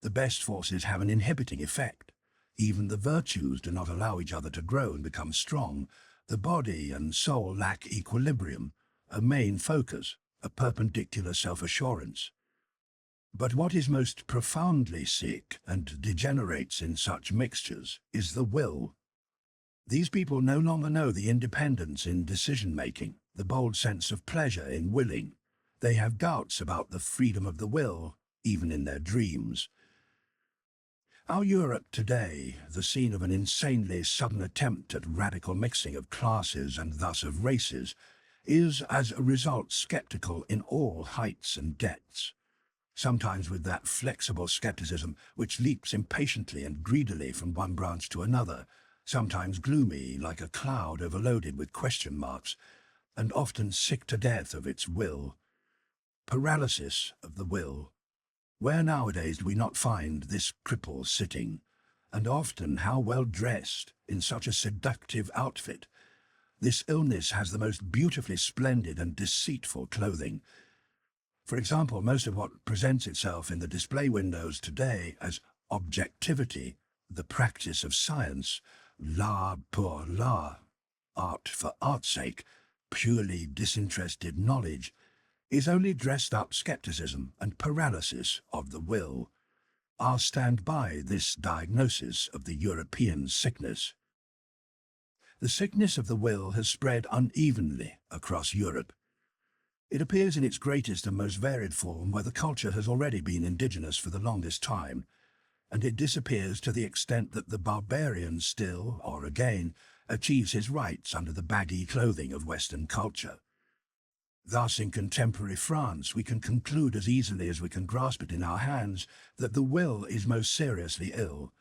The best forces have an inhibiting effect. Even the virtues do not allow each other to grow and become strong. The body and soul lack equilibrium, a main focus, a perpendicular self-assurance. But what is most profoundly sick and degenerates in such mixtures is the will. These people no longer know the independence in decision-making, the bold sense of pleasure in willing. They have doubts about the freedom of the will, even in their dreams. Our Europe today, the scene of an insanely sudden attempt at radical mixing of classes and thus of races, is as a result skeptical in all heights and depths, sometimes with that flexible skepticism which leaps impatiently and greedily from one branch to another, sometimes gloomy like a cloud overloaded with question marks, and often sick to death of its will. Paralysis of the will. Where nowadays do we not find this cripple sitting, and often how well dressed, in such a seductive outfit? This illness has the most beautifully splendid and deceitful clothing. For example, most of what presents itself in the display windows today as objectivity, the practice of science, l'art pour l'art, art for art's sake, purely disinterested knowledge, is only dressed-up skepticism and paralysis of the will. I'll stand by this diagnosis of the European sickness. The sickness of the will has spread unevenly across Europe. It appears in its greatest and most varied form where the culture has already been indigenous for the longest time, and it disappears to the extent that the barbarian still, or again, achieves his rights under the baggy clothing of Western culture. Thus, in contemporary France, we can conclude as easily as we can grasp it in our hands that the will is most seriously ill,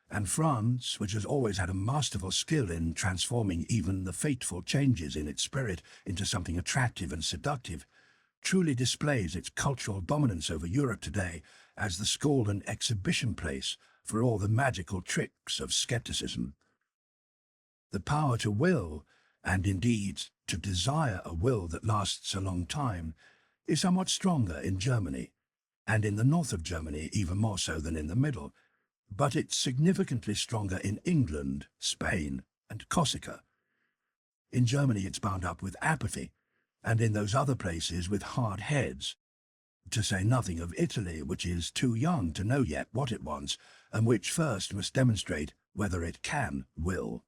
and France, which has always had a masterful skill in transforming even the fateful changes in its spirit into something attractive and seductive, truly displays its cultural dominance over Europe today as the school and exhibition place for all the magical tricks of skepticism. The power to will, and indeed to desire a will that lasts a long time, is somewhat stronger in Germany, and in the north of Germany even more so than in the middle, but it's significantly stronger in England, Spain, and Corsica. In Germany it's bound up with apathy, and in those other places with hard heads, to say nothing of Italy, which is too young to know yet what it wants, and which first must demonstrate whether it can will.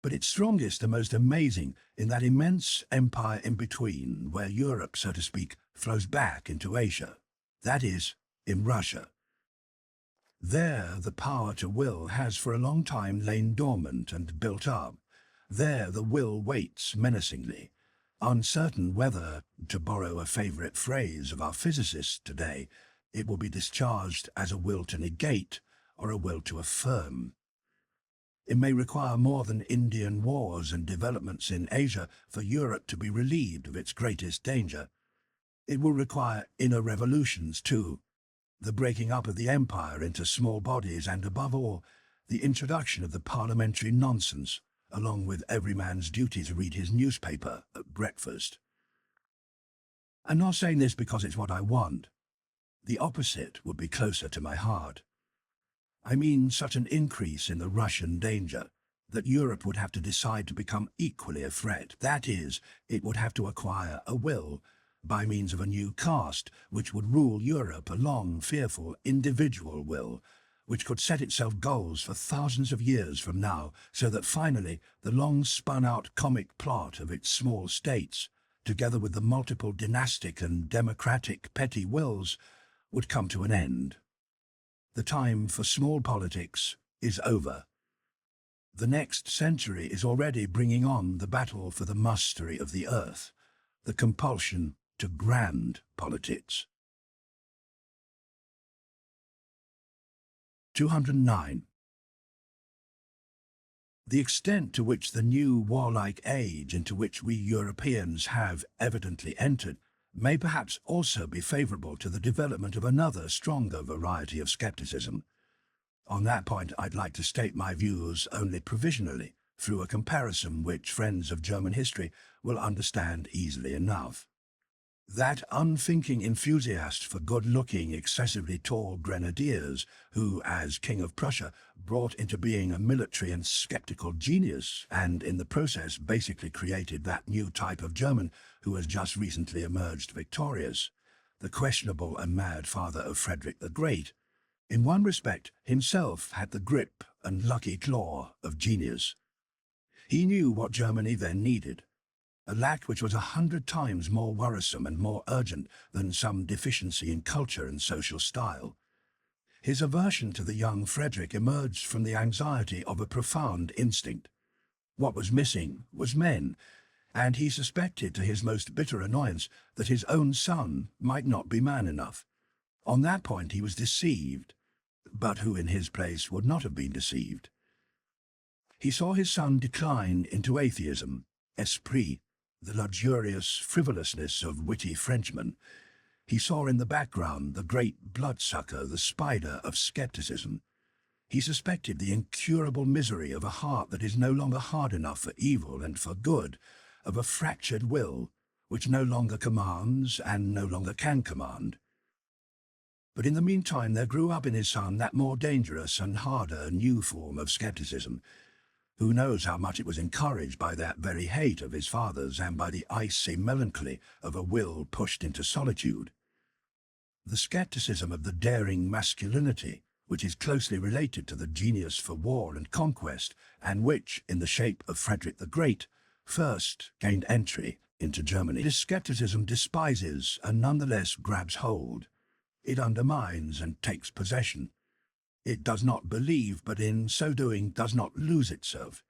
But it's strongest and most amazing in that immense empire in between, where Europe, so to speak, flows back into Asia, that is, in Russia. There the power to will has for a long time lain dormant and built up. There the will waits menacingly, uncertain whether, to borrow a favorite phrase of our physicists today, it will be discharged as a will to negate or a will to affirm. It may require more than Indian wars and developments in Asia for Europe to be relieved of its greatest danger. It will require inner revolutions too, the breaking up of the empire into small bodies and, above all, the introduction of the parliamentary nonsense, along with every man's duty to read his newspaper at breakfast. I'm not saying this because it's what I want. The opposite would be closer to my heart. I mean such an increase in the Russian danger that Europe would have to decide to become equally a threat. That is, it would have to acquire a will by means of a new caste which would rule Europe, a long, fearful, individual will, which could set itself goals for thousands of years from now, so that finally the long spun-out comic plot of its small states, together with the multiple dynastic and democratic petty wills, would come to an end. The time for small politics is over. The next century is already bringing on the battle for the mastery of the earth, the compulsion to grand politics. 209. The extent to which the new warlike age into which we Europeans have evidently entered may perhaps also be favourable to the development of another stronger variety of scepticism. On that point, I'd like to state my views only provisionally, through a comparison which friends of German history will understand easily enough. That unthinking enthusiast for good-looking, excessively tall grenadiers who, as King of Prussia, brought into being a military and skeptical genius, and in the process basically created that new type of German who has just recently emerged victorious, the questionable and mad father of Friedrich the Great, in one respect himself had the grip and lucky claw of genius. He knew what Germany then needed, a lack which was 100 times more worrisome and more urgent than some deficiency in culture and social style. His aversion to the young Friedrich emerged from the anxiety of a profound instinct. What was missing was men, and he suspected to his most bitter annoyance that his own son might not be man enough. On that point he was deceived, but who in his place would not have been deceived? He saw his son decline into atheism, esprit, the luxurious frivolousness of witty Frenchmen. He saw in the background the great bloodsucker, the spider of scepticism. He suspected the incurable misery of a heart that is no longer hard enough for evil and for good, of a fractured will, which no longer commands and no longer can command. But in the meantime there grew up in his son that more dangerous and harder new form of scepticism. Who knows how much it was encouraged by that very hate of his father's and by the icy melancholy of a will pushed into solitude. The scepticism of the daring masculinity, which is closely related to the genius for war and conquest, and which, in the shape of Friedrich the Great, first gained entry into Germany. This scepticism despises and nonetheless grabs hold. It undermines and takes possession. It does not believe, but in so doing does not lose itself.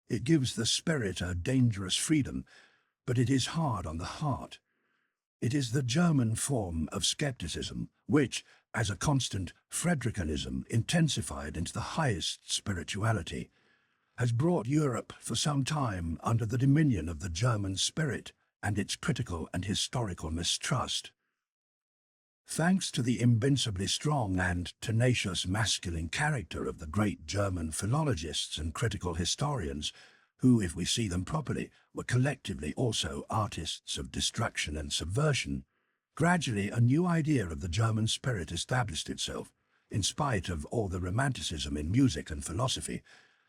It gives the spirit a dangerous freedom, but it is hard on the heart. It is the German form of scepticism, which, as a constant Friedrichianism intensified into the highest spirituality, has brought Europe for some time under the dominion of the German spirit and its critical and historical mistrust. Thanks to the invincibly strong and tenacious masculine character of the great German philologists and critical historians, who, if we see them properly, were collectively also artists of destruction and subversion, gradually a new idea of the German spirit established itself, in spite of all the romanticism in music and philosophy,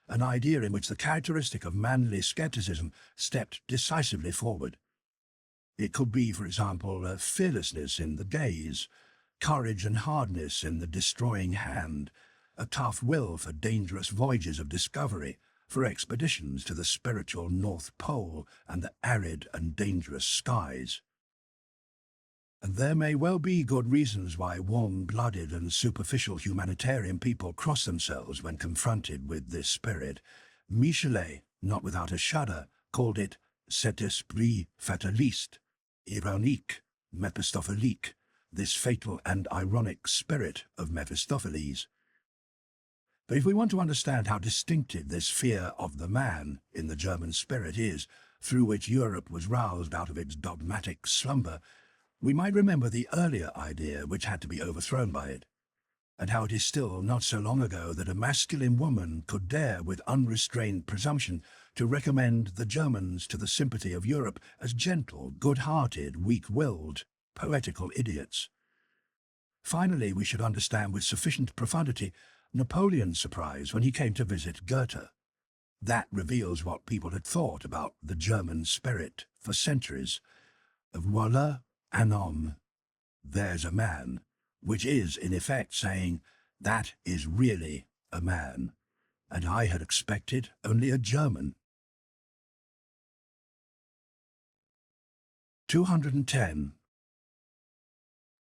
an idea in which the characteristic of manly scepticism stepped decisively forward. It could be, for example, a fearlessness in the gaze, courage and hardness in the destroying hand, a tough will for dangerous voyages of discovery, for expeditions to the spiritual North Pole and the arid and dangerous skies. And there may well be good reasons why warm-blooded and superficial humanitarian people cross themselves when confronted with this spirit. Michelet, not without a shudder, called it cet esprit fataliste, ironique, mephistophelique, this fatal and ironic spirit of Mephistopheles. But if we want to understand how distinctive this fear of the man in the German spirit is, through which Europe was roused out of its dogmatic slumber, we might remember the earlier idea which had to be overthrown by it. and how it is still not so long ago that a masculine woman could dare with unrestrained presumption to recommend the Germans to the sympathy of Europe as gentle, good-hearted, weak-willed, poetical idiots. Finally, we should understand with sufficient profundity Napoleon's surprise when he came to visit Goethe. That reveals what people had thought about the German spirit for centuries. Voilà un homme, there's a man, which is in effect saying, that is really a man, and I had expected only a German. 210.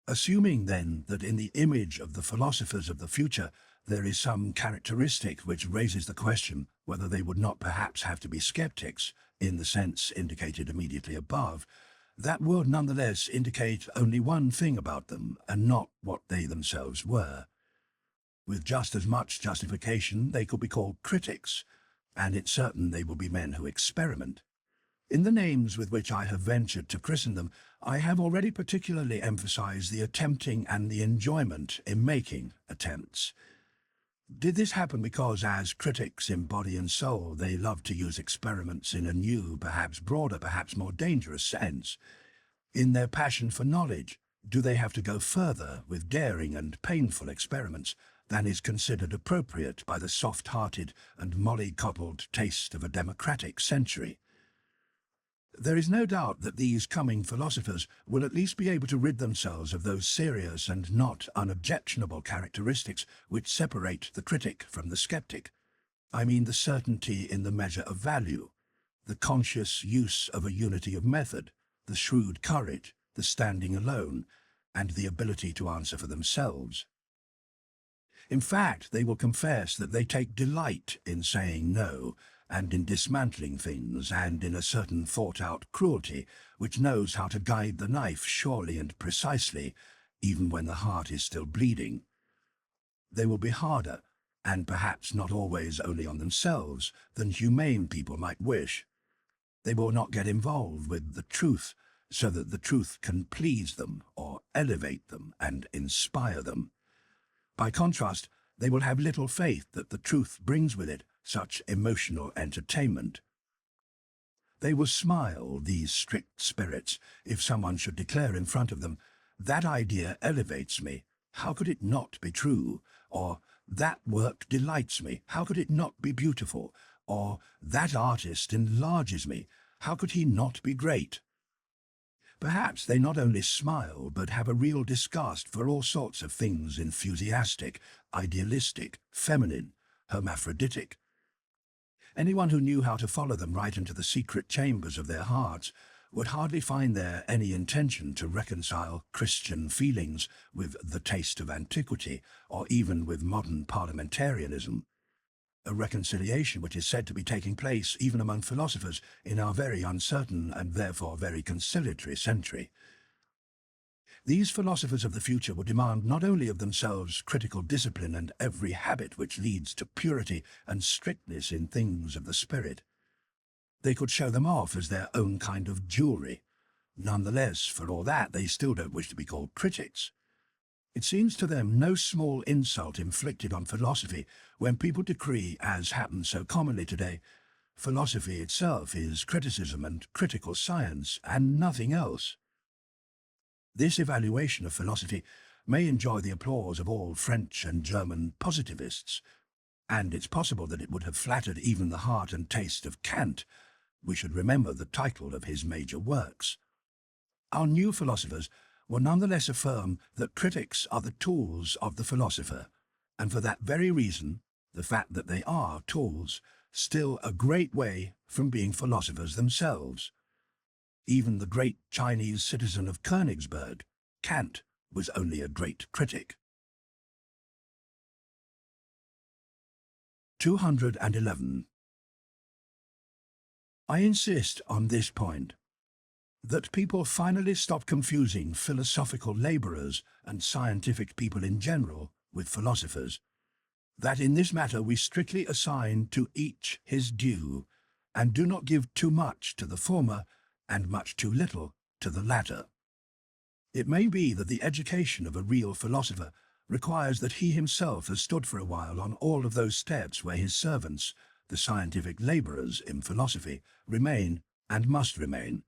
Assuming, then, that in the image of the philosophers of the future there is some characteristic which raises the question whether they would not perhaps have to be skeptics, in the sense indicated immediately above, that would nonetheless indicate only one thing about them, and not what they themselves were. With just as much justification they could be called critics, and it's certain they will be men who experiment. In the names with which I have ventured to christen them, I have already particularly emphasized the attempting and the enjoyment in making attempts. Did this happen because, as critics in body and soul, they love to use experiments in a new, perhaps broader, perhaps more dangerous sense? In their passion for knowledge, do they have to go further with daring and painful experiments than is considered appropriate by the soft-hearted and molly-coddled taste of a democratic century? There is no doubt that these coming philosophers will at least be able to rid themselves of those serious and not unobjectionable characteristics which separate the critic from the skeptic. I mean the certainty in the measure of value, the conscious use of a unity of method, the shrewd courage, the standing alone, and the ability to answer for themselves. In fact, they will confess that they take delight in saying no, and in dismantling things, and in a certain thought-out cruelty which knows how to guide the knife surely and precisely, even when the heart is still bleeding. They will be harder, and perhaps not always only on themselves, than humane people might wish. They will not get involved with the truth, so that the truth can please them, or elevate them, and inspire them. By contrast, they will have little faith that the truth brings with it such emotional entertainment. They will smile, these strict spirits, if someone should declare in front of them, "That idea elevates me, how could it not be true?" Or, "That work delights me, how could it not be beautiful?" Or, "That artist enlarges me, how could he not be great?" Perhaps they not only smile, but have a real disgust for all sorts of things enthusiastic, idealistic, feminine, hermaphroditic. Anyone who knew how to follow them right into the secret chambers of their hearts would hardly find there any intention to reconcile Christian feelings with the taste of antiquity, or even with modern parliamentarianism, a reconciliation which is said to be taking place even among philosophers in our very uncertain and therefore very conciliatory century. These philosophers of the future will demand not only of themselves critical discipline and every habit which leads to purity and strictness in things of the spirit. They could show them off as their own kind of jewelry. Nonetheless, for all that, they still don't wish to be called critics. It seems to them no small insult inflicted on philosophy when people decree, as happens so commonly today, philosophy itself is criticism and critical science, and nothing else. This evaluation of philosophy may enjoy the applause of all French and German positivists, and it's possible that it would have flattered even the heart and taste of Kant. We should remember the title of his major works. Our new philosophers will nonetheless affirm that critics are the tools of the philosopher, and for that very reason, the fact that they are tools, still a great way from being philosophers themselves. Even the great Chinese citizen of Königsberg, Kant, was only a great critic. 211. I insist on this point, that people finally stop confusing philosophical labourers and scientific people in general with philosophers, that in this matter we strictly assign to each his due, and do not give too much to the former and much too little to the latter. It may be that the education of a real philosopher requires that he himself has stood for a while on all of those steps where his servants, the scientific labourers in philosophy, remain and must remain.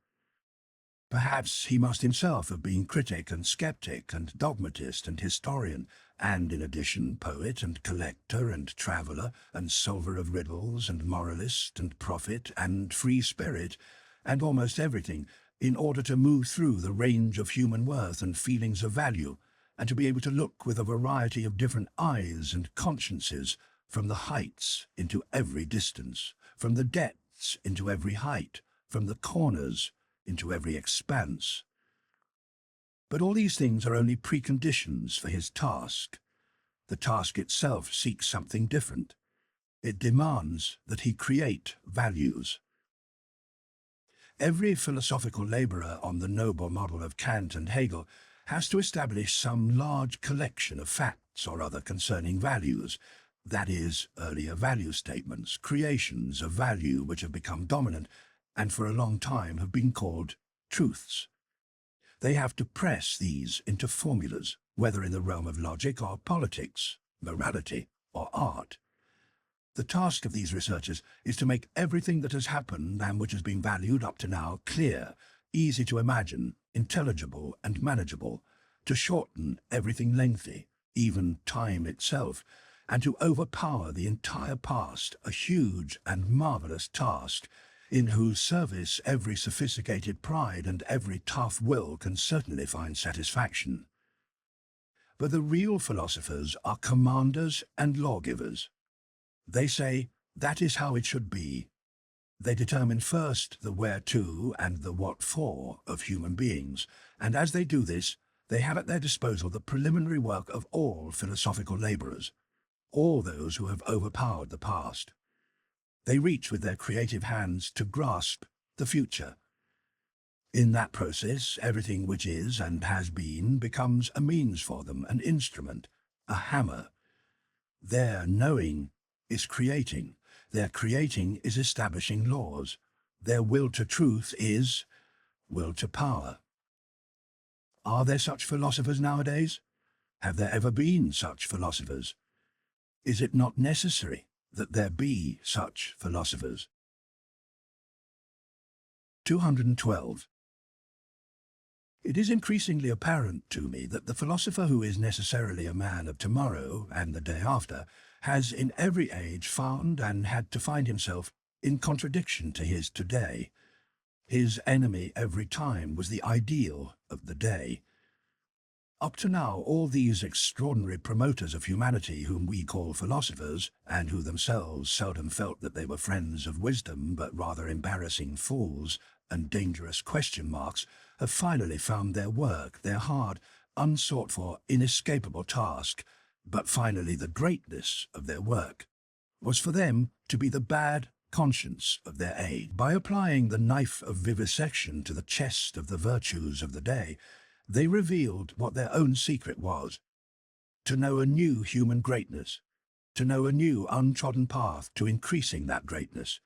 Perhaps he must himself have been critic and skeptic and dogmatist and historian, and in addition poet and collector and traveller and solver of riddles and moralist and prophet and free spirit and almost everything, in order to move through the range of human worth and feelings of value, and to be able to look with a variety of different eyes and consciences from the heights into every distance, from the depths into every height, from the corners into every expanse. But all these things are only preconditions for his task. The task itself seeks something different. It demands that he create values. Every philosophical labourer on the noble model of Kant and Hegel has to establish some large collection of facts or other concerning values, that is, earlier value statements, creations of value which have become dominant and for a long time have been called truths. They have to press these into formulas, whether in the realm of logic or politics, morality or art. The task of these researchers is to make everything that has happened and which has been valued up to now clear, easy to imagine, intelligible and manageable, to shorten everything lengthy, even time itself, and to overpower the entire past, a huge and marvelous task, in whose service every sophisticated pride and every tough will can certainly find satisfaction. But the real philosophers are commanders and lawgivers. They say, that is how it should be. They determine first the where-to and the what-for of human beings, and as they do this, they have at their disposal the preliminary work of all philosophical labourers, all those who have overpowered the past. They reach with their creative hands to grasp the future. In that process, everything which is and has been becomes a means for them, an instrument, a hammer. Their knowing is creating. Their creating is establishing laws. Their will to truth is will to power. Are there such philosophers nowadays? Have there ever been such philosophers? Is it not necessary that there be such philosophers? 212. It is increasingly apparent to me that the philosopher who is necessarily a man of tomorrow and the day after has in every age found and had to find himself in contradiction to his today. His enemy every time was the ideal of the day. Up to now, all these extraordinary promoters of humanity whom we call philosophers, and who themselves seldom felt that they were friends of wisdom but rather embarrassing fools and dangerous question marks, have finally found their work, their hard, unsought-for, inescapable task, but finally the greatness of their work was for them to be the bad conscience of their age. By applying the knife of vivisection to the chest of the virtues of the day, they revealed what their own secret was: to know a new human greatness, to know a new untrodden path to increasing that greatness.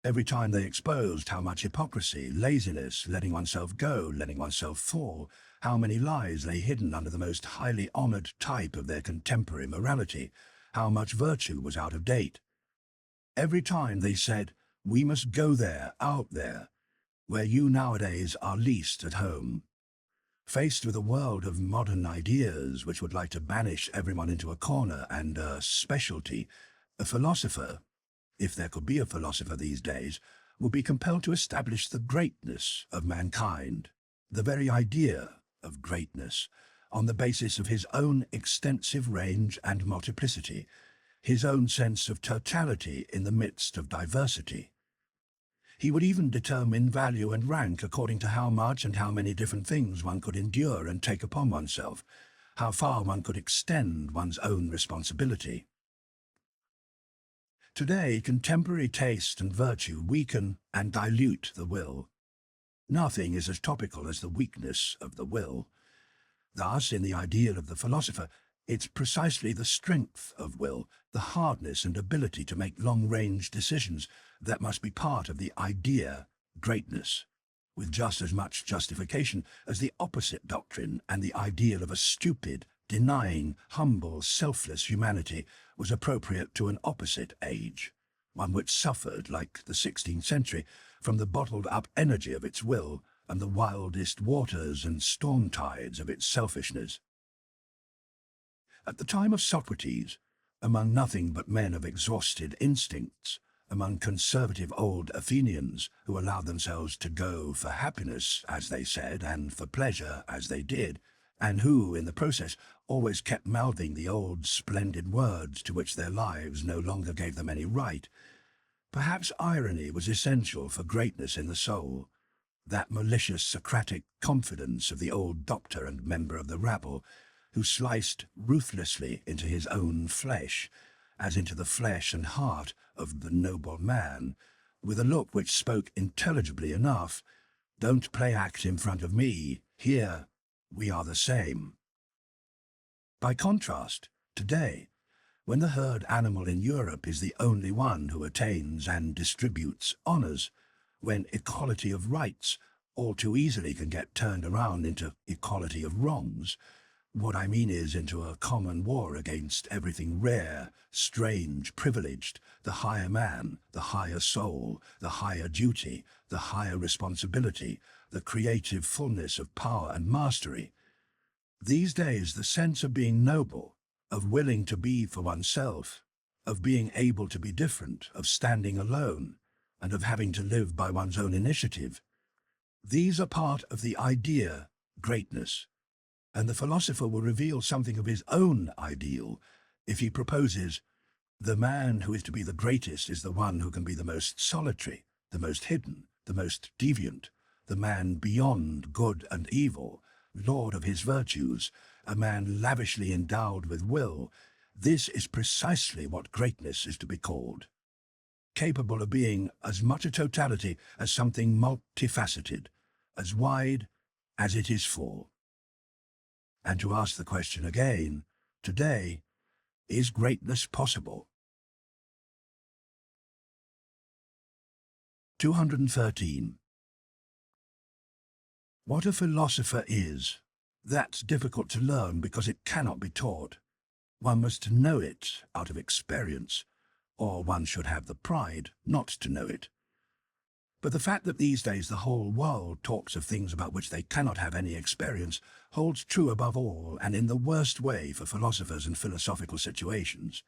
Every time they exposed how much hypocrisy, laziness, letting oneself go, letting oneself fall, how many lies lay hidden under the most highly honoured type of their contemporary morality, how much virtue was out of date. Every time they said, we must go there, out there, where you nowadays are least at home. Faced with a world of modern ideas which would like to banish everyone into a corner and a specialty, a philosopher, if there could be a philosopher these days, would be compelled to establish the greatness of mankind, the very idea of greatness, on the basis of his own extensive range and multiplicity, his own sense of totality in the midst of diversity. He would even determine value and rank according to how much and how many different things one could endure and take upon oneself, how far one could extend one's own responsibility. Today, contemporary taste and virtue weaken and dilute the will. Nothing is as topical as the weakness of the will. Thus, in the ideal of the philosopher, it's precisely the strength of will, the hardness and ability to make long-range decisions that must be part of the idea greatness, with just as much justification as the opposite doctrine and the ideal of a stupid, denying humble, selfless humanity was appropriate to an opposite age, one which suffered, like the 16th century, from the bottled-up energy of its will and the wildest waters and storm tides of its selfishness. At the time of Socrates, among nothing but men of exhausted instincts, among conservative old Athenians who allowed themselves to go for happiness, as they said, and for pleasure, as they did, and who, in the process, always kept mouthing the old splendid words to which their lives no longer gave them any right, perhaps irony was essential for greatness in the soul, that malicious Socratic confidence of the old doctor and member of the rabble, who sliced ruthlessly into his own flesh, as into the flesh and heart of the noble man, with a look which spoke intelligibly enough, "Don't play act in front of me. Here, we are the same." By contrast, today, when the herd animal in Europe is the only one who attains and distributes honours, when equality of rights all too easily can get turned around into equality of wrongs, what I mean is into a common war against everything rare, strange, privileged, the higher man, the higher soul, the higher duty, the higher responsibility, the creative fullness of power and mastery. These days the sense of being noble, of willing to be for oneself, of being able to be different, of standing alone, and of having to live by one's own initiative, these are part of the idea, greatness, and the philosopher will reveal something of his own ideal if he proposes, the man who is to be the greatest is the one who can be the most solitary, the most hidden, the most deviant, the man beyond good and evil, lord of his virtues, a man lavishly endowed with will. This is precisely what greatness is to be called, capable of being as much a totality as something multifaceted, as wide as it is full. And to ask the question again, today, is greatness possible? 213. What a philosopher is, that's difficult to learn because it cannot be taught. One must know it out of experience, or one should have the pride not to know it. But the fact that these days the whole world talks of things about which they cannot have any experience holds true above all and in the worst way for philosophers and philosophical situations.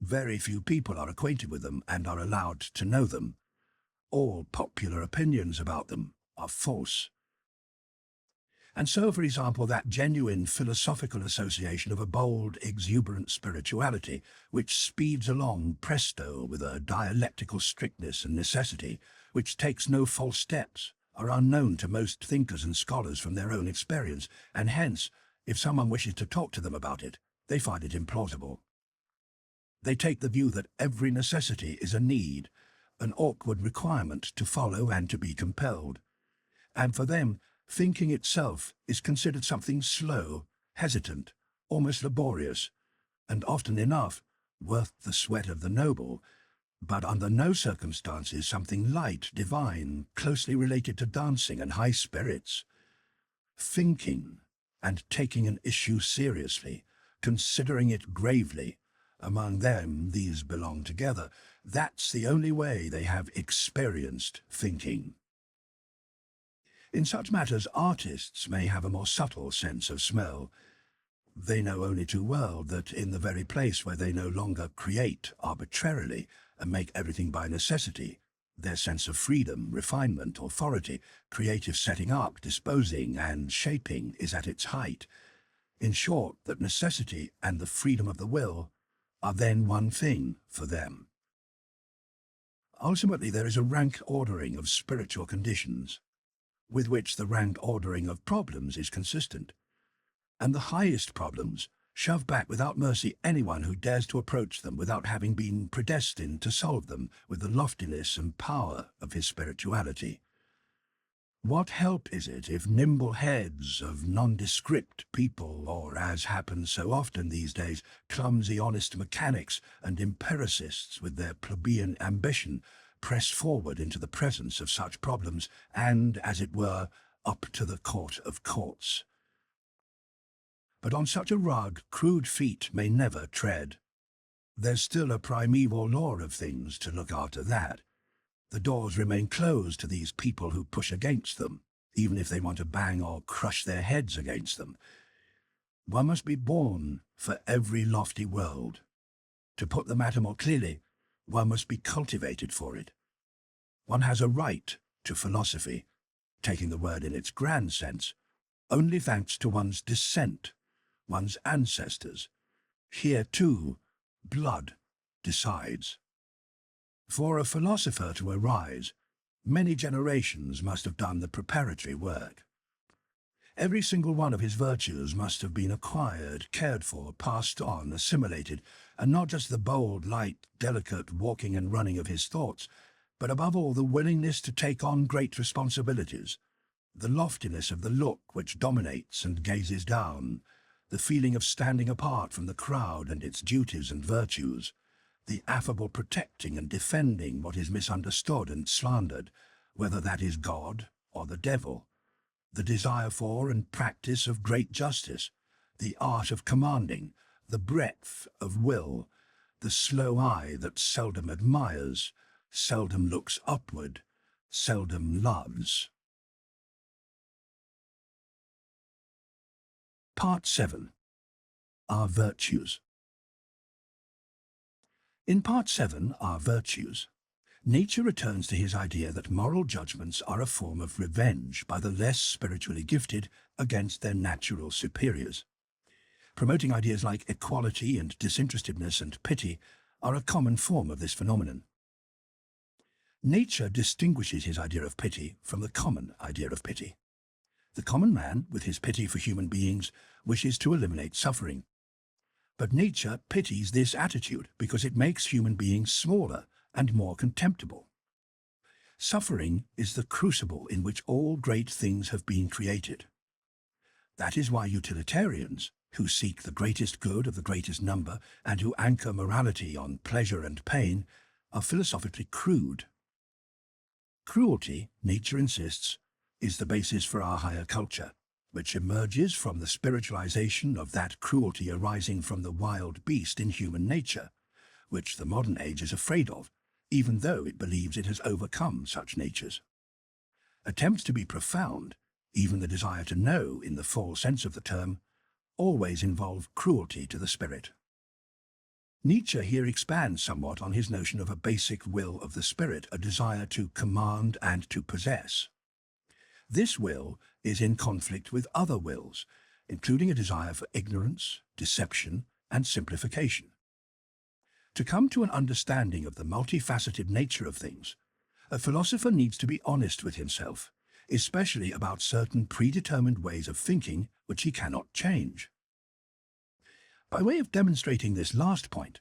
Very few people are acquainted with them and are allowed to know them. All popular opinions about them are false. And so, for example, that genuine philosophical association of a bold, exuberant spirituality, which speeds along presto with a dialectical strictness and necessity, which takes no false steps, are unknown to most thinkers and scholars from their own experience, and hence, if someone wishes to talk to them about it, they find it implausible. They take the view that every necessity is a need, an awkward requirement to follow and to be compelled. And for them, thinking itself is considered something slow, hesitant, almost laborious, and often enough worth the sweat of the noble, but under no circumstances something light, divine, closely related to dancing and high spirits. Thinking and taking an issue seriously, considering it gravely, among them these belong together. That's the only way they have experienced thinking. In such matters, artists may have a more subtle sense of smell. They know only too well that in the very place where they no longer create arbitrarily and make everything by necessity, their sense of freedom, refinement, authority, creative setting up, disposing, and shaping is at its height. In short, that necessity and the freedom of the will are then one thing for them. Ultimately, there is a rank ordering of spiritual conditions, with which the rank ordering of problems is consistent. And the highest problems shove back without mercy anyone who dares to approach them without having been predestined to solve them with the loftiness and power of his spirituality. What help is it if nimble heads of nondescript people, or, as happens so often these days, clumsy honest mechanics and empiricists with their plebeian ambition, press forward into the presence of such problems and, as it were, up to the court of courts? but on such a rug crude feet may never tread. There's still a primeval law of things to look after that. The doors remain closed to these people who push against them, even if they want to bang or crush their heads against them. One must be born for every lofty world. To put the matter more clearly, one must be cultivated for it. One has a right to philosophy, taking the word in its grand sense, only thanks to one's descent, one's ancestors. Here, too, blood decides. For a philosopher to arise, many generations must have done the preparatory work. Every single one of his virtues must have been acquired, cared for, passed on, assimilated, and not just the bold, light, delicate walking and running of his thoughts, but above all the willingness to take on great responsibilities, the loftiness of the look which dominates and gazes down, the feeling of standing apart from the crowd and its duties and virtues, the affable protecting and defending what is misunderstood and slandered, whether that is God or the devil, the desire for and practice of great justice, the art of commanding, the breadth of will, the slow eye that seldom admires, seldom looks upward, seldom loves. Part 7. Our Virtues. In Part 7, Our Virtues, Nietzsche returns to his idea that moral judgments are a form of revenge by the less spiritually gifted against their natural superiors. Promoting ideas like equality and disinterestedness and pity are a common form of this phenomenon. Nietzsche distinguishes his idea of pity from the common idea of pity. The common man, with his pity for human beings, wishes to eliminate suffering. But Nietzsche pities this attitude because it makes human beings smaller and more contemptible. Suffering is the crucible in which all great things have been created. That is why utilitarians, who seek the greatest good of the greatest number and who anchor morality on pleasure and pain, are philosophically crude. Cruelty, Nietzsche insists, is the basis for our higher culture, which emerges from the spiritualization of that cruelty arising from the wild beast in human nature, which the modern age is afraid of, even though it believes it has overcome such natures. Attempts to be profound, even the desire to know in the full sense of the term, always involve cruelty to the spirit. Nietzsche here expands somewhat on his notion of a basic will of the spirit, a desire to command and to possess. This will is in conflict with other wills, including a desire for ignorance, deception, and simplification. To come to an understanding of the multifaceted nature of things, a philosopher needs to be honest with himself, especially about certain predetermined ways of thinking which he cannot change. By way of demonstrating this last point,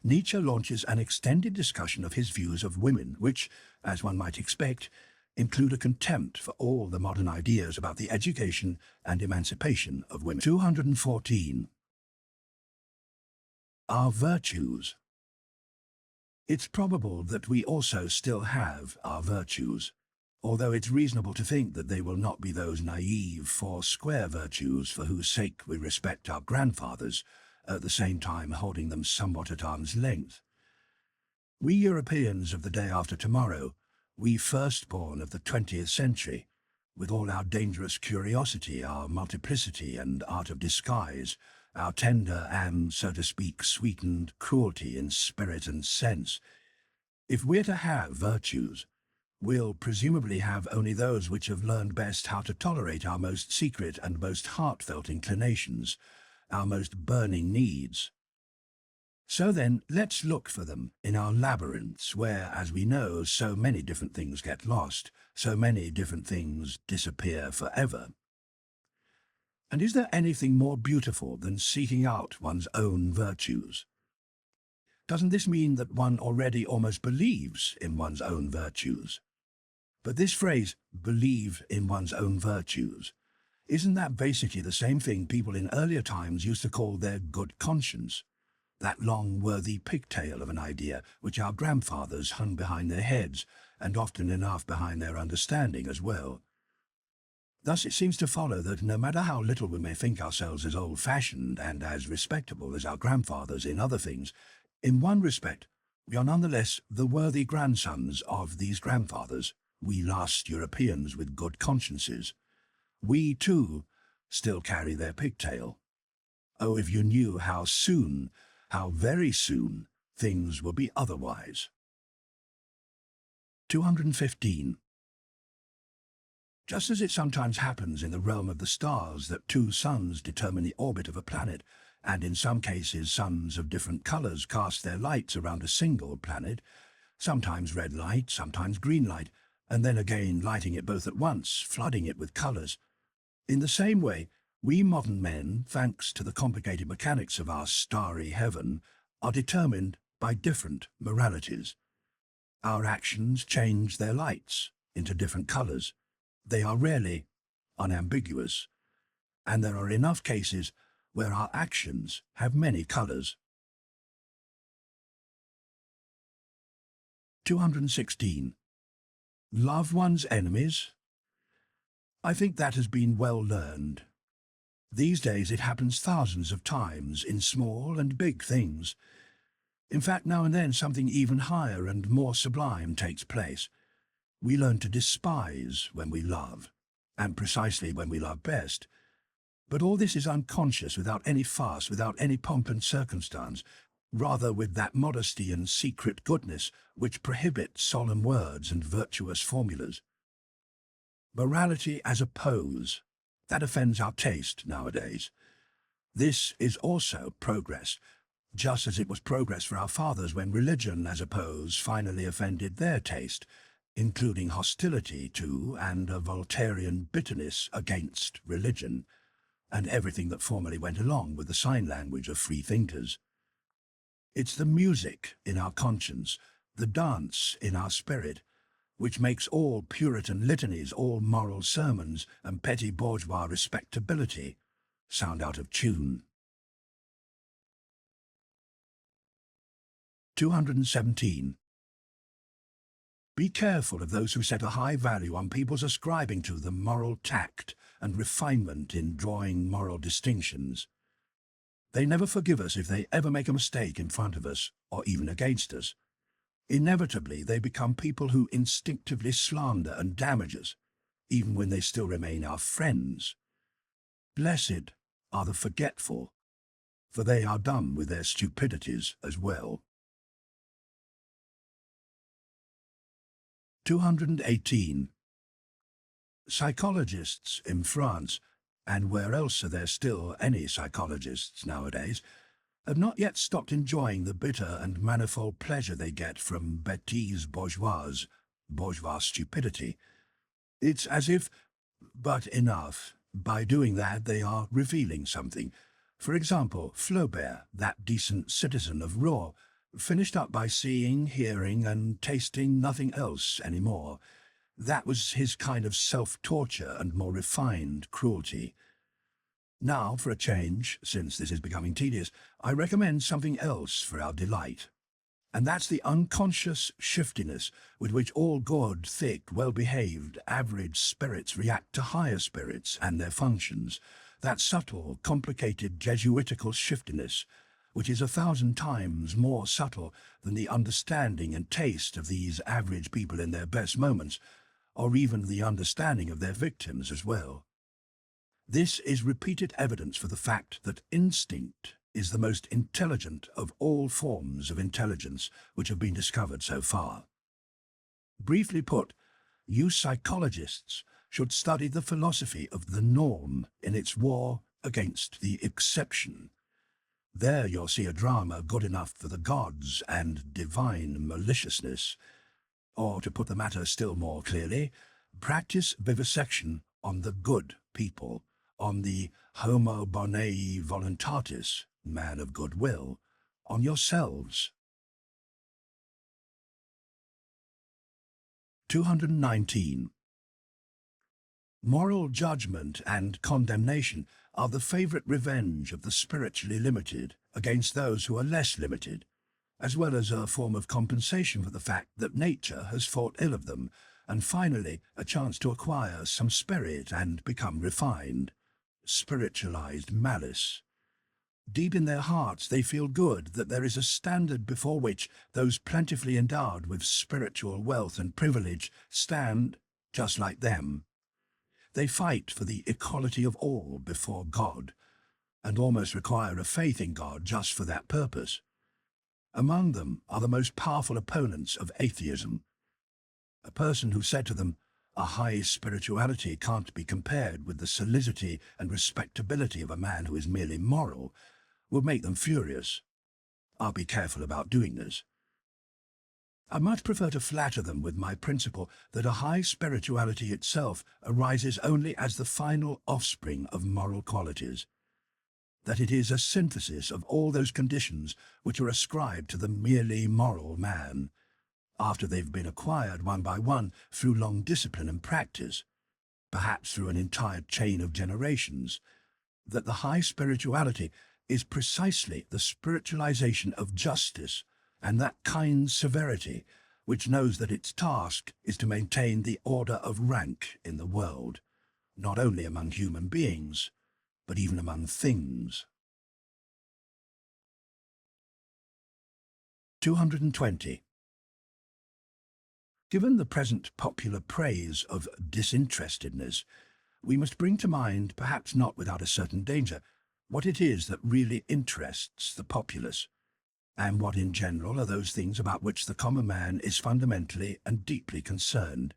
Nietzsche launches an extended discussion of his views of women which, as one might expect, include a contempt for all the modern ideas about the education and emancipation of women. 214. Our Virtues. It's probable that we also still have our virtues, although it's reasonable to think that they will not be those naive, four-square virtues for whose sake we respect our grandfathers, at the same time holding them somewhat at arm's length. We Europeans of the day after tomorrow, we firstborn of the 20th century, with all our dangerous curiosity, our multiplicity and art of disguise, our tender and, so to speak, sweetened cruelty in spirit and sense, if we're to have virtues, we'll presumably have only those which have learned best how to tolerate our most secret and most heartfelt inclinations, our most burning needs. So then, let's look for them in our labyrinths where, as we know, so many different things get lost, so many different things disappear forever. And is there anything more beautiful than seeking out one's own virtues? Doesn't this mean that one already almost believes in one's own virtues? But this phrase, believe in one's own virtues, isn't that basically the same thing people in earlier times used to call their good conscience? That long, worthy pigtail of an idea which our grandfathers hung behind their heads, and often enough behind their understanding as well. Thus it seems to follow that no matter how little we may think ourselves as old-fashioned and as respectable as our grandfathers in other things, in one respect we are nonetheless the worthy grandsons of these grandfathers, we last Europeans with good consciences. We, too, still carry their pigtail. Oh, if you knew how soon, how very soon, things will be otherwise. 215. Just as it sometimes happens in the realm of the stars that two suns determine the orbit of a planet, and in some cases suns of different colours cast their lights around a single planet, sometimes red light, sometimes green light, and then again lighting it both at once, flooding it with colours. In the same way, we modern men, thanks to the complicated mechanics of our starry heaven, are determined by different moralities. Our actions change their lights into different colours. They are rarely unambiguous, and there are enough cases where our actions have many colours. 216. Love one's enemies? I think that has been well learned. These days it happens thousands of times in small and big things. In fact, now and then something even higher and more sublime takes place. We learn to despise when we love, and precisely when we love best. But all this is unconscious, without any farce, without any pomp and circumstance, rather with that modesty and secret goodness which prohibit solemn words and virtuous formulas. Morality as a pose, that offends our taste nowadays. This is also progress, just as it was progress for our fathers when religion as a pose finally offended their taste, including hostility to and a Voltairean bitterness against religion, and everything that formerly went along with the sign language of free thinkers. It's the music in our conscience, the dance in our spirit, which makes all Puritan litanies, all moral sermons, and petty bourgeois respectability sound out of tune. 217. Be careful of those who set a high value on people's ascribing to them moral tact and refinement in drawing moral distinctions. They never forgive us if they ever make a mistake in front of us, or even against us. Inevitably, they become people who instinctively slander and damage us, even when they still remain our friends. Blessed are the forgetful, for they are done with their stupidities as well. 218. Psychologists in France, and where else are there still any psychologists nowadays, have not yet stopped enjoying the bitter and manifold pleasure they get from bêtise bourgeoise, bourgeois stupidity. It's as if, but enough, by doing that they are revealing something. For example, Flaubert, that decent citizen of Rouen, finished up by seeing, hearing, and tasting nothing else any more. That was his kind of self-torture and more refined cruelty. Now, for a change, since this is becoming tedious, I recommend something else for our delight. And that's the unconscious shiftiness with which all good, thick, well-behaved, average spirits react to higher spirits and their functions. That subtle, complicated, Jesuitical shiftiness, which is 1,000 times more subtle than the understanding and taste of these average people in their best moments, or even the understanding of their victims as well. This is repeated evidence for the fact that instinct is the most intelligent of all forms of intelligence which have been discovered so far. Briefly put, you psychologists should study the philosophy of the norm in its war against the exception. There you'll see a drama good enough for the gods and divine maliciousness. Or, to put the matter still more clearly, practice vivisection on the good people, on the homo bonei voluntatis, man of goodwill, on yourselves. 219. Moral judgment and condemnation are the favourite revenge of the spiritually limited against those who are less limited, as well as a form of compensation for the fact that nature has thought ill of them, and finally a chance to acquire some spirit and become refined. Spiritualized malice. Deep in their hearts they feel good that there is a standard before which those plentifully endowed with spiritual wealth and privilege stand just like them. They fight for the equality of all before God, and almost require a faith in God just for that purpose. Among them are the most powerful opponents of atheism. A person who said to them, "A high spirituality can't be compared with the solidity and respectability of a man who is merely moral," would make them furious. I'll be careful about doing this. I much prefer to flatter them with my principle that a high spirituality itself arises only as the final offspring of moral qualities, that it is a synthesis of all those conditions which are ascribed to the merely moral man, after they've been acquired one by one through long discipline and practice, perhaps through an entire chain of generations, that the high spirituality is precisely the spiritualization of justice and that kind severity which knows that its task is to maintain the order of rank in the world, not only among human beings, but even among things. 220. Given the present popular praise of disinterestedness, we must bring to mind, perhaps not without a certain danger, what it is that really interests the populace, and what in general are those things about which the common man is fundamentally and deeply concerned,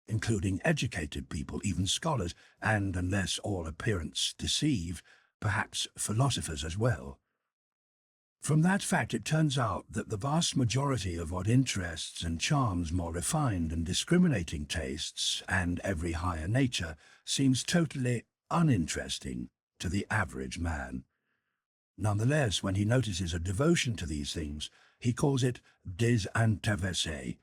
including educated people, even scholars, and, unless all appearance deceive, perhaps philosophers as well. From that fact it turns out that the vast majority of what interests and charms more refined and discriminating tastes and every higher nature seems totally uninteresting to the average man. Nonetheless, when he notices a devotion to these things, he calls it désintéressé,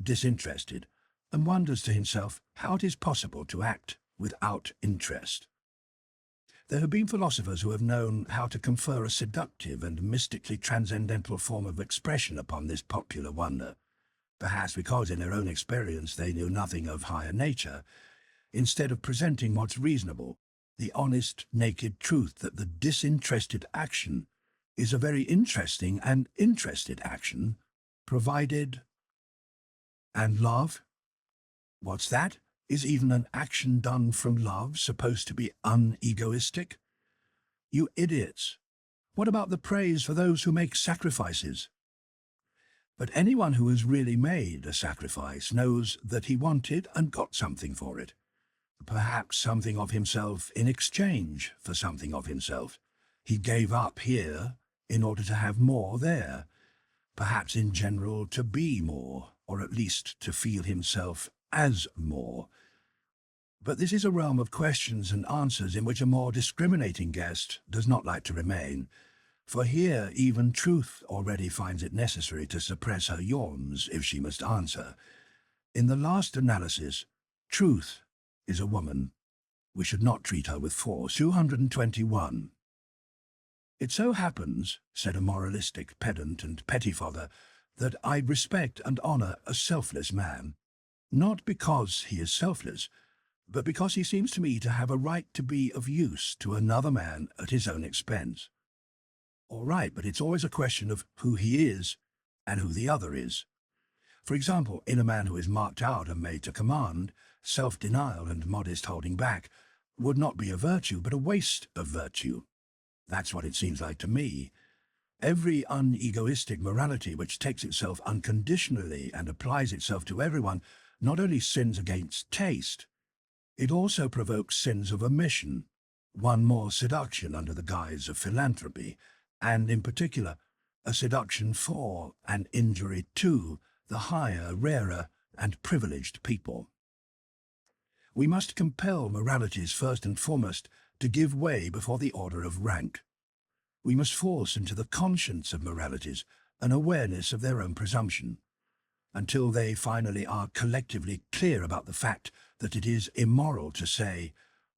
disinterested, and wonders to himself how it is possible to act without interest. There have been philosophers who have known how to confer a seductive and mystically transcendental form of expression upon this popular wonder, perhaps because in their own experience they knew nothing of higher nature, instead of presenting what's reasonable, the honest, naked truth that the disinterested action is a very interesting and interested action, provided. And love? What's that? Is even an action done from love supposed to be unegoistic? You idiots! What about the praise for those who make sacrifices? But anyone who has really made a sacrifice knows that he wanted and got something for it. Perhaps something of himself in exchange for something of himself. He gave up here in order to have more there, perhaps in general to be more, or at least to feel himself as more. But this is a realm of questions and answers in which a more discriminating guest does not like to remain, for here even truth already finds it necessary to suppress her yawns if she must answer. In the last analysis, truth is a woman. We should not treat her with force. 221. It so happens, said a moralistic pedant and pettifogger, that I respect and honour a selfless man, not because he is selfless, but because he seems to me to have a right to be of use to another man at his own expense. All right, but it's always a question of who he is and who the other is. For example, in a man who is marked out and made to command, self-denial and modest holding back would not be a virtue, but a waste of virtue. That's what it seems like to me. Every unegoistic morality which takes itself unconditionally and applies itself to everyone not only sins against taste, it also provokes sins of omission, one more seduction under the guise of philanthropy, and in particular, a seduction for and injury to the higher, rarer, and privileged people. We must compel moralities first and foremost to give way before the order of rank. We must force into the conscience of moralities an awareness of their own presumption, until they finally are collectively clear about the fact that it is immoral to say,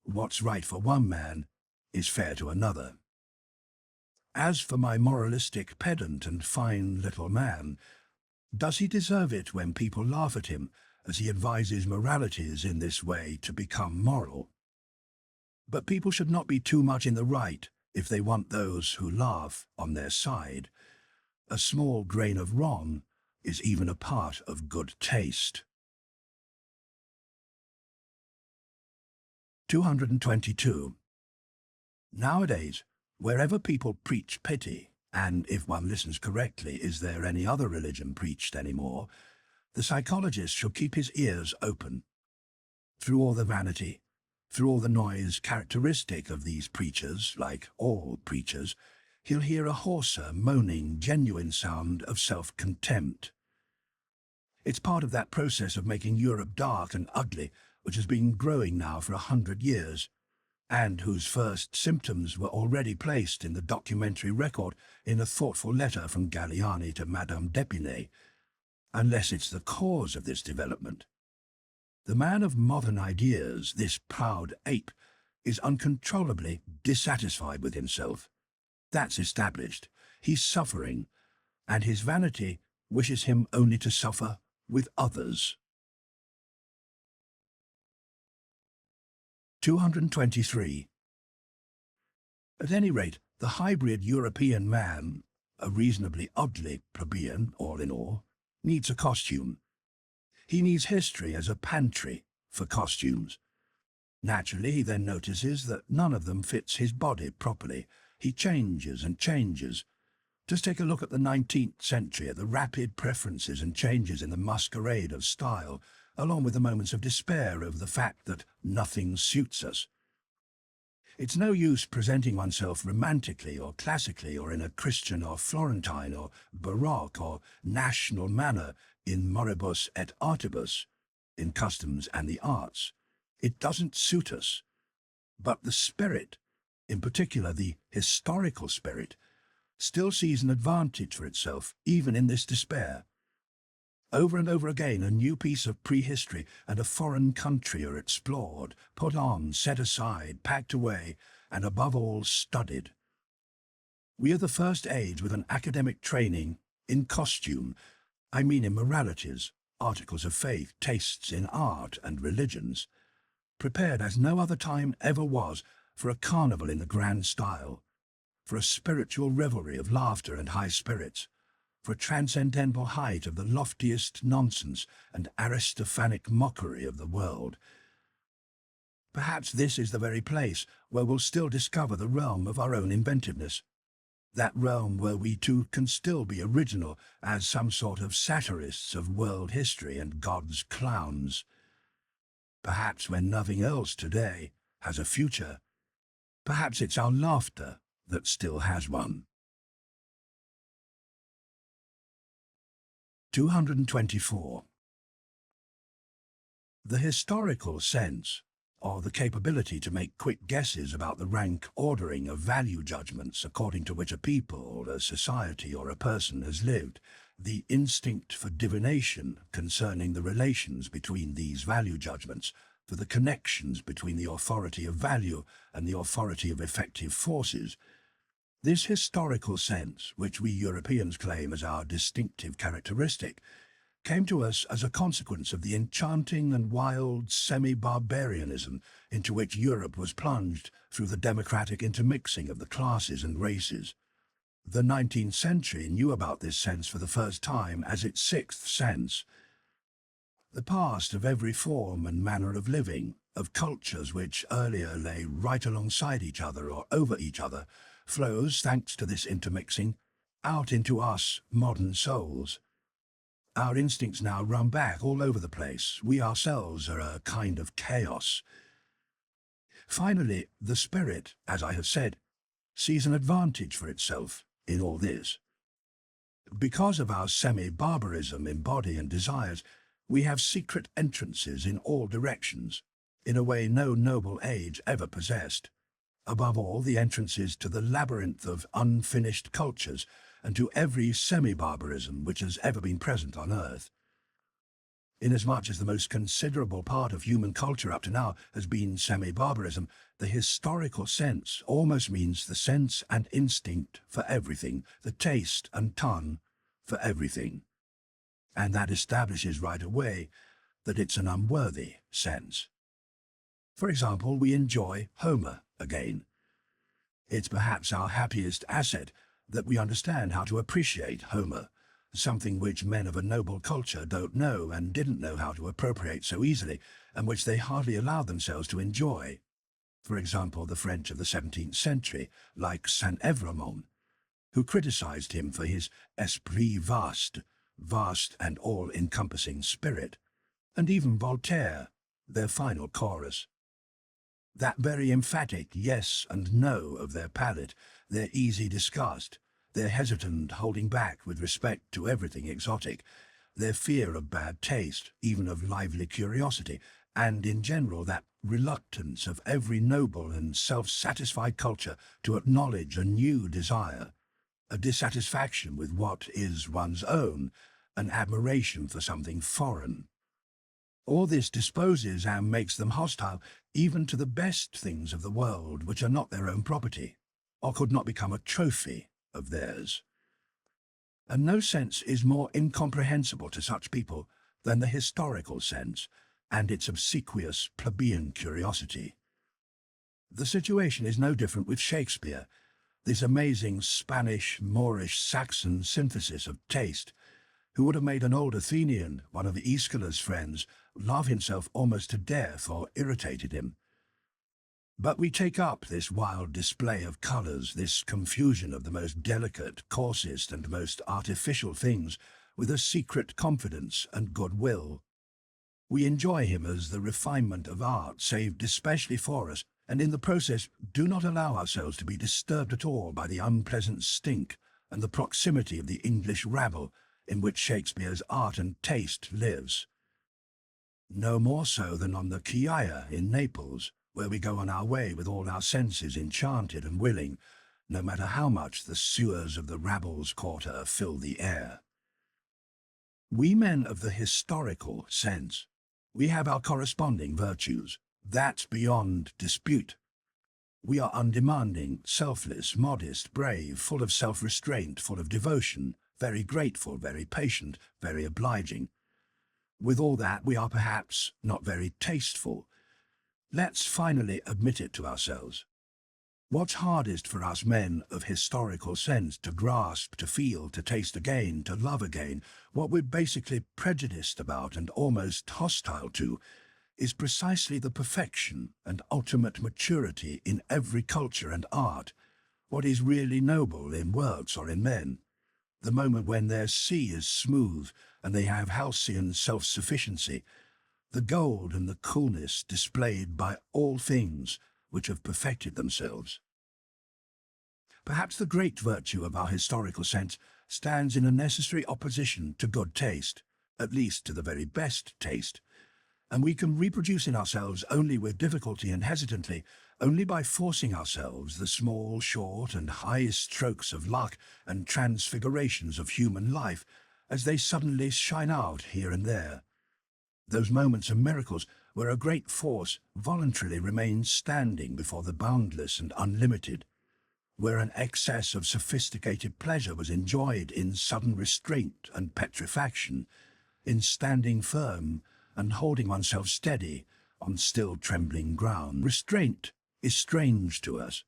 what's right for one man is fair to another. As for my moralistic pedant and fine little man, does he deserve it when people laugh at him as he advises moralities in this way to become moral. But people should not be too much in the right if they want those who laugh on their side. A small grain of wrong is even a part of good taste. 222. Nowadays, wherever people preach pity, and if one listens correctly, is there any other religion preached anymore, the psychologist should keep his ears open. Through all the vanity, through all the noise characteristic of these preachers, like all preachers, he'll hear a hoarser, moaning, genuine sound of self-contempt. It's part of that process of making Europe dark and ugly, which has been growing now for 100 years, and whose first symptoms were already placed in the documentary record in a thoughtful letter from Galliani to Madame d'Épinay, unless it's the cause of this development. The man of modern ideas, this proud ape, is uncontrollably dissatisfied with himself. That's established. He's suffering, and his vanity wishes him only to suffer with others. 223. At any rate, the hybrid European man, a reasonably ugly plebeian, all in all, needs a costume. He needs history as a pantry for costumes. Naturally, he then notices that none of them fits his body properly. He changes and changes. Just take a look at the 19th century, at the rapid preferences and changes in the masquerade of style, along with the moments of despair over the fact that nothing suits us. It's no use presenting oneself romantically or classically or in a Christian or Florentine or Baroque or national manner in moribus et artibus, in customs and the arts. It doesn't suit us. But the spirit, in particular the historical spirit, still sees an advantage for itself even in this despair. Over and over again, a new piece of prehistory and a foreign country are explored, put on, set aside, packed away, and above all, studied. We are the first age with an academic training in costume, I mean in moralities, articles of faith, tastes in art and religions, prepared as no other time ever was for a carnival in the grand style, for a spiritual revelry of laughter and high spirits, for a transcendental height of the loftiest nonsense and Aristophanic mockery of the world. Perhaps this is the very place where we'll still discover the realm of our own inventiveness, that realm where we too can still be original as some sort of satirists of world history and God's clowns. Perhaps when nothing else today has a future, perhaps it's our laughter that still has one. 224. The historical sense, or the capability to make quick guesses about the rank ordering of value judgments according to which a people, a society, or a person has lived, the instinct for divination concerning the relations between these value judgments, for the connections between the authority of value and the authority of effective forces, this historical sense, which we Europeans claim as our distinctive characteristic, came to us as a consequence of the enchanting and wild semi-barbarianism into which Europe was plunged through the democratic intermixing of the classes and races. The 19th century knew about this sense for the first time as its sixth sense. The past of every form and manner of living, of cultures which earlier lay right alongside each other or over each other, flows, thanks to this intermixing, out into us modern souls. Our instincts now run back all over the place. We ourselves are a kind of chaos. Finally, the spirit, as I have said, sees an advantage for itself in all this. Because of our semi-barbarism in body and desires, we have secret entrances in all directions, in a way no noble age ever possessed. Above all, the entrances to the labyrinth of unfinished cultures and to every semi-barbarism which has ever been present on earth. Inasmuch as the most considerable part of human culture up to now has been semi-barbarism, the historical sense almost means the sense and instinct for everything, the taste and tongue for everything. And that establishes right away that it's an unworthy sense. For example, we enjoy Homer again. It's perhaps our happiest asset that we understand how to appreciate Homer, something which men of a noble culture don't know and didn't know how to appropriate so easily, and which they hardly allowed themselves to enjoy. For example, the French of the 17th century, like Saint-Evremond, who criticized him for his esprit vaste, vast and all-encompassing spirit, and even Voltaire, their final chorus. That very emphatic yes and no of their palate, their easy disgust, their hesitant holding back with respect to everything exotic, their fear of bad taste, even of lively curiosity, and in general that reluctance of every noble and self-satisfied culture to acknowledge a new desire, a dissatisfaction with what is one's own, an admiration for something foreign. All this disposes and makes them hostile even to the best things of the world which are not their own property, or could not become a trophy of theirs. And no sense is more incomprehensible to such people than the historical sense and its obsequious plebeian curiosity. The situation is no different with Shakespeare, this amazing Spanish, Moorish, Saxon synthesis of taste, who would have made an old Athenian, one of Aeschylus' friends, laugh himself almost to death or irritated him. But we take up this wild display of colours, this confusion of the most delicate, coarsest and most artificial things, with a secret confidence and goodwill. We enjoy him as the refinement of art saved especially for us, and in the process do not allow ourselves to be disturbed at all by the unpleasant stink and the proximity of the English rabble in which Shakespeare's art and taste lives. No more so than on the Chiaia in Naples, where we go on our way with all our senses enchanted and willing, no matter how much the sewers of the rabble's quarter fill the air. We men of the historical sense, we have our corresponding virtues. That's beyond dispute. We are undemanding, selfless, modest, brave, full of self-restraint, full of devotion, very grateful, very patient, very obliging. With all that, we are perhaps not very tasteful. Let's finally admit it to ourselves. What's hardest for us men of historical sense to grasp, to feel, to taste again, to love again, what we're basically prejudiced about and almost hostile to, is precisely the perfection and ultimate maturity in every culture and art, what is really noble in works or in men, the moment when their sea is smooth and they have halcyon self-sufficiency, the gold and the coolness displayed by all things which have perfected themselves. Perhaps the great virtue of our historical sense stands in a necessary opposition to good taste, at least to the very best taste, and we can reproduce in ourselves only with difficulty and hesitantly, only by forcing ourselves the small, short and high strokes of luck and transfigurations of human life as they suddenly shine out here and there. Those moments of miracles where a great force voluntarily remains standing before the boundless and unlimited, where an excess of sophisticated pleasure was enjoyed in sudden restraint and petrifaction, in standing firm and holding oneself steady on still trembling ground. Restraint is strange to us.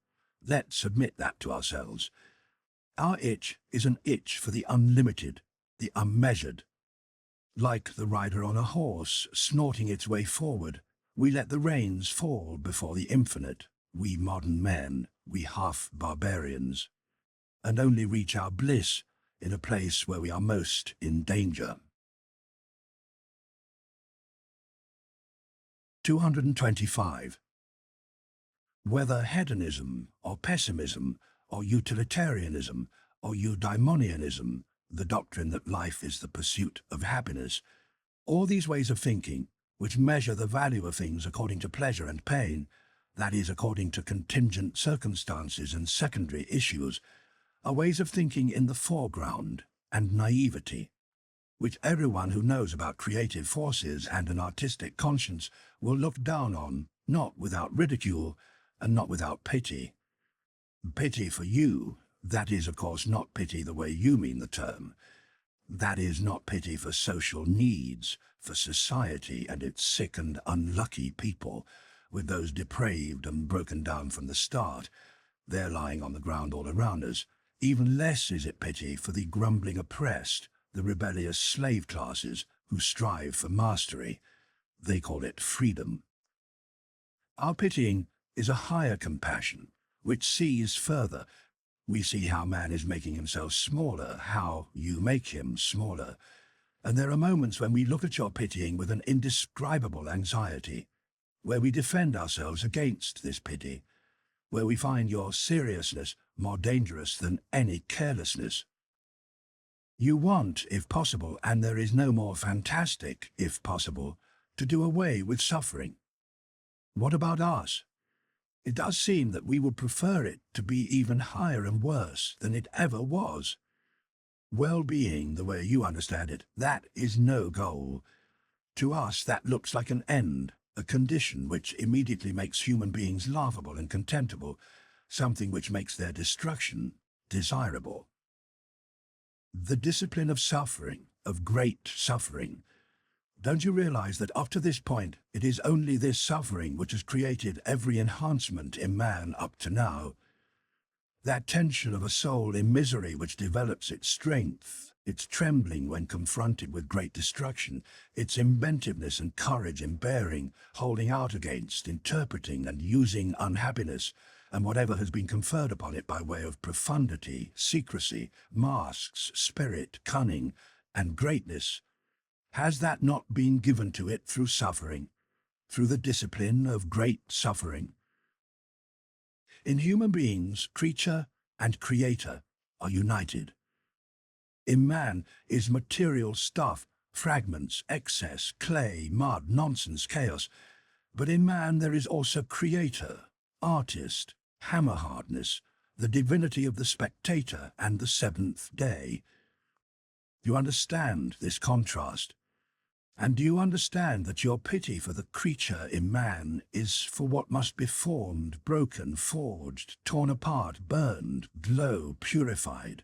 Let's admit that to ourselves. Our itch is an itch for the unlimited, the unmeasured. Like the rider on a horse snorting its way forward, we let the reins fall before the infinite, we modern men, we half-barbarians, and only reach our bliss in a place where we are most in danger. 225. Whether hedonism or pessimism or utilitarianism or eudaimonianism, the doctrine that life is the pursuit of happiness, all these ways of thinking, which measure the value of things according to pleasure and pain, that is, according to contingent circumstances and secondary issues, are ways of thinking in the foreground and naivety, which everyone who knows about creative forces and an artistic conscience will look down on, not without ridicule and not without pity. Pity for you, that is, of course, not pity the way you mean the term. That is not pity for social needs, for society and its sick and unlucky people, with those depraved and broken down from the start. They're lying on the ground all around us. Even less is it pity for the grumbling oppressed, the rebellious slave classes who strive for mastery. They call it freedom. Our pitying is a higher compassion, which sees further. We see how man is making himself smaller, how you make him smaller. And there are moments when we look at your pitying with an indescribable anxiety, where we defend ourselves against this pity, where we find your seriousness more dangerous than any carelessness. You want, if possible, and there is no more fantastic, if possible, to do away with suffering. What about us? It does seem that we would prefer it to be even higher and worse than it ever was. Well-being, the way you understand it, that is no goal. To us, that looks like an end, a condition which immediately makes human beings laughable and contemptible, something which makes their destruction desirable. The discipline of suffering, of great suffering. Don't you realize that up to this point, it is only this suffering which has created every enhancement in man up to now? That tension of a soul in misery which develops its strength, its trembling when confronted with great destruction, its inventiveness and courage in bearing, holding out against, interpreting and using unhappiness, and whatever has been conferred upon it by way of profundity, secrecy, masks, spirit, cunning, and greatness. Has that not been given to it through suffering, through the discipline of great suffering? In human beings, creature and creator are united. In man is material stuff, fragments, excess, clay, mud, nonsense, chaos. But in man there is also creator, artist, hammer-hardness, the divinity of the spectator and the seventh day. You understand this contrast? And do you understand that your pity for the creature in man is for what must be formed, broken, forged, torn apart, burned, glow, purified,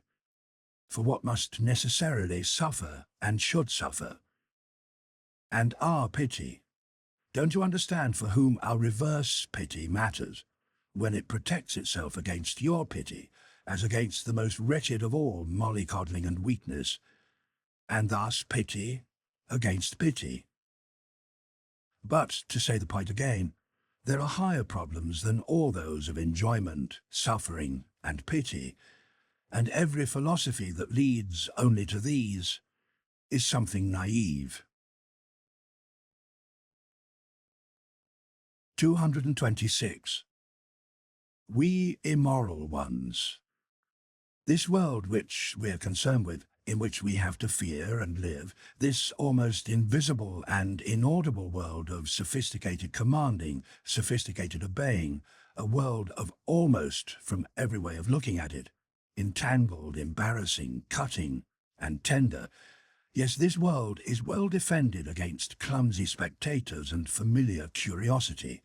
for what must necessarily suffer and should suffer? And our pity, don't you understand for whom our reverse pity matters, when it protects itself against your pity, as against the most wretched of all mollycoddling and weakness, and thus pity against pity? But, to say the point again, there are higher problems than all those of enjoyment, suffering, and pity, and every philosophy that leads only to these is something naive. 226. We immoral ones. This world which we are concerned with, in which we have to fear and live, this almost invisible and inaudible world of sophisticated commanding, sophisticated obeying, a world of almost from every way of looking at it, entangled, embarrassing, cutting, and tender. Yes, this world is well defended against clumsy spectators and familiar curiosity.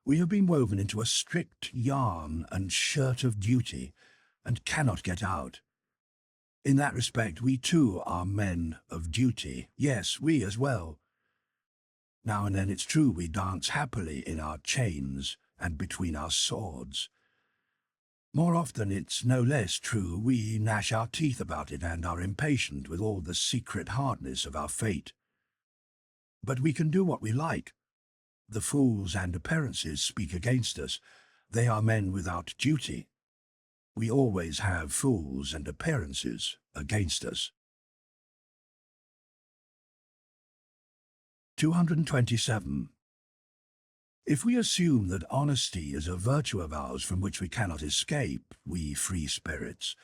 We have been woven into a strict yarn and shirt of duty, and cannot get out. In that respect, we too are men of duty. Yes, we as well. Now and then it's true we dance happily in our chains and between our swords. More often it's no less true we gnash our teeth about it and are impatient with all the secret hardness of our fate. But we can do what we like. The fools and appearances speak against us. They are men without duty. We always have fools and appearances against us. 227. If we assume that honesty is a virtue of ours from which we cannot escape, we free spirits,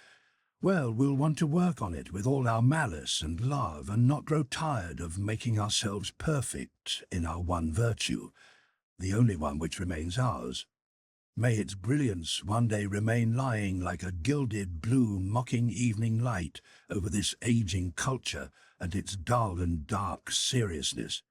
well, we'll want to work on it with all our malice and love and not grow tired of making ourselves perfect in our one virtue, the only one which remains ours. May its brilliance one day remain lying like a gilded blue mocking evening light over this aging culture and its dull and dark seriousness.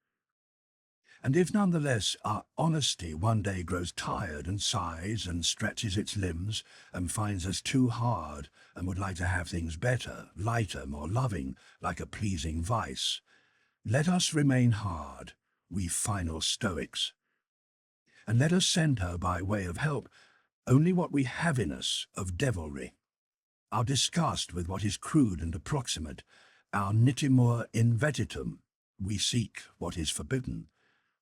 And if nonetheless our honesty one day grows tired and sighs and stretches its limbs and finds us too hard and would like to have things better, lighter, more loving, like a pleasing vice, let us remain hard, we final stoics, and let us send her by way of help only what we have in us of devilry, our disgust with what is crude and approximate, our nitimur invetitum, we seek what is forbidden,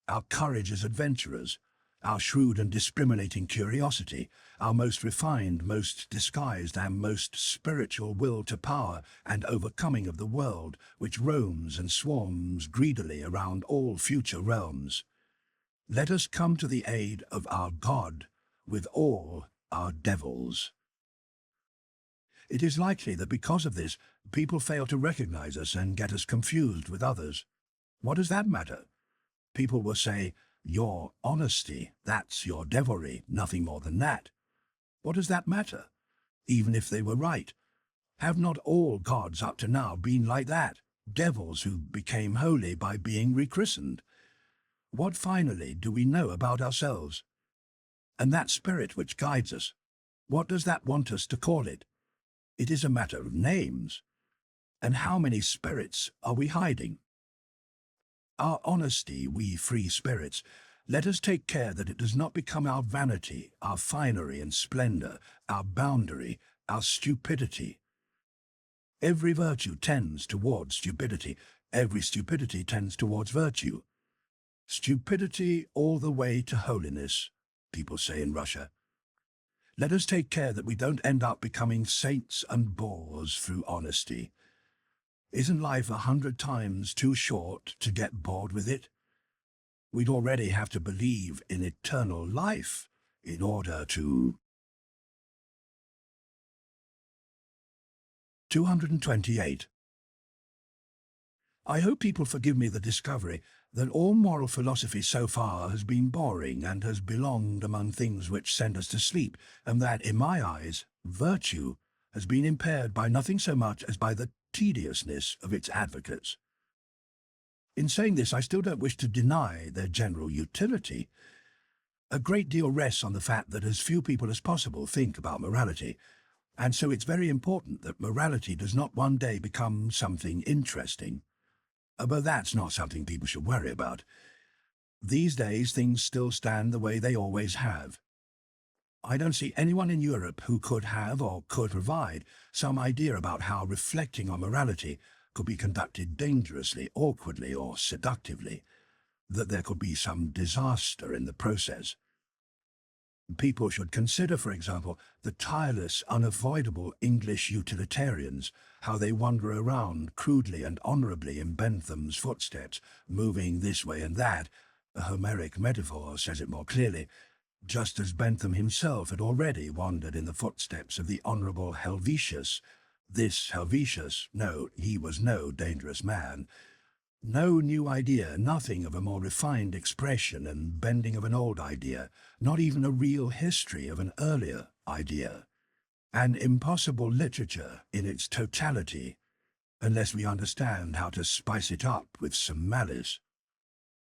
our courage as adventurers, our shrewd and discriminating curiosity, our most refined, most disguised, and most spiritual will to power and overcoming of the world, which roams and swarms greedily around all future realms. Let us come to the aid of our God with all our devils. It is likely that because of this, people fail to recognize us and get us confused with others. What does that matter? People will say, your honesty, that's your devilry, nothing more than that. What does that matter? Even if they were right. Have not all gods up to now been like that, devils who became holy by being rechristened? What finally do we know about ourselves? And that spirit which guides us, what does that want us to call it? It is a matter of names. And how many spirits are we hiding? Our honesty, we free spirits, let us take care that it does not become our vanity, our finery and splendor, our boundary, our stupidity. Every virtue tends towards stupidity. Every stupidity tends towards virtue. Stupidity all the way to holiness, people say in Russia. Let us take care that we don't end up becoming saints and bores through honesty. Isn't life 100 times too short to get bored with it? We'd already have to believe in eternal life in order to... 228. I hope people forgive me the discovery that all moral philosophy so far has been boring and has belonged among things which send us to sleep, and that, in my eyes, virtue has been impaired by nothing so much as by the tediousness of its advocates. In saying this, I still don't wish to deny their general utility. A great deal rests on the fact that as few people as possible think about morality, and so it's very important that morality does not one day become something interesting. But that's not something people should worry about. These days, things still stand the way they always have. I don't see anyone in Europe who could have or could provide some idea about how reflecting on morality could be conducted dangerously, awkwardly, or seductively, that there could be some disaster in the process. People should consider, for example, the tireless, unavoidable English utilitarians, how they wander around crudely and honorably in Bentham's footsteps, moving this way and that. A Homeric metaphor says it more clearly, just as Bentham himself had already wandered in the footsteps of the Honourable Helvetius. This Helvetius, no, he was no dangerous man. No new idea, nothing of a more refined expression and bending of an old idea, not even a real history of an earlier idea. An impossible literature in its totality, unless we understand how to spice it up with some malice.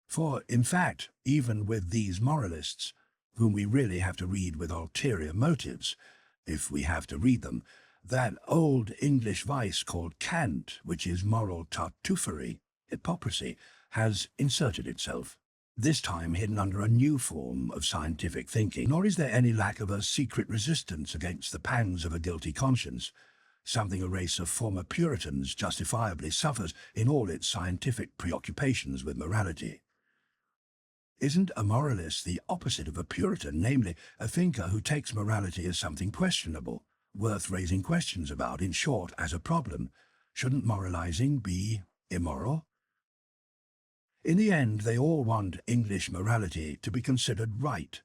For, in fact, even with these moralists, whom we really have to read with ulterior motives, if we have to read them, that old English vice called cant, which is moral tartuffery, hypocrisy, has inserted itself, this time hidden under a new form of scientific thinking. Nor is there any lack of a secret resistance against the pangs of a guilty conscience, something a race of former Puritans justifiably suffers in all its scientific preoccupations with morality. Isn't a moralist the opposite of a Puritan, namely, a thinker who takes morality as something questionable, worth raising questions about, in short, as a problem? Shouldn't moralizing be immoral? In the end, they all want English morality to be considered right,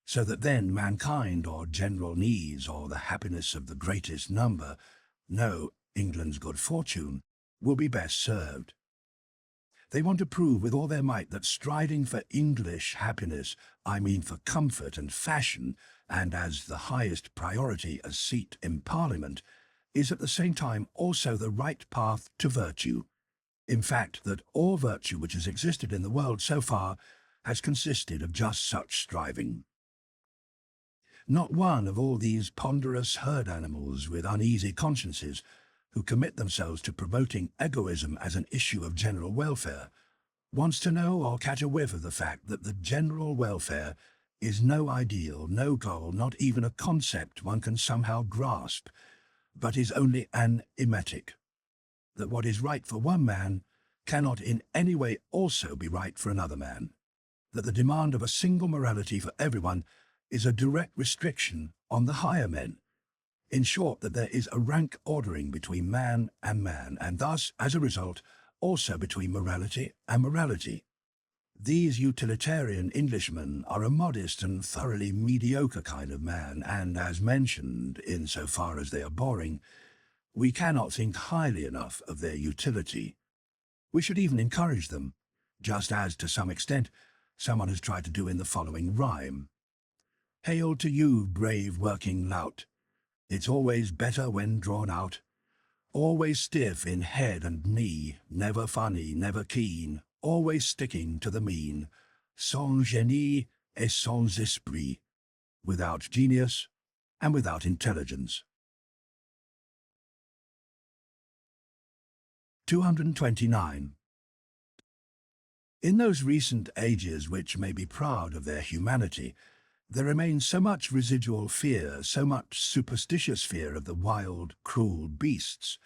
so that then mankind, or general needs, or the happiness of the greatest number, no, England's good fortune, will be best served. They want to prove with all their might that striding for English happiness, I mean for comfort and fashion, and as the highest priority a seat in Parliament, is at the same time also the right path to virtue. In fact, that all virtue which has existed in the world so far has consisted of just such striving. Not one of all these ponderous herd animals with uneasy consciences who commit themselves to promoting egoism as an issue of general welfare wants to know or catch a whiff of the fact that the general welfare is no ideal, no goal, not even a concept one can somehow grasp, but is only an emetic, that what is right for one man cannot in any way also be right for another man, that the demand of a single morality for everyone is a direct restriction on the higher men. In short, that there is a rank ordering between man, and thus, as a result, also between morality and morality. These utilitarian Englishmen are a modest and thoroughly mediocre kind of man, and as mentioned, in so far as they are boring, we cannot think highly enough of their utility. We should even encourage them, just as, to some extent, someone has tried to do in the following rhyme. Hail to you, brave working lout! It's always better when drawn out. Always stiff in head and knee, never funny, never keen, always sticking to the mean, sans génie et sans esprit, without genius and without intelligence. 229. In those recent ages which may be proud of their humanity, there remains so much residual fear, so much superstitious fear of the wild, cruel beasts,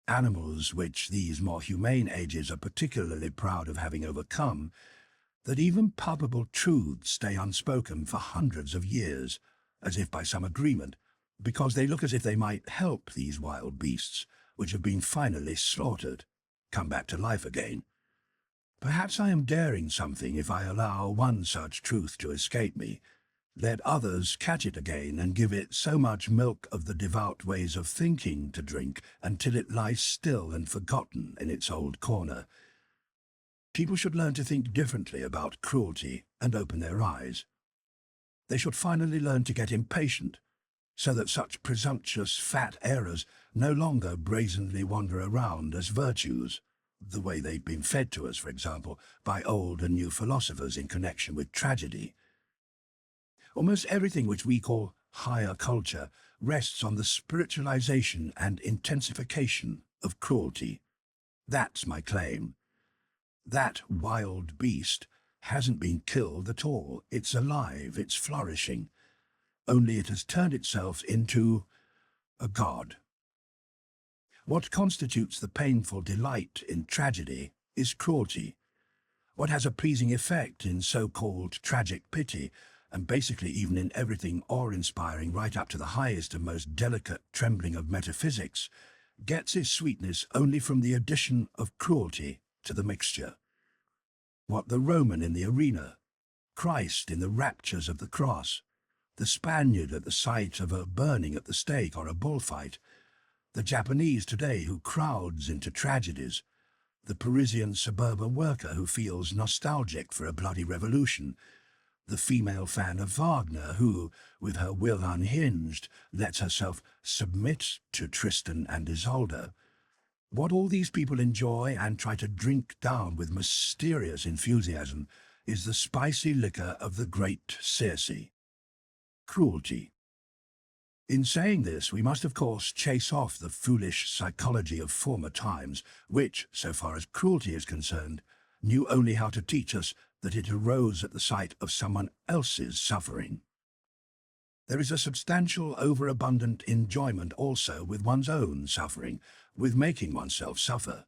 animals which these more humane ages are particularly proud of having overcome, that even palpable truths stay unspoken for hundreds of years, as if by some agreement, because they look as if they might help these wild beasts, which have been finally slaughtered, come back to life again. Perhaps I am daring something if I allow one such truth to escape me. Let others catch it again and give it so much milk of the devout ways of thinking to drink until it lies still and forgotten in its old corner. People should learn to think differently about cruelty and open their eyes. They should finally learn to get impatient, so that such presumptuous fat errors no longer brazenly wander around as virtues, the way they've been fed to us, for example, by old and new philosophers in connection with tragedy. Almost everything which we call higher culture rests on the spiritualization and intensification of cruelty. That's my claim. That wild beast hasn't been killed at all. It's alive, it's flourishing. Only it has turned itself into a god. What constitutes the painful delight in tragedy is cruelty. What has a pleasing effect in so-called tragic pity, and basically even in everything awe-inspiring right up to the highest and most delicate trembling of metaphysics, gets its sweetness only from the addition of cruelty to the mixture. What the Roman in the arena, Christ in the raptures of the cross, the Spaniard at the sight of a burning at the stake or a bullfight, the Japanese today who crowds into tragedies, the Parisian suburban worker who feels nostalgic for a bloody revolution, the female fan of Wagner who, with her will unhinged, lets herself submit to Tristan and Isolde. What all these people enjoy and try to drink down with mysterious enthusiasm is the spicy liquor of the great Circe, cruelty. In saying this, we must of course chase off the foolish psychology of former times, which, so far as cruelty is concerned, knew only how to teach us that it arose at the sight of someone else's suffering. There is a substantial, overabundant enjoyment also with one's own suffering, with making oneself suffer.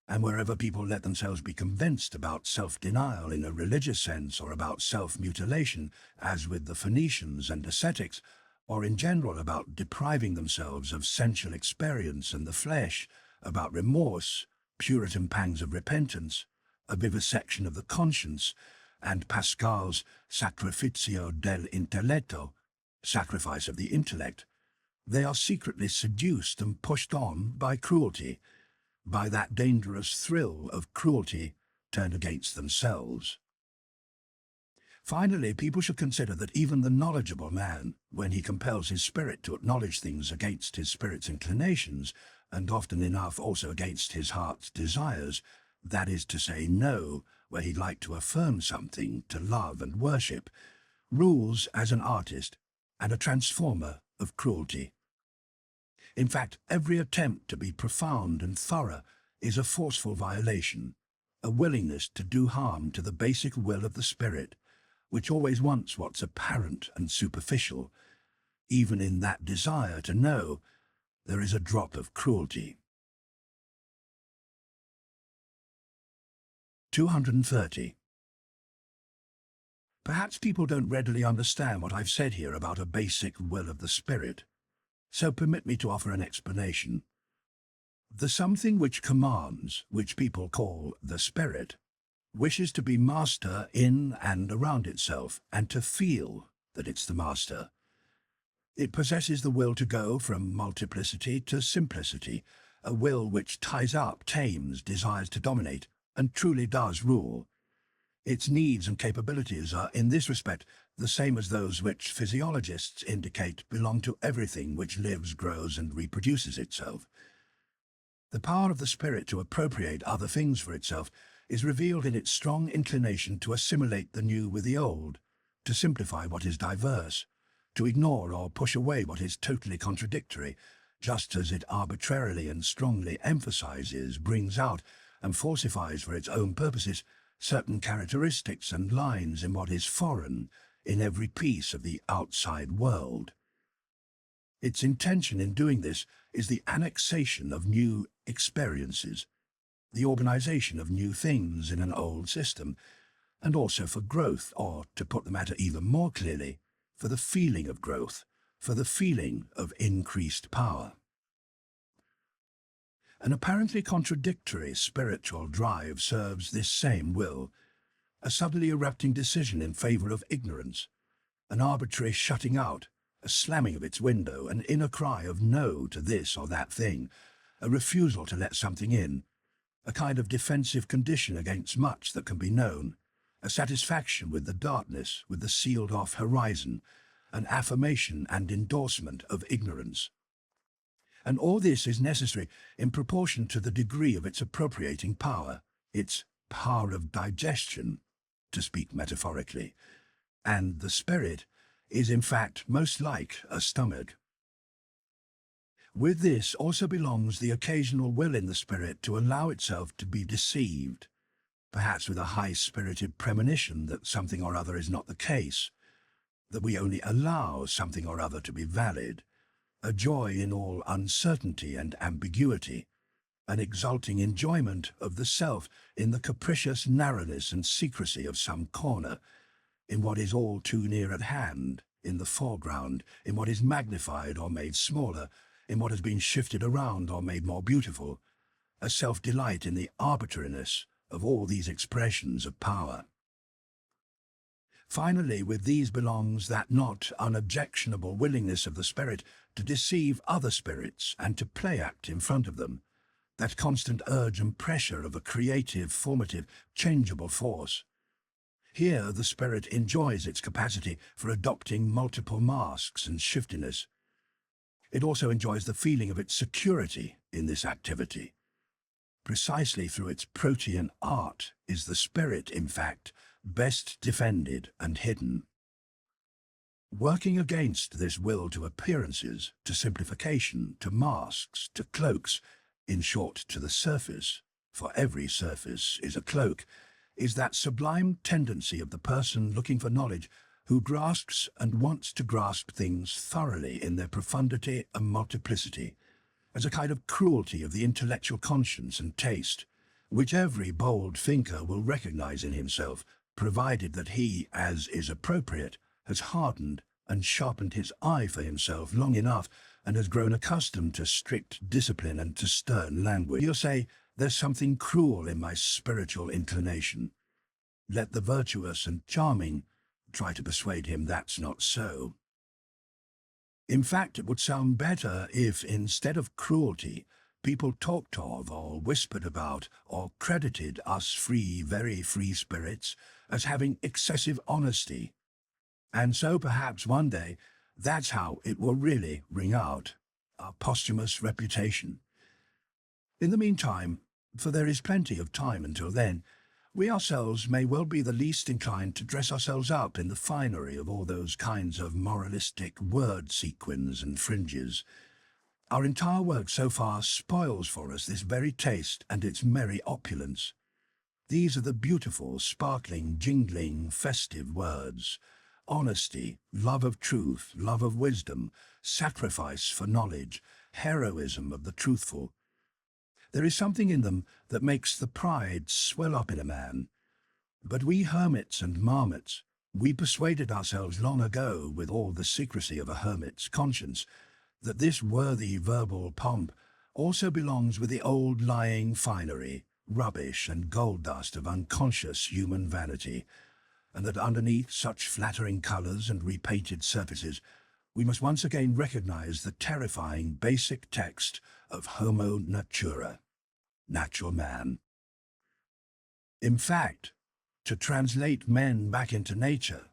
And wherever people let themselves be convinced about self-denial in a religious sense or about self-mutilation, as with the Phoenicians and ascetics, or in general about depriving themselves of sensual experience and the flesh, about remorse, Puritan pangs of repentance, a vivisection of the conscience, and Pascal's sacrificio del intelletto, sacrifice of the intellect, they are secretly seduced and pushed on by cruelty, by that dangerous thrill of cruelty turned against themselves. Finally, people should consider that even the knowledgeable man, when he compels his spirit to acknowledge things against his spirit's inclinations, and often enough also against his heart's desires, that is to say, no, where he'd like to affirm something, to love and worship, rules as an artist and a transformer of cruelty. In fact, every attempt to be profound and thorough is a forceful violation, a willingness to do harm to the basic will of the spirit, which always wants what's apparent and superficial. Even in that desire to know, there is a drop of cruelty. 230. Perhaps people don't readily understand what I've said here about a basic will of the spirit, so permit me to offer an explanation. The something which commands, which people call the spirit, wishes to be master in and around itself, and to feel that it's the master. It possesses the will to go from multiplicity to simplicity, a will which ties up, tames, desires to dominate, and truly does rule. Its needs and capabilities are, in this respect, the same as those which physiologists indicate belong to everything which lives, grows, and reproduces itself. The power of the spirit to appropriate other things for itself is revealed in its strong inclination to assimilate the new with the old, to simplify what is diverse, to ignore or push away what is totally contradictory, just as it arbitrarily and strongly emphasizes, brings out, and falsifies for its own purposes certain characteristics and lines in what is foreign in every piece of the outside world. Its intention in doing this is the annexation of new experiences, the organization of new things in an old system, and also for growth, or, to put the matter even more clearly, for the feeling of growth, for the feeling of increased power. An apparently contradictory spiritual drive serves this same will, a subtly erupting decision in favor of ignorance, an arbitrary shutting out, a slamming of its window, an inner cry of no to this or that thing, a refusal to let something in, a kind of defensive condition against much that can be known, a satisfaction with the darkness, with the sealed-off horizon, an affirmation and endorsement of ignorance. And all this is necessary in proportion to the degree of its appropriating power, its power of digestion, to speak metaphorically. And the spirit is in fact most like a stomach. With this also belongs the occasional will in the spirit to allow itself to be deceived, perhaps with a high-spirited premonition that something or other is not the case, that we only allow something or other to be valid, a joy in all uncertainty and ambiguity, an exulting enjoyment of the self in the capricious narrowness and secrecy of some corner, in what is all too near at hand, in the foreground, in what is magnified or made smaller, in what has been shifted around or made more beautiful, a self-delight in the arbitrariness of all these expressions of power. Finally, with these belongs that not unobjectionable willingness of the spirit to deceive other spirits and to play-act in front of them, that constant urge and pressure of a creative, formative, changeable force. Here the spirit enjoys its capacity for adopting multiple masks and shiftiness. It also enjoys the feeling of its security in this activity. Precisely through its protean art is the spirit, in fact, best defended and hidden. Working against this will to appearances, to simplification, to masks, to cloaks, in short to the surface, for every surface is a cloak, is that sublime tendency of the person looking for knowledge who grasps and wants to grasp things thoroughly in their profundity and multiplicity, as a kind of cruelty of the intellectual conscience and taste, which every bold thinker will recognize in himself, provided that he, as is appropriate, has hardened and sharpened his eye for himself long enough and has grown accustomed to strict discipline and to stern language. You'll say, there's something cruel in my spiritual inclination. Let the virtuous and charming try to persuade him that's not so. In fact, it would sound better if, instead of cruelty, people talked of or whispered about or credited us free, very free spirits as having excessive honesty. And so perhaps one day that's how it will really ring out, our posthumous reputation. In the meantime, for there is plenty of time until then, We ourselves may well be the least inclined to dress ourselves up in the finery of all those kinds of moralistic word sequins and fringes. Our entire work so far spoils for us this very taste and its merry opulence. These are the beautiful, sparkling, jingling, festive words: honesty, love of truth, love of wisdom, sacrifice for knowledge, heroism of the truthful. There is something in them that makes the pride swell up in a man. But we hermits and marmots, we persuaded ourselves long ago, with all the secrecy of a hermit's conscience, that this worthy verbal pomp also belongs with the old lying finery, rubbish and gold dust of unconscious human vanity, and that underneath such flattering colours and repainted surfaces we must once again recognize the terrifying basic text of Homo Natura, natural man. In fact, to translate men back into nature,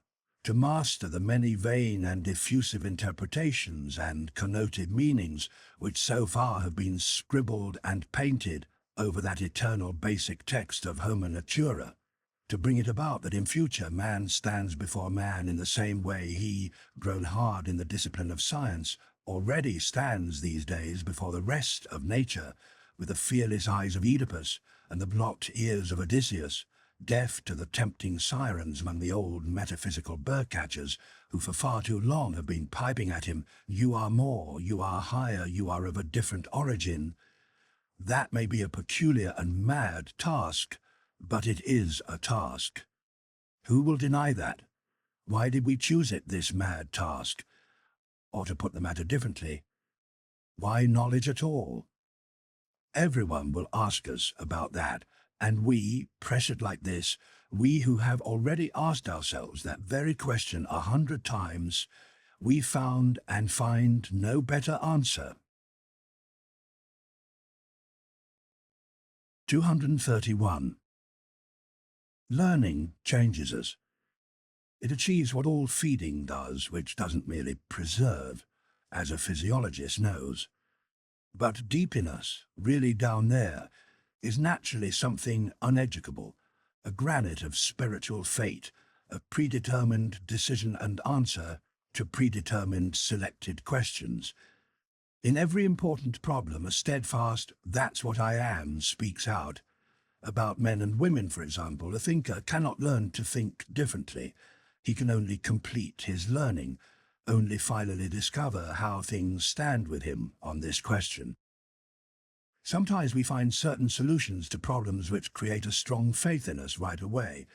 to master the many vain and diffusive interpretations and connoted meanings which so far have been scribbled and painted over that eternal basic text of Homo Natura, to bring it about that in future man stands before man in the same way he, grown hard in the discipline of science, already stands these days before the rest of nature, with the fearless eyes of Oedipus and the blocked ears of Odysseus, deaf to the tempting sirens among the old metaphysical bird-catchers who for far too long have been piping at him, "You are more, you are higher, you are of a different origin." That may be a peculiar and mad task, but it is a task. Who will deny that? Why did we choose it, this mad task? Or to put the matter differently, why knowledge at all? Everyone will ask us about that, and we, pressured like this, we who have already asked ourselves that very question 100 times, we found and find no better answer. 231. Learning changes us. It achieves what all feeding does, which doesn't merely preserve, as a physiologist knows. But deep in us, really down there, is naturally something uneducable, a granite of spiritual fate, a predetermined decision and answer to predetermined selected questions. In every important problem, a steadfast "that's what I am" speaks out. About men and women, for example, a thinker cannot learn to think differently. He can only complete his learning, only finally discover how things stand with him on this question. Sometimes we find certain solutions to problems which create a strong faith in us right away.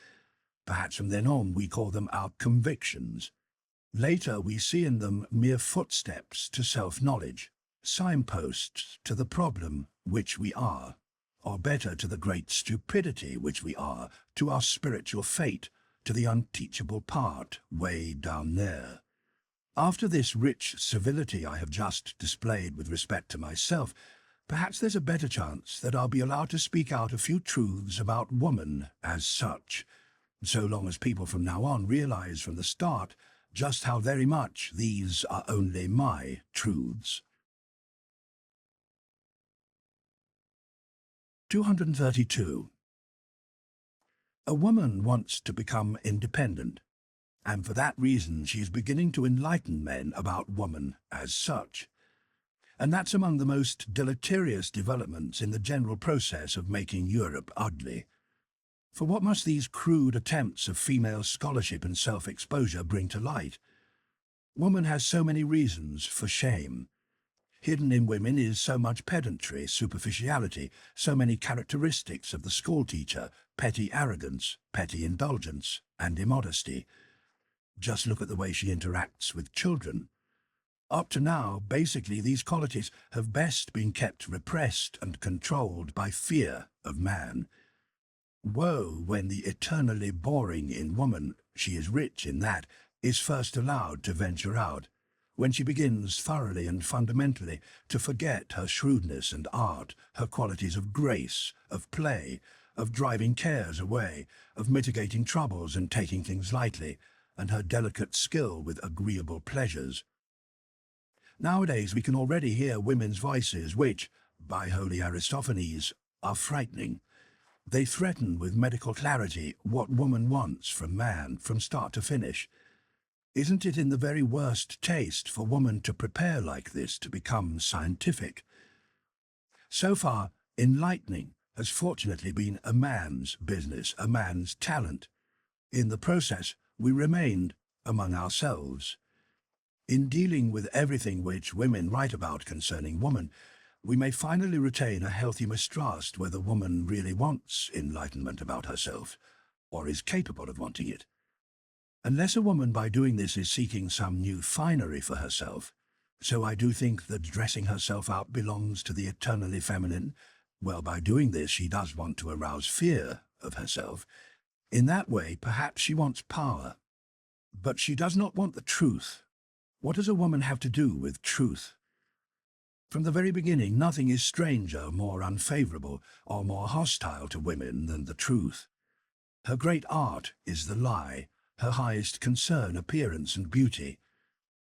Perhaps from then on we call them our convictions. Later we see in them mere footsteps to self-knowledge, signposts to the problem which we are, or better, to the great stupidity which we are, to our spiritual fate, to the unteachable part way down there. After this rich civility I have just displayed with respect to myself, perhaps there's a better chance that I'll be allowed to speak out a few truths about woman as such, so long as people from now on realize from the start just how very much these are only my truths. 232. A woman wants to become independent, and for that reason she is beginning to enlighten men about woman as such. And that's among the most deleterious developments in the general process of making Europe ugly. For what must these crude attempts of female scholarship and self-exposure bring to light? Woman has so many reasons for shame. Hidden in women is so much pedantry, superficiality, so many characteristics of the schoolteacher, petty arrogance, petty indulgence, and immodesty. Just look at the way she interacts with children. Up to now, basically, these qualities have best been kept repressed and controlled by fear of man. Woe when the eternally boring in woman, she is rich in that, is first allowed to venture out, when she begins thoroughly and fundamentally to forget her shrewdness and art, her qualities of grace, of play, of driving cares away, of mitigating troubles and taking things lightly, and her delicate skill with agreeable pleasures. Nowadays we can already hear women's voices which, by holy Aristophanes, are frightening. They threaten with medical clarity what woman wants from man from start to finish. Isn't it in the very worst taste for woman to prepare like this to become scientific? So far, enlightening has fortunately been a man's business, a man's talent. In the process, we remained among ourselves. In dealing with everything which women write about concerning woman, we may finally retain a healthy mistrust whether woman really wants enlightenment about herself, or is capable of wanting it. Unless a woman by doing this is seeking some new finery for herself, so I do think that dressing herself up belongs to the eternally feminine, well, by doing this she does want to arouse fear of herself. In that way, perhaps she wants power. But she does not want the truth. What does a woman have to do with truth? From the very beginning, nothing is stranger, more unfavorable, or more hostile to women than the truth. Her great art is the lie, her highest concern appearance and beauty.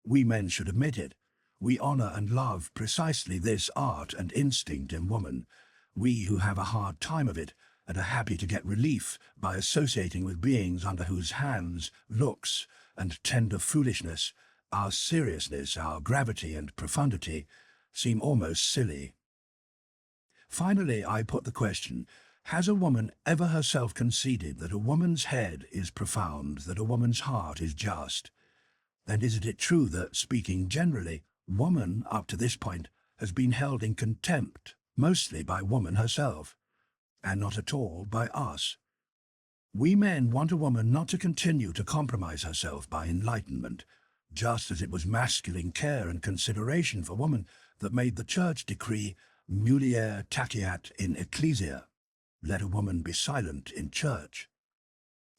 We men should admit it. We honor and love precisely this art and instinct in woman. We who have a hard time of it and are happy to get relief by associating with beings under whose hands, looks, and tender foolishness, our seriousness, our gravity and profundity seem almost silly. Finally, I put the question, has a woman ever herself conceded that a woman's head is profound, that a woman's heart is just? And isn't it true that, speaking generally, woman, up to this point, has been held in contempt, mostly by woman herself, and not at all by us? We men want a woman not to continue to compromise herself by enlightenment, just as it was masculine care and consideration for woman that made the church decree mulier taceat in ecclesia, let a woman be silent in church.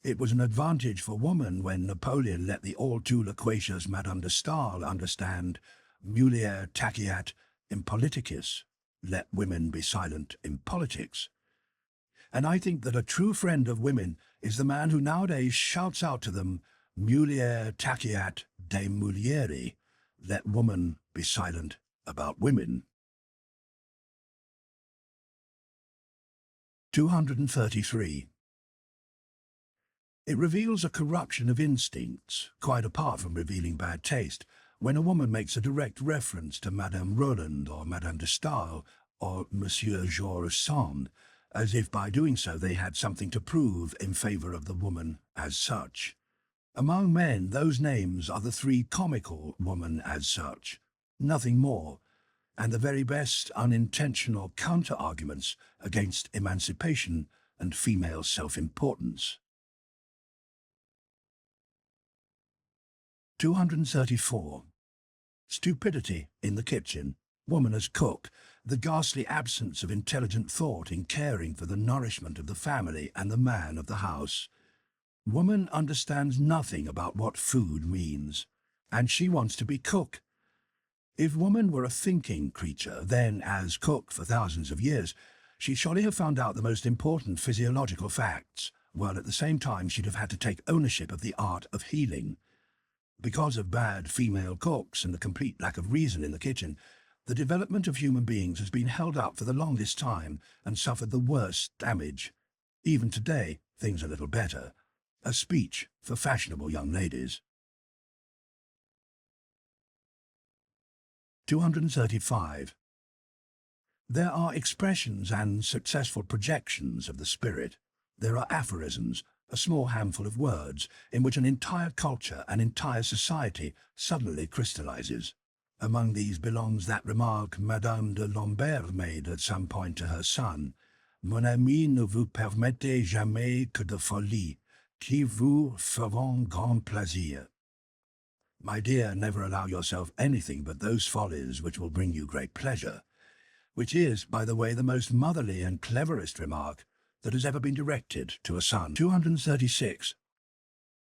It was an advantage for woman when Napoleon let the all too loquacious Madame de Stael understand mulier taceat in politicus, let women be silent in politics. And I think that a true friend of women is the man who nowadays shouts out to them mulier taceat de mulieri, let woman be silent about women. 233. It reveals a corruption of instincts, quite apart from revealing bad taste, when a woman makes a direct reference to Madame Roland or Madame de Stael or Monsieur Georges Sand, as if by doing so they had something to prove in favor of the woman as such. Among men, those names are the three comical woman as such, nothing more, and the very best unintentional counter-arguments against emancipation and female self-importance. 234. Stupidity in the kitchen, woman as cook, the ghastly absence of intelligent thought in caring for the nourishment of the family and the man of the house. Woman understands nothing about what food means, and she wants to be cook. If woman were a thinking creature, then, as cook for thousands of years, she'd surely have found out the most important physiological facts, while at the same time she'd have had to take ownership of the art of healing. Because of bad female cooks and the complete lack of reason in the kitchen, the development of human beings has been held up for the longest time and suffered the worst damage. Even today, things are a little better. A speech for fashionable young ladies. 235. There are expressions and successful projections of the spirit. There are aphorisms, a small handful of words, in which an entire culture, an entire society, suddenly crystallizes. Among these belongs that remark Madame de Lambert made at some point to her son, "Mon ami ne vous permettez jamais que de folie, qui vous feront grand plaisir." My dear, never allow yourself anything but those follies which will bring you great pleasure, which is, by the way, the most motherly and cleverest remark that has ever been directed to a son. 236.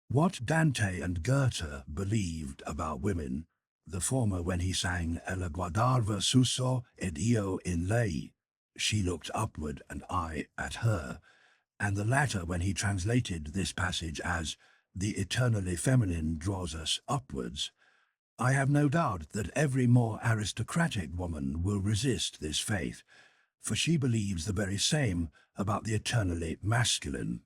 What Dante and Goethe believed about women, the former when he sang "Ella guardava suso ed io in lei," she looked upward and I at her, and the latter when he translated this passage as "the eternally feminine draws us upwards," I have no doubt that every more aristocratic woman will resist this faith, for she believes the very same about the eternally masculine.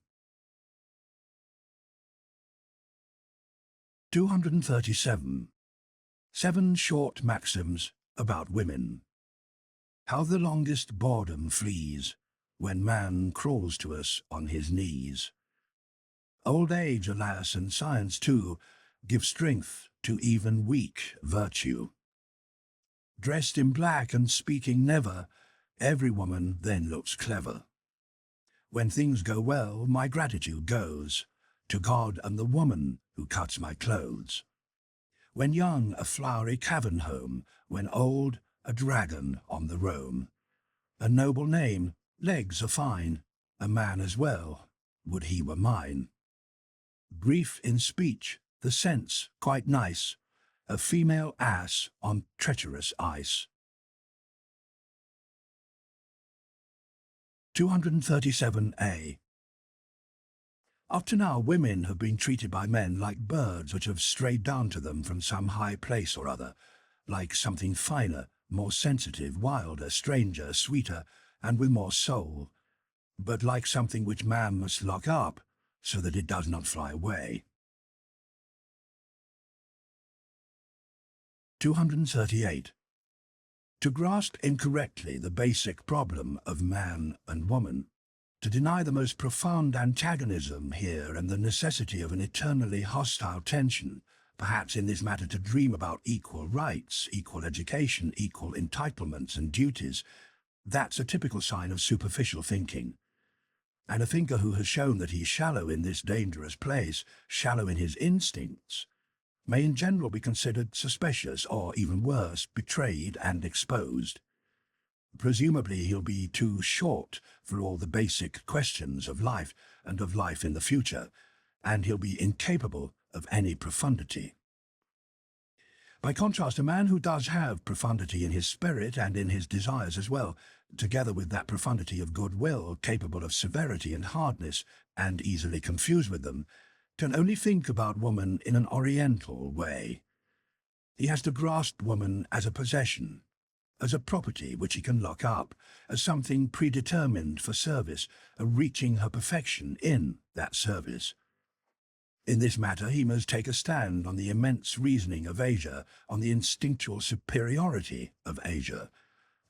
237. 7 short maxims about women. How the longest boredom flees when man crawls to us on his knees. Old age, alas, and science too, give strength to even weak virtue. Dressed in black and speaking never, every woman then looks clever. When things go well, my gratitude goes to God and the woman who cuts my clothes. When young, a flowery cavern home, when old, a dragon on the roam. A noble name, legs are fine, a man as well, would he were mine. Brief in speech, the sense quite nice, a female ass on treacherous ice. 237a. Up to now, women have been treated by men like birds which have strayed down to them from some high place or other, like something finer, more sensitive, wilder, stranger, sweeter, and with more soul, but like something which man must lock up so that it does not fly away. 238. To grasp incorrectly the basic problem of man and woman, to deny the most profound antagonism here and the necessity of an eternally hostile tension, perhaps in this matter to dream about equal rights, equal education, equal entitlements and duties, that's a typical sign of superficial thinking. And a thinker who has shown that he's shallow in this dangerous place, shallow in his instincts, may in general be considered suspicious or, even worse, betrayed and exposed. Presumably he'll be too short for all the basic questions of life and of life in the future, and he'll be incapable of any profundity. By contrast, a man who does have profundity in his spirit and in his desires as well, together with that profundity of goodwill capable of severity and hardness and easily confused with them, can only think about woman in an oriental way. He has to grasp woman as a possession, as a property which he can lock up, as something predetermined for service, reaching her perfection in that service. In this matter he must take a stand on the immense reasoning of Asia, on the instinctual superiority of Asia,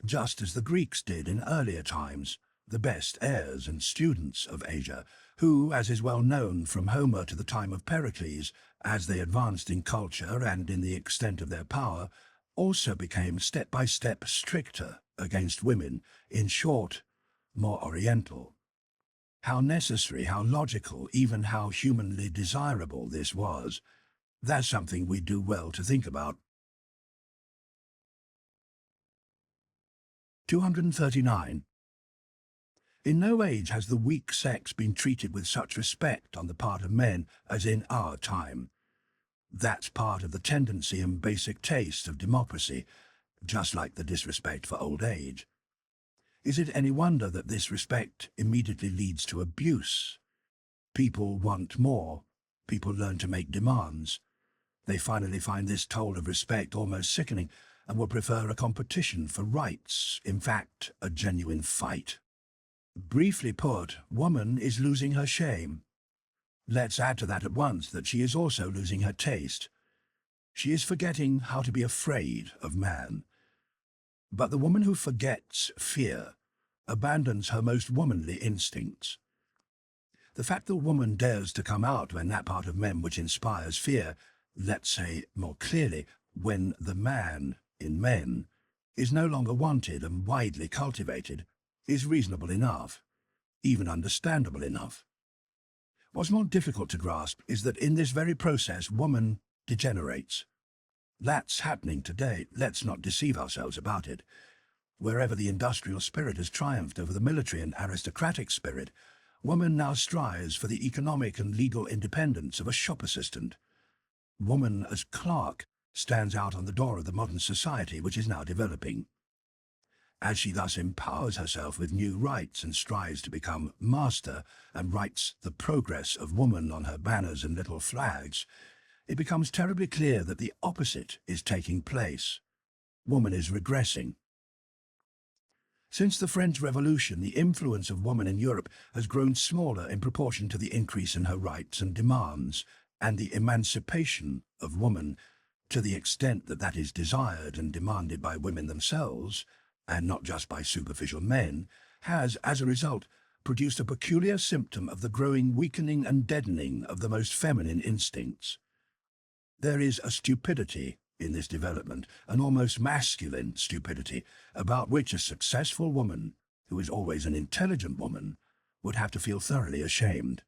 just as the Greeks did in earlier times, the best heirs and students of Asia, who, as is well known from Homer to the time of Pericles, as they advanced in culture and in the extent of their power, also became step by step stricter against women, in short, more oriental. How necessary, how logical, even how humanly desirable this was, that's something we do well to think about. 239. In no age has the weak sex been treated with such respect on the part of men as in our time. That's part of the tendency and basic taste of democracy, just like the disrespect for old age. Is it any wonder that this respect immediately leads to abuse? People want more. People learn to make demands. They finally find this toll of respect almost sickening and will prefer a competition for rights, in fact, a genuine fight. Briefly put, woman is losing her shame. Let's add to that at once that she is also losing her taste. She is forgetting how to be afraid of man. But the woman who forgets fear abandons her most womanly instincts. The fact that a woman dares to come out when that part of men which inspires fear, let's say more clearly, when the man in men is no longer wanted and widely cultivated, is reasonable enough, even understandable enough. What's more difficult to grasp is that in this very process woman degenerates. That's happening today. Let's not deceive ourselves about it. Wherever the industrial spirit has triumphed over the military and aristocratic spirit, woman now strives for the economic and legal independence of a shop assistant. Woman as clerk stands out on the door of the modern society which is now developing. As she thus empowers herself with new rights and strives to become master and writes the progress of woman on her banners and little flags, it becomes terribly clear that the opposite is taking place. Woman is regressing. Since the French Revolution, the influence of woman in Europe has grown smaller in proportion to the increase in her rights and demands, and the emancipation of woman, to the extent that that is desired and demanded by women themselves, and not just by superficial men, has, as a result, produced a peculiar symptom of the growing weakening and deadening of the most feminine instincts. There is a stupidity in this development, an almost masculine stupidity, about which a successful woman, who is always an intelligent woman, would have to feel thoroughly ashamed.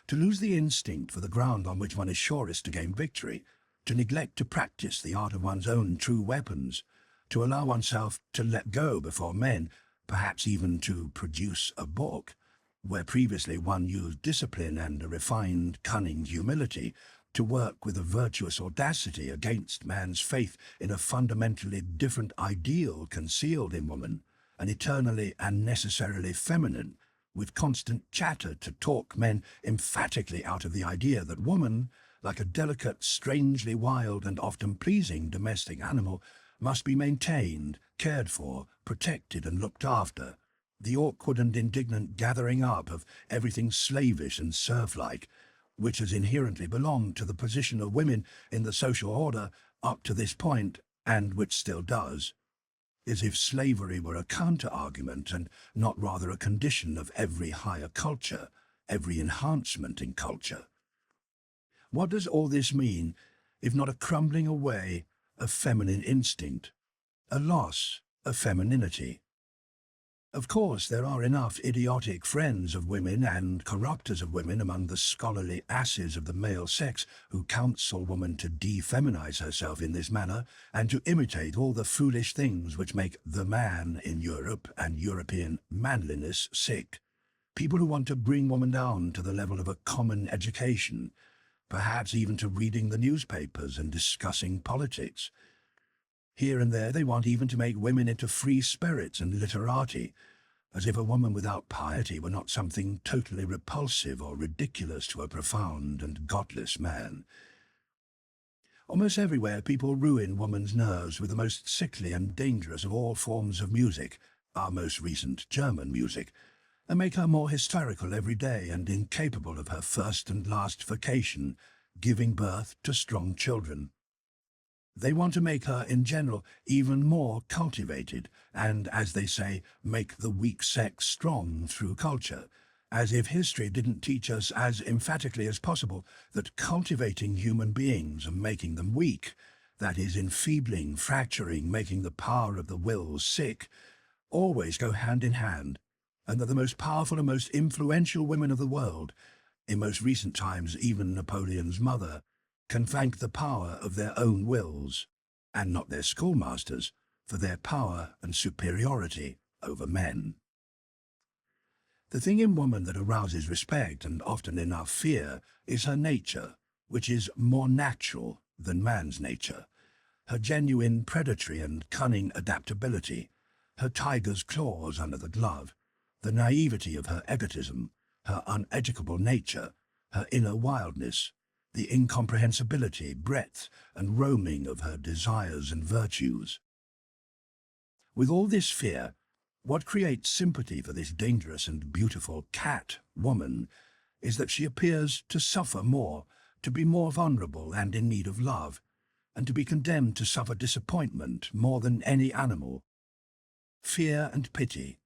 To lose the instinct for the ground on which one is surest to gain victory, to neglect to practice the art of one's own true weapons, to allow oneself to let go before men, perhaps even to produce a book, where previously one used discipline and a refined, cunning humility, to work with a virtuous audacity against man's faith in a fundamentally different ideal concealed in woman, an eternally and necessarily feminine, with constant chatter to talk men emphatically out of the idea that woman, like a delicate, strangely wild and often pleasing domestic animal, must be maintained, cared for, protected and looked after, the awkward and indignant gathering up of everything slavish and serf-like, which has inherently belonged to the position of women in the social order up to this point, and which still does, as if slavery were a counter-argument and not rather a condition of every higher culture, every enhancement in culture. What does all this mean, if not a crumbling away of feminine instinct, a loss of femininity? Of course, there are enough idiotic friends of women and corrupters of women among the scholarly asses of the male sex who counsel woman to defeminize herself in this manner and to imitate all the foolish things which make the man in Europe and European manliness sick. People who want to bring woman down to the level of a common education, perhaps even to reading the newspapers and discussing politics. Here and there they want even to make women into free spirits and literati, as if a woman without piety were not something totally repulsive or ridiculous to a profound and godless man. Almost everywhere people ruin woman's nerves with the most sickly and dangerous of all forms of music, our most recent German music, and make her more hysterical every day and incapable of her first and last vocation, giving birth to strong children. They want to make her, in general, even more cultivated, and, as they say, make the weak sex strong through culture, as if history didn't teach us as emphatically as possible that cultivating human beings and making them weak, that is, enfeebling, fracturing, making the power of the will sick, always go hand in hand, and that the most powerful and most influential women of the world, in most recent times even Napoleon's mother, can thank the power of their own wills, and not their schoolmasters, for their power and superiority over men. The thing in woman that arouses respect and often enough fear is her nature, which is more natural than man's nature, her genuine predatory and cunning adaptability, her tiger's claws under the glove, the naivety of her egotism, her uneducable nature, her inner wildness, the incomprehensibility, breadth, and roaming of her desires and virtues. With all this fear, what creates sympathy for this dangerous and beautiful cat woman is that she appears to suffer more, to be more vulnerable and in need of love, and to be condemned to suffer disappointment more than any animal. Fear and pity.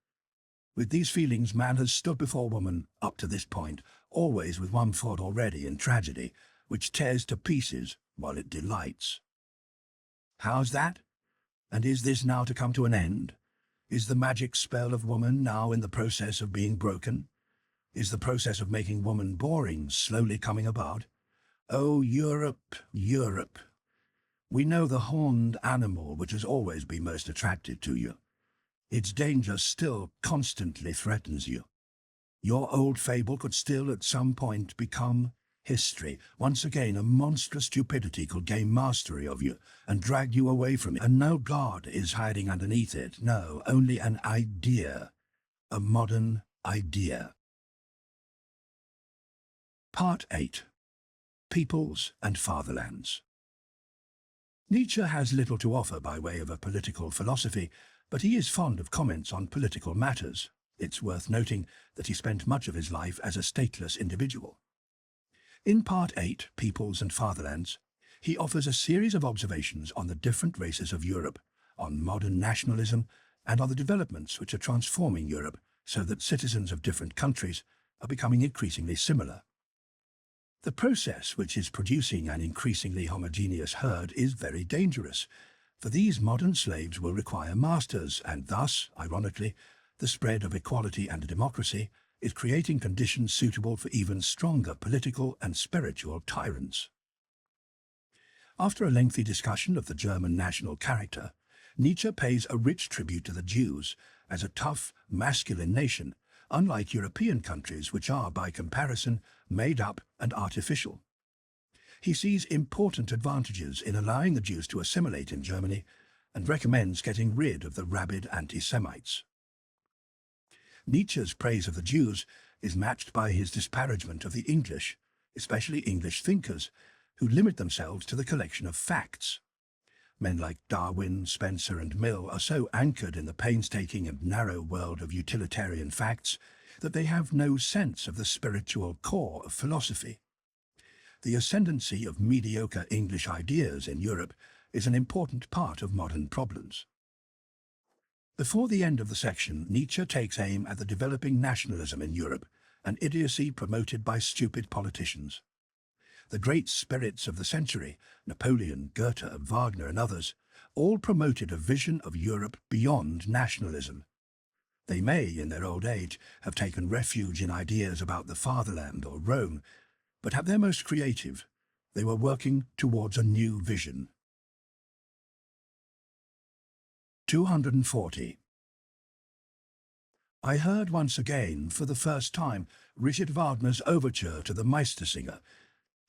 With these feelings man has stood before woman up to this point, always with one foot already in tragedy, which tears to pieces while it delights. How's that? And is this now to come to an end? Is the magic spell of woman now in the process of being broken? Is the process of making woman boring slowly coming about? Oh, Europe, Europe! We know the horned animal which has always been most attractive to you. Its danger still constantly threatens you. Your old fable could still at some point become history. Once again, a monstrous stupidity could gain mastery of you and drag you away from it. And no God is hiding underneath it. No, only an idea, a modern idea. Part 8. Peoples and Fatherlands. Nietzsche has little to offer by way of a political philosophy, but he is fond of comments on political matters. It's worth noting that he spent much of his life as a stateless individual. In Part 8, Peoples and Fatherlands, he offers a series of observations on the different races of Europe, on modern nationalism, and on the developments which are transforming Europe so that citizens of different countries are becoming increasingly similar. The process which is producing an increasingly homogeneous herd is very dangerous, for these modern slaves will require masters, and thus, ironically, the spread of equality and democracy is creating conditions suitable for even stronger political and spiritual tyrants. After a lengthy discussion of the German national character, Nietzsche pays a rich tribute to the Jews as a tough, masculine nation, unlike European countries which are, by comparison, made up and artificial. He sees important advantages in allowing the Jews to assimilate in Germany and recommends getting rid of the rabid anti-Semites. Nietzsche's praise of the Jews is matched by his disparagement of the English, especially English thinkers, who limit themselves to the collection of facts. Men like Darwin, Spencer and Mill are so anchored in the painstaking and narrow world of utilitarian facts that they have no sense of the spiritual core of philosophy. The ascendancy of mediocre English ideas in Europe is an important part of modern problems. Before the end of the section, Nietzsche takes aim at the developing nationalism in Europe, an idiocy promoted by stupid politicians. The great spirits of the century, Napoleon, Goethe, Wagner and others, all promoted a vision of Europe beyond nationalism. They may, in their old age, have taken refuge in ideas about the fatherland or Rome, but at their most creative, they were working towards a new vision. 240. I heard once again, for the first time, Richard Wagner's overture to the Meistersinger.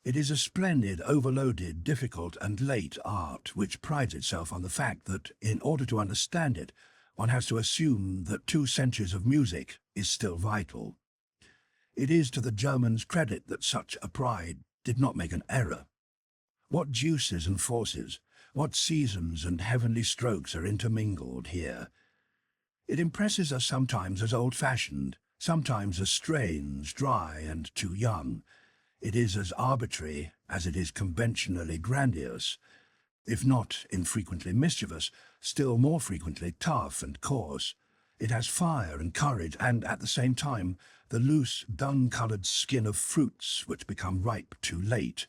It is a splendid, overloaded, difficult and late art which prides itself on the fact that, in order to understand it, one has to assume that 2 centuries of music is still vital. It is to the Germans' credit that such a pride did not make an error. What juices and forces, what seasons and heavenly strokes are intermingled here. It impresses us sometimes as old-fashioned, sometimes as strange, dry and too young. It is as arbitrary as it is conventionally grandiose, if not infrequently mischievous, still more frequently tough and coarse. It has fire and courage and, at the same time, the loose, dun-coloured skin of fruits which become ripe too late.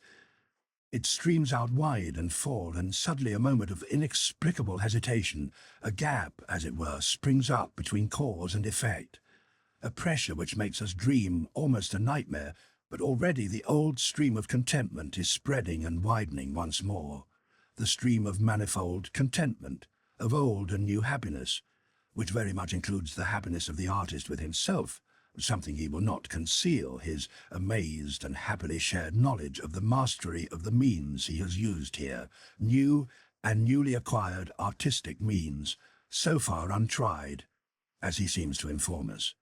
It streams out wide and full, and suddenly a moment of inexplicable hesitation, a gap, as it were, springs up between cause and effect. A pressure which makes us dream, almost a nightmare, but already the old stream of contentment is spreading and widening once more. The stream of manifold contentment, of old and new happiness, which very much includes the happiness of the artist with himself, something he will not conceal, his amazed and happily shared knowledge of the mastery of the means he has used here, new and newly acquired artistic means, so far untried, as he seems to inform us.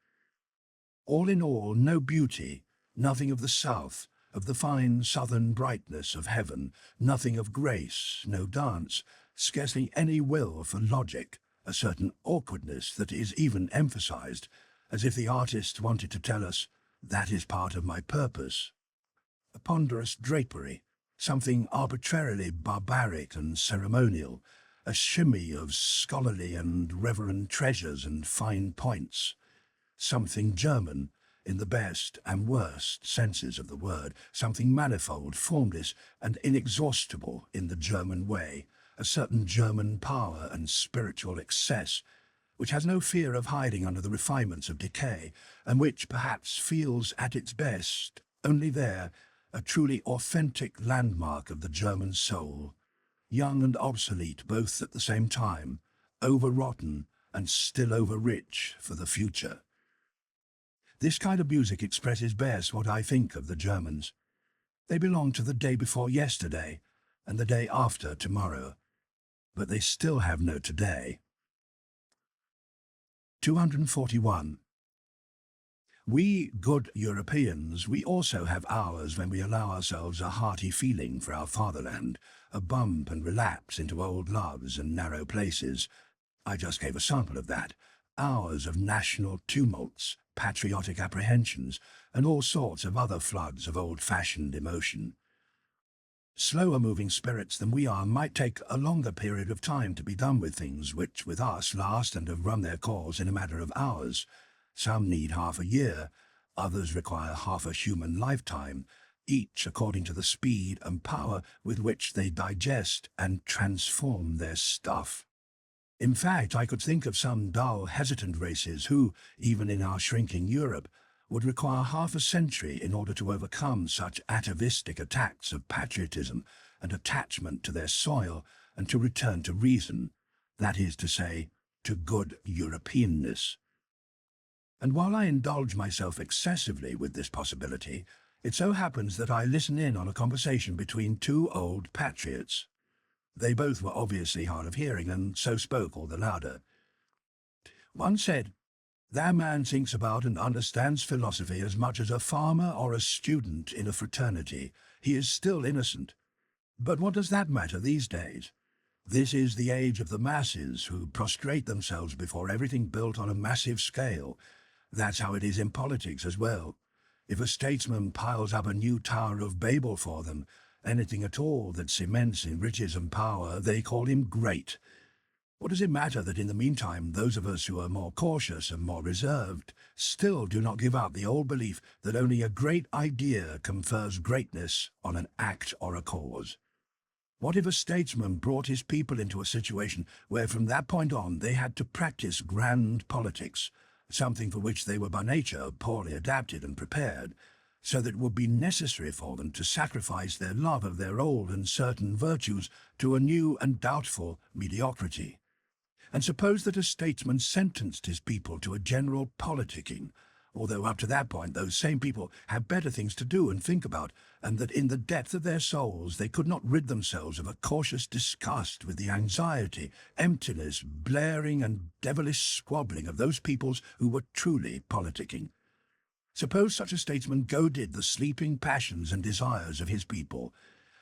All in all, no beauty, nothing of the south, of the fine southern brightness of heaven, nothing of grace, no dance, scarcely any will for logic, a certain awkwardness that is even emphasized, as if the artist wanted to tell us, that is part of my purpose. A ponderous drapery, something arbitrarily barbaric and ceremonial, a shimmy of scholarly and reverend treasures and fine points. Something German, in the best and worst senses of the word, something manifold, formless, and inexhaustible in the German way, a certain German power and spiritual excess, which has no fear of hiding under the refinements of decay, and which perhaps feels at its best only there, a truly authentic landmark of the German soul, young and obsolete both at the same time, overrotten and still over-rich for the future. This kind of music expresses best what I think of the Germans. They belong to the day before yesterday and the day after tomorrow, but they still have no today. 241. We good Europeans, we also have hours when we allow ourselves a hearty feeling for our fatherland, a bump and relapse into old loves and narrow places. I just gave a sample of that. Hours of national tumults, patriotic apprehensions, and all sorts of other floods of old-fashioned emotion. Slower-moving spirits than we are might take a longer period of time to be done with things which with us last and have run their course in a matter of hours. Some need half a year, others require half a human lifetime, each according to the speed and power with which they digest and transform their stuff. In fact, I could think of some dull, hesitant races who, even in our shrinking Europe, would require half a century in order to overcome such atavistic attacks of patriotism and attachment to their soil and to return to reason, that is to say, to good Europeanness. And while I indulge myself excessively with this possibility, it so happens that I listen in on a conversation between two old patriots. They both were obviously hard of hearing and so spoke all the louder. One said, "That man thinks about and understands philosophy as much as a farmer or a student in a fraternity. He is still innocent. But what does that matter these days? This is the age of the masses who prostrate themselves before everything built on a massive scale. That's how it is in politics as well. If a statesman piles up a new Tower of Babel for them, anything at all that cements in riches and power, they call him great. What does it matter that in the meantime those of us who are more cautious and more reserved still do not give up the old belief that only a great idea confers greatness on an act or a cause? What if a statesman brought his people into a situation where from that point on they had to practice grand politics, something for which they were by nature poorly adapted and prepared, so that it would be necessary for them to sacrifice their love of their old and certain virtues to a new and doubtful mediocrity? And suppose that a statesman sentenced his people to a general politicking, although up to that point those same people had better things to do and think about, and that in the depth of their souls they could not rid themselves of a cautious disgust with the anxiety, emptiness, blaring and devilish squabbling of those peoples who were truly politicking. Suppose such a statesman goaded the sleeping passions and desires of his people,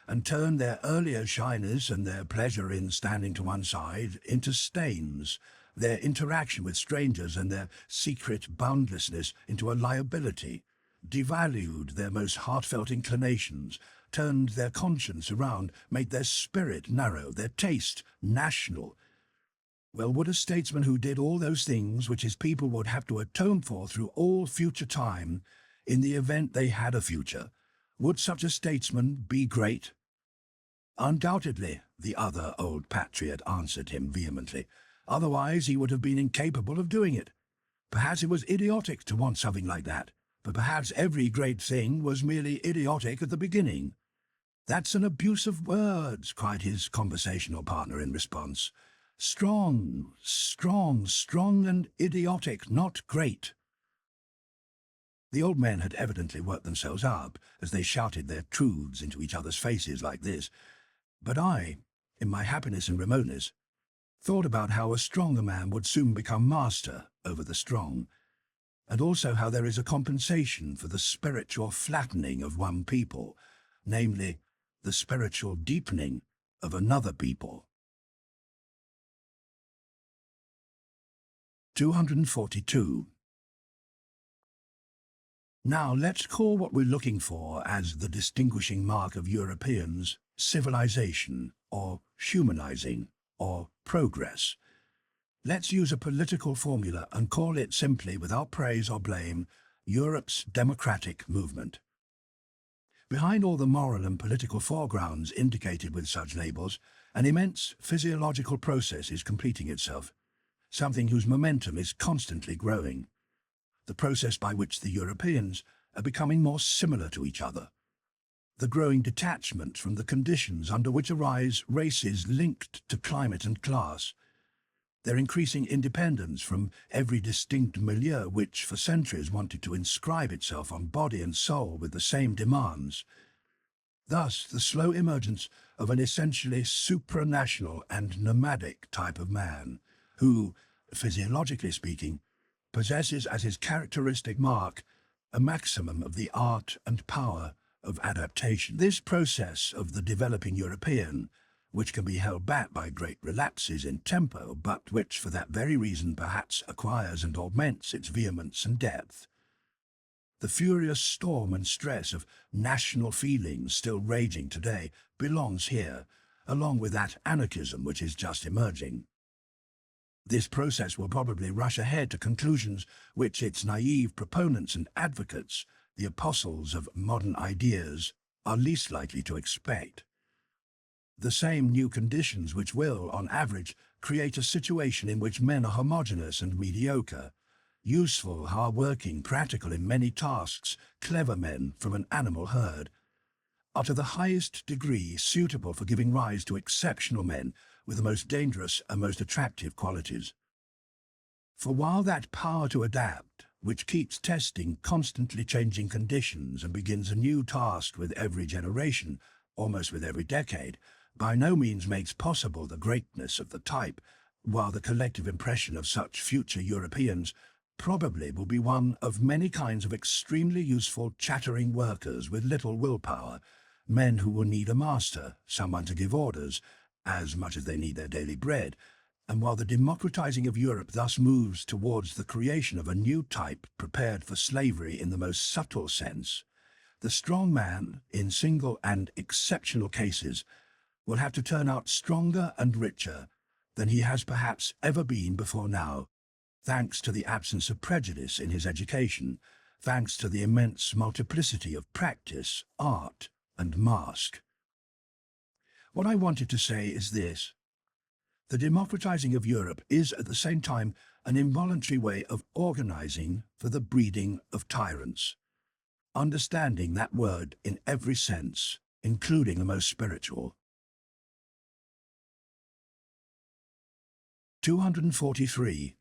and turned their earlier shyness and their pleasure in standing to one side into stains, their interaction with strangers and their secret boundlessness into a liability, devalued their most heartfelt inclinations, turned their conscience around, made their spirit narrow, their taste national. Well, would a statesman who did all those things which his people would have to atone for through all future time, in the event they had a future, would such a statesman be great? Undoubtedly, the other old patriot answered him vehemently. Otherwise he would have been incapable of doing it. Perhaps it was idiotic to want something like that, but perhaps every great thing was merely idiotic at the beginning. "That's an abuse of words," cried his conversational partner in response. "Strong, strong, strong and idiotic, not great." The old men had evidently worked themselves up as they shouted their truths into each other's faces like this. But I, in my happiness and remoteness, thought about how a stronger man would soon become master over the strong, and also how there is a compensation for the spiritual flattening of one people, namely, the spiritual deepening of another people. 242. Now let's call what we're looking for as the distinguishing mark of Europeans civilization, or humanizing, or progress. Let's use a political formula and call it simply, without praise or blame, Europe's democratic movement. Behind all the moral and political foregrounds indicated with such labels, an immense physiological process is completing itself, something whose momentum is constantly growing. The process by which the Europeans are becoming more similar to each other. The growing detachment from the conditions under which arise races linked to climate and class. Their increasing independence from every distinct milieu which for centuries wanted to inscribe itself on body and soul with the same demands. Thus, the slow emergence of an essentially supranational and nomadic type of man, who, physiologically speaking, possesses as his characteristic mark a maximum of the art and power of adaptation. This process of the developing European which can be held back by great relapses in tempo, but which for that very reason perhaps acquires and augments its vehemence and depth. The furious storm and stress of national feelings still raging today belongs here, along with that anarchism which is just emerging. This process will probably rush ahead to conclusions which its naive proponents and advocates, the apostles of modern ideas, are least likely to expect. The same new conditions which will, on average, create a situation in which men are homogeneous and mediocre, useful, hard-working, practical in many tasks, clever men from an animal herd, are to the highest degree suitable for giving rise to exceptional men with the most dangerous and most attractive qualities. For while that power to adapt, which keeps testing constantly changing conditions and begins a new task with every generation, almost with every decade, by no means makes possible the greatness of the type, while the collective impression of such future Europeans probably will be one of many kinds of extremely useful chattering workers with little willpower, men who will need a master, someone to give orders, as much as they need their daily bread. And while the democratizing of Europe thus moves towards the creation of a new type prepared for slavery in the most subtle sense, the strong man, in single and exceptional cases, will have to turn out stronger and richer than he has perhaps ever been before now, thanks to the absence of prejudice in his education, thanks to the immense multiplicity of practice, art, and mask. What I wanted to say is this. The democratizing of Europe is at the same time an involuntary way of organizing for the breeding of tyrants, understanding that word in every sense, including the most spiritual. 243.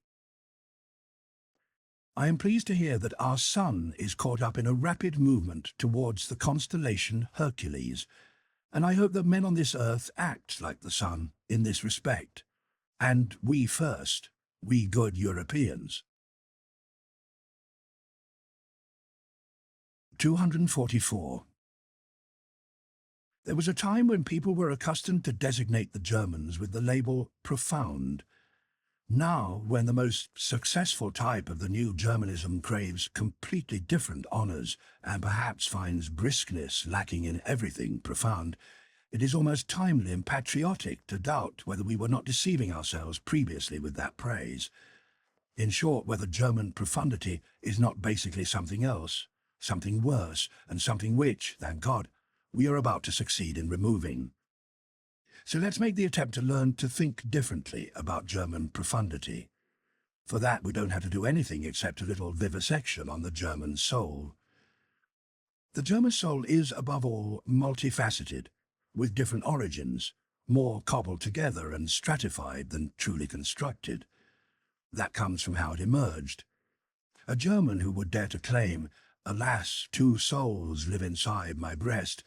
I am pleased to hear that our sun is caught up in a rapid movement towards the constellation Hercules, and I hope that men on this earth act like the sun in this respect, and we first, we good Europeans. 244. There was a time when people were accustomed to designate the Germans with the label profound. Now, when the most successful type of the new Germanism craves completely different honours and perhaps finds briskness lacking in everything profound, it is almost timely and patriotic to doubt whether we were not deceiving ourselves previously with that praise. In short, whether German profundity is not basically something else, something worse, and something which, thank God, we are about to succeed in removing. So let's make the attempt to learn to think differently about German profundity. For that we don't have to do anything except a little vivisection on the German soul. The German soul is, above all, multifaceted, with different origins, more cobbled together and stratified than truly constructed. That comes from how it emerged. A German who would dare to claim, "Alas, two souls live inside my breast,"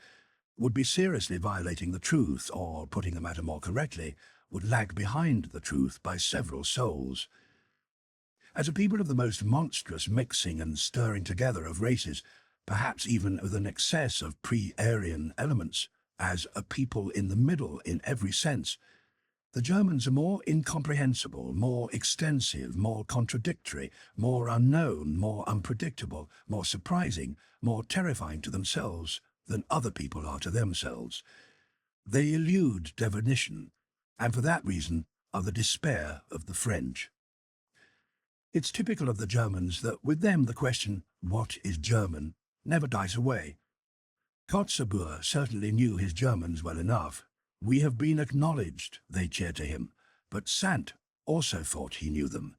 would be seriously violating the truth, or, putting the matter more correctly, would lag behind the truth by several souls. As a people of the most monstrous mixing and stirring together of races, perhaps even with an excess of pre-Aryan elements, as a people in the middle in every sense, the Germans are more incomprehensible, more extensive, more contradictory, more unknown, more unpredictable, more surprising, more terrifying to themselves than other people are to themselves. They elude definition, and for that reason are the despair of the French. It's typical of the Germans that with them the question, "What is German?" never dies away. Kotzebue certainly knew his Germans well enough. "We have been acknowledged," they cheer to him, but Sant also thought he knew them.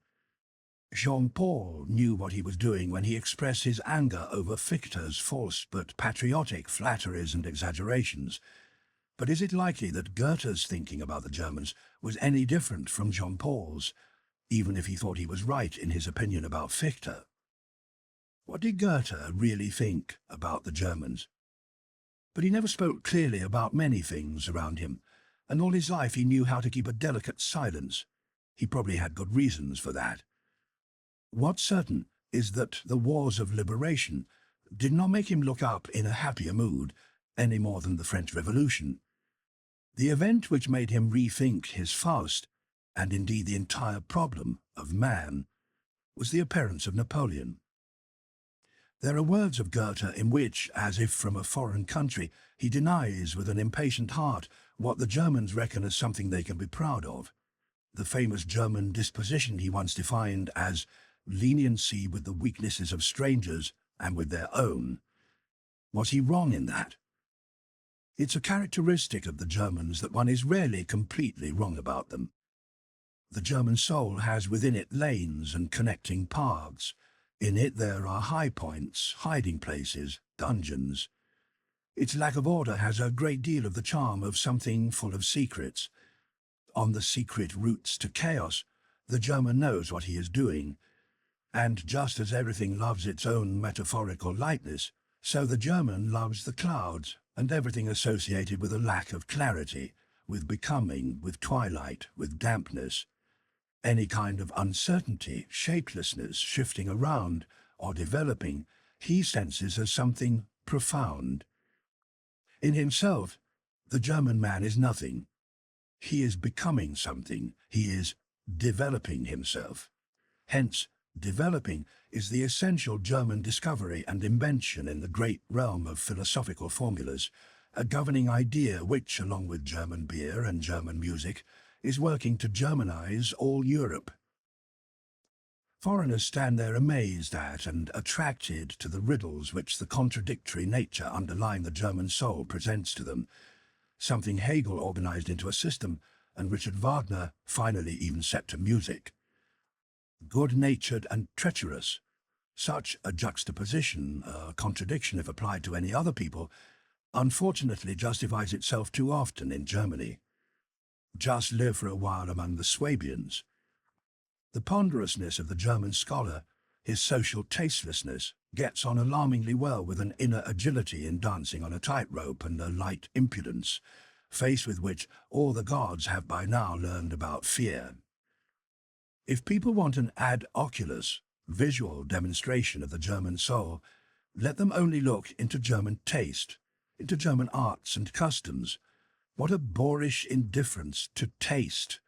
Jean-Paul knew what he was doing when he expressed his anger over Fichte's false but patriotic flatteries and exaggerations. But is it likely that Goethe's thinking about the Germans was any different from Jean-Paul's, even if he thought he was right in his opinion about Fichte? What did Goethe really think about the Germans? But he never spoke clearly about many things around him, and all his life he knew how to keep a delicate silence. He probably had good reasons for that. What's certain is that the wars of liberation did not make him look up in a happier mood, any more than the French Revolution. The event which made him rethink his Faust, and indeed the entire problem of man, was the appearance of Napoleon. There are words of Goethe in which, as if from a foreign country, he denies with an impatient heart what the Germans reckon as something they can be proud of. The famous German disposition he once defined as leniency with the weaknesses of strangers and with their own. Was he wrong in that? It's a characteristic of the Germans that one is rarely completely wrong about them. The German soul has within it lanes and connecting paths. In it there are high points, hiding places, dungeons. Its lack of order has a great deal of the charm of something full of secrets. On the secret routes to chaos, the German knows what he is doing. And just as everything loves its own metaphorical lightness, so the German loves the clouds and everything associated with a lack of clarity, with becoming, with twilight, with dampness. Any kind of uncertainty, shapelessness, shifting around, or developing, he senses as something profound. In himself, the German man is nothing. He is becoming something. He is developing himself. Hence, developing is the essential German discovery and invention in the great realm of philosophical formulas, a governing idea which, along with German beer and German music, is working to Germanize all Europe. Foreigners stand there amazed at and attracted to the riddles which the contradictory nature underlying the German soul presents to them, something Hegel organized into a system and Richard Wagner finally even set to music. Good-natured and treacherous, such a juxtaposition, a contradiction if applied to any other people, unfortunately justifies itself too often in Germany. Just live for a while among the Swabians. The ponderousness of the German scholar, his social tastelessness, gets on alarmingly well with an inner agility in dancing on a tightrope and a light impudence, faced with which all the gods have by now learned about fear. If people want an ad oculus, visual demonstration of the German soul, let them only look into German taste, into German arts and customs. What a boorish indifference to taste!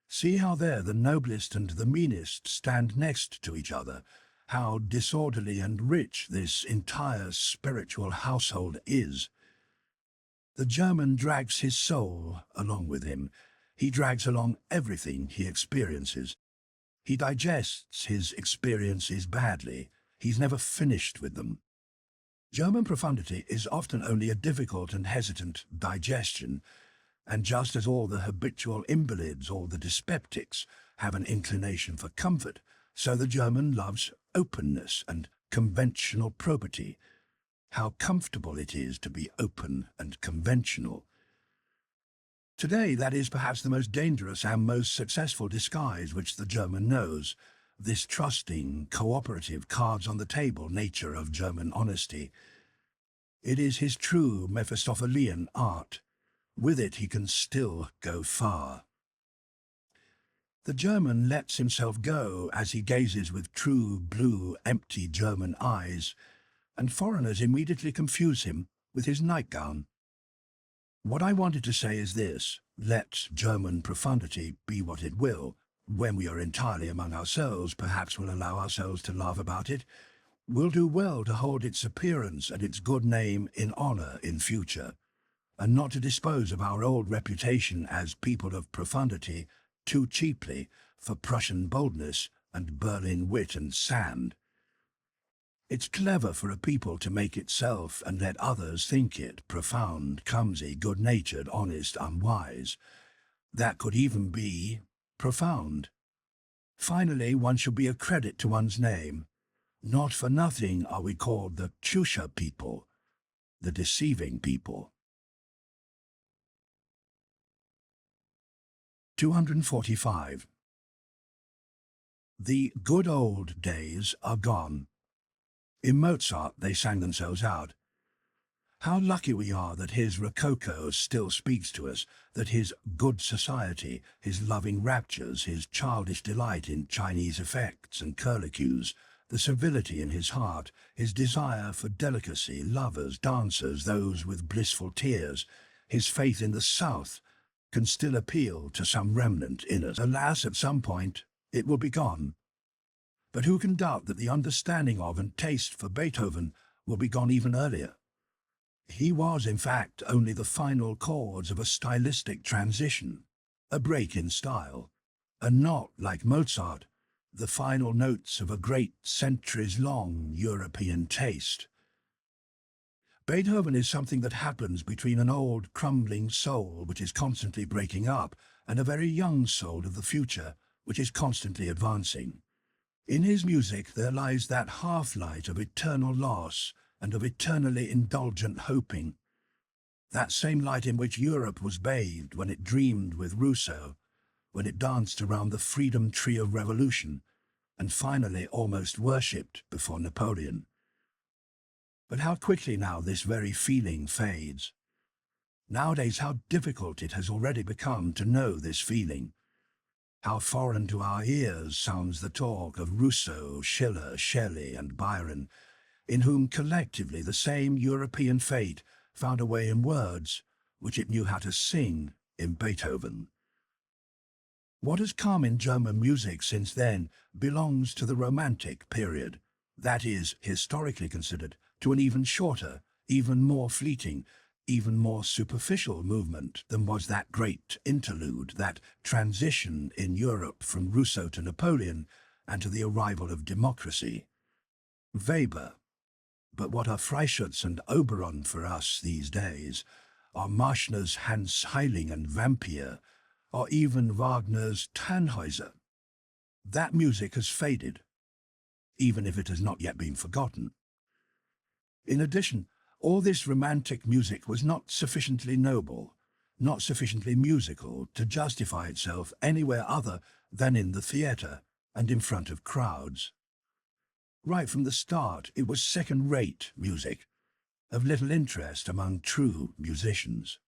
See how there the noblest and the meanest stand next to each other, how disorderly and rich this entire spiritual household is. The German drags his soul along with him. He drags along everything he experiences. He digests his experiences badly. He's never finished with them. German profundity is often only a difficult and hesitant digestion, and just as all the habitual invalids or the dyspeptics have an inclination for comfort, so the German loves openness and conventional probity. How comfortable it is to be open and conventional. Today, that is perhaps the most dangerous and most successful disguise which the German knows, this trusting, cooperative, cards-on-the-table nature of German honesty. It is his true Mephistophelian art. With it he can still go far. The German lets himself go as he gazes with true, blue, empty German eyes, and foreigners immediately confuse him with his nightgown. What I wanted to say is this: let German profundity be what it will. When we are entirely among ourselves, perhaps we'll allow ourselves to laugh about it. We'll do well to hold its appearance and its good name in honor in future, and not to dispose of our old reputation as people of profundity too cheaply for Prussian boldness and Berlin wit and sand. It's clever for a people to make itself and let others think it profound, clumsy, good-natured, honest, unwise. That could even be profound. Finally, one should be a credit to one's name. Not for nothing are we called the Chusha people, the deceiving people. 245. The good old days are gone. In Mozart they sang themselves out. How lucky we are that his Rococo still speaks to us, that his good society, his loving raptures, his childish delight in Chinese effects and curlicues, the civility in his heart, his desire for delicacy, lovers, dancers, those with blissful tears, his faith in the South can still appeal to some remnant in us. Alas, at some point, it will be gone. But who can doubt that the understanding of and taste for Beethoven will be gone even earlier? He was, in fact, only the final chords of a stylistic transition, a break in style, and not, like Mozart, the final notes of a great centuries-long European taste. Beethoven is something that happens between an old, crumbling soul which is constantly breaking up and a very young soul of the future which is constantly advancing. In his music there lies that half-light of eternal loss and of eternally indulgent hoping, that same light in which Europe was bathed when it dreamed with Rousseau, when it danced around the freedom tree of revolution, and finally almost worshipped before Napoleon. But how quickly now this very feeling fades. Nowadays, how difficult it has already become to know this feeling. How foreign to our ears sounds the talk of Rousseau, Schiller, Shelley, and Byron, in whom collectively the same European fate found a way in words which it knew how to sing in Beethoven. What has come in German music since then belongs to the Romantic period, that is, historically considered, to an even shorter, even more fleeting, even more superficial movement than was that great interlude, that transition in Europe from Rousseau to Napoleon and to the arrival of democracy. Weber. But what are Freischütz and Oberon for us these days? Are Marschner's Hans Heiling and Vampire, or even Wagner's Tannhäuser? That music has faded, even if it has not yet been forgotten. In addition, all this romantic music was not sufficiently noble, not sufficiently musical to justify itself anywhere other than in the theatre and in front of crowds. Right from the start, it was second-rate music, of little interest among true musicians.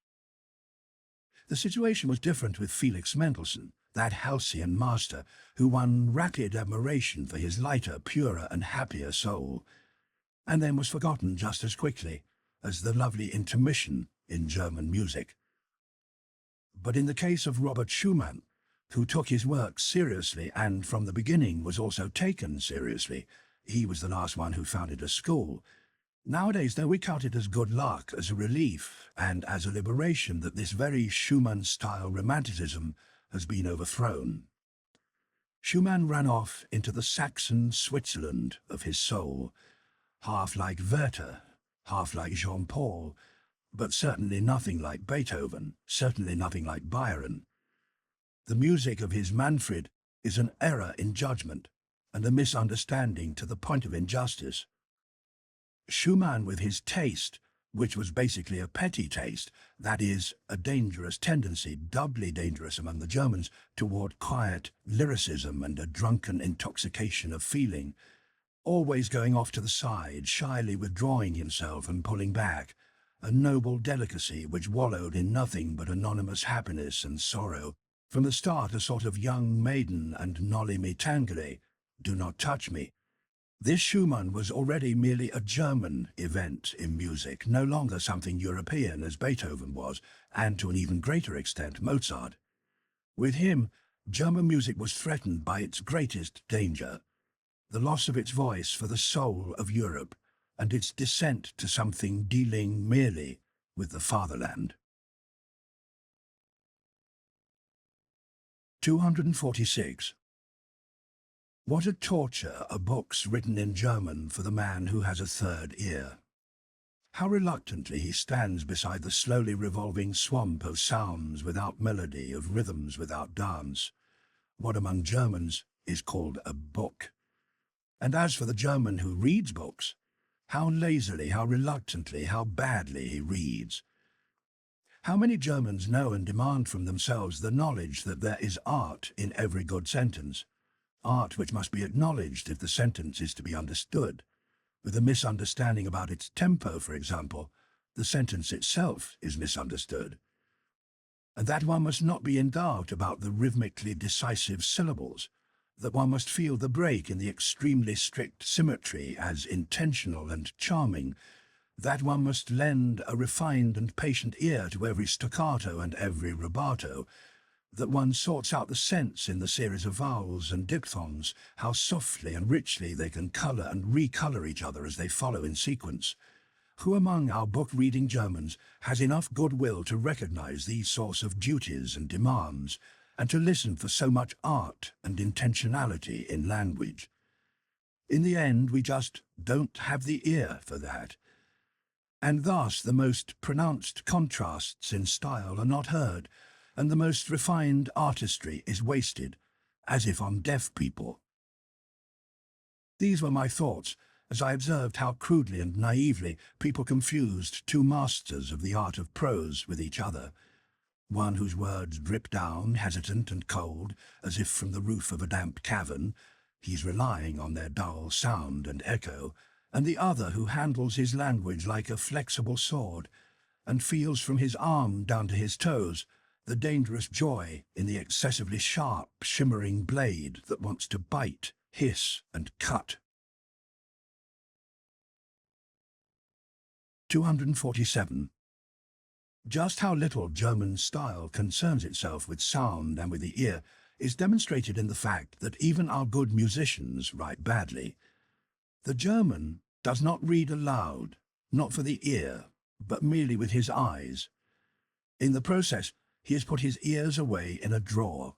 The situation was different with Felix Mendelssohn, that halcyon master who won rapid admiration for his lighter, purer and happier soul, and then was forgotten just as quickly as the lovely intermission in German music. But in the case of Robert Schumann, who took his work seriously and from the beginning was also taken seriously, he was the last one who founded a school. Nowadays, though, we count it as good luck, as a relief, and as a liberation that this very Schumann-style romanticism has been overthrown. Schumann ran off into the Saxon Switzerland of his soul, half like Werther, half like Jean-Paul, but certainly nothing like Beethoven, certainly nothing like Byron. The music of his Manfred is an error in judgment and a misunderstanding to the point of injustice. Schumann, with his taste, which was basically a petty taste, that is, a dangerous tendency, doubly dangerous among the Germans, toward quiet lyricism and a drunken intoxication of feeling, always going off to the side, shyly withdrawing himself and pulling back, a noble delicacy which wallowed in nothing but anonymous happiness and sorrow, from the start a sort of young maiden and noli me tangere, do not touch me. This Schumann was already merely a German event in music, no longer something European as Beethoven was, and to an even greater extent Mozart. With him, German music was threatened by its greatest danger, the loss of its voice for the soul of Europe, and its descent to something dealing merely with the fatherland. 246. What a torture are books written in German for the man who has a third ear. How reluctantly he stands beside the slowly revolving swamp of sounds without melody, of rhythms without dance. What among Germans is called a book. And as for the German who reads books, how lazily, how reluctantly, how badly he reads. How many Germans know and demand from themselves the knowledge that there is art in every good sentence, art which must be acknowledged if the sentence is to be understood. With a misunderstanding about its tempo, for example, the sentence itself is misunderstood. And that one must not be in doubt about the rhythmically decisive syllables, that one must feel the break in the extremely strict symmetry as intentional and charming, that one must lend a refined and patient ear to every staccato and every rubato, that one sorts out the sense in the series of vowels and diphthongs, how softly and richly they can colour and recolour each other as they follow in sequence. Who among our book-reading Germans has enough goodwill to recognise these sorts of duties and demands, and to listen for so much art and intentionality in language? In the end, we just don't have the ear for that. And thus the most pronounced contrasts in style are not heard, and the most refined artistry is wasted, as if on deaf people. These were my thoughts, as I observed how crudely and naively people confused two masters of the art of prose with each other, one whose words drip down, hesitant and cold, as if from the roof of a damp cavern, he's relying on their dull sound and echo, and the other who handles his language like a flexible sword, and feels from his arm down to his toes the dangerous joy in the excessively sharp, shimmering blade that wants to bite, hiss, and cut. 247. Just how little German style concerns itself with sound and with the ear is demonstrated in the fact that even our good musicians write badly. The German does not read aloud, not for the ear, but merely with his eyes. In the process, he has put his ears away in a drawer.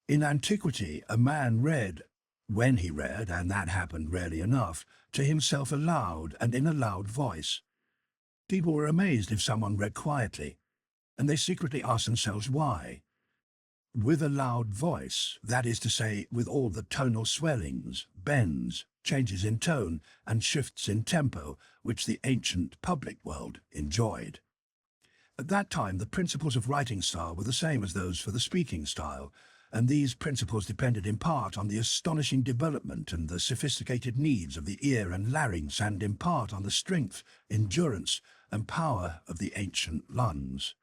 In antiquity, a man read, when he read, and that happened rarely enough, to himself aloud and in a loud voice. People were amazed if someone read quietly, and they secretly asked themselves why. With a loud voice, that is to say, with all the tonal swellings, bends, changes in tone, and shifts in tempo which the ancient public world enjoyed. At that time, the principles of writing style were the same as those for the speaking style, and these principles depended in part on the astonishing development and the sophisticated needs of the ear and larynx, and in part on the strength, endurance, and power of the ancient lungs.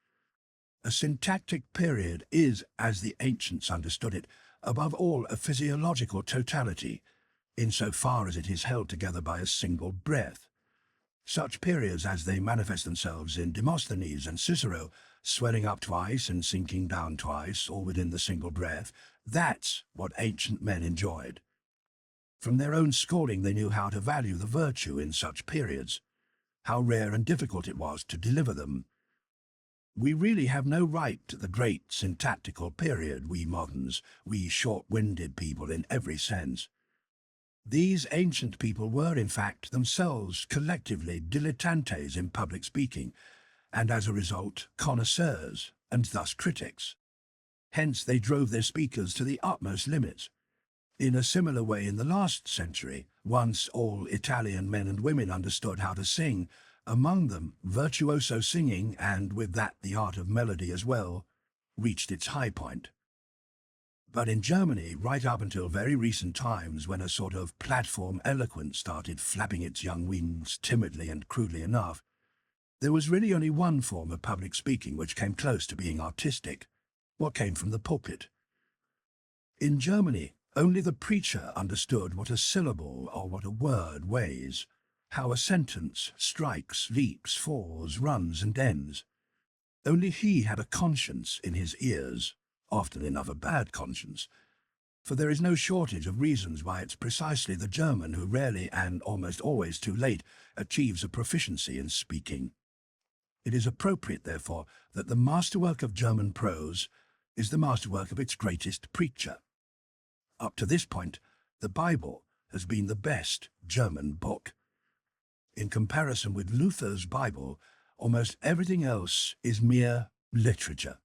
A syntactic period is, as the ancients understood it, above all a physiological totality, insofar as it is held together by a single breath. Such periods as they manifest themselves in Demosthenes and Cicero, swelling up twice and sinking down twice, all within the single breath, that's what ancient men enjoyed. From their own schooling they knew how to value the virtue in such periods, how rare and difficult it was to deliver them. We really have no right to the great syntactical period, we moderns, we short-winded people in every sense. These ancient people were, in fact, themselves collectively dilettantes in public speaking, and as a result, connoisseurs, and thus critics. Hence they drove their speakers to the utmost limits. In a similar way in the last century, once all Italian men and women understood how to sing, among them virtuoso singing, and with that the art of melody as well, reached its high point. But in Germany, right up until very recent times, when a sort of platform eloquence started flapping its young wings timidly and crudely enough, there was really only one form of public speaking which came close to being artistic, what came from the pulpit. In Germany, only the preacher understood what a syllable or what a word weighs, how a sentence strikes, leaps, falls, runs and ends. Only he had a conscience in his ears, often enough a bad conscience, for there is no shortage of reasons why it's precisely the German who rarely and almost always too late achieves a proficiency in speaking. It is appropriate, therefore, that the masterwork of German prose is the masterwork of its greatest preacher. Up to this point, the Bible has been the best German book. In comparison with Luther's Bible, almost everything else is mere literature,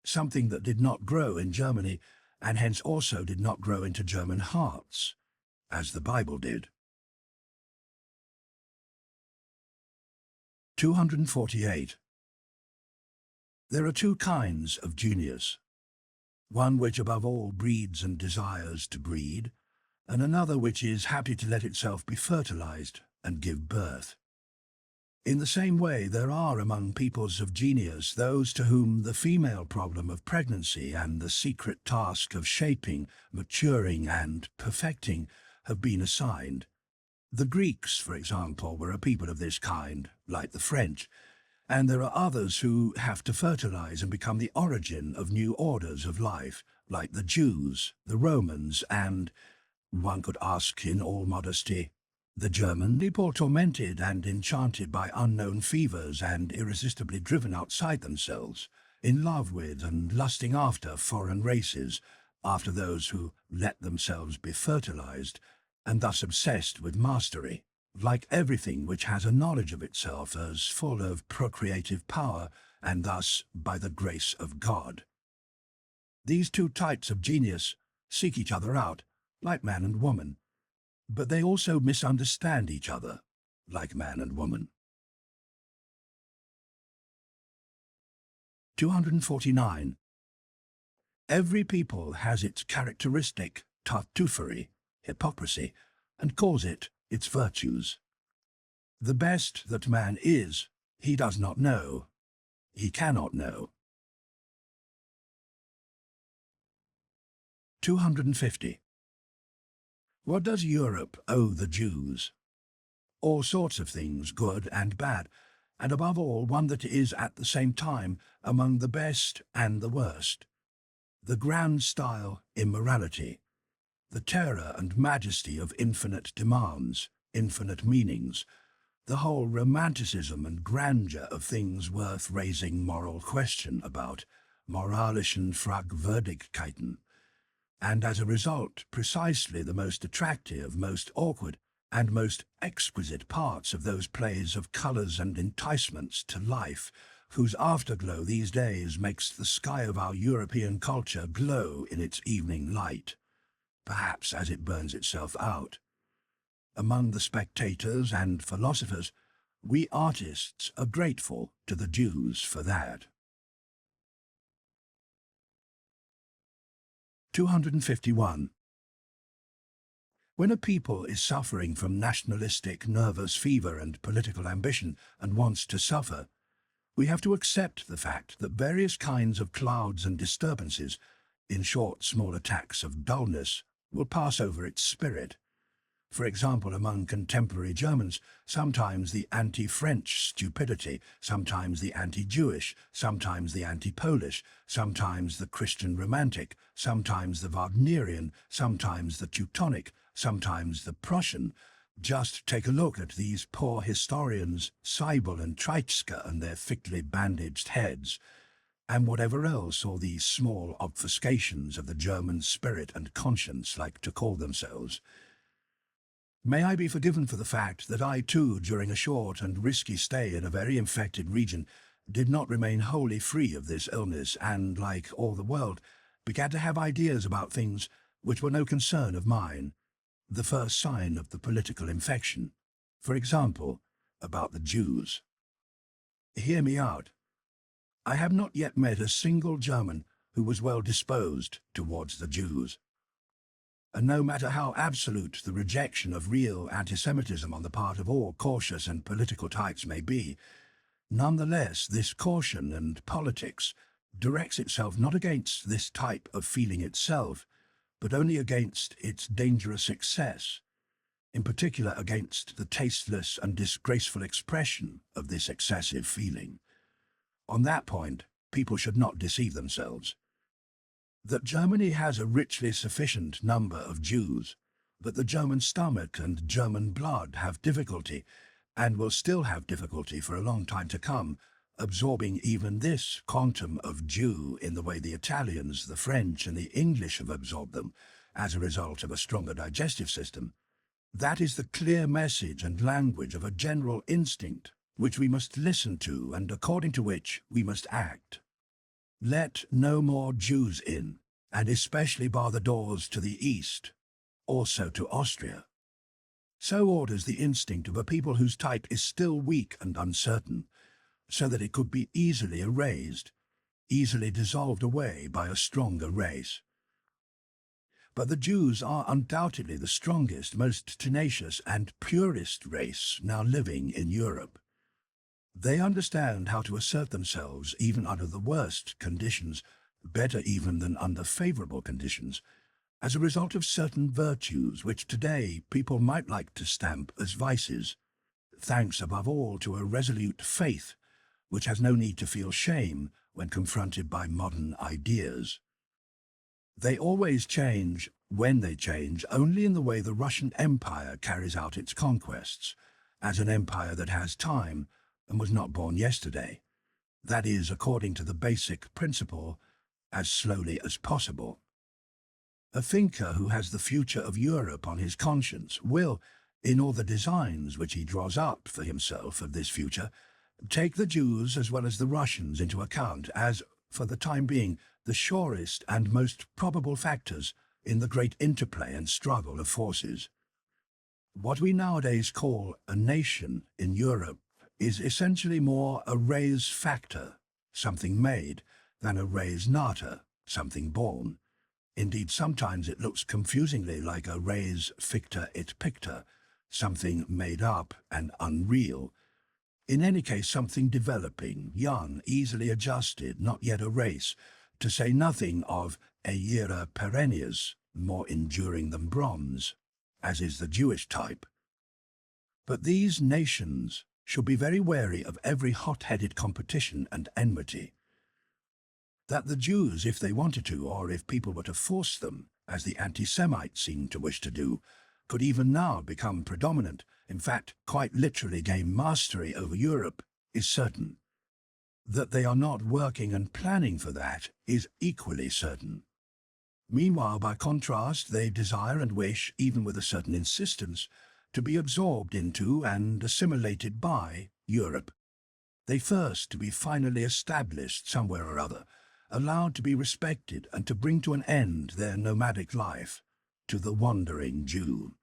something that did not grow in Germany, and hence also did not grow into German hearts, as the Bible did. 248. There are two kinds of genius, one which above all breeds and desires to breed, and another which is happy to let itself be fertilized and give birth. In the same way, there are among peoples of genius those to whom the female problem of pregnancy and the secret task of shaping, maturing, and perfecting have been assigned. The Greeks, for example, were a people of this kind, like the French, and there are others who have to fertilize and become the origin of new orders of life, like the Jews, the Romans, and, one could ask in all modesty, the German people, tormented and enchanted by unknown fevers and irresistibly driven outside themselves, in love with and lusting after foreign races, after those who let themselves be fertilized, and thus obsessed with mastery, like everything which has a knowledge of itself as full of procreative power, and thus by the grace of God. These two types of genius seek each other out, like man and woman, but they also misunderstand each other, like man and woman. 249. Every people has its characteristic tartuffery, hypocrisy, and calls it its virtues. The best that man is, he does not know. He cannot know. 250. What does Europe owe the Jews? All sorts of things, good and bad, and above all one that is at the same time among the best and the worst. The grand style immorality, the terror and majesty of infinite demands, infinite meanings, the whole romanticism and grandeur of things worth raising moral question about, moralischen Fragwürdigkeiten, and as a result precisely the most attractive, most awkward, and most exquisite parts of those plays of colours and enticements to life, whose afterglow these days makes the sky of our European culture glow in its evening light, perhaps as it burns itself out. Among the spectators and philosophers, we artists are grateful to the Jews for that. 251. When a people is suffering from nationalistic nervous fever and political ambition and wants to suffer, we have to accept the fact that various kinds of clouds and disturbances, in short small attacks of dullness, will pass over its spirit. For example, among contemporary Germans, sometimes the anti-French stupidity, sometimes the anti-Jewish, sometimes the anti-Polish, sometimes the Christian romantic, sometimes the Wagnerian, sometimes the Teutonic, sometimes the Prussian. Just take a look at these poor historians, Seibel and Treitschke and their thickly bandaged heads, and whatever else all these small obfuscations of the German spirit and conscience like to call themselves. May I be forgiven for the fact that I too, during a short and risky stay in a very infected region, did not remain wholly free of this illness and, like all the world, began to have ideas about things which were no concern of mine, the first sign of the political infection. For example, about the Jews. Hear me out. I have not yet met a single German who was well disposed towards the Jews. And no matter how absolute the rejection of real anti-Semitism on the part of all cautious and political types may be, nonetheless this caution and politics directs itself not against this type of feeling itself, but only against its dangerous excess, in particular against the tasteless and disgraceful expression of this excessive feeling. On that point, people should not deceive themselves. That Germany has a richly sufficient number of Jews, but the German stomach and German blood have difficulty, and will still have difficulty for a long time to come, absorbing even this quantum of Jew in the way the Italians, the French, and the English have absorbed them, as a result of a stronger digestive system. That is the clear message and language of a general instinct, which we must listen to and according to which we must act. Let no more Jews in, and especially bar the doors to the east, also to Austria. So orders the instinct of a people whose type is still weak and uncertain, so that it could be easily erased, easily dissolved away by a stronger race. But the Jews are undoubtedly the strongest, most tenacious and purest race now living in Europe. They understand how to assert themselves even under the worst conditions, better even than under favorable conditions, as a result of certain virtues which today people might like to stamp as vices, thanks above all to a resolute faith which has no need to feel shame when confronted by modern ideas. They always change, when they change, only in the way the Russian Empire carries out its conquests, as an empire that has time and was not born yesterday. That is, according to the basic principle, as slowly as possible. A thinker who has the future of Europe on his conscience will, in all the designs which he draws up for himself of this future, take the Jews as well as the Russians into account as, for the time being, the surest and most probable factors in the great interplay and struggle of forces. What we nowadays call a nation in Europe is essentially more a res factor, something made, than a res nata, something born. Indeed, sometimes it looks confusingly like a res ficta et picta, something made up and unreal. In any case, something developing, young, easily adjusted, not yet a race, to say nothing of aera perennius, more enduring than bronze, as is the Jewish type. But these nations should be very wary of every hot-headed competition and enmity. That the Jews, if they wanted to, or if people were to force them, as the anti-Semites seem to wish to do, could even now become predominant, in fact, quite literally gain mastery over Europe, is certain. That they are not working and planning for that is equally certain. Meanwhile, by contrast, they desire and wish, even with a certain insistence, to be absorbed into and assimilated by Europe. They thirst to be finally established somewhere or other, allowed to be respected and to bring to an end their nomadic life, to the wandering Jew.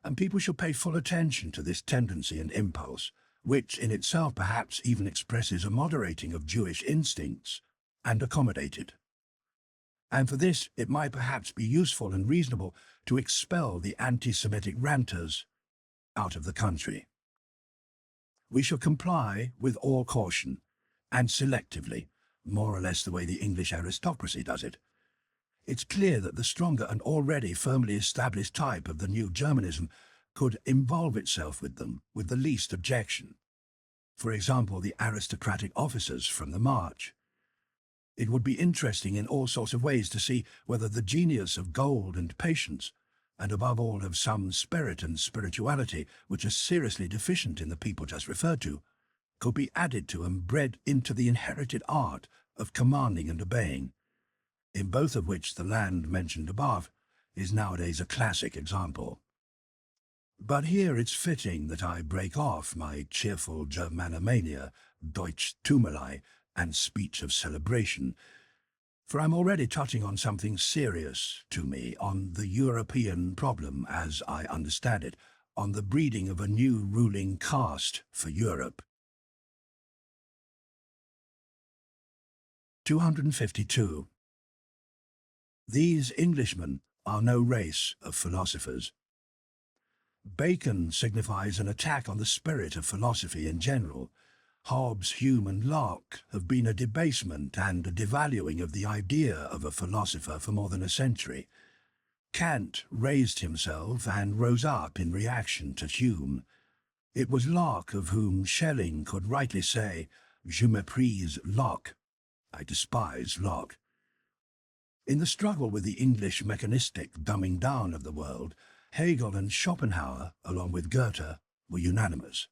And people should pay full attention to this tendency and impulse, which in itself perhaps even expresses a moderating of Jewish instincts, and accommodate it. And for this it might perhaps be useful and reasonable to expel the anti-Semitic ranters out of the country. We shall comply with all caution, and selectively, more or less the way the English aristocracy does it. It's clear that the stronger and already firmly established type of the new Germanism could involve itself with them with the least objection. For example, the aristocratic officers from the march. It would be interesting in all sorts of ways to see whether the genius of gold and patience, and above all of some spirit and spirituality which are seriously deficient in the people just referred to, could be added to and bred into the inherited art of commanding and obeying, in both of which the land mentioned above is nowadays a classic example. But here it's fitting that I break off my cheerful Germanomania, Deutschtumelei, and speech of celebration, for I'm already touching on something serious to me, on the European problem as I understand it, on the breeding of a new ruling caste for Europe. 252. These Englishmen are no race of philosophers. Bacon signifies an attack on the spirit of philosophy in general. Hobbes, Hume and Locke have been a debasement and a devaluing of the idea of a philosopher for more than a century. Kant raised himself and rose up in reaction to Hume. It was Locke of whom Schelling could rightly say, "Je méprise Locke." I despise Locke. In the struggle with the English mechanistic dumbing down of the world, Hegel and Schopenhauer, along with Goethe, were unanimous.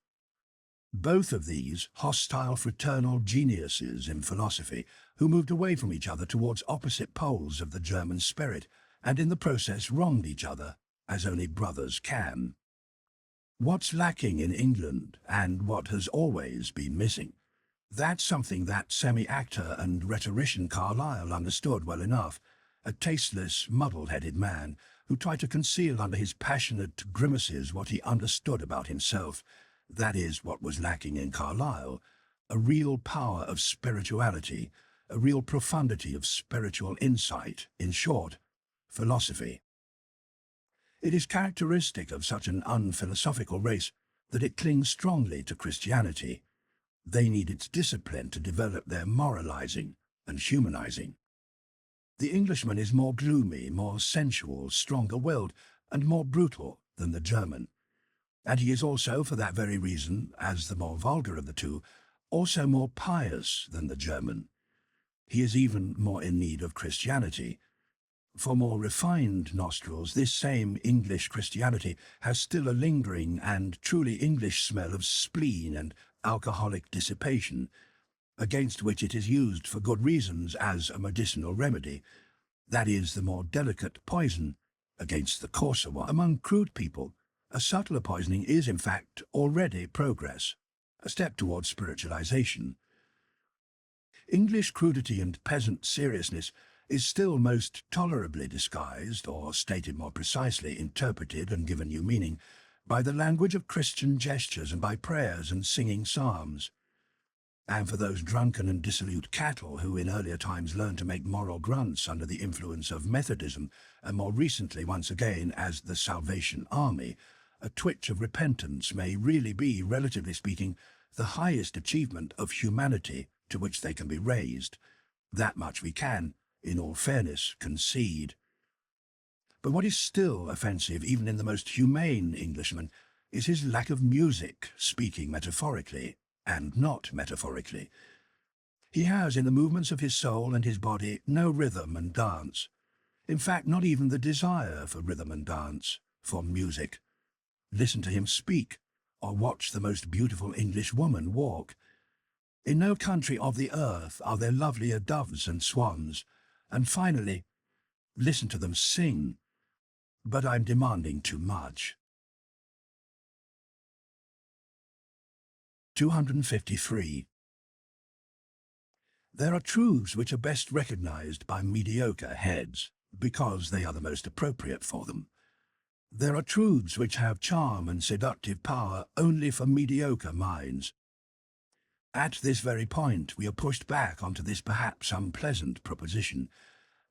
Both of these hostile fraternal geniuses in philosophy who moved away from each other towards opposite poles of the German spirit and in the process wronged each other, as only brothers can. What's lacking in England, and what has always been missing? That's something that semi-actor and rhetorician Carlyle understood well enough, a tasteless, muddle-headed man who tried to conceal under his passionate grimaces what he understood about himself. That is what was lacking in Carlyle, a real power of spirituality, a real profundity of spiritual insight, in short, philosophy. It is characteristic of such an unphilosophical race that it clings strongly to Christianity. They need its discipline to develop their moralizing and humanizing. The Englishman is more gloomy, more sensual, stronger-willed, and more brutal than the German. And he is also, for that very reason, as the more vulgar of the two, also more pious than the German. He is even more in need of Christianity. For more refined nostrils, this same English Christianity has still a lingering and truly English smell of spleen and alcoholic dissipation, against which it is used for good reasons as a medicinal remedy. That is the more delicate poison against the coarser one. Among crude people, a subtler poisoning is in fact already progress, a step towards spiritualization. English crudity and peasant seriousness is still most tolerably disguised, or stated more precisely, interpreted and given new meaning, by the language of Christian gestures and by prayers and singing psalms. And for those drunken and dissolute cattle who in earlier times learned to make moral grunts under the influence of Methodism, and more recently once again as the Salvation Army, a twitch of repentance may really be, relatively speaking, the highest achievement of humanity to which they can be raised. That much we can, in all fairness, concede. But what is still offensive, even in the most humane Englishman, is his lack of music, speaking metaphorically, and not metaphorically. He has, in the movements of his soul and his body, no rhythm and dance. In fact, not even the desire for rhythm and dance, for music. Listen to him speak, or watch the most beautiful English woman walk. In no country of the earth are there lovelier doves and swans. And finally, listen to them sing. But I'm demanding too much. 253. There are truths which are best recognized by mediocre heads, because they are the most appropriate for them. There are truths which have charm and seductive power only for mediocre minds. At this very point we are pushed back onto this perhaps unpleasant proposition.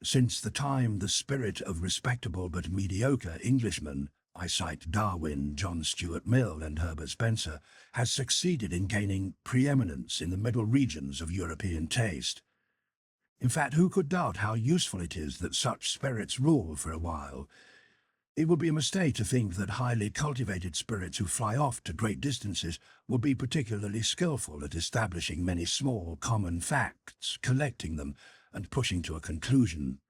Since the time the spirit of respectable but mediocre Englishmen, I cite Darwin, John Stuart Mill and Herbert Spencer, has succeeded in gaining preeminence in the middle regions of European taste. In fact, who could doubt how useful it is that such spirits rule for a while? It would be a mistake to think that highly cultivated spirits who fly off to great distances would be particularly skillful at establishing many small common facts, collecting them, and pushing to a conclusion.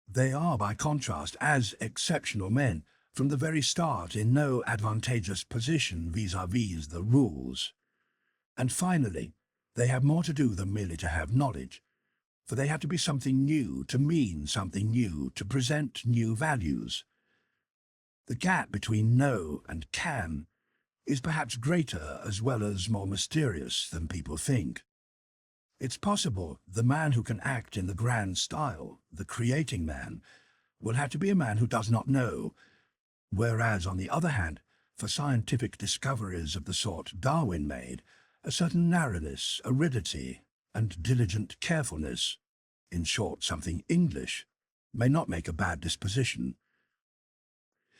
They are, by contrast, as exceptional men, from the very start in no advantageous position vis-à-vis the rules. And finally, they have more to do than merely to have knowledge, for they have to be something new, to mean something new, to present new values. The gap between know and can is perhaps greater as well as more mysterious than people think. It's possible the man who can act in the grand style, the creating man, will have to be a man who does not know, whereas, on the other hand, for scientific discoveries of the sort Darwin made, a certain narrowness, aridity, and diligent carefulness, in short something English, may not make a bad disposition.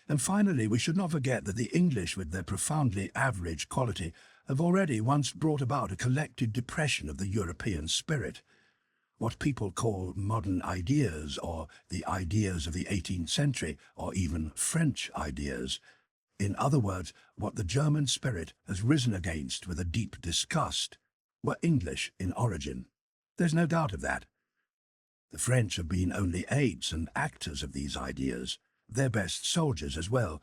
And finally, we should not forget that the English, with their profoundly average quality, have already once brought about a collective depression of the European spirit. What people call modern ideas, or the ideas of the 18th century, or even French ideas. In other words, what the German spirit has risen against with a deep disgust, were English in origin. There's no doubt of that. The French have been only aids and actors of these ideas, their best soldiers as well,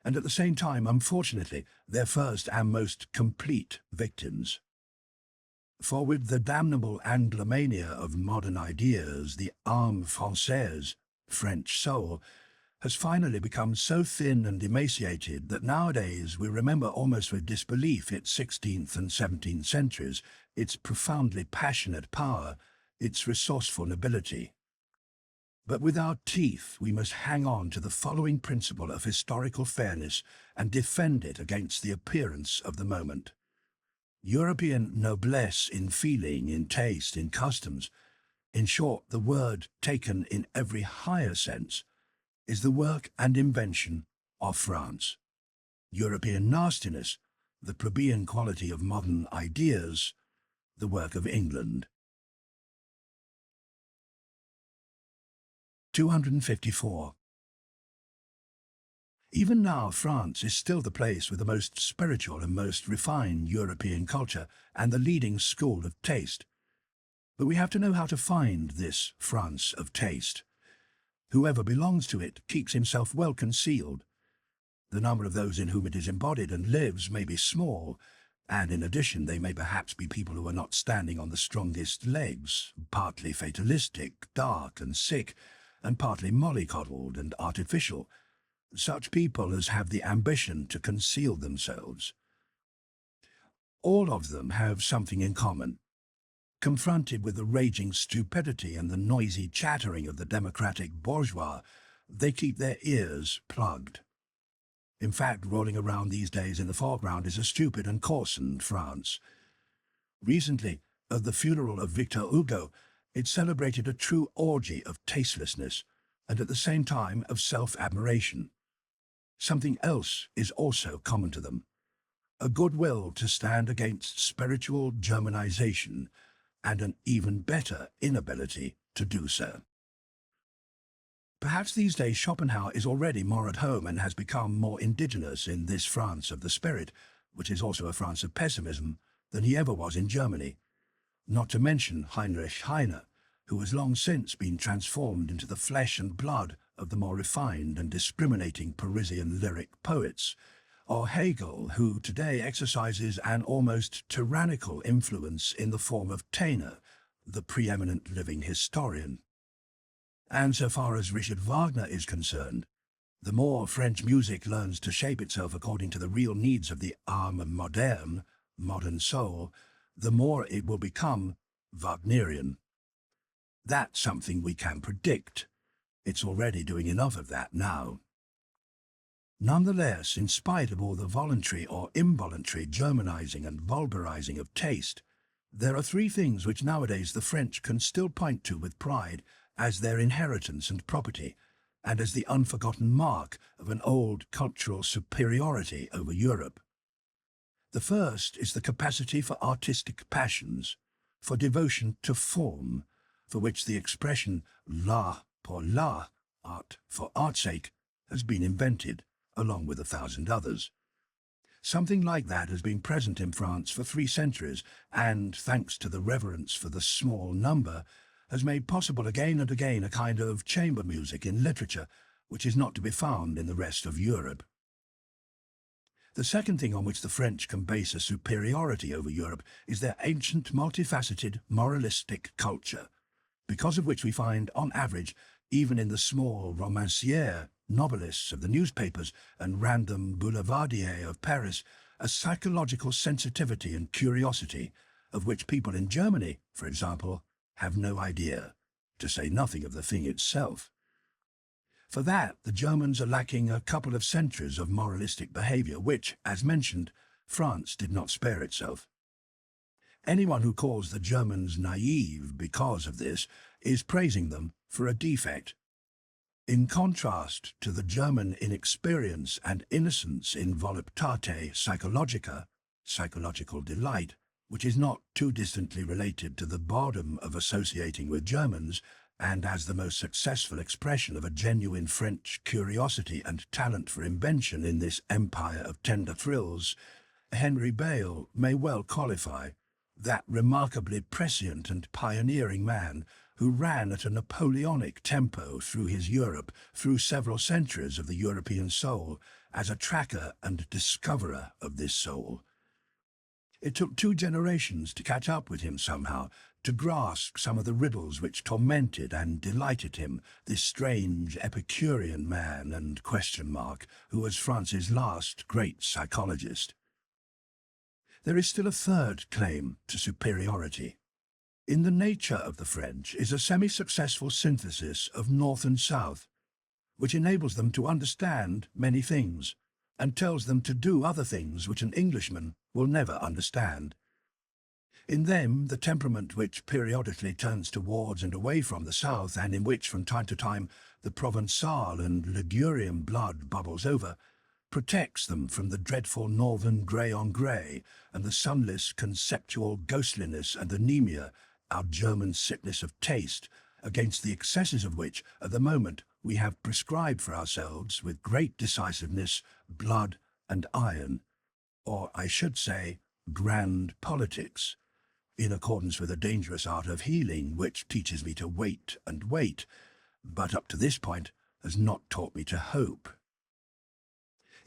and at the same time, unfortunately, their first and most complete victims. For with the damnable Anglomania of modern ideas, the âme française, French soul, has finally become so thin and emaciated that nowadays we remember almost with disbelief its 16th and 17th centuries, its profoundly passionate power, its resourceful nobility. But with our teeth we must hang on to the following principle of historical fairness and defend it against the appearance of the moment. European noblesse in feeling, in taste, in customs, in short, the word taken in every higher sense, is the work and invention of France. European nastiness, the plebeian quality of modern ideas, the work of England. 254. Even now, France is still the place with the most spiritual and most refined European culture and the leading school of taste. But we have to know how to find this France of taste. Whoever belongs to it keeps himself well concealed. The number of those in whom it is embodied and lives may be small, and in addition they may perhaps be people who are not standing on the strongest legs, partly fatalistic, dark and sick, and partly mollycoddled and artificial, such people as have the ambition to conceal themselves. All of them have something in common. Confronted with the raging stupidity and the noisy chattering of the democratic bourgeois, they keep their ears plugged. In fact, rolling around these days in the foreground is a stupid and coarsened France. Recently, at the funeral of Victor Hugo, it celebrated a true orgy of tastelessness and at the same time of self-admiration. Something else is also common to them, a goodwill to stand against spiritual Germanization and an even better inability to do so. Perhaps these days Schopenhauer is already more at home and has become more indigenous in this France of the spirit, which is also a France of pessimism, than he ever was in Germany. Not to mention Heinrich Heine, who has long since been transformed into the flesh and blood of the more refined and discriminating Parisian lyric poets, or Hegel, who today exercises an almost tyrannical influence in the form of Taine, the preeminent living historian. And so far as Richard Wagner is concerned, the more French music learns to shape itself according to the real needs of the âme moderne, modern soul, the more it will become Wagnerian. That's something we can predict. It's already doing enough of that now. Nonetheless, in spite of all the voluntary or involuntary Germanizing and vulgarizing of taste, there are three things which nowadays the French can still point to with pride as their inheritance and property, and as the unforgotten mark of an old cultural superiority over Europe. The first is the capacity for artistic passions, for devotion to form, for which the expression l'art pour l'art, art for art's sake, has been invented, along with 1,000 others. Something like that has been present in France for 3 centuries, and, thanks to the reverence for the small number, has made possible again and again a kind of chamber music in literature, which is not to be found in the rest of Europe. The second thing on which the French can base a superiority over Europe is their ancient, multifaceted, moralistic culture, because of which we find, on average, even in the small romanciers, novelists of the newspapers and random boulevardiers of Paris, a psychological sensitivity and curiosity of which people in Germany, for example, have no idea, to say nothing of the thing itself. For that, the Germans are lacking a couple of centuries of moralistic behavior which, as mentioned, France did not spare itself. Anyone who calls the Germans naive because of this is praising them for a defect. In contrast to the German inexperience and innocence in voluptate psychologica, psychological delight, which is not too distantly related to the boredom of associating with Germans, and as the most successful expression of a genuine French curiosity and talent for invention in this empire of tender thrills, Henry Bale may well qualify, that remarkably prescient and pioneering man who ran at a Napoleonic tempo through his Europe, through several centuries of the European soul, as a tracker and discoverer of this soul. It took 2 generations to catch up with him somehow, to grasp some of the riddles which tormented and delighted him, this strange Epicurean man and question mark, who was France's last great psychologist. There is still a third claim to superiority. In the nature of the French is a semi-successful synthesis of North and South, which enables them to understand many things, and tells them to do other things which an Englishman will never understand. In them, the temperament which periodically turns towards and away from the South, and in which from time to time the Provençal and Ligurian blood bubbles over, protects them from the dreadful northern grey-on-grey and the sunless conceptual ghostliness and anemia, our German sickness of taste, against the excesses of which, at the moment, we have prescribed for ourselves with great decisiveness, blood and iron, or I should say, grand politics, in accordance with a dangerous art of healing which teaches me to wait and wait, but up to this point has not taught me to hope.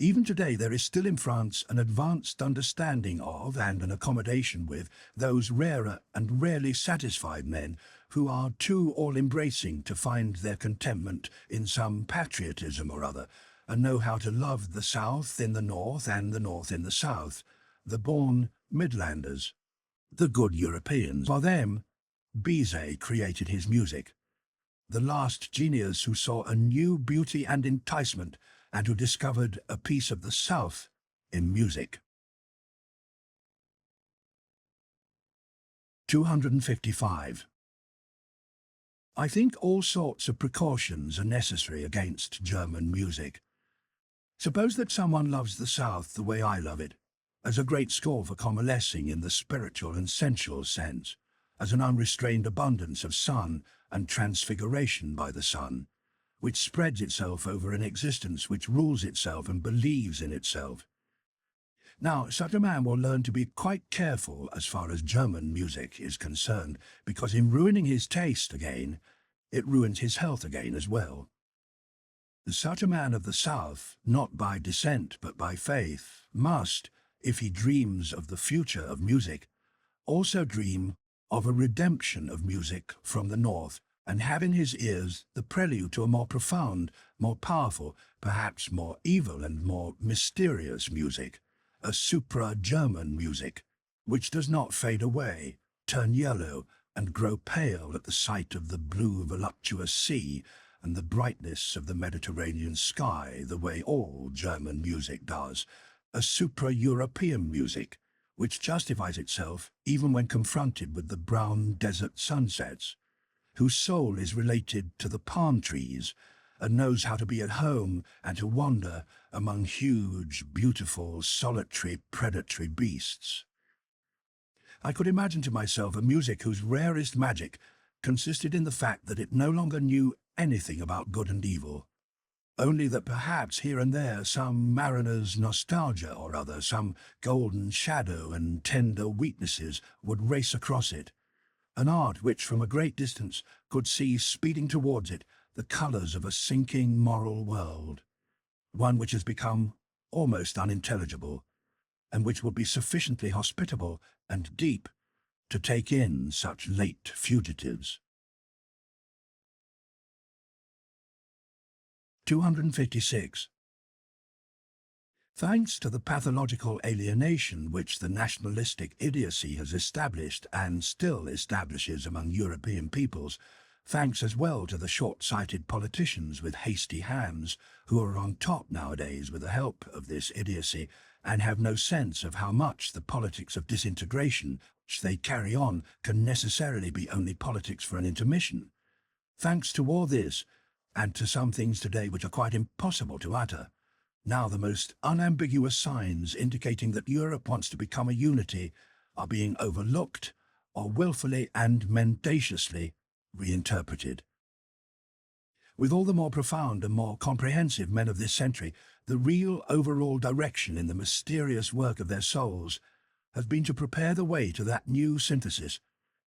Even today there is still in France an advanced understanding of and an accommodation with those rarer and rarely satisfied men who are too all-embracing to find their contentment in some patriotism or other, and know how to love the South in the North and the North in the South, the born Midlanders, the good Europeans. For them, Bizet created his music, the last genius who saw a new beauty and enticement and who discovered a piece of the South in music. 255. I think all sorts of precautions are necessary against German music. Suppose that someone loves the South the way I love it, as a great score for convalescing in the spiritual and sensual sense, as an unrestrained abundance of sun and transfiguration by the sun, which spreads itself over an existence which rules itself and believes in itself. Now, such a man will learn to be quite careful as far as German music is concerned, because in ruining his taste again, it ruins his health again as well. Such a man of the South, not by descent but by faith, must, if he dreams of the future of music, also dream of a redemption of music from the North, and have in his ears the prelude to a more profound, more powerful, perhaps more evil and more mysterious music, a supra-German music, which does not fade away, turn yellow, and grow pale at the sight of the blue voluptuous sea and the brightness of the Mediterranean sky, the way all German music does, a supra-European music, which justifies itself even when confronted with the brown desert sunsets, whose soul is related to the palm trees, and knows how to be at home and to wander among huge, beautiful, solitary, predatory beasts. I could imagine to myself a music whose rarest magic consisted in the fact that it no longer knew anything about good and evil, only that perhaps here and there some mariner's nostalgia or other, some golden shadow and tender weaknesses would race across it, an art which from a great distance could see speeding towards it the colours of a sinking moral world, one which has become almost unintelligible, and which would be sufficiently hospitable and deep to take in such late fugitives. 256. Thanks to the pathological alienation which the nationalistic idiocy has established and still establishes among European peoples, thanks as well to the short-sighted politicians with hasty hands who are on top nowadays with the help of this idiocy and have no sense of how much the politics of disintegration which they carry on can necessarily be only politics for an intermission. Thanks to all this, and to some things today which are quite impossible to utter, now the most unambiguous signs indicating that Europe wants to become a unity are being overlooked or willfully and mendaciously reinterpreted. With all the more profound and more comprehensive men of this century, the real overall direction in the mysterious work of their souls has been to prepare the way to that new synthesis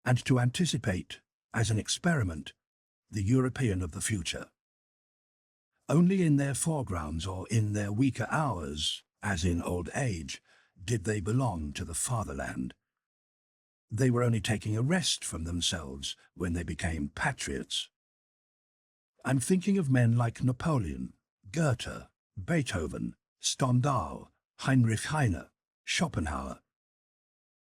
and to anticipate, as an experiment, the European of the future. Only in their foregrounds or in their weaker hours, as in old age, did they belong to the fatherland. They were only taking a rest from themselves when they became patriots. I'm thinking of men like Napoleon, Goethe, Beethoven, Stendhal, Heinrich Heine, Schopenhauer.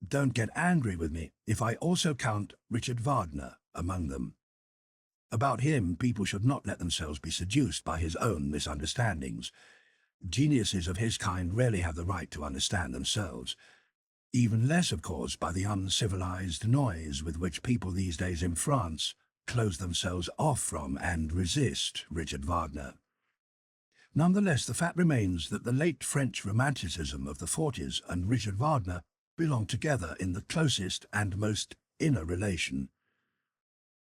Don't get angry with me if I also count Richard Wagner among them. About him, people should not let themselves be seduced by his own misunderstandings. Geniuses of his kind rarely have the right to understand themselves. Even less, of course, by the uncivilized noise with which people these days in France close themselves off from and resist Richard Wagner. Nonetheless, the fact remains that the late French Romanticism of the 40s and Richard Wagner belong together in the closest and most inner relation.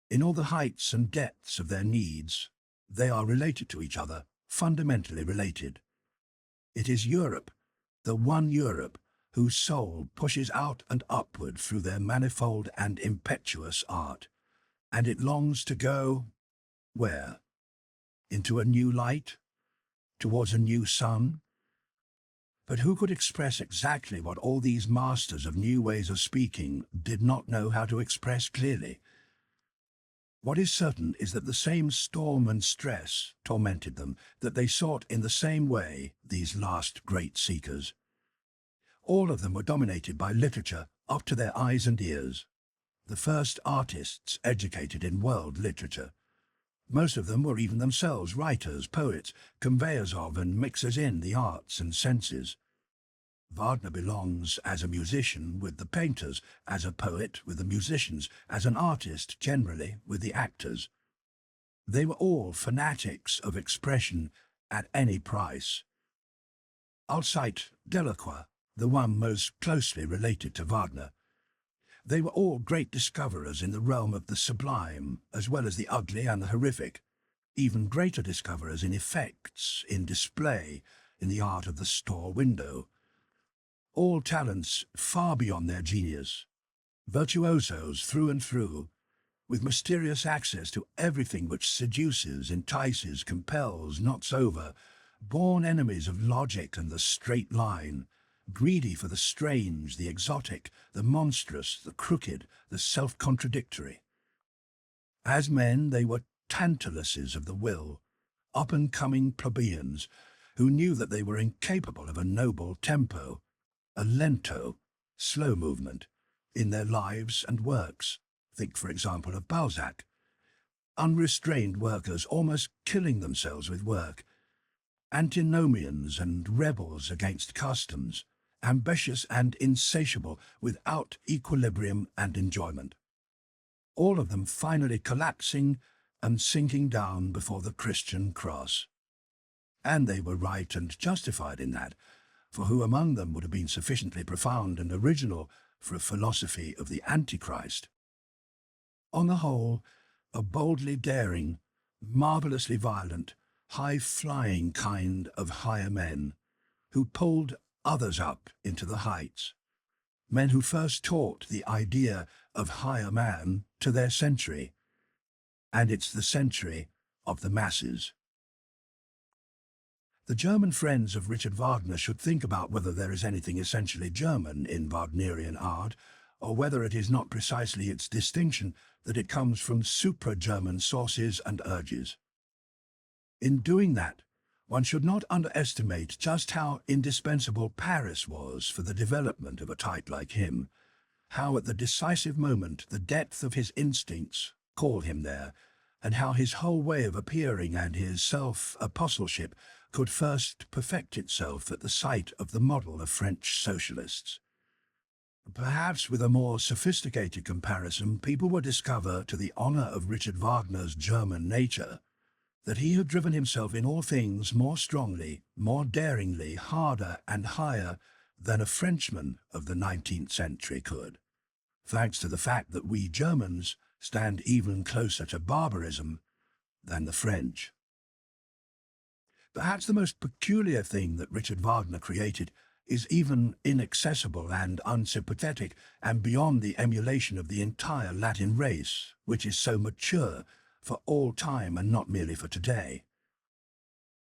In all the heights and depths of their needs, they are related to each other, fundamentally related. It is Europe, the one Europe, whose soul pushes out and upward through their manifold and impetuous art, and it longs to go, where? Into a new light? Towards a new sun? But who could express exactly what all these masters of new ways of speaking did not know how to express clearly? What is certain is that the same storm and stress tormented them, that they sought in the same way, these last great seekers. All of them were dominated by literature up to their eyes and ears, the first artists educated in world literature. Most of them were even themselves writers, poets, conveyors of and mixers in the arts and senses. Wagner belongs as a musician with the painters, as a poet with the musicians, as an artist generally with the actors. They were all fanatics of expression at any price. I'll cite Delacroix, the one most closely related to Wagner. They were all great discoverers in the realm of the sublime, as well as the ugly and the horrific, even greater discoverers in effects, in display, in the art of the store window. All talents far beyond their genius, virtuosos through and through, with mysterious access to everything which seduces, entices, compels, knots over, born enemies of logic and the straight line, greedy for the strange, the exotic, the monstrous, the crooked, the self-contradictory. As men, they were Tantaluses of the will, up-and-coming plebeians, who knew that they were incapable of a noble tempo, a lento, slow movement, in their lives and works. Think, for example, of Balzac. Unrestrained workers almost killing themselves with work, antinomians and rebels against customs, ambitious and insatiable without equilibrium and enjoyment. All of them finally collapsing and sinking down before the Christian cross. And they were right and justified in that, for who among them would have been sufficiently profound and original for a philosophy of the Antichrist? On the whole, a boldly daring, marvellously violent, high-flying kind of higher men, who pulled others up into the heights, men who first taught the idea of higher man to their century, and it's the century of the masses. The German friends of Richard Wagner should think about whether there is anything essentially German in Wagnerian art, or whether it is not precisely its distinction that it comes from supra-German sources and urges. In doing that, one should not underestimate just how indispensable Paris was for the development of a type like him, how at the decisive moment the depth of his instincts called him there, and how his whole way of appearing and his self-apostleship could first perfect itself at the sight of the model of French socialists. Perhaps with a more sophisticated comparison, people will discover, to the honor of Richard Wagner's German nature, that he had driven himself in all things more strongly, more daringly, harder and higher than a Frenchman of the 19th century could, thanks to the fact that we Germans stand even closer to barbarism than the French. Perhaps the most peculiar thing that Richard Wagner created is even inaccessible and unsympathetic and beyond the emulation of the entire Latin race, which is so mature for all time and not merely for today.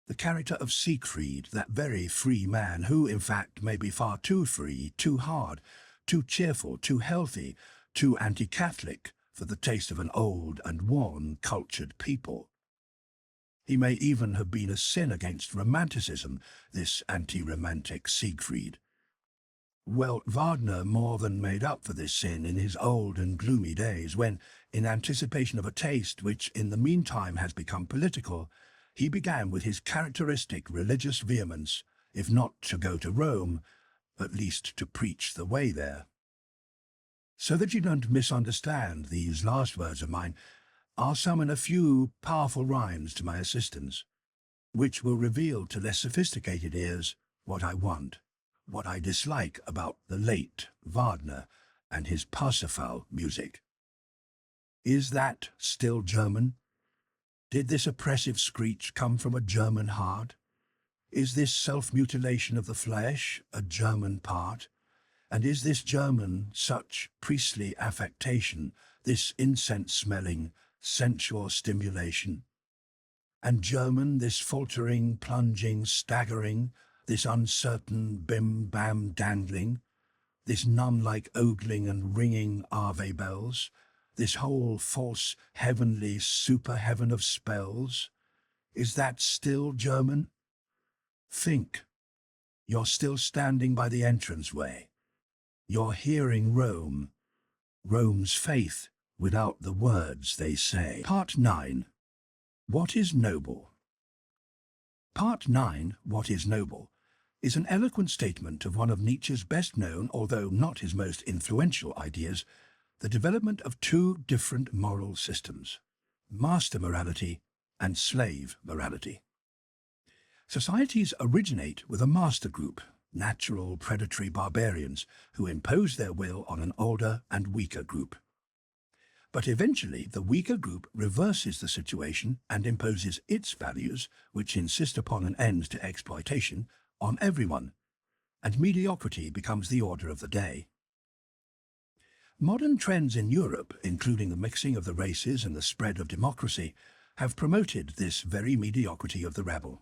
The character of Siegfried, that very free man who, in fact, may be far too free, too hard, too cheerful, too healthy, too anti-Catholic for the taste of an old and worn, cultured people. He may even have been a sin against romanticism, this anti-romantic Siegfried. Well, Wagner more than made up for this sin in his old and gloomy days when, in anticipation of a taste which in the meantime has become political, he began with his characteristic religious vehemence, if not to go to Rome, at least to preach the way there. So that you don't misunderstand these last words of mine, I'll summon a few powerful rhymes to my assistance, which will reveal to less sophisticated ears what I want, what I dislike about the late Wagner and his Parsifal music. Is that still German? Did this oppressive screech come from a German heart? Is this self-mutilation of the flesh a German part? And is this German such priestly affectation, this incense-smelling, sensual stimulation? And German this faltering, plunging, staggering, this uncertain bim-bam dangling, this nun-like ogling and ringing Ave bells, this whole false, heavenly super-heaven of spells? Is that still German? Think. You're still standing by the entranceway. You're hearing Rome, Rome's faith, without the words they say. Part 9. What is noble? Part 9, What is noble, is an eloquent statement of one of Nietzsche's best-known, although not his most influential ideas, the development of two different moral systems, master morality and slave morality. Societies originate with a master group, natural predatory barbarians, who impose their will on an older and weaker group. But eventually the weaker group reverses the situation and imposes its values, which insist upon an end to exploitation, on everyone, and mediocrity becomes the order of the day. Modern trends in Europe, including the mixing of the races and the spread of democracy, have promoted this very mediocrity of the rebel.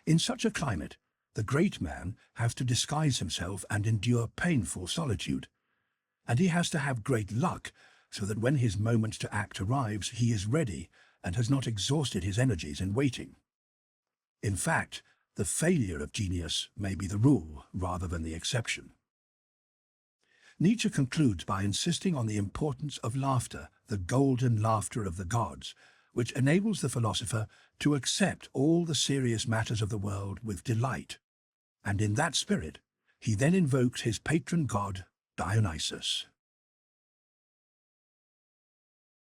In such a climate, the great man has to disguise himself and endure painful solitude, and he has to have great luck so that when his moment to act arrives, he is ready and has not exhausted his energies in waiting. In fact, the failure of genius may be the rule rather than the exception. Nietzsche concludes by insisting on the importance of laughter, the golden laughter of the gods, which enables the philosopher to accept all the serious matters of the world with delight, and in that spirit he then invokes his patron god, Dionysus.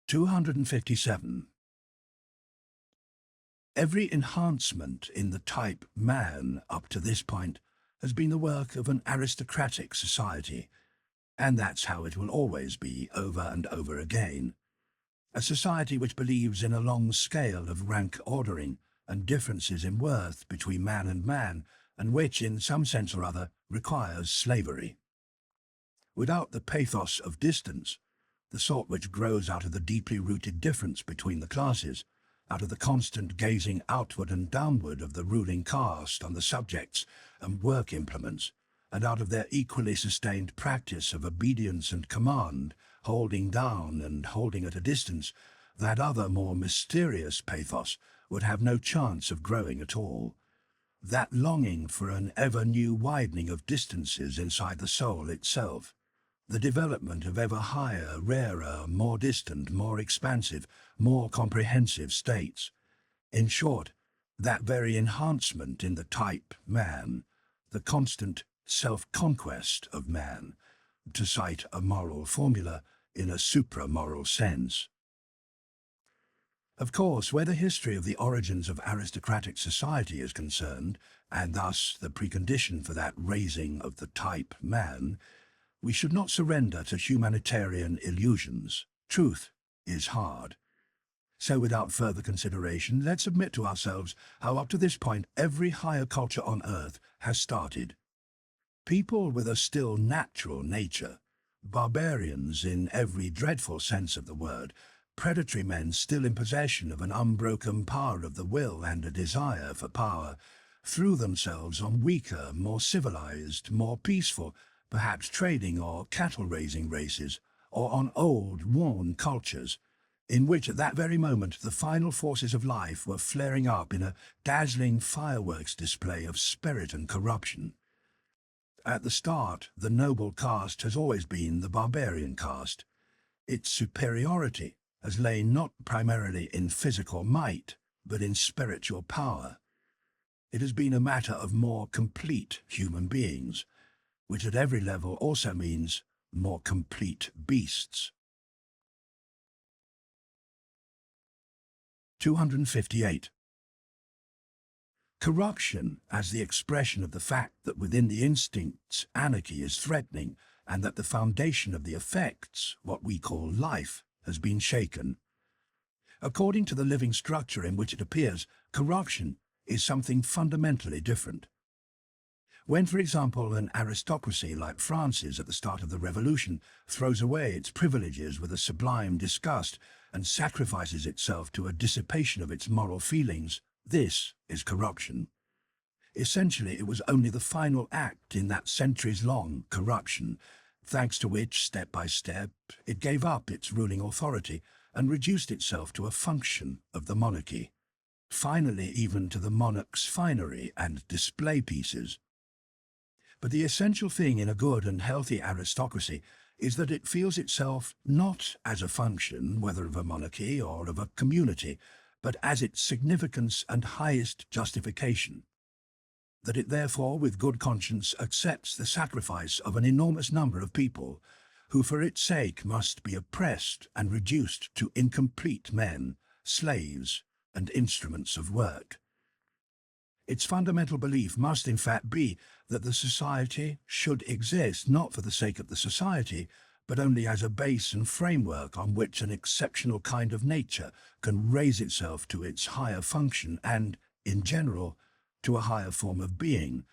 257. Every enhancement in the type man up to this point has been the work of an aristocratic society, and that's how it will always be over and over again. A society which believes in a long scale of rank ordering and differences in worth between man, and which, in some sense or other, requires slavery. Without the pathos of distance, the sort which grows out of the deeply rooted difference between the classes, out of the constant gazing outward and downward of the ruling caste on the subjects and work implements, and out of their equally sustained practice of obedience and command, holding down and holding at a distance, that other more mysterious pathos would have no chance of growing at all. That longing for an ever-new widening of distances inside the soul itself, the development of ever higher, rarer, more distant, more expansive, more comprehensive states. In short, that very enhancement in the type man, the constant self-conquest of man, to cite a moral formula in a supra-moral sense. Of course, where the history of the origins of aristocratic society is concerned, and thus the precondition for that raising of the type man, we should not surrender to humanitarian illusions. Truth is hard. So without further consideration, let's admit to ourselves how up to this point every higher culture on earth has started. People with a still natural nature, barbarians in every dreadful sense of the word, predatory men still in possession of an unbroken power of the will and a desire for power, threw themselves on weaker, more civilized, more peaceful, perhaps trading or cattle-raising races, or on old, worn cultures, in which at that very moment the final forces of life were flaring up in a dazzling fireworks display of spirit and corruption. At the start, the noble caste has always been the barbarian caste. Its superiority has lain not primarily in physical might, but in spiritual power. It has been a matter of more complete human beings, which at every level also means more complete beasts. 258. Corruption as the expression of the fact that within the instincts anarchy is threatening, and that the foundation of the effects, what we call life, has been shaken. According to the living structure in which it appears, corruption is something fundamentally different. When, for example, an aristocracy like France's at the start of the Revolution throws away its privileges with a sublime disgust and sacrifices itself to a dissipation of its moral feelings, this is corruption. Essentially, it was only the final act in that centuries-long corruption, thanks to which, step by step, it gave up its ruling authority and reduced itself to a function of the monarchy, finally even to the monarch's finery and display pieces. But the essential thing in a good and healthy aristocracy is that it feels itself not as a function, whether of a monarchy or of a community, but as its significance and highest justification. That it therefore, with good conscience, accepts the sacrifice of an enormous number of people, who for its sake must be oppressed and reduced to incomplete men, slaves, and instruments of work. Its fundamental belief must in fact be that the society should exist not for the sake of the society, but only as a base and framework on which an exceptional kind of nature can raise itself to its higher function and, in general, to a higher form of being,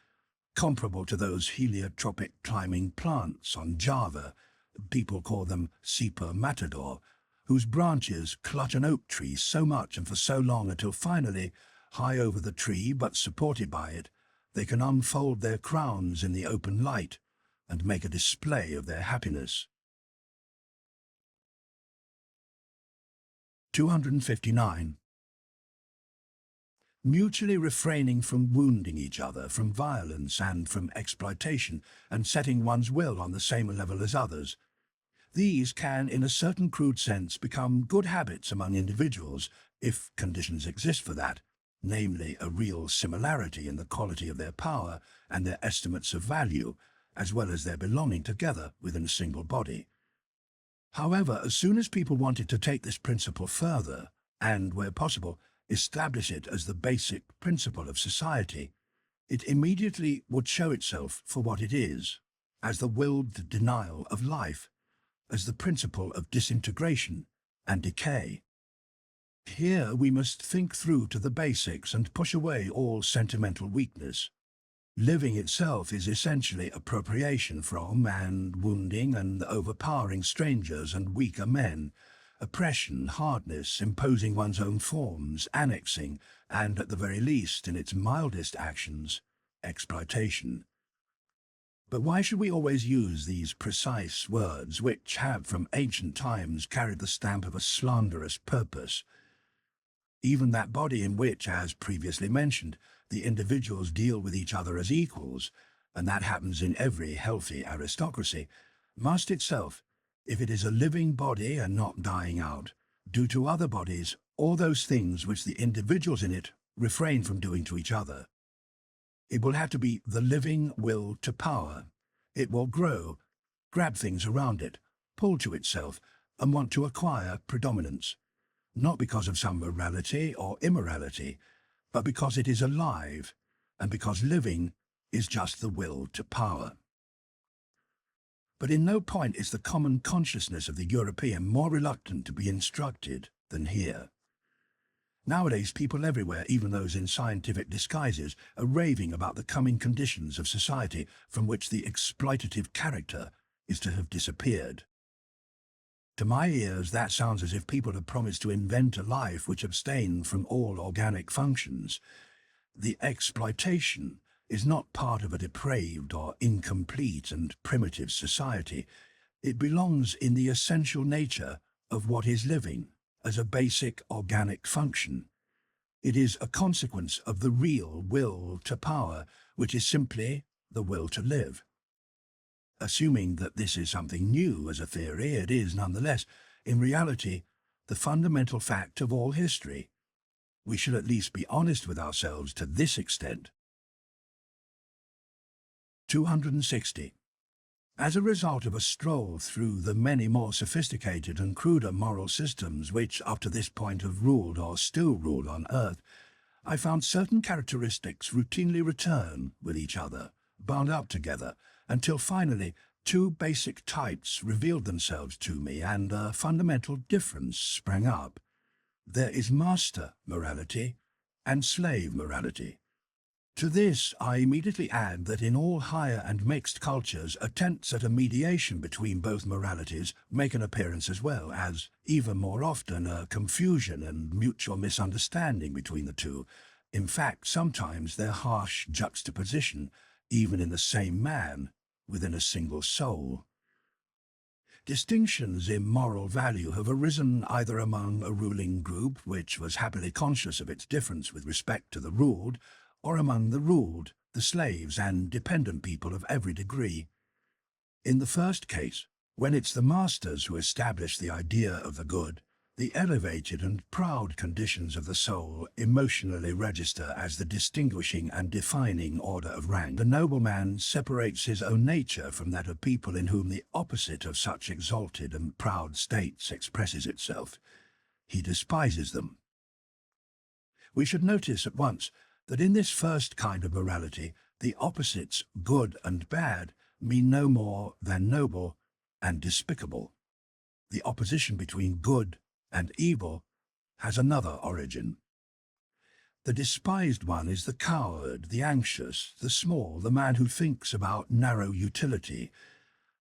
comparable to those heliotropic climbing plants on Java, people call them Sepa matador, whose branches clutch an oak tree so much and for so long until finally, high over the tree but supported by it, they can unfold their crowns in the open light and make a display of their happiness. 259. Mutually refraining from wounding each other, from violence and from exploitation, and setting one's will on the same level as others. These can, in a certain crude sense, become good habits among individuals, if conditions exist for that, namely a real similarity in the quality of their power and their estimates of value, as well as their belonging together within a single body. However, as soon as people wanted to take this principle further, and, where possible, establish it as the basic principle of society, it immediately would show itself for what it is, as the willed denial of life, as the principle of disintegration and decay. Here we must think through to the basics and push away all sentimental weakness. Living itself is essentially appropriation from and wounding and overpowering strangers and weaker men, oppression, hardness, imposing one's own forms, annexing, and at the very least, in its mildest actions, exploitation. But why should we always use these precise words, which have from ancient times carried the stamp of a slanderous purpose? Even that body in which, as previously mentioned, the individuals deal with each other as equals, and that happens in every healthy aristocracy, must itself, if it is a living body and not dying out, do to other bodies all those things which the individuals in it refrain from doing to each other. It will have to be the living will to power. It will grow, grab things around it, pull to itself, and want to acquire predominance, not because of some morality or immorality, but because it is alive, and because living is just the will to power. But in no point is the common consciousness of the European more reluctant to be instructed than here. Nowadays, people everywhere, even those in scientific disguises, are raving about the coming conditions of society from which the exploitative character is to have disappeared. To my ears, that sounds as if people have promised to invent a life which abstained from all organic functions. The exploitation is not part of a depraved or incomplete and primitive society. It belongs in the essential nature of what is living, as a basic organic function. It is a consequence of the real will to power, which is simply the will to live. Assuming that this is something new as a theory, it is nonetheless, in reality, the fundamental fact of all history. We should at least be honest with ourselves to this extent. 260. As a result of a stroll through the many more sophisticated and cruder moral systems which up to this point have ruled or still rule on Earth, I found certain characteristics routinely return with each other, bound up together, until finally Two basic types revealed themselves to me, and a fundamental difference sprang up. There is master morality and slave morality. To this, I immediately add that in all higher and mixed cultures, attempts at a mediation between both moralities make an appearance, as well as, even more often, a confusion and mutual misunderstanding between the two. In fact, sometimes their harsh juxtaposition, even in the same man, within a single soul. Distinctions in moral value have arisen either among a ruling group, which was happily conscious of its difference with respect to the ruled, or among the ruled, the slaves and dependent people of every degree. In the first case, when it's the masters who establish the idea of the good, the elevated and proud conditions of the soul emotionally register as the distinguishing and defining order of rank. The nobleman separates his own nature from that of people in whom the opposite of such exalted and proud states expresses itself. He despises them. We should notice at once that in this first kind of morality, the opposites, good and bad, mean no more than noble and despicable. The opposition between good and evil has another origin. The despised one is the coward, the anxious, the small, the man who thinks about narrow utility.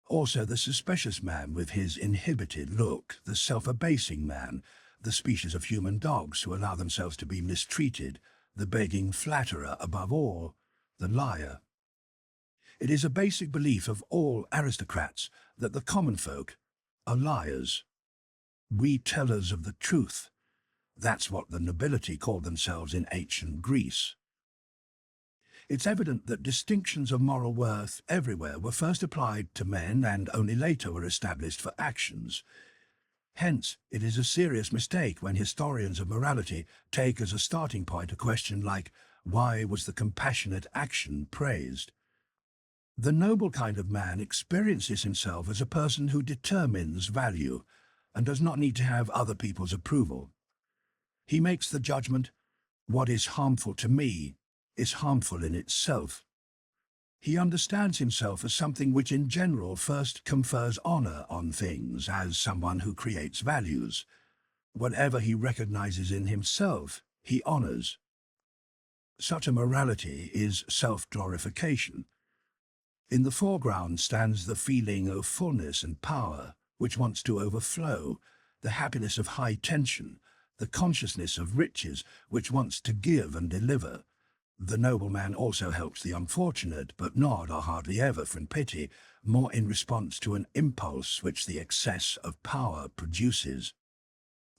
Also the suspicious man with his inhibited look, the self-abasing man, the species of human dogs who allow themselves to be mistreated, the begging flatterer, above all, the liar. It is a basic belief of all aristocrats that the common folk are liars, retellers of the truth. That's what the nobility called themselves in ancient Greece. It's evident that distinctions of moral worth everywhere were first applied to men and only later were established for actions. Hence, it is a serious mistake when historians of morality take as a starting point a question like, why was the compassionate action praised? The noble kind of man experiences himself as a person who determines value and does not need to have other people's approval. He makes the judgment, what is harmful to me is harmful in itself. He understands himself as something which in general first confers honor on things, as someone who creates values. Whatever he recognizes in himself, he honors. Such a morality is self-glorification. In the foreground stands the feeling of fullness and power, which wants to overflow, the happiness of high tension, the consciousness of riches, which wants to give and deliver. The nobleman also helps the unfortunate, but not or hardly ever from pity, more in response to an impulse which the excess of power produces.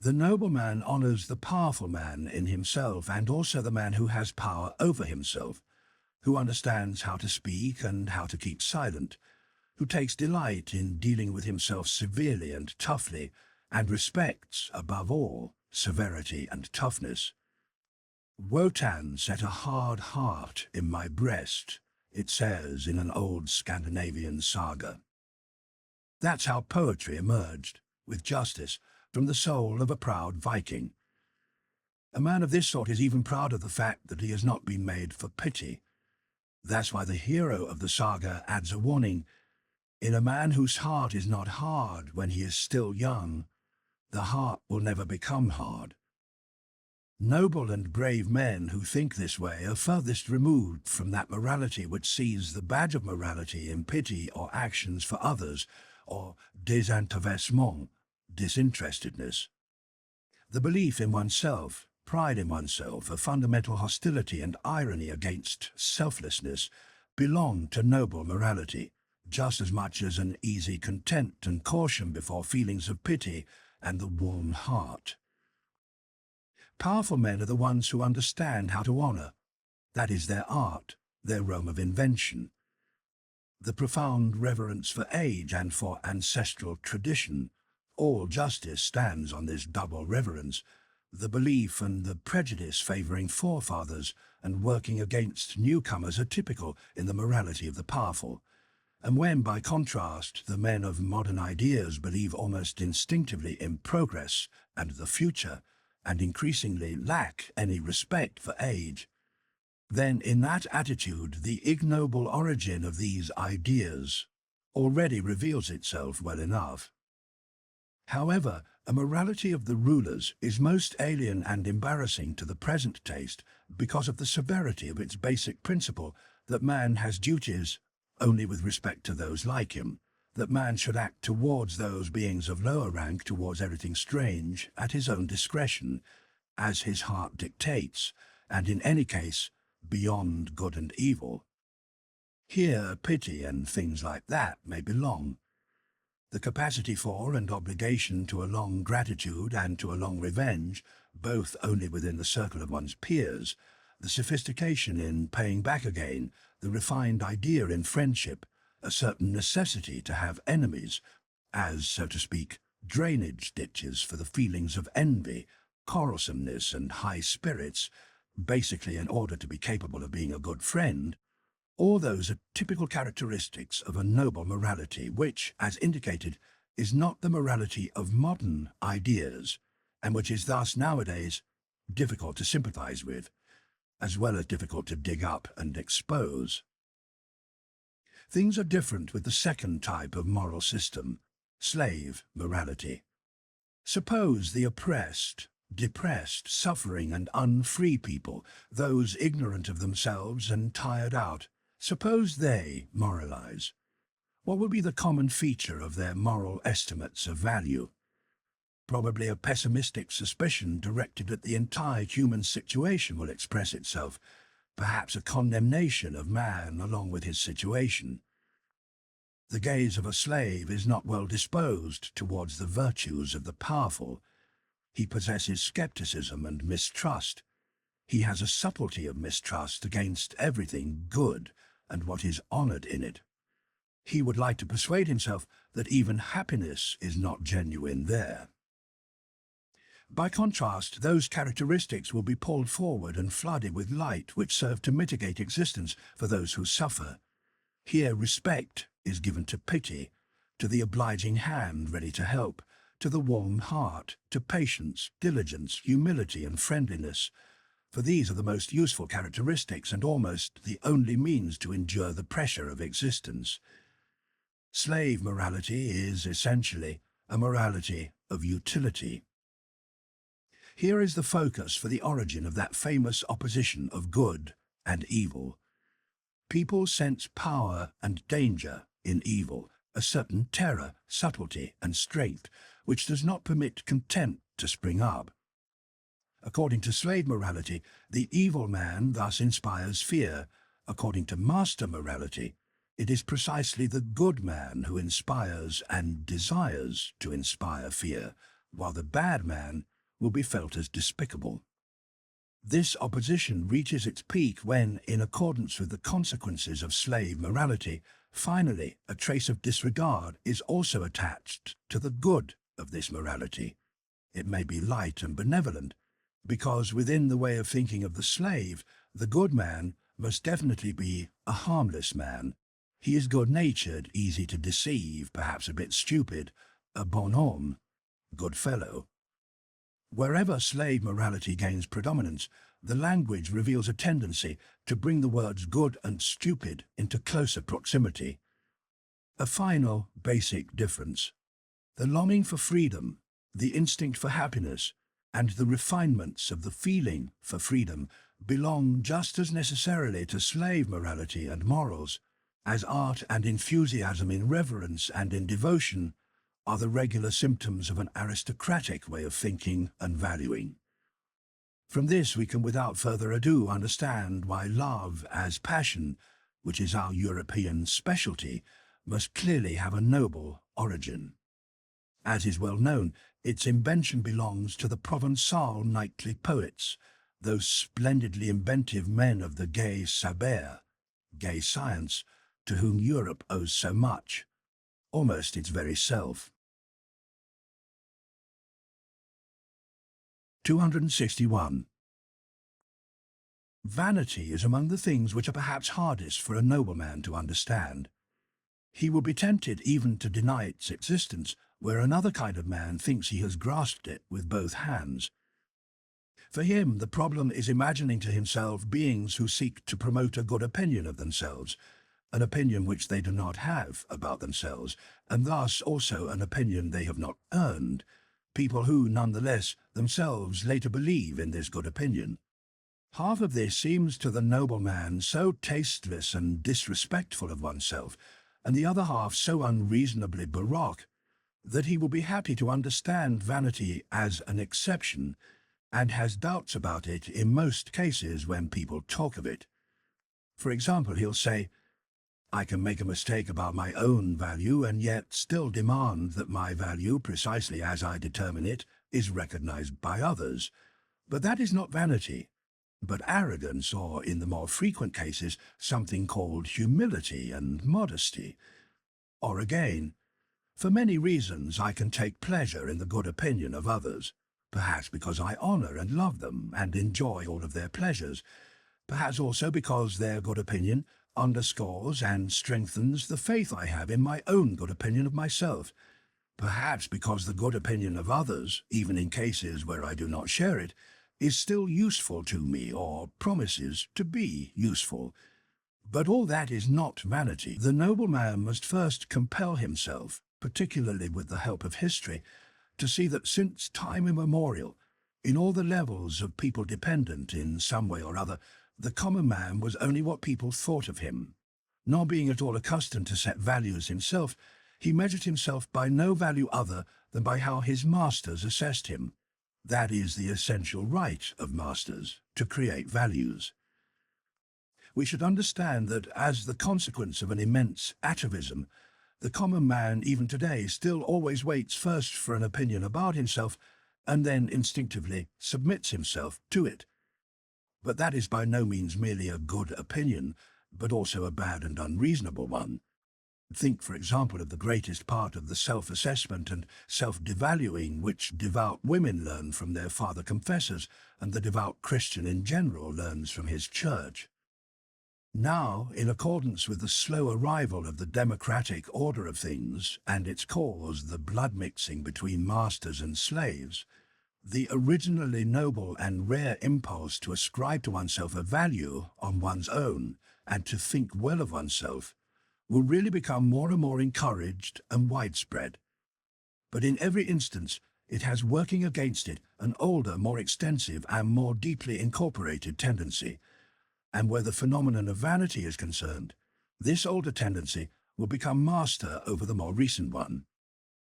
The nobleman honors the powerful man in himself and also the man who has power over himself, who understands how to speak and how to keep silent, who takes delight in dealing with himself severely and toughly, and respects, above all, severity and toughness. Wotan set a hard heart in my breast, it says in an old Scandinavian saga. That's how poetry emerged, with justice, from the soul of a proud Viking. A man of this sort is even proud of the fact that he has not been made for pity. That's why the hero of the saga adds a warning, in a man whose heart is not hard when he is still young, the heart will never become hard. Noble and brave men who think this way are furthest removed from that morality which sees the badge of morality in pity or actions for others, or désintéressement, disinterestedness. The belief in oneself, pride in oneself, a fundamental hostility and irony against selflessness belong to noble morality, just as much as an easy content and caution before feelings of pity and the warm heart. Powerful men are the ones who understand how to honor. That is their art, their realm of invention. The profound reverence for age and for ancestral tradition. All justice stands on this double reverence, the belief and the prejudice favoring forefathers and working against newcomers are typical in the morality of the powerful. And when, by contrast, the men of modern ideas believe almost instinctively in progress and the future, and increasingly lack any respect for age, then in that attitude the ignoble origin of these ideas already reveals itself well enough. However, a morality of the rulers is most alien and embarrassing to the present taste because of the severity of its basic principle that man has duties only with respect to those like him, that man should act towards those beings of lower rank towards everything strange at his own discretion, as his heart dictates, and in any case, beyond good and evil. Here pity and things like that may belong. The capacity for and obligation to a long gratitude and to a long revenge, both only within the circle of one's peers, the sophistication in paying back again, the refined idea in friendship, a certain necessity to have enemies, as, so to speak, drainage ditches for the feelings of envy, quarrelsomeness and high spirits, basically in order to be capable of being a good friend. All those are typical characteristics of a noble morality which, as indicated, is not the morality of modern ideas, and which is thus nowadays difficult to sympathize with, as well as difficult to dig up and expose. Things are different with the second type of moral system, slave morality. Suppose the oppressed, depressed, suffering and unfree people, those ignorant of themselves and tired out, suppose they moralize. What will be the common feature of their moral estimates of value? Probably a pessimistic suspicion directed at the entire human situation will express itself, perhaps a condemnation of man along with his situation. The gaze of a slave is not well disposed towards the virtues of the powerful. He possesses skepticism and mistrust. He has a subtlety of mistrust against everything good and what is honored in it. He would like to persuade himself that even happiness is not genuine there. By contrast, those characteristics will be pulled forward and flooded with light which serve to mitigate existence for those who suffer. Here respect is given to pity, to the obliging hand ready to help, to the warm heart, to patience, diligence, humility and friendliness, for these are the most useful characteristics and almost the only means to endure the pressure of existence. Slave morality is essentially a morality of utility. Here is the focus for the origin of that famous opposition of good and evil. People sense power and danger in evil, a certain terror, subtlety and strength, which does not permit contempt to spring up. According to slave morality, the evil man thus inspires fear. According to master morality, it is precisely the good man who inspires and desires to inspire fear, while the bad man will be felt as despicable. This opposition reaches its peak when, in accordance with the consequences of slave morality, finally a trace of disregard is also attached to the good of this morality. It may be light and benevolent, because within the way of thinking of the slave, the good man must definitely be a harmless man. He is good-natured, easy to deceive, perhaps a bit stupid, a bonhomme, good fellow. Wherever slave morality gains predominance, the language reveals a tendency to bring the words good and stupid into closer proximity. A final, basic difference. The longing for freedom, the instinct for happiness, and the refinements of the feeling for freedom belong just as necessarily to slave morality and morals as art and enthusiasm in reverence and in devotion are the regular symptoms of an aristocratic way of thinking and valuing. From this we can without further ado understand why love as passion, which is our European specialty, must clearly have a noble origin. As is well known, its invention belongs to the Provençal knightly poets, those splendidly inventive men of the gai saber, gay science, to whom Europe owes so much, almost its very self. 261. Vanity is among the things which are perhaps hardest for a nobleman to understand. He will be tempted even to deny its existence, where another kind of man thinks he has grasped it with both hands. For him, the problem is imagining to himself beings who seek to promote a good opinion of themselves, an opinion which they do not have about themselves, and thus also an opinion they have not earned, people who, nonetheless, themselves later believe in this good opinion. Half of this seems to the noble man so tasteless and disrespectful of oneself, and the other half so unreasonably baroque, that he will be happy to understand vanity as an exception, and has doubts about it in most cases when people talk of it. For example, he'll say, "I can make a mistake about my own value and yet still demand that my value, precisely as I determine it, is recognized by others. But that is not vanity, but arrogance, or in the more frequent cases, something called humility and modesty." Or again, "For many reasons I can take pleasure in the good opinion of others, perhaps because I honor and love them and enjoy all of their pleasures, perhaps also because their good opinion underscores and strengthens the faith I have in my own good opinion of myself, perhaps because the good opinion of others, even in cases where I do not share it, is still useful to me or promises to be useful. But all that is not vanity. The noble man must first compel himself, particularly with the help of history, to see that since time immemorial, in all the levels of people dependent in some way or other, the common man was only what people thought of him. Not being at all accustomed to set values himself, he measured himself by no value other than by how his masters assessed him. That is the essential right of masters, to create values. We should understand that as the consequence of an immense atavism, the common man even today still always waits first for an opinion about himself and then instinctively submits himself to it. But that is by no means merely a good opinion, but also a bad and unreasonable one. Think, for example, of the greatest part of the self-assessment and self-devaluing which devout women learn from their father confessors, and the devout Christian in general learns from his church. Now, in accordance with the slow arrival of the democratic order of things, and its cause, the blood-mixing between masters and slaves, the originally noble and rare impulse to ascribe to oneself a value on one's own and to think well of oneself will really become more and more encouraged and widespread. But in every instance, it has working against it an older, more extensive and more deeply incorporated tendency, and where the phenomenon of vanity is concerned, this older tendency will become master over the more recent one.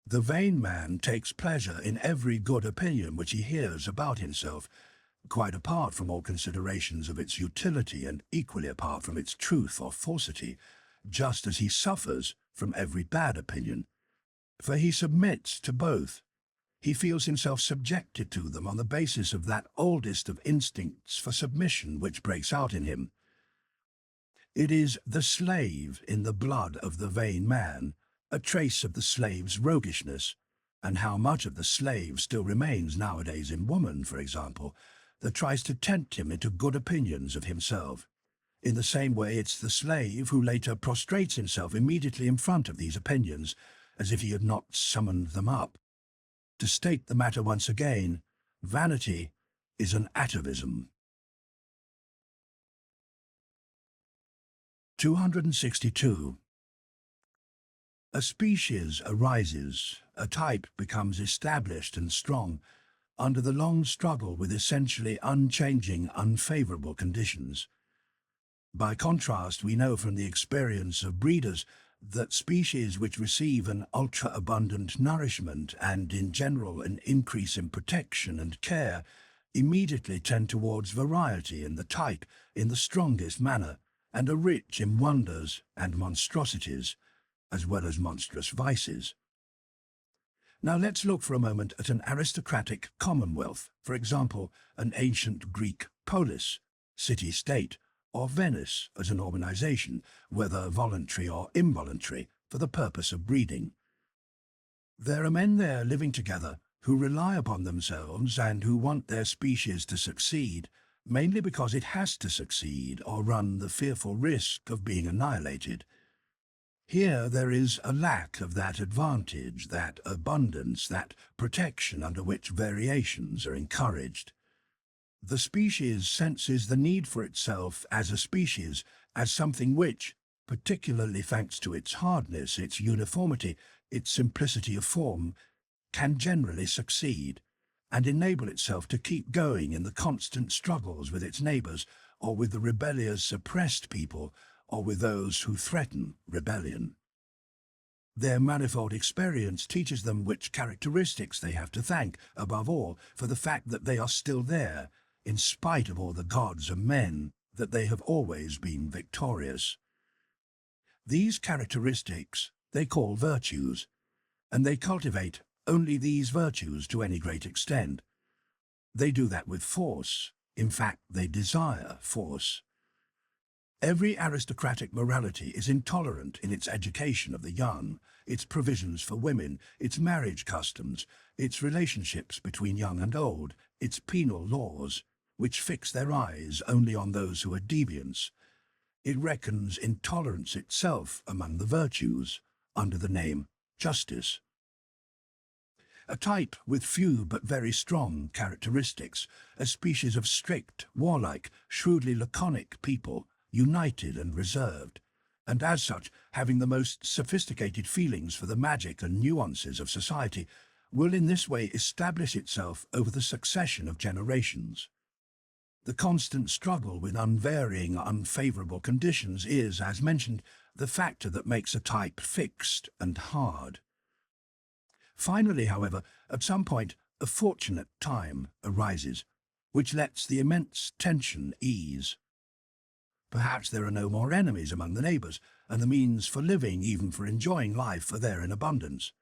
The vain man takes pleasure in every good opinion which he hears about himself, quite apart from all considerations of its utility and equally apart from its truth or falsity, just as he suffers from every bad opinion. For he submits to both. He feels himself subjected to them on the basis of that oldest of instincts for submission which breaks out in him. It is the slave in the blood of the vain man, a trace of the slave's roguishness, and how much of the slave still remains nowadays in woman, for example, that tries to tempt him into good opinions of himself. In the same way, it's the slave who later prostrates himself immediately in front of these opinions, as if he had not summoned them up. To state the matter once again, vanity is an atavism. 262. A species arises, a type becomes established and strong, under the long struggle with essentially unchanging, unfavorable conditions. By contrast, we know from the experience of breeders that species which receive an ultra-abundant nourishment and, in general, an increase in protection and care immediately tend towards variety in the type in the strongest manner, and are rich in wonders and monstrosities, as well as monstrous vices. Now let's look for a moment at an aristocratic commonwealth, for example, an ancient Greek polis, city-state, or Venice as an organization, whether voluntary or involuntary, for the purpose of breeding. There are men there living together who rely upon themselves and who want their species to succeed, mainly because it has to succeed or run the fearful risk of being annihilated. Here there is a lack of that advantage, that abundance, that protection under which variations are encouraged. The species senses the need for itself as a species, as something which, particularly thanks to its hardness, its uniformity, its simplicity of form, can generally succeed and enable itself to keep going in the constant struggles with its neighbours, or with the rebellious oppressed people, or with those who threaten rebellion. Their manifold experience teaches them which characteristics they have to thank, above all, for the fact that they are still there, in spite of all the gods and men, that they have always been victorious. These characteristics they call virtues, and they cultivate only these virtues to any great extent. They do that with force. In fact, they desire force. Every aristocratic morality is intolerant in its education of the young, its provisions for women, its marriage customs, its relationships between young and old, its penal laws, which fix their eyes only on those who are deviants. It reckons intolerance itself among the virtues, under the name justice. A type with few but very strong characteristics, a species of strict, warlike, shrewdly laconic people, united and reserved, and as such having the most sophisticated feelings for the magic and nuances of society, will in this way establish itself over the succession of generations. The constant struggle with unvarying, unfavourable conditions is, as mentioned, the factor that makes a type fixed and hard. Finally, however, at some point, a fortunate time arises, which lets the immense tension ease. Perhaps there are no more enemies among the neighbours, and the means for living, even for enjoying life, are there in abundance.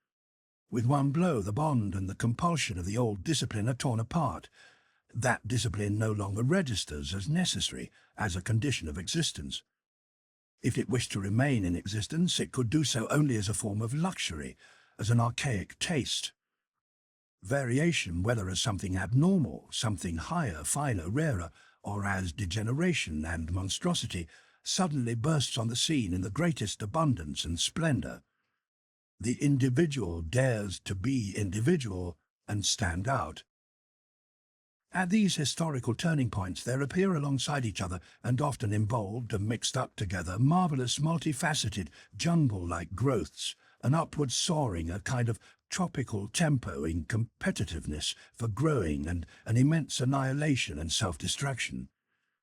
With one blow, the bond and the compulsion of the old discipline are torn apart. That discipline no longer registers as necessary, as a condition of existence. If it wished to remain in existence, it could do so only as a form of luxury, as an archaic taste. Variation, whether as something abnormal, something higher, finer, rarer, or as degeneration and monstrosity, suddenly bursts on the scene in the greatest abundance and splendour. The individual dares to be individual and stand out. At these historical turning points there appear alongside each other, and often involved and mixed up together, marvellous, multifaceted, jungle-like growths, an upward soaring, a kind of tropical tempo in competitiveness for growing, and an immense annihilation and self-destruction,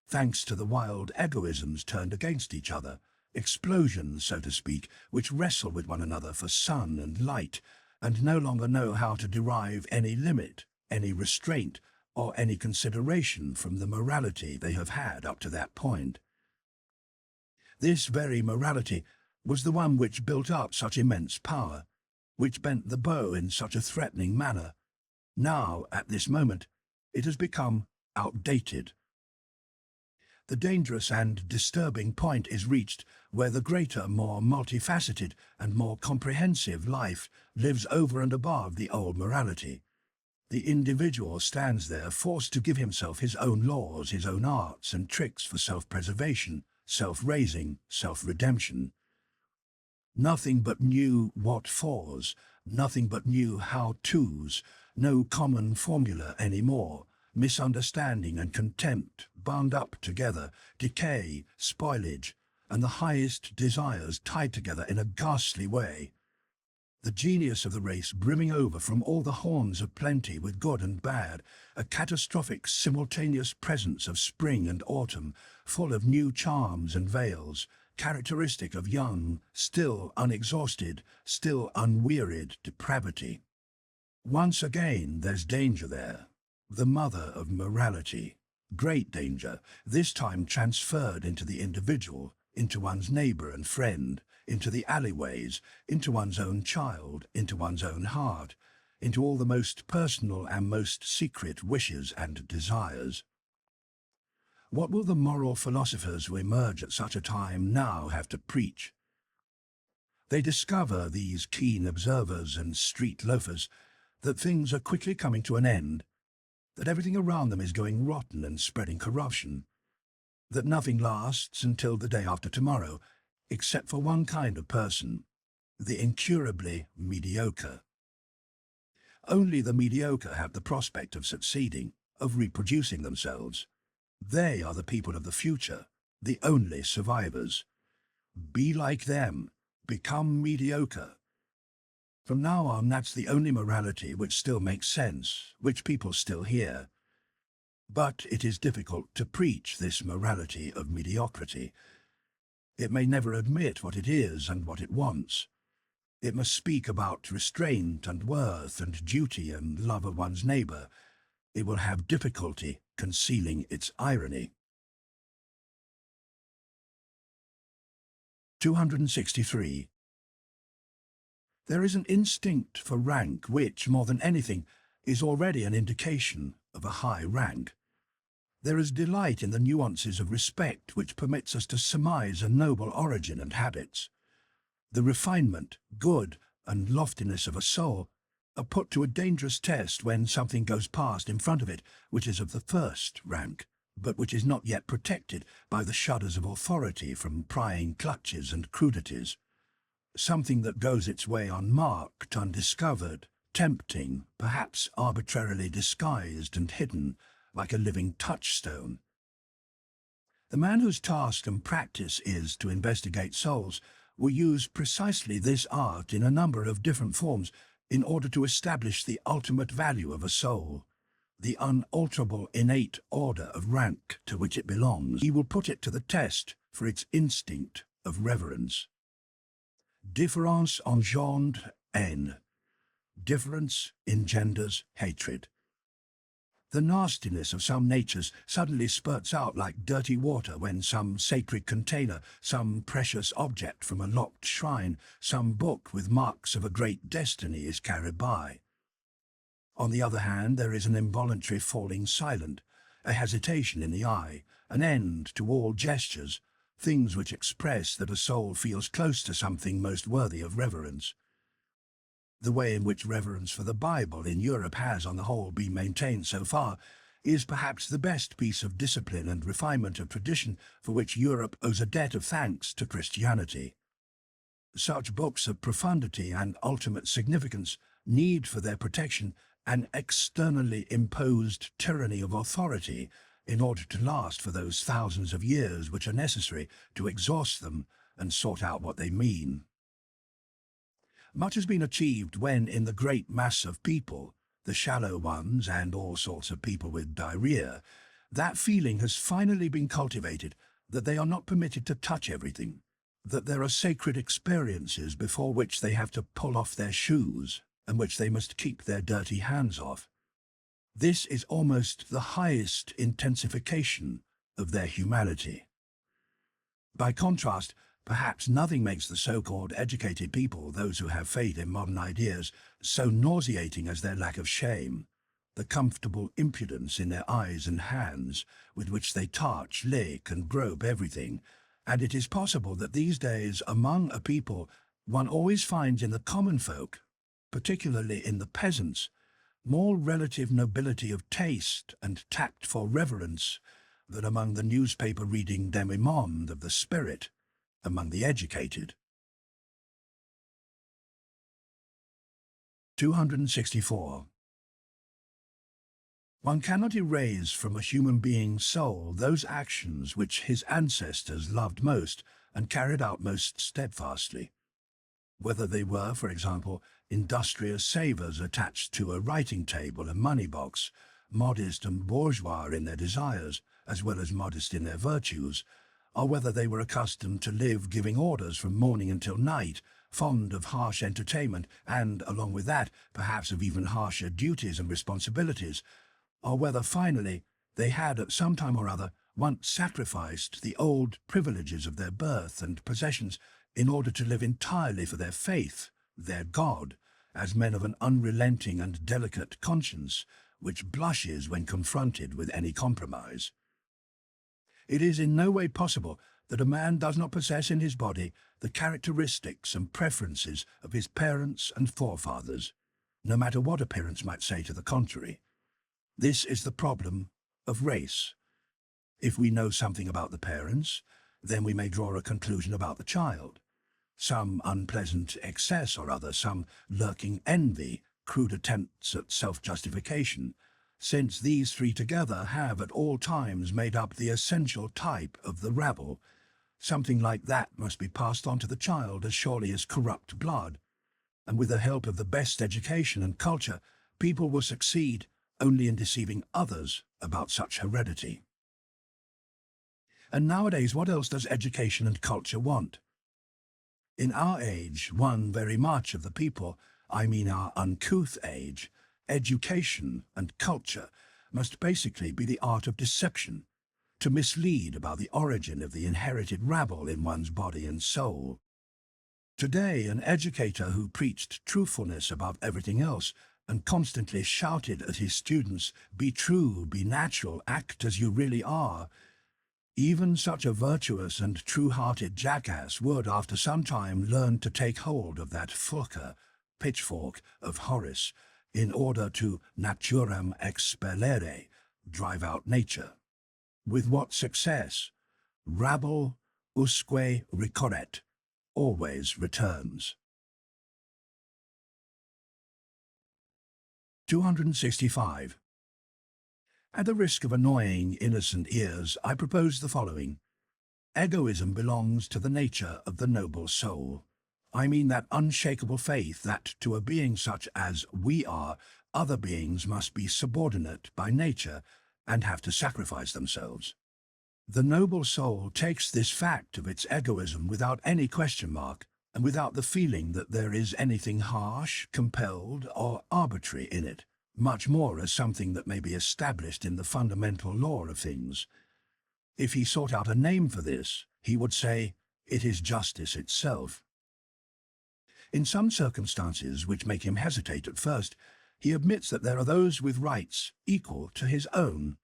thanks to the wild egoisms turned against each other, explosions, so to speak, which wrestle with one another for sun and light, and no longer know how to derive any limit, any restraint, or any consideration from the morality they have had up to that point. This very morality was the one which built up such immense power, which bent the bow in such a threatening manner. Now, at this moment, it has become outdated. The dangerous and disturbing point is reached where the greater, more multifaceted and more comprehensive life lives over and above the old morality. The individual stands there forced to give himself his own laws, his own arts and tricks for self-preservation, self-raising, self-redemption. Nothing but new what-fors, nothing but new how-tos, no common formula anymore, misunderstanding and contempt bound up together, decay, spoilage, and the highest desires tied together in a ghastly way. The genius of the race brimming over from all the horns of plenty with good and bad, a catastrophic simultaneous presence of spring and autumn, full of new charms and veils, characteristic of young, still unexhausted, still unwearied depravity. Once again there's danger there, the mother of morality. Great danger, this time transferred into the individual, into one's neighbour and friend, into the alleyways, into one's own child, into one's own heart, into all the most personal and most secret wishes and desires. What will the moral philosophers who emerge at such a time now have to preach? They discover, these keen observers and street loafers, that things are quickly coming to an end, that everything around them is going rotten and spreading corruption, that nothing lasts until the day after tomorrow, except for one kind of person, the incurably mediocre. Only the mediocre have the prospect of succeeding, of reproducing themselves. They are the people of the future, the only survivors. Be like them. Become mediocre. From now on, that's the only morality which still makes sense, which people still hear. But it is difficult to preach this morality of mediocrity. It may never admit what it is and what it wants. It must speak about restraint and worth and duty and love of one's neighbour. It will have difficulty concealing its irony. 263. There is an instinct for rank which, more than anything, is already an indication of a high rank. There is delight in the nuances of respect which permits us to surmise a noble origin and habits. The refinement, good, and loftiness of a soul are put to a dangerous test when something goes past in front of it which is of the first rank, but which is not yet protected by the shudders of authority from prying clutches and crudities. Something that goes its way unmarked, undiscovered, tempting, perhaps arbitrarily disguised and hidden, like a living touchstone. The man whose task and practice is to investigate souls will use precisely this art in a number of different forms in order to establish the ultimate value of a soul, the unalterable innate order of rank to which it belongs. He will put it to the test for its instinct of reverence. Différence engendre haine. Difference engenders hatred. The nastiness of some natures suddenly spurts out like dirty water when some sacred container, some precious object from a locked shrine, some book with marks of a great destiny is carried by. On the other hand, there is an involuntary falling silent, a hesitation in the eye, an end to all gestures, things which express that a soul feels close to something most worthy of reverence. The way in which reverence for the Bible in Europe has, on the whole, been maintained so far is perhaps the best piece of discipline and refinement of tradition for which Europe owes a debt of thanks to Christianity. Such books of profundity and ultimate significance need for their protection an externally imposed tyranny of authority in order to last for those thousands of years which are necessary to exhaust them and sort out what they mean. Much has been achieved when, in the great mass of people, the shallow ones and all sorts of people with diarrhea, that feeling has finally been cultivated that they are not permitted to touch everything, that there are sacred experiences before which they have to pull off their shoes and which they must keep their dirty hands off. This is almost the highest intensification of their humanity. By contrast, perhaps nothing makes the so-called educated people, those who have faith in modern ideas, so nauseating as their lack of shame, the comfortable impudence in their eyes and hands with which they touch, lick and grope everything. And it is possible that these days, among a people, one always finds in the common folk, particularly in the peasants, more relative nobility of taste and tact for reverence than among the newspaper-reading demi-monde of the spirit, among the educated. 264. One cannot erase from a human being's soul those actions which his ancestors loved most and carried out most steadfastly. Whether they were, for example, industrious savers attached to a writing table and money box, modest and bourgeois in their desires, as well as modest in their virtues, or whether they were accustomed to live giving orders from morning until night, fond of harsh entertainment, and, along with that, perhaps of even harsher duties and responsibilities, or whether, finally, they had at some time or other once sacrificed the old privileges of their birth and possessions in order to live entirely for their faith, their God, as men of an unrelenting and delicate conscience, which blushes when confronted with any compromise. It is in no way possible that a man does not possess in his body the characteristics and preferences of his parents and forefathers, no matter what appearance might say to the contrary. This is the problem of race. If we know something about the parents, then we may draw a conclusion about the child. Some unpleasant excess or other, some lurking envy, crude attempts at self-justification, since these three together have at all times made up the essential type of the rabble, Something like that must be passed on to the child as surely as corrupt blood. And with the help of the best education and culture, people will succeed only in deceiving others about such heredity. And nowadays, what else does education and culture want? In our age, one very much of the people, I mean our uncouth age, education and culture must basically be the art of deception, to mislead about the origin of the inherited rabble in one's body and soul. Today, an educator who preached truthfulness above everything else and constantly shouted at his students, "Be true, be natural, act as you really are," even such a virtuous and true-hearted jackass would, after some time, learn to take hold of that fulcrum, pitchfork of Horace, in order to naturem expellere, drive out nature. With what success? Rabble usque recorret, always returns. 265. At the risk of annoying innocent ears, I propose the following. Egoism belongs to the nature of the noble soul. I mean that unshakable faith that, to a being such as we are, other beings must be subordinate by nature and have to sacrifice themselves. The noble soul takes this fact of its egoism without any question mark, and without the feeling that there is anything harsh, compelled, or arbitrary in it, much more as something that may be established in the fundamental law of things. If he sought out a name for this, he would say, it is justice itself. In some circumstances which make him hesitate at first, he admits that there are those with rights equal to his own.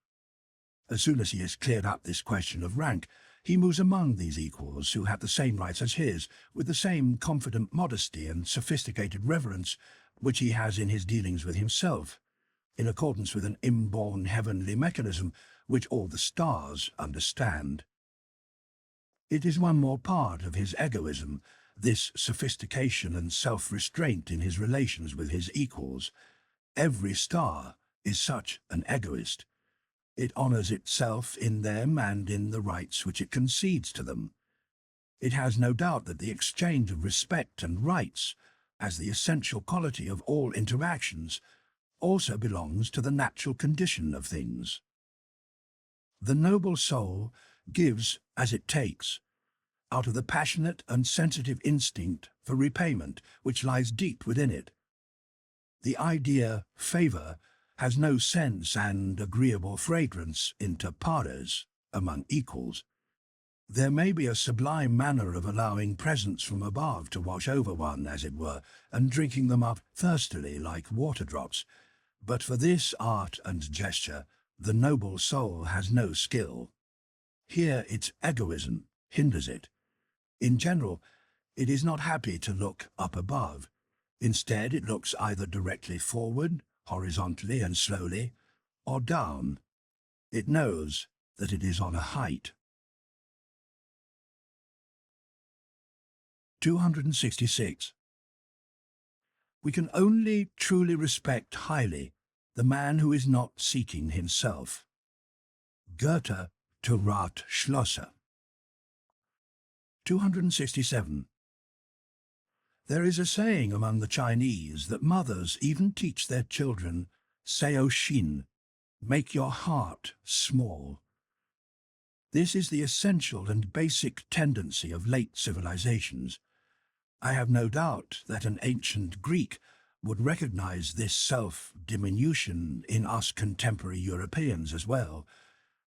As soon as he has cleared up this question of rank, he moves among these equals who have the same rights as his, with the same confident modesty and sophisticated reverence which he has in his dealings with himself, in accordance with an inborn heavenly mechanism which all the stars understand. It is one more part of his egoism, this sophistication and self-restraint in his relations with his equals. Every star is such an egoist. It honors itself in them and in the rights which it concedes to them. It has no doubt that the exchange of respect and rights, as the essential quality of all interactions, also belongs to the natural condition of things. The noble soul gives as it takes, out of the passionate and sensitive instinct for repayment which lies deep within it. The idea favor has no sense and agreeable fragrance inter pares, among equals. There may be a sublime manner of allowing presents from above to wash over one, as it were, and drinking them up thirstily like water drops, but for this art and gesture the noble soul has no skill. Here its egoism hinders it. In general, it is not happy to look up above. Instead, it looks either directly forward, horizontally and slowly, or down. It knows that it is on a height. 266. We can only truly respect highly the man who is not seeking himself. Goethe to Ratschlosser. 267. There is a saying among the Chinese that mothers even teach their children, "Seo Shin," make your heart small. This is the essential and basic tendency of late civilizations. I have no doubt that an ancient Greek would recognize this self-diminution in us contemporary Europeans as well,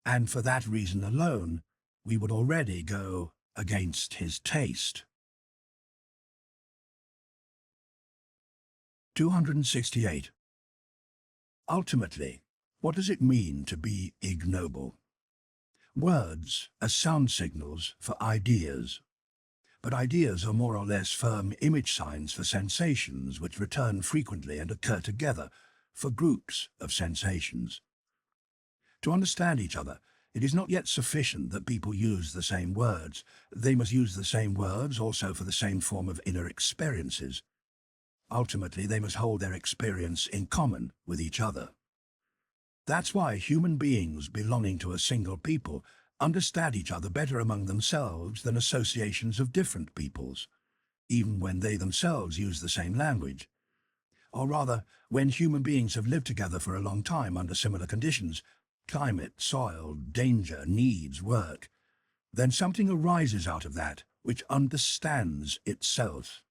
and for that reason alone, we would already go against his taste. 268. Ultimately, what does it mean to be ignoble? Words are sound signals for ideas, but ideas are more or less firm image signs for sensations which return frequently and occur together for groups of sensations. To understand each other, it is not yet sufficient that people use the same words. They must use the same words also for the same form of inner experiences. Ultimately, they must hold their experience in common with each other. That's why human beings belonging to a single people understand each other better among themselves than associations of different peoples, even when they themselves use the same language. Or rather, when human beings have lived together for a long time under similar conditions, climate, soil, danger, needs, work, then something arises out of that which understands itself.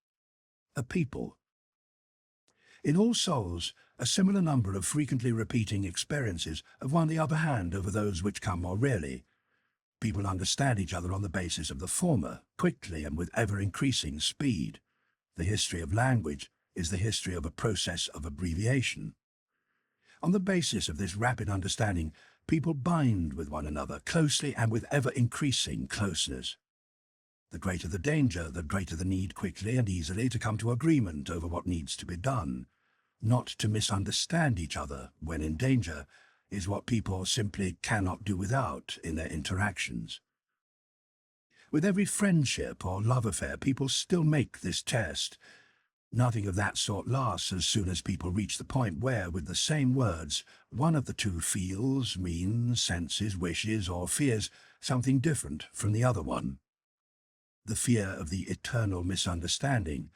A people. In all souls, a similar number of frequently repeating experiences have won the upper hand over those which come more rarely. People understand each other on the basis of the former, quickly and with ever-increasing speed. The history of language is the history of a process of abbreviation. On the basis of this rapid understanding, people bind with one another closely and with ever-increasing closeness. The greater the danger, the greater the need quickly and easily to come to agreement over what needs to be done. Not to misunderstand each other when in danger is what people simply cannot do without in their interactions. With every friendship or love affair, people still make this test. Nothing of that sort lasts as soon as people reach the point where, with the same words, one of the two feels, means, senses, wishes, or fears something different from the other one. The fear of the eternal misunderstanding,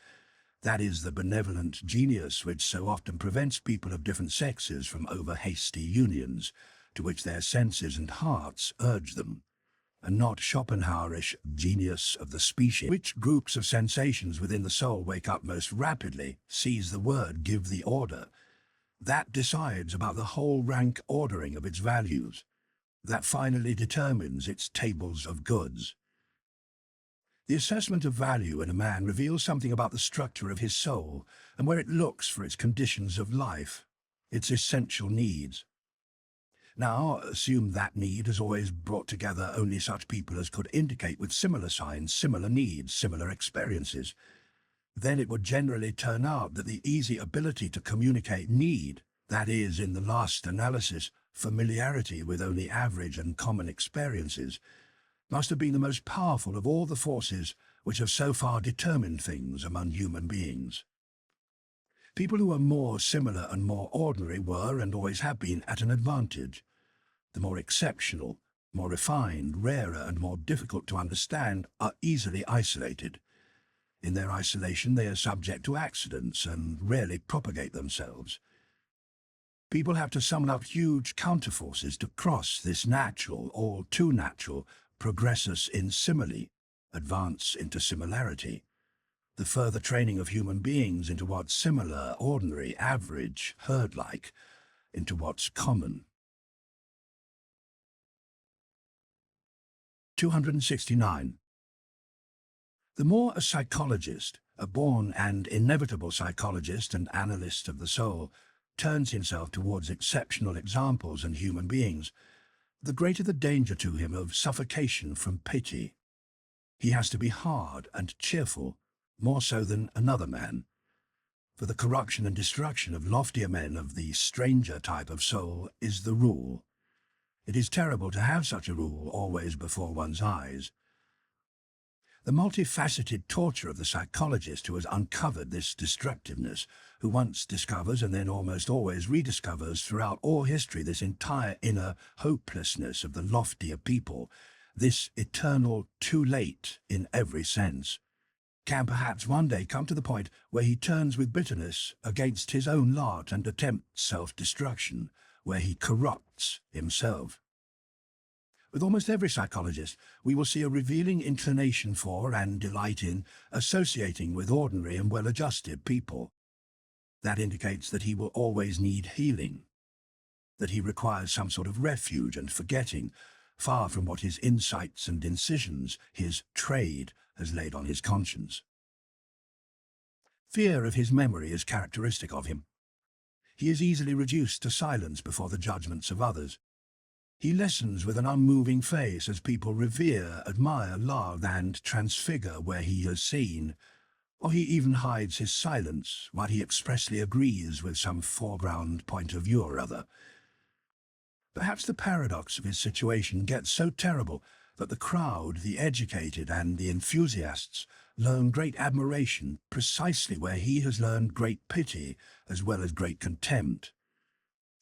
that is the benevolent genius which so often prevents people of different sexes from over-hasty unions, to which their senses and hearts urge them, and not Schopenhauerish genius of the species, which groups of sensations within the soul wake up most rapidly, sees the word give the order, that decides about the whole rank ordering of its values, that finally determines its tables of goods. The assessment of value in a man reveals something about the structure of his soul and where it looks for its conditions of life, its essential needs. Now, assume that need has always brought together only such people as could indicate with similar signs, similar needs, similar experiences. Then it would generally turn out that the easy ability to communicate need, that is, in the last analysis, familiarity with only average and common experiences, must have been the most powerful of all the forces which have so far determined things among human beings. People who are more similar and more ordinary were and always have been at an advantage. The more exceptional, more refined, rarer and more difficult to understand are easily isolated. In their isolation they are subject to accidents and rarely propagate themselves. People have to summon up huge counterforces to cross this natural, all too natural, progressus in simile, advance into similarity, the further training of human beings into what's similar, ordinary, average, herd-like, into what's common. 269. The more a psychologist, a born and inevitable psychologist and analyst of the soul, turns himself towards exceptional examples and human beings, the greater the danger to him of suffocation from pity. He has to be hard and cheerful, more so than another man. For the corruption and destruction of loftier men of the stranger type of soul is the rule. It is terrible to have such a rule always before one's eyes. The multifaceted torture of the psychologist who has uncovered this destructiveness, who once discovers and then almost always rediscovers throughout all history this entire inner hopelessness of the loftier people, this eternal too late in every sense, can perhaps one day come to the point where he turns with bitterness against his own lot and attempts self-destruction, where he corrupts himself. With almost every psychologist, we will see a revealing inclination for and delight in associating with ordinary and well-adjusted people. That indicates that he will always need healing, that he requires some sort of refuge and forgetting, far from what his insights and incisions, his trade, has laid on his conscience. Fear of his memory is characteristic of him. He is easily reduced to silence before the judgments of others. He listens with an unmoving face as people revere, admire, love, and transfigure where he has seen, or he even hides his silence while he expressly agrees with some foreground point of view or other. Perhaps the paradox of his situation gets so terrible that the crowd, the educated and the enthusiasts, learn great admiration precisely where he has learned great pity as well as great contempt.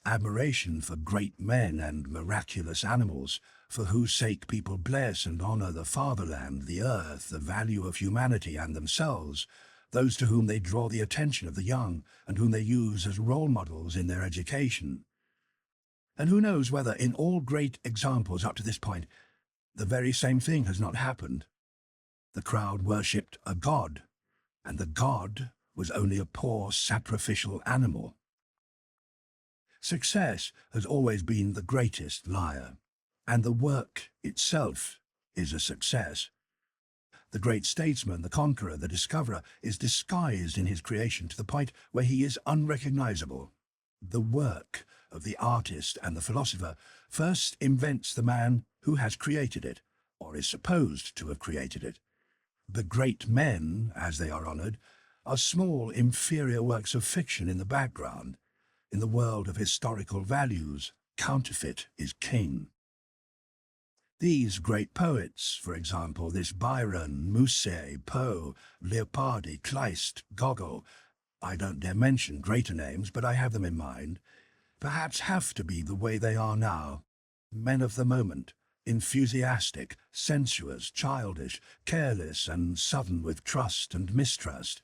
admiration for great men and miraculous animals, for whose sake people bless and honor the fatherland, the earth, the value of humanity and themselves, those to whom they draw the attention of the young and whom they use as role models in their education. And who knows whether in all great examples up to this point, the very same thing has not happened. The crowd worshipped a god, and the god was only a poor sacrificial animal. Success has always been the greatest liar, and the work itself is a success. The great statesman, the conqueror, the discoverer, is disguised in his creation to the point where he is unrecognizable. The work of the artist and the philosopher first invents the man who has created it, or is supposed to have created it. The great men, as they are honored, are small, inferior works of fiction in the background. In the world of historical values, counterfeit is king. These great poets, for example, this Byron, Musset, Poe, Leopardi, Kleist, Gogol, I don't dare mention greater names, but I have them in mind, perhaps have to be the way they are now. Men of the moment, enthusiastic, sensuous, childish, careless and sudden with trust and mistrust,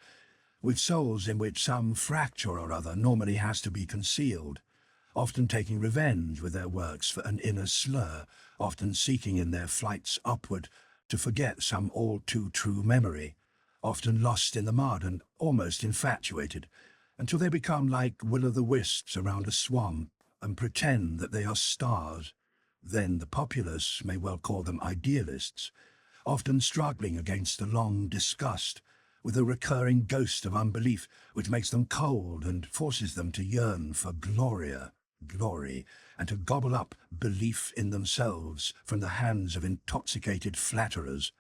with souls in which some fracture or other normally has to be concealed, often taking revenge with their works for an inner slur, often seeking in their flights upward to forget some all-too-true memory, often lost in the mud and almost infatuated, until they become like will-o'-the-wisps around a swamp and pretend that they are stars. Then the populace may well call them idealists, often struggling against the long disgust, with a recurring ghost of unbelief which makes them cold and forces them to yearn for glory, and to gobble up belief in themselves from the hands of intoxicated flatterers.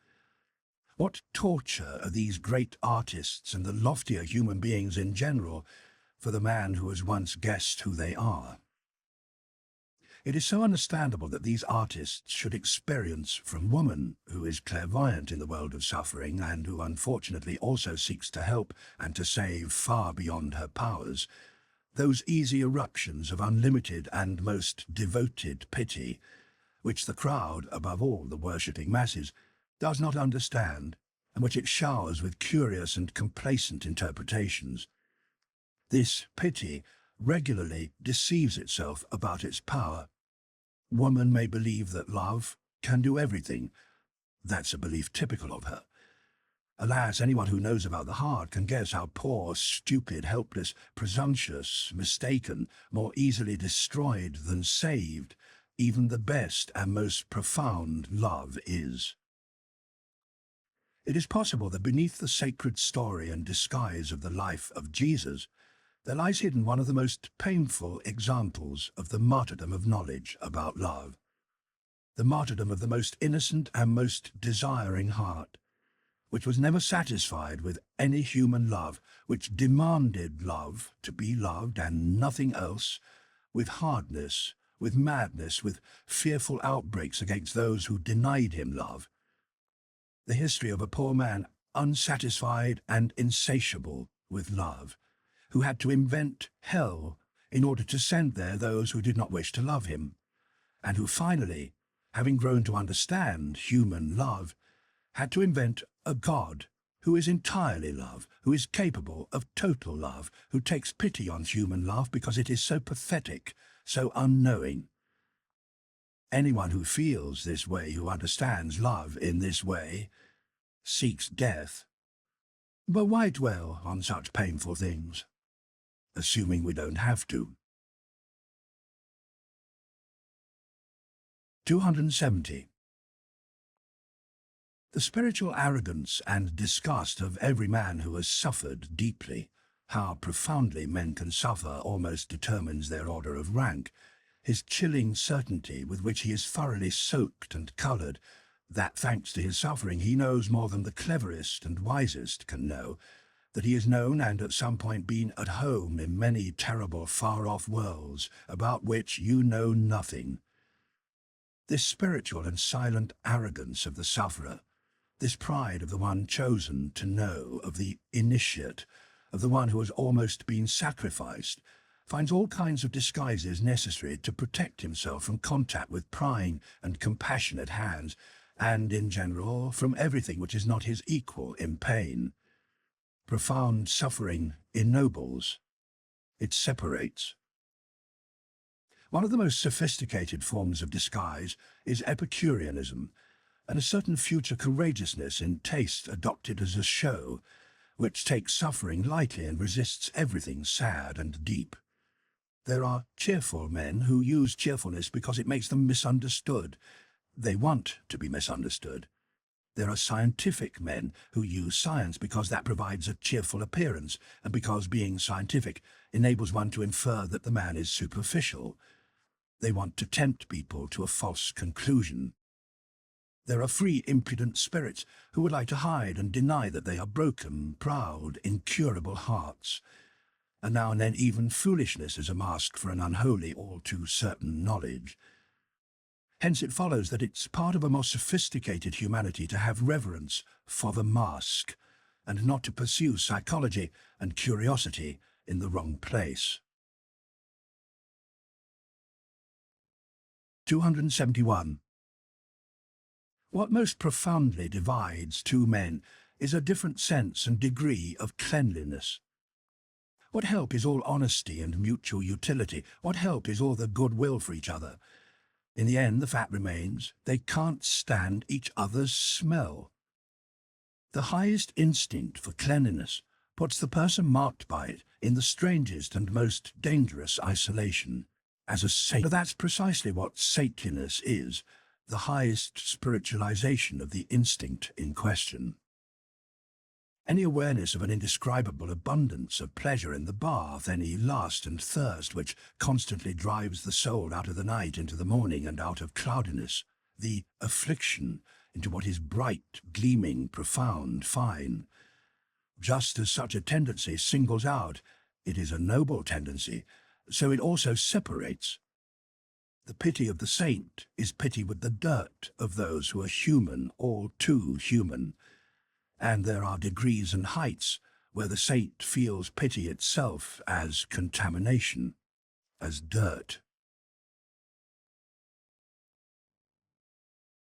What torture are these great artists and the loftier human beings in general for the man who has once guessed who they are? It is so understandable that these artists should experience from woman, who is clairvoyant in the world of suffering and who unfortunately also seeks to help and to save far beyond her powers, those easy eruptions of unlimited and most devoted pity, which the crowd, above all the worshipping masses, does not understand, and which it showers with curious and complacent interpretations. This pity regularly deceives itself about its power. Woman may believe that love can do everything. That's a belief typical of her. Alas, anyone who knows about the heart can guess how poor, stupid, helpless, presumptuous, mistaken, more easily destroyed than saved, even the best and most profound love is. It is possible that beneath the sacred story and disguise of the life of Jesus, there lies hidden one of the most painful examples of the martyrdom of knowledge about love, the martyrdom of the most innocent and most desiring heart, which was never satisfied with any human love, which demanded love to be loved and nothing else, with hardness, with madness, with fearful outbreaks against those who denied him love. The history of a poor man, unsatisfied and insatiable with love, who had to invent hell in order to send there those who did not wish to love him, and who finally, having grown to understand human love, had to invent a God who is entirely love, who is capable of total love, who takes pity on human love because it is so pathetic, so unknowing. Anyone who feels this way, who understands love in this way, seeks death. But why dwell on such painful things, assuming we don't have to? 270. The spiritual arrogance and disgust of every man who has suffered deeply, how profoundly men can suffer almost determines their order of rank, his chilling certainty with which he is thoroughly soaked and coloured, that thanks to his suffering he knows more than the cleverest and wisest can know, that he has known and at some point been at home in many terrible far-off worlds about which you know nothing. This spiritual and silent arrogance of the sufferer, this pride of the one chosen to know, of the initiate, of the one who has almost been sacrificed, finds all kinds of disguises necessary to protect himself from contact with prying and compassionate hands, and, in general, from everything which is not his equal in pain. Profound suffering ennobles. It separates. One of the most sophisticated forms of disguise is Epicureanism, and a certain future courageousness in taste adopted as a show, which takes suffering lightly and resists everything sad and deep. There are cheerful men who use cheerfulness because it makes them misunderstood. They want to be misunderstood. There are scientific men who use science because that provides a cheerful appearance, and because being scientific enables one to infer that the man is superficial. They want to tempt people to a false conclusion. There are free, impudent spirits who would like to hide and deny that they are broken, proud, incurable hearts. And now and then even foolishness is a mask for an unholy, all too certain knowledge. Hence it follows that it's part of a more sophisticated humanity to have reverence for the mask, and not to pursue psychology and curiosity in the wrong place. 271. What most profoundly divides two men is a different sense and degree of cleanliness. What help is all honesty and mutual utility? What help is all the goodwill for each other? In the end, the fact remains, they can't stand each other's smell. The highest instinct for cleanliness puts the person marked by it in the strangest and most dangerous isolation, as a saint. That's precisely what saintliness is, the highest spiritualization of the instinct in question. Any awareness of an indescribable abundance of pleasure in the bath, any lust and thirst which constantly drives the soul out of the night into the morning and out of cloudiness, the affliction into what is bright, gleaming, profound, fine. Just as such a tendency singles out, it is a noble tendency, so it also separates. The pity of the saint is pity with the dirt of those who are human, all too human. And there are degrees and heights where the saint feels pity itself as contamination, as dirt.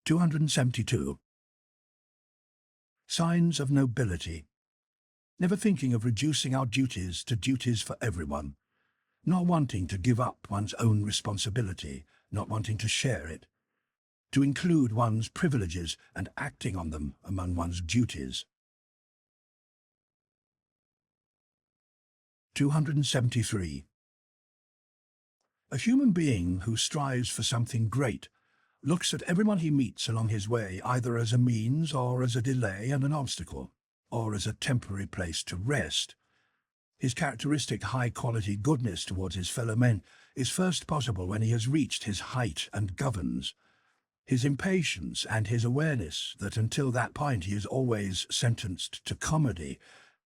272. Signs of nobility. Never thinking of reducing our duties to duties for everyone, not wanting to give up one's own responsibility, not wanting to share it, to include one's privileges and acting on them among one's duties. 273. A human being who strives for something great looks at everyone he meets along his way either as a means or as a delay and an obstacle, or as a temporary place to rest. His characteristic high-quality goodness towards his fellow men is first possible when he has reached his height and governs. His impatience and his awareness that until that point he is always sentenced to comedy,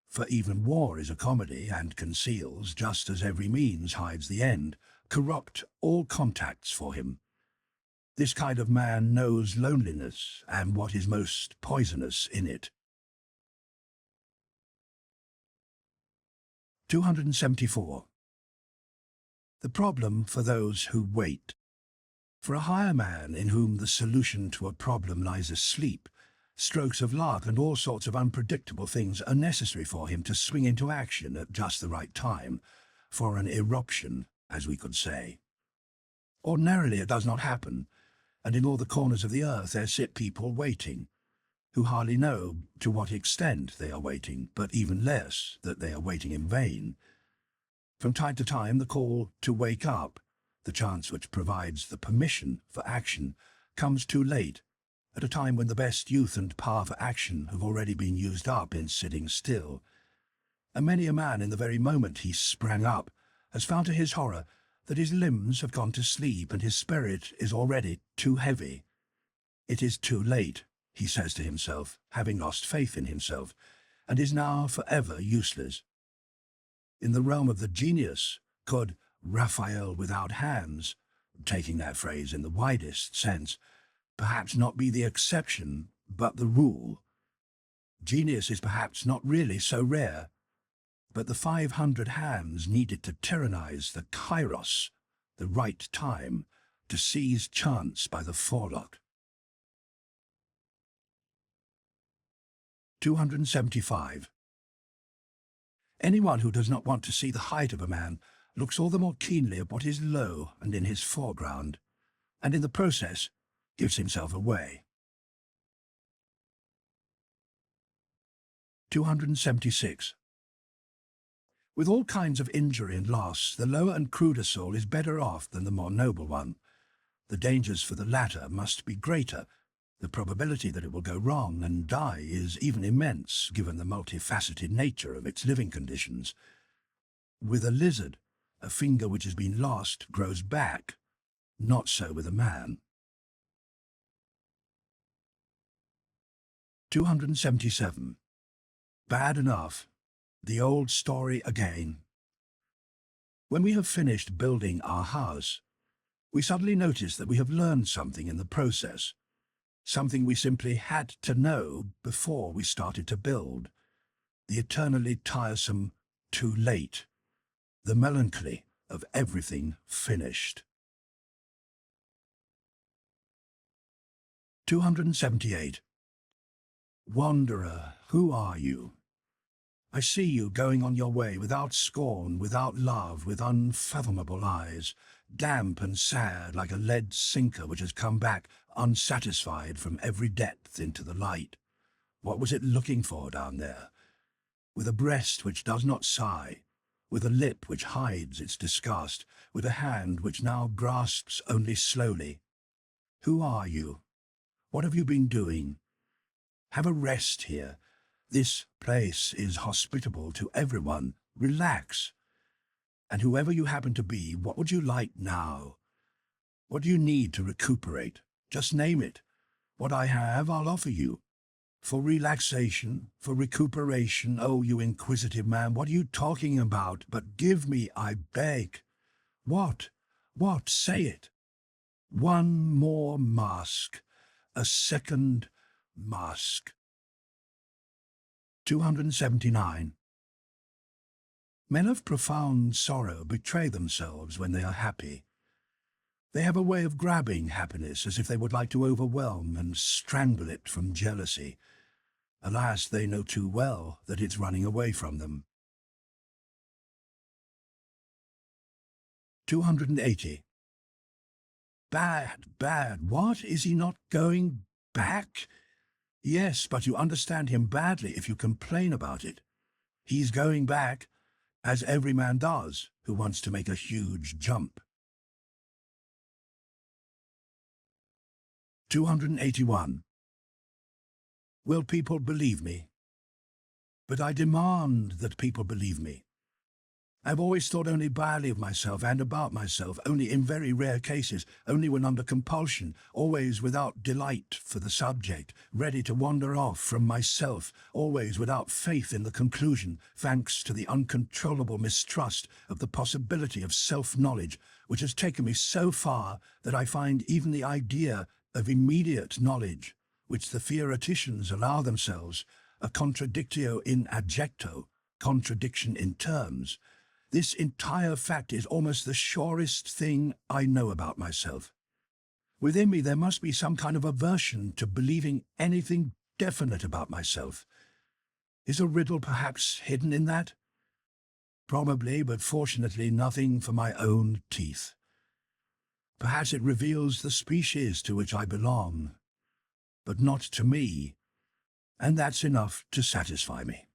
for even war is a comedy and conceals, just as every means hides the end, corrupt all contacts for him. This kind of man knows loneliness and what is most poisonous in it. 274. The problem for those who wait. For a higher man in whom the solution to a problem lies asleep, strokes of luck and all sorts of unpredictable things are necessary for him to swing into action at just the right time, for an eruption, as we could say. Ordinarily it does not happen, and in all the corners of the earth there sit people waiting, who hardly know to what extent they are waiting, but even less that they are waiting in vain. From time to time the call to wake up, the chance which provides the permission for action, comes too late, at a time when the best youth and power for action have already been used up in sitting still. And many a man in the very moment he sprang up has found to his horror that his limbs have gone to sleep and his spirit is already too heavy. It is too late, he says to himself, having lost faith in himself, and is now forever useless. In the realm of the genius, could Raphael without hands, taking that phrase in the widest sense, perhaps not be the exception, but the rule? Genius is perhaps not really so rare. but the 500 hands needed to tyrannize the kairos, the right time, to seize chance by the forelock. 275. Anyone who does not want to see the height of a man looks all the more keenly at what is low and in his foreground, and in the process gives himself away. 276. With all kinds of injury and loss, the lower and cruder soul is better off than the more noble one. The dangers for the latter must be greater. The probability that it will go wrong and die is even immense, given the multifaceted nature of its living conditions. With a lizard, a finger which has been lost grows back. Not so with a man. 277. Bad enough. The old story again. When we have finished building our house, we suddenly notice that we have learned something in the process, something we simply had to know before we started to build. The eternally tiresome too late, the melancholy of everything finished. 278. Wanderer, who are you? I see you going on your way without scorn, without love, with unfathomable eyes, damp and sad like a lead sinker which has come back unsatisfied from every depth into the light. What was it looking for down there? With a breast which does not sigh, with a lip which hides its disgust, with a hand which now grasps only slowly. Who are you? What have you been doing? Have a rest here. This place is hospitable to everyone. Relax. And whoever you happen to be, what would you like now? What do you need to recuperate? Just name it. What I have, I'll offer you. For relaxation, for recuperation, oh, you inquisitive man, what are you talking about? But give me, I beg. What? What? Say it. One more mask. A second mask. 279. Men of profound sorrow betray themselves when they are happy. They have a way of grabbing happiness as if they would like to overwhelm and strangle it from jealousy. Alas, they know too well that it's running away from them. 280. Bad, bad. What? Is he not going back? Yes, but you understand him badly if you complain about it. He's going back, as every man does who wants to make a huge jump. 281. Will people believe me? But I demand that people believe me. I've always thought only badly of myself and about myself, only in very rare cases, only when under compulsion, always without delight for the subject, ready to wander off from myself, always without faith in the conclusion, thanks to the uncontrollable mistrust of the possibility of self-knowledge, which has taken me so far that I find even the idea of immediate knowledge, which the theoreticians allow themselves, a contradictio in adjecto, contradiction in terms. This entire fact is almost the surest thing I know about myself. Within me there must be some kind of aversion to believing anything definite about myself. Is a riddle perhaps hidden in that? Probably, but fortunately nothing for my own teeth. Perhaps it reveals the species to which I belong, but not to me, and that's enough to satisfy me.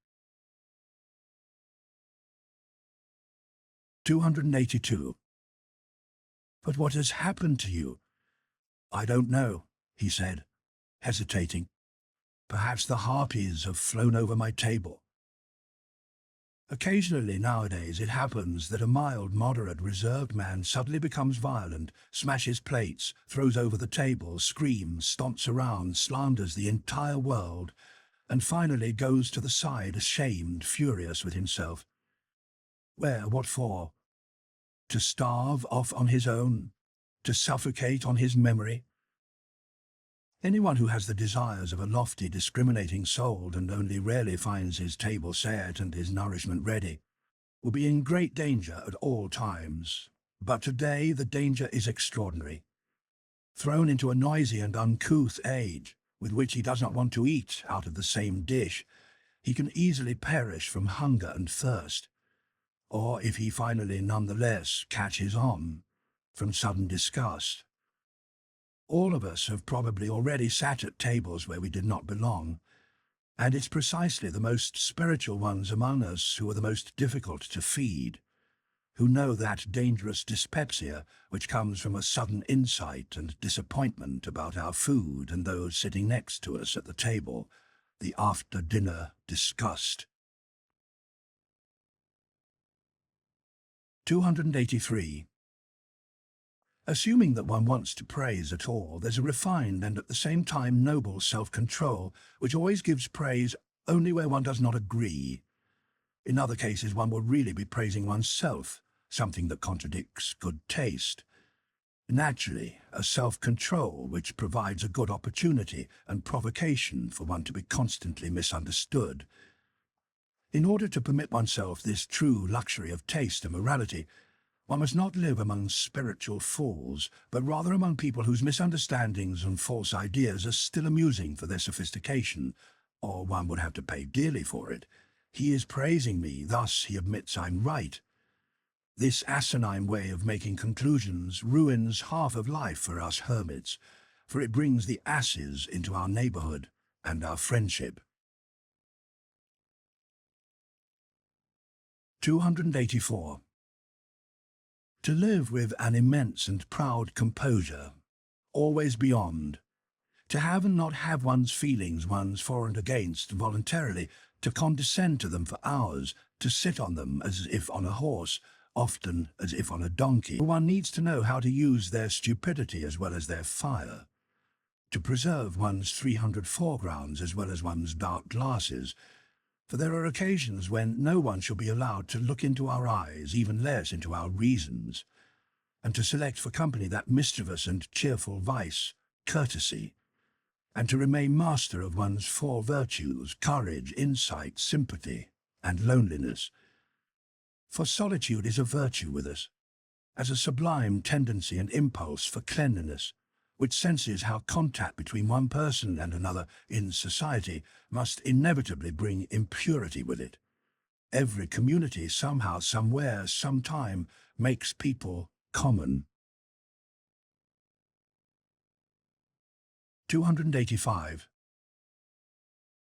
282. But what has happened to you? I don't know, he said, hesitating. Perhaps the harpies have flown over my table. Occasionally nowadays it happens that a mild, moderate, reserved man suddenly becomes violent, smashes plates, throws over the table, screams, stomps around, slanders the entire world, and finally goes to the side, ashamed, furious with himself. Where? What for? To starve off on his own? To suffocate on his memory? Anyone who has the desires of a lofty, discriminating soul and only rarely finds his table set and his nourishment ready, will be in great danger at all times. But today the danger is extraordinary. Thrown into a noisy and uncouth age, with which he does not want to eat out of the same dish, he can easily perish from hunger and thirst, or if he finally nonetheless catches on, from sudden disgust. All of us have probably already sat at tables where we did not belong, and it's precisely the most spiritual ones among us who are the most difficult to feed, who know that dangerous dyspepsia which comes from a sudden insight and disappointment about our food and those sitting next to us at the table, the after-dinner disgust. 283. Assuming that one wants to praise at all, there's a refined and at the same time noble self-control which always gives praise only where one does not agree. In other cases, one will really be praising oneself, something that contradicts good taste. Naturally, a self-control which provides a good opportunity and provocation for one to be constantly misunderstood. In order to permit oneself this true luxury of taste and morality, one must not live among spiritual fools, but rather among people whose misunderstandings and false ideas are still amusing for their sophistication, or one would have to pay dearly for it. He is praising me, thus he admits I'm right. This asinine way of making conclusions ruins half of life for us hermits, for it brings the asses into our neighborhood and our friendship. 284. To live with an immense and proud composure, always beyond, to have and not have one's feelings one's for and against voluntarily, to condescend to them for hours, to sit on them as if on a horse, often as if on a donkey. One needs to know how to use their stupidity as well as their fire, to preserve one's 300 foregrounds as well as one's dark glasses, for there are occasions when no one shall be allowed to look into our eyes, even less into our reasons, and to select for company that mischievous and cheerful vice, courtesy, and to remain master of one's four virtues, courage, insight, sympathy, and loneliness. For solitude is a virtue with us, as a sublime tendency and impulse for cleanliness, which senses how contact between one person and another in society must inevitably bring impurity with it. Every community somehow, somewhere, sometime makes people common. 285.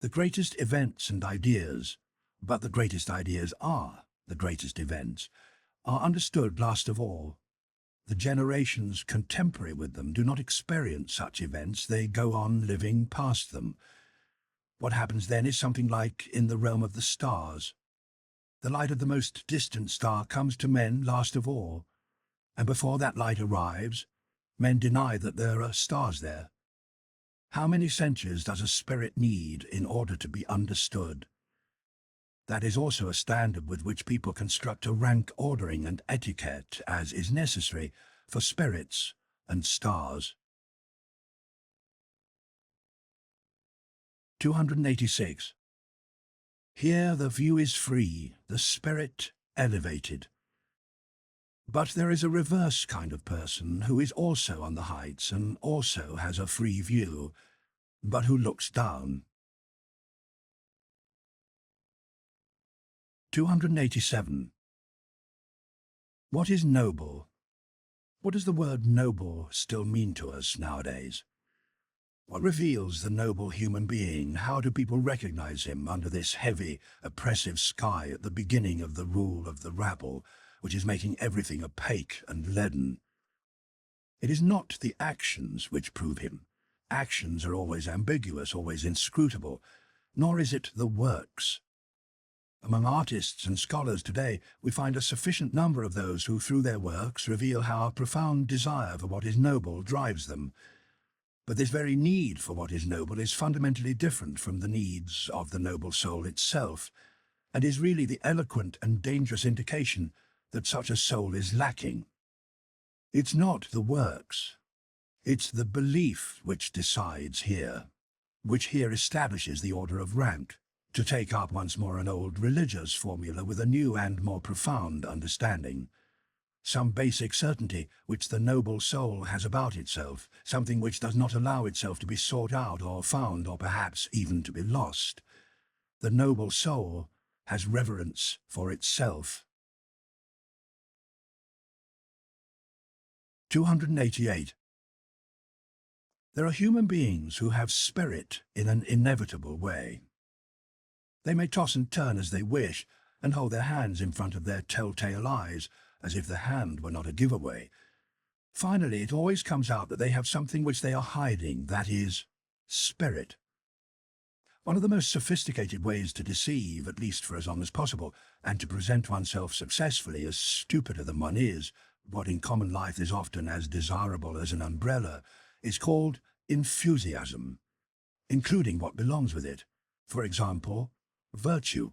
The greatest events and ideas, but the greatest ideas are the greatest events, are understood last of all. The generations contemporary with them do not experience such events, they go on living past them. What happens then is something like in the realm of the stars. The light of the most distant star comes to men last of all, and before that light arrives, men deny that there are stars there. How many centuries does a spirit need in order to be understood? That is also a standard with which people construct a rank ordering and etiquette, as is necessary for spirits and stars. 286. Here the view is free, the spirit elevated. But there is a reverse kind of person who is also on the heights and also has a free view, but who looks down. 287. What is noble? What does the word noble still mean to us nowadays? What reveals the noble human being? How do people recognize him under this heavy, oppressive sky at the beginning of the rule of the rabble, which is making everything opaque and leaden? It is not the actions which prove him. Actions are always ambiguous, always inscrutable, nor is it the works. Among artists and scholars today, we find a sufficient number of those who, through their works, reveal how a profound desire for what is noble drives them. But this very need for what is noble is fundamentally different from the needs of the noble soul itself, and is really the eloquent and dangerous indication that such a soul is lacking. It's not the works, it's the belief which decides here, which here establishes the order of rank, to take up once more an old religious formula with a new and more profound understanding. Some basic certainty which the noble soul has about itself, something which does not allow itself to be sought out or found or perhaps even to be lost. The noble soul has reverence for itself. 288. There are human beings who have spirit in an inevitable way. They may toss and turn as they wish and hold their hands in front of their telltale eyes, as if the hand were not a giveaway. Finally, it always comes out that they have something which they are hiding, that is, spirit. One of the most sophisticated ways to deceive, at least for as long as possible, and to present oneself successfully as stupider than one is, what in common life is often as desirable as an umbrella, is called enthusiasm, including what belongs with it. For example, virtue.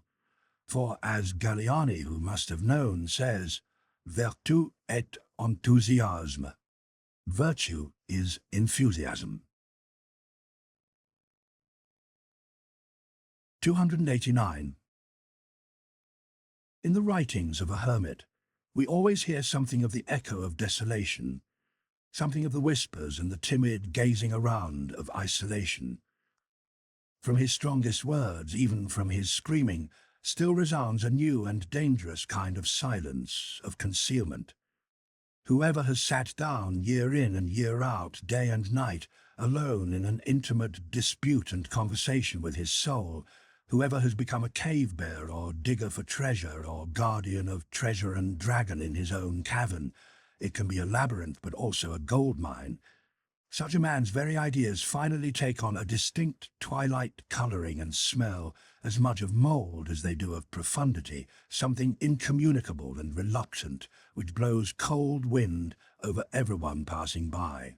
For as Galliani, who must have known, says, Vertu est enthousiasme. Virtue is enthusiasm. 289. In the writings of a hermit, we always hear something of the echo of desolation, something of the whispers and the timid gazing around of isolation. From his strongest words, even from his screaming, still resounds a new and dangerous kind of silence, of concealment. Whoever has sat down year in and year out, day and night, alone in an intimate dispute and conversation with his soul, whoever has become a cave bear or digger for treasure or guardian of treasure and dragon in his own cavern, it can be a labyrinth but also a gold mine, such a man's very ideas finally take on a distinct twilight colouring and smell, as much of mould as they do of profundity, something incommunicable and reluctant, which blows cold wind over everyone passing by.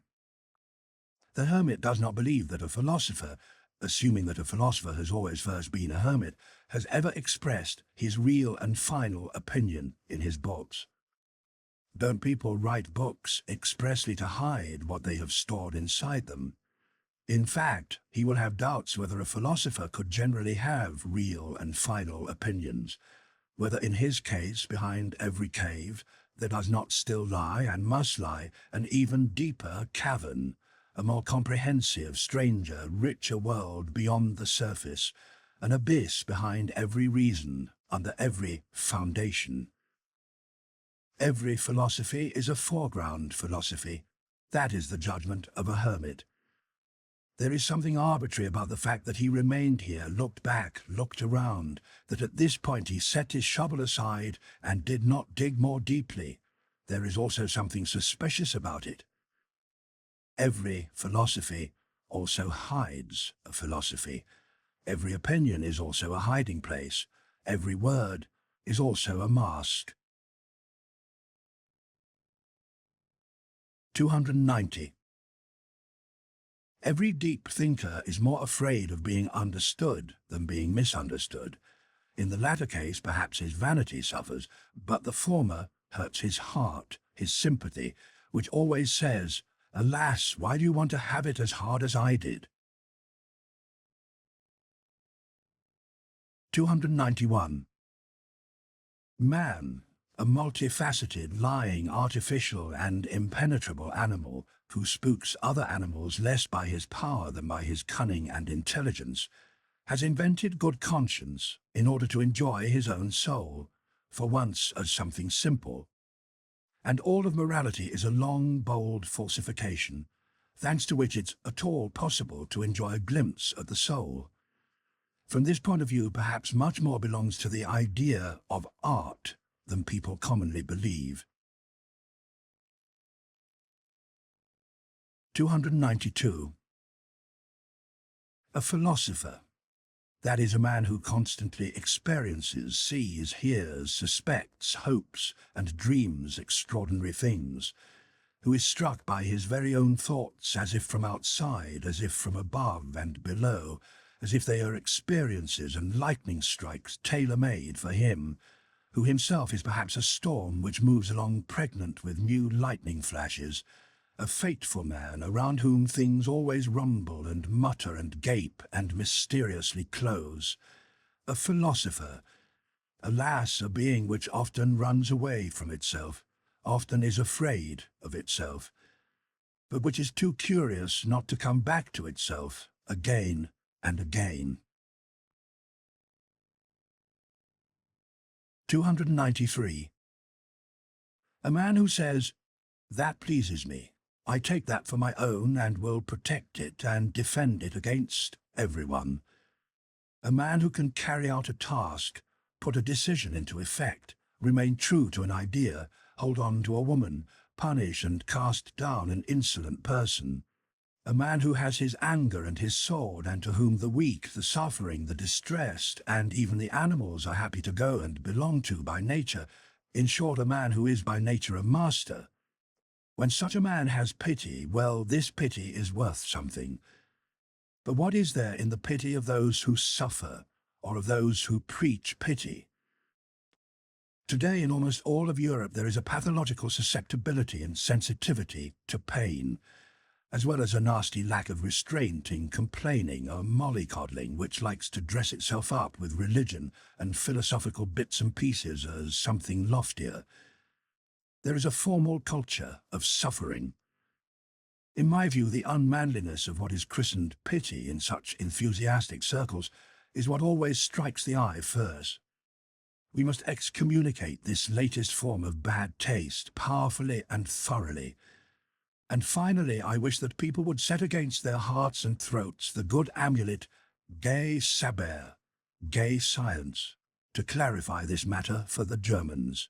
The hermit does not believe that a philosopher, assuming that a philosopher has always first been a hermit, has ever expressed his real and final opinion in his books. Don't people write books expressly to hide what they have stored inside them? In fact, he will have doubts whether a philosopher could generally have real and final opinions, whether in his case, behind every cave, there does not still lie and must lie an even deeper cavern, a more comprehensive, stranger, richer world beyond the surface, an abyss behind every reason, under every foundation. Every philosophy is a foreground philosophy. That is the judgment of a hermit. There is something arbitrary about the fact that he remained here, looked back, looked around, that at this point he set his shovel aside and did not dig more deeply. There is also something suspicious about it. Every philosophy also hides a philosophy. Every opinion is also a hiding place. Every word is also a mask. 290. Every deep thinker is more afraid of being understood than being misunderstood. In the latter case, perhaps his vanity suffers, but the former hurts his heart, his sympathy, which always says, "Alas, why do you want to have it as hard as I did?" 291. Man, a multifaceted, lying, artificial and impenetrable animal who spooks other animals less by his power than by his cunning and intelligence, has invented good conscience in order to enjoy his own soul, for once as something simple. And all of morality is a long, bold falsification, thanks to which it's at all possible to enjoy a glimpse at the soul. From this point of view, perhaps much more belongs to the idea of art than people commonly believe. 292. A philosopher, that is a man who constantly experiences, sees, hears, suspects, hopes, and dreams extraordinary things, who is struck by his very own thoughts as if from outside, as if from above and below, as if they are experiences and lightning strikes tailor-made for him, who himself is perhaps a storm which moves along pregnant with new lightning flashes, a fateful man around whom things always rumble and mutter and gape and mysteriously close, A philosopher, alas, a being which often runs away from itself, often is afraid of itself, but which is too curious not to come back to itself again and again. 293. A man who says, "That pleases me. I take that for my own and will protect it and defend it against everyone." A man who can carry out a task, put a decision into effect, remain true to an idea, hold on to a woman, punish and cast down an insolent person. A man who has his anger and his sword, and to whom the weak, the suffering, the distressed, and even the animals are happy to go and belong to by nature. In short, a man who is by nature a master. When such a man has pity, well, this pity is worth something. But what is there in the pity of those who suffer, or of those who preach pity? Today, in almost all of Europe, there is a pathological susceptibility and sensitivity to pain, as well as a nasty lack of restraint in complaining or mollycoddling, which likes to dress itself up with religion and philosophical bits and pieces as something loftier. There is a formal culture of suffering. In my view, the unmanliness of what is christened pity in such enthusiastic circles is what always strikes the eye first. We must excommunicate this latest form of bad taste powerfully and thoroughly. And finally, I wish that people would set against their hearts and throats the good amulet, gay saber, gay science, to clarify this matter for the Germans.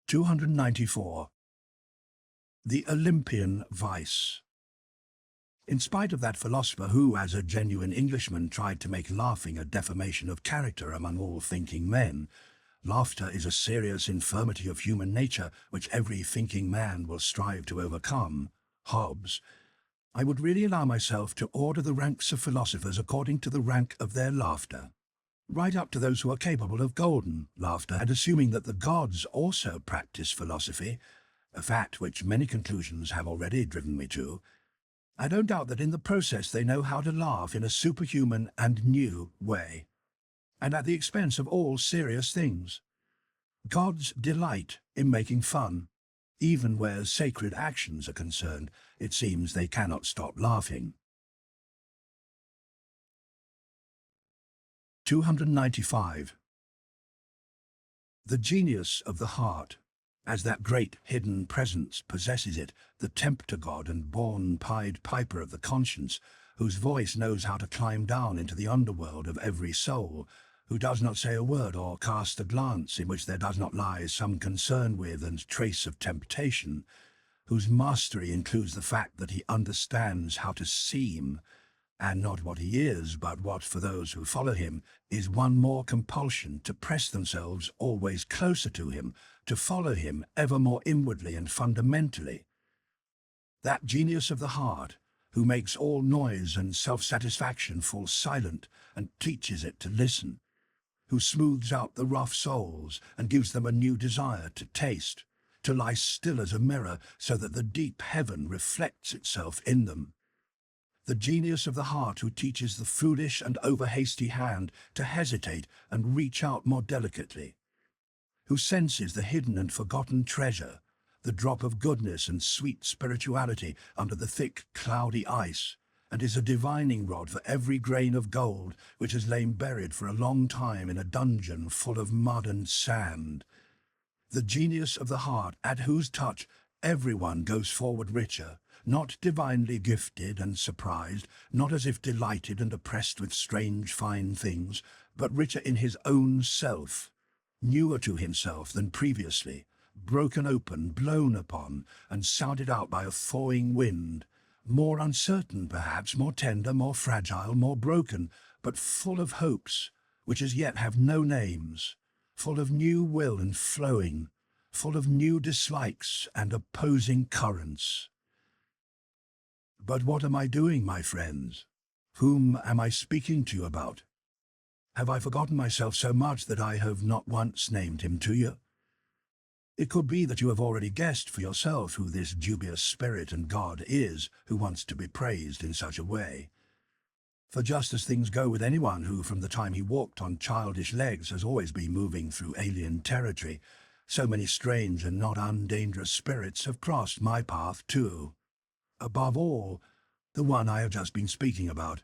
294. The Olympian Vice. In spite of that philosopher who, as a genuine Englishman, tried to make laughing a defamation of character among all thinking men, laughter is a serious infirmity of human nature which every thinking man will strive to overcome, Hobbes, I would really allow myself to order the ranks of philosophers according to the rank of their laughter, right up to those who are capable of golden laughter, and assuming that the gods also practice philosophy, a fact which many conclusions have already driven me to, I don't doubt that in the process they know how to laugh in a superhuman and new way, and at the expense of all serious things. Gods delight in making fun. Even where sacred actions are concerned, it seems they cannot stop laughing. 295. The genius of the heart, as that great hidden presence possesses it, the tempter god and born Pied Piper of the conscience, whose voice knows how to climb down into the underworld of every soul, who does not say a word or cast a glance in which there does not lie some concern with and trace of temptation, whose mastery includes the fact that he understands how to seem, and not what he is, but what, for those who follow him, is one more compulsion to press themselves always closer to him, to follow him ever more inwardly and fundamentally. That genius of the heart, who makes all noise and self-satisfaction fall silent and teaches it to listen, who smooths out the rough souls and gives them a new desire to taste, to lie still as a mirror so that the deep heaven reflects itself in them. The genius of the heart who teaches the foolish and over-hasty hand to hesitate and reach out more delicately, who senses the hidden and forgotten treasure, the drop of goodness and sweet spirituality under the thick, cloudy ice, and is a divining rod for every grain of gold which has lain buried for a long time in a dungeon full of mud and sand. The genius of the heart, at whose touch everyone goes forward richer, not divinely gifted and surprised, not as if delighted and oppressed with strange fine things, but richer in his own self, newer to himself than previously, broken open, blown upon, and sounded out by a thawing wind, more uncertain perhaps, more tender, more fragile, more broken, but full of hopes, which as yet have no names, full of new will and flowing, full of new dislikes and opposing currents. But what am I doing, my friends? Whom am I speaking to you about? Have I forgotten myself so much that I have not once named him to you? It could be that you have already guessed for yourself who this dubious spirit and God is who wants to be praised in such a way. For just as things go with anyone who, from the time he walked on childish legs, has always been moving through alien territory, so many strange and not undangerous spirits have crossed my path too. Above all, the one I have just been speaking about,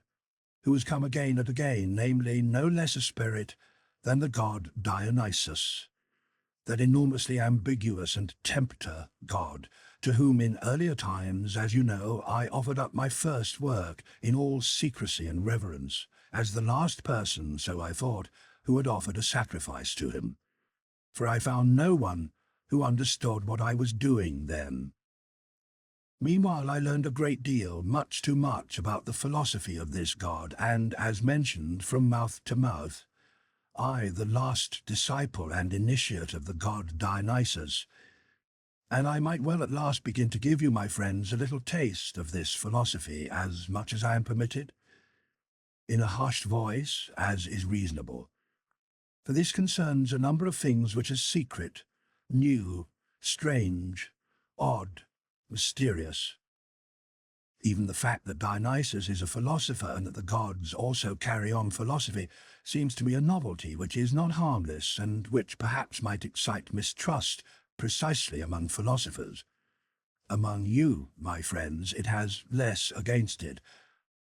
who has come again and again, namely no less a spirit than the god Dionysus, that enormously ambiguous and tempter god, to whom in earlier times, as you know, I offered up my first work in all secrecy and reverence, as the last person, so I thought, who had offered a sacrifice to him. For I found no one who understood what I was doing then. Meanwhile, I learned a great deal, much too much, about the philosophy of this god, and, as mentioned, from mouth to mouth, I, the last disciple and initiate of the god Dionysus, and I might well at last begin to give you, my friends, a little taste of this philosophy, as much as I am permitted, in a hushed voice, as is reasonable. For this concerns a number of things which are secret, new, strange, odd, mysterious. Even the fact that Dionysus is a philosopher and that the gods also carry on philosophy seems to me a novelty which is not harmless and which perhaps might excite mistrust precisely among philosophers. Among you, my friends, it has less against it,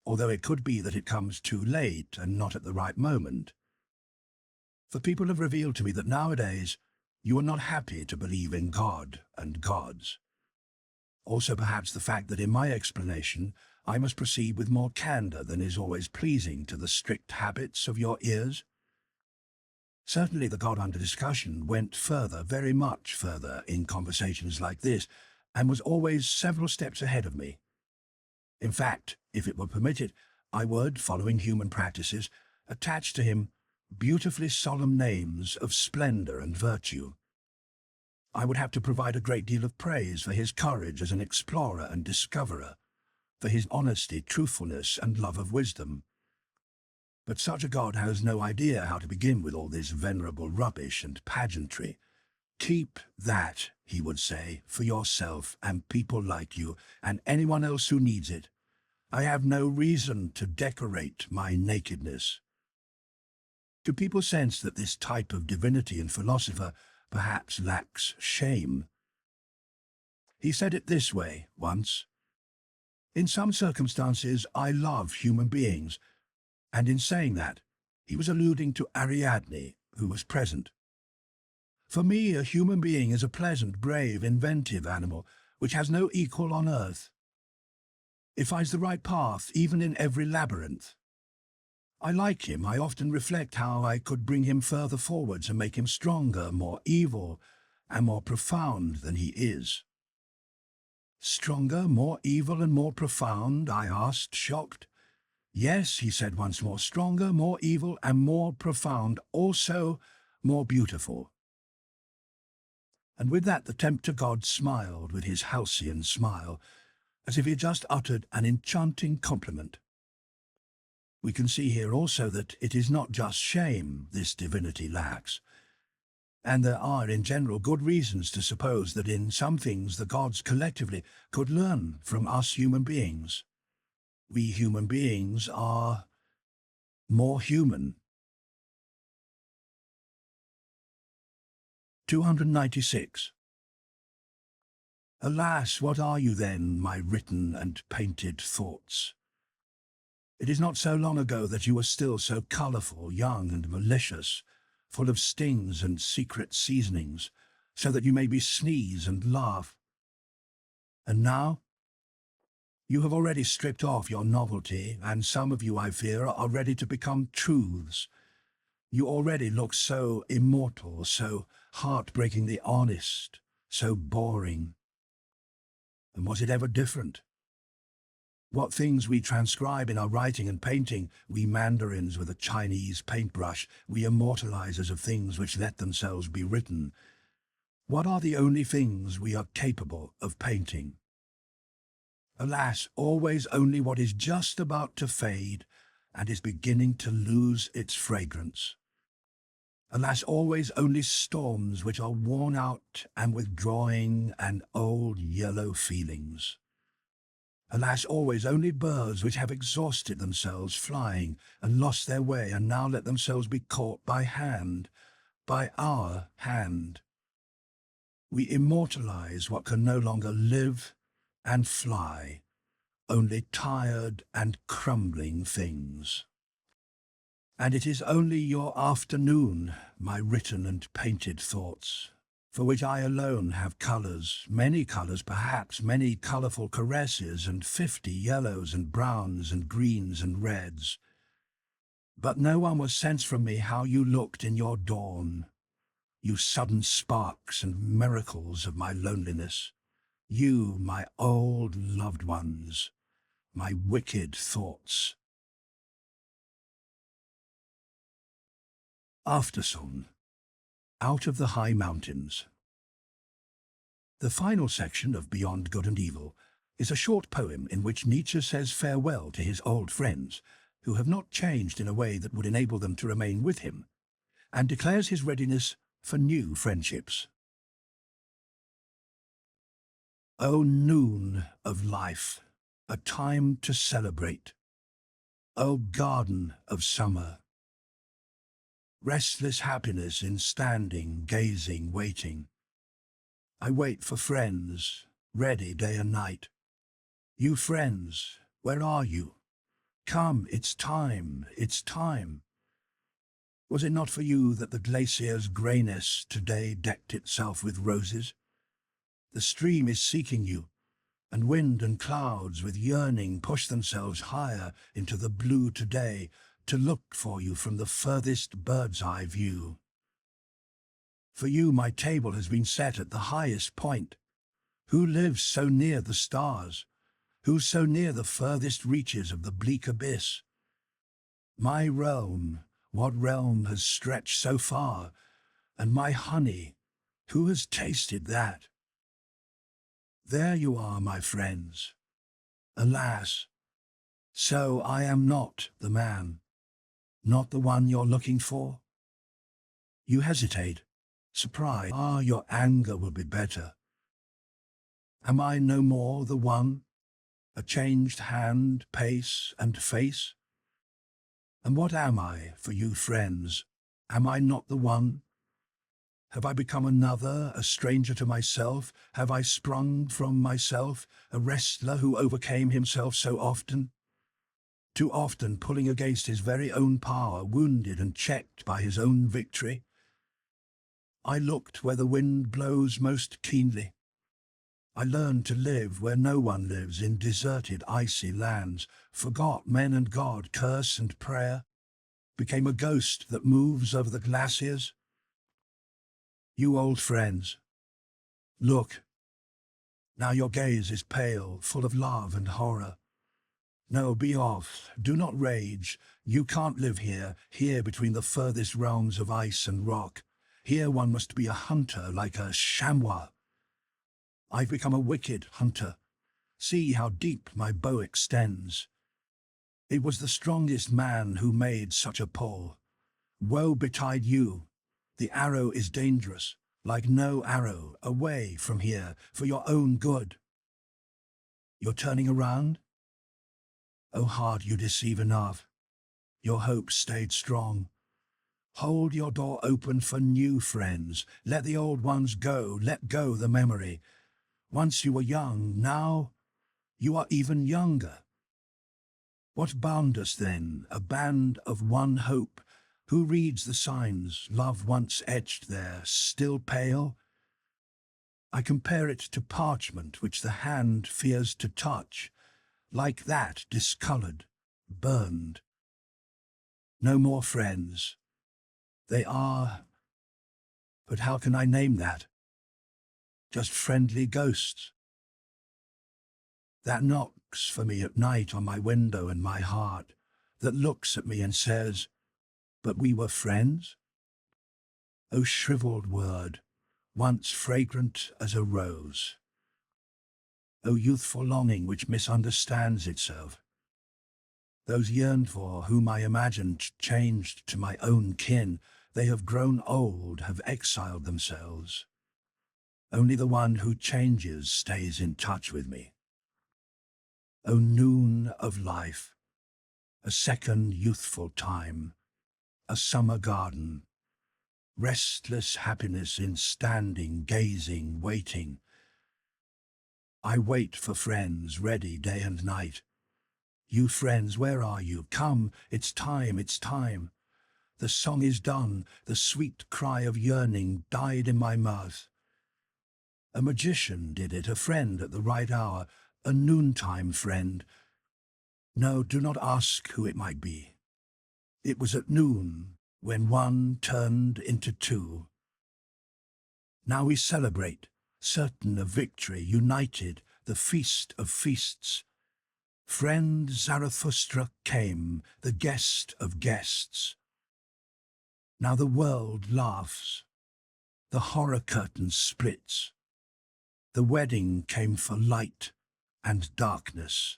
although it could be that it comes too late and not at the right moment. For people have revealed to me that nowadays you are not happy to believe in God and gods. Also perhaps the fact that in my explanation I must proceed with more candour than is always pleasing to the strict habits of your ears. Certainly the God under discussion went further, very much further, in conversations like this, and was always several steps ahead of me. In fact, if it were permitted, I would, following human practices, attach to him beautifully solemn names of splendour and virtue. I would have to provide a great deal of praise for his courage as an explorer and discoverer, for his honesty, truthfulness, and love of wisdom. But such a God has no idea how to begin with all this venerable rubbish and pageantry. Keep that, he would say, for yourself and people like you and anyone else who needs it. I have no reason to decorate my nakedness. Do people sense that this type of divinity and philosopher perhaps lacks shame? He said it this way once: "In some circumstances I love human beings," and in saying that, he was alluding to Ariadne, who was present. "For me, a human being is a pleasant, brave, inventive animal, which has no equal on earth. It finds the right path, even in every labyrinth. I like him. I often reflect how I could bring him further forwards and make him stronger, more evil, and more profound than he is." "Stronger, more evil, and more profound?" I asked, shocked. "Yes," he said once more, "stronger, more evil, and more profound, also more beautiful." And with that the tempter god smiled with his halcyon smile, as if he had just uttered an enchanting compliment. We can see here also that it is not just shame this divinity lacks, and there are in general good reasons to suppose that in some things the gods collectively could learn from us human beings. We human beings are more human. 296. Alas, what are you then, my written and painted thoughts? It is not so long ago that you were still so colourful, young and malicious, full of stings and secret seasonings, so that you made me sneeze and laugh. And now? You have already stripped off your novelty, and some of you, I fear, are ready to become truths. You already look so immortal, so heartbreakingly honest, so boring. And was it ever different? What things we transcribe in our writing and painting, we mandarins with a Chinese paintbrush, we immortalizers of things which let themselves be written. What are the only things we are capable of painting? Alas, always only what is just about to fade and is beginning to lose its fragrance. Alas, always only storms which are worn out and withdrawing and old yellow feelings. Alas, always only birds which have exhausted themselves flying and lost their way and now let themselves be caught by hand, by our hand. We immortalize what can no longer live and fly, only tired and crumbling things. And it is only your afternoon, my written and painted thoughts, for which I alone have colours, many colours perhaps, many colourful caresses, and 50 yellows and browns and greens and reds. But no one will sense from me how you looked in your dawn, you sudden sparks and miracles of my loneliness, you, my old loved ones, my wicked thoughts. Aftersong, Out of the High Mountains. The final section of Beyond Good and Evil is a short poem in which Nietzsche says farewell to his old friends, who have not changed in a way that would enable them to remain with him, and declares his readiness for new friendships. O noon of life, a time to celebrate. O garden of summer, restless happiness in standing, gazing, waiting. I wait for friends, ready day and night. You friends, where are you? Come, it's time, it's time. Was it not for you that the glacier's greyness today decked itself with roses? The stream is seeking you, and wind and clouds with yearning push themselves higher into the blue today, to look for you from the furthest bird's-eye view. For you my table has been set at the highest point. Who lives so near the stars? Who so near the furthest reaches of the bleak abyss? My realm, what realm has stretched so far? And my honey, who has tasted that? There you are, my friends. Alas, so I am not the man. Not the one you're looking for? You hesitate, surprised. Ah, your anger will be better. Am I no more the one? A changed hand, pace, and face? And what am I for you friends? Am I not the one? Have I become another, a stranger to myself? Have I sprung from myself, a wrestler who overcame himself so often? Too often pulling against his very own power, wounded and checked by his own victory. I looked where the wind blows most keenly. I learned to live where no one lives, in deserted, icy lands, forgot men and God, curse and prayer, became a ghost that moves over the glaciers. You old friends, look. Now your gaze is pale, full of love and horror. No, be off, do not rage. You can't live here, here between the furthest realms of ice and rock. Here one must be a hunter, like a chamois. I've become a wicked hunter. See how deep my bow extends. It was the strongest man who made such a pull. Woe betide you. The arrow is dangerous, like no arrow, away from here, for your own good. You're turning around? Oh, heart, you deceive enough. Your hope stayed strong. Hold your door open for new friends. Let the old ones go. Let go the memory. Once you were young, now you are even younger. What bound us then? A band of one hope. Who reads the signs? Love once etched there, still pale? I compare it to parchment which the hand fears to touch. Like that, discoloured, burned. No more friends. They are, but how can I name that? Just friendly ghosts. That knocks for me at night on my window and my heart, that looks at me and says, but we were friends? O shrivelled word, once fragrant as a rose. O youthful longing which misunderstands itself. Those yearned for whom I imagined changed to my own kin, they have grown old, have exiled themselves. Only the one who changes stays in touch with me. O noon of life, a second youthful time, a summer garden, restless happiness in standing, gazing, waiting. I wait for friends ready day and night. You friends, where are you? Come, it's time, it's time. The song is done, the sweet cry of yearning died in my mouth. A magician did it, a friend at the right hour, a noontime friend. No, do not ask who it might be. It was at noon, when one turned into two. Now we celebrate, certain of victory, united, the feast of feasts. Friend Zarathustra came, the guest of guests. Now the world laughs. The horror curtain splits. The wedding came for light and darkness.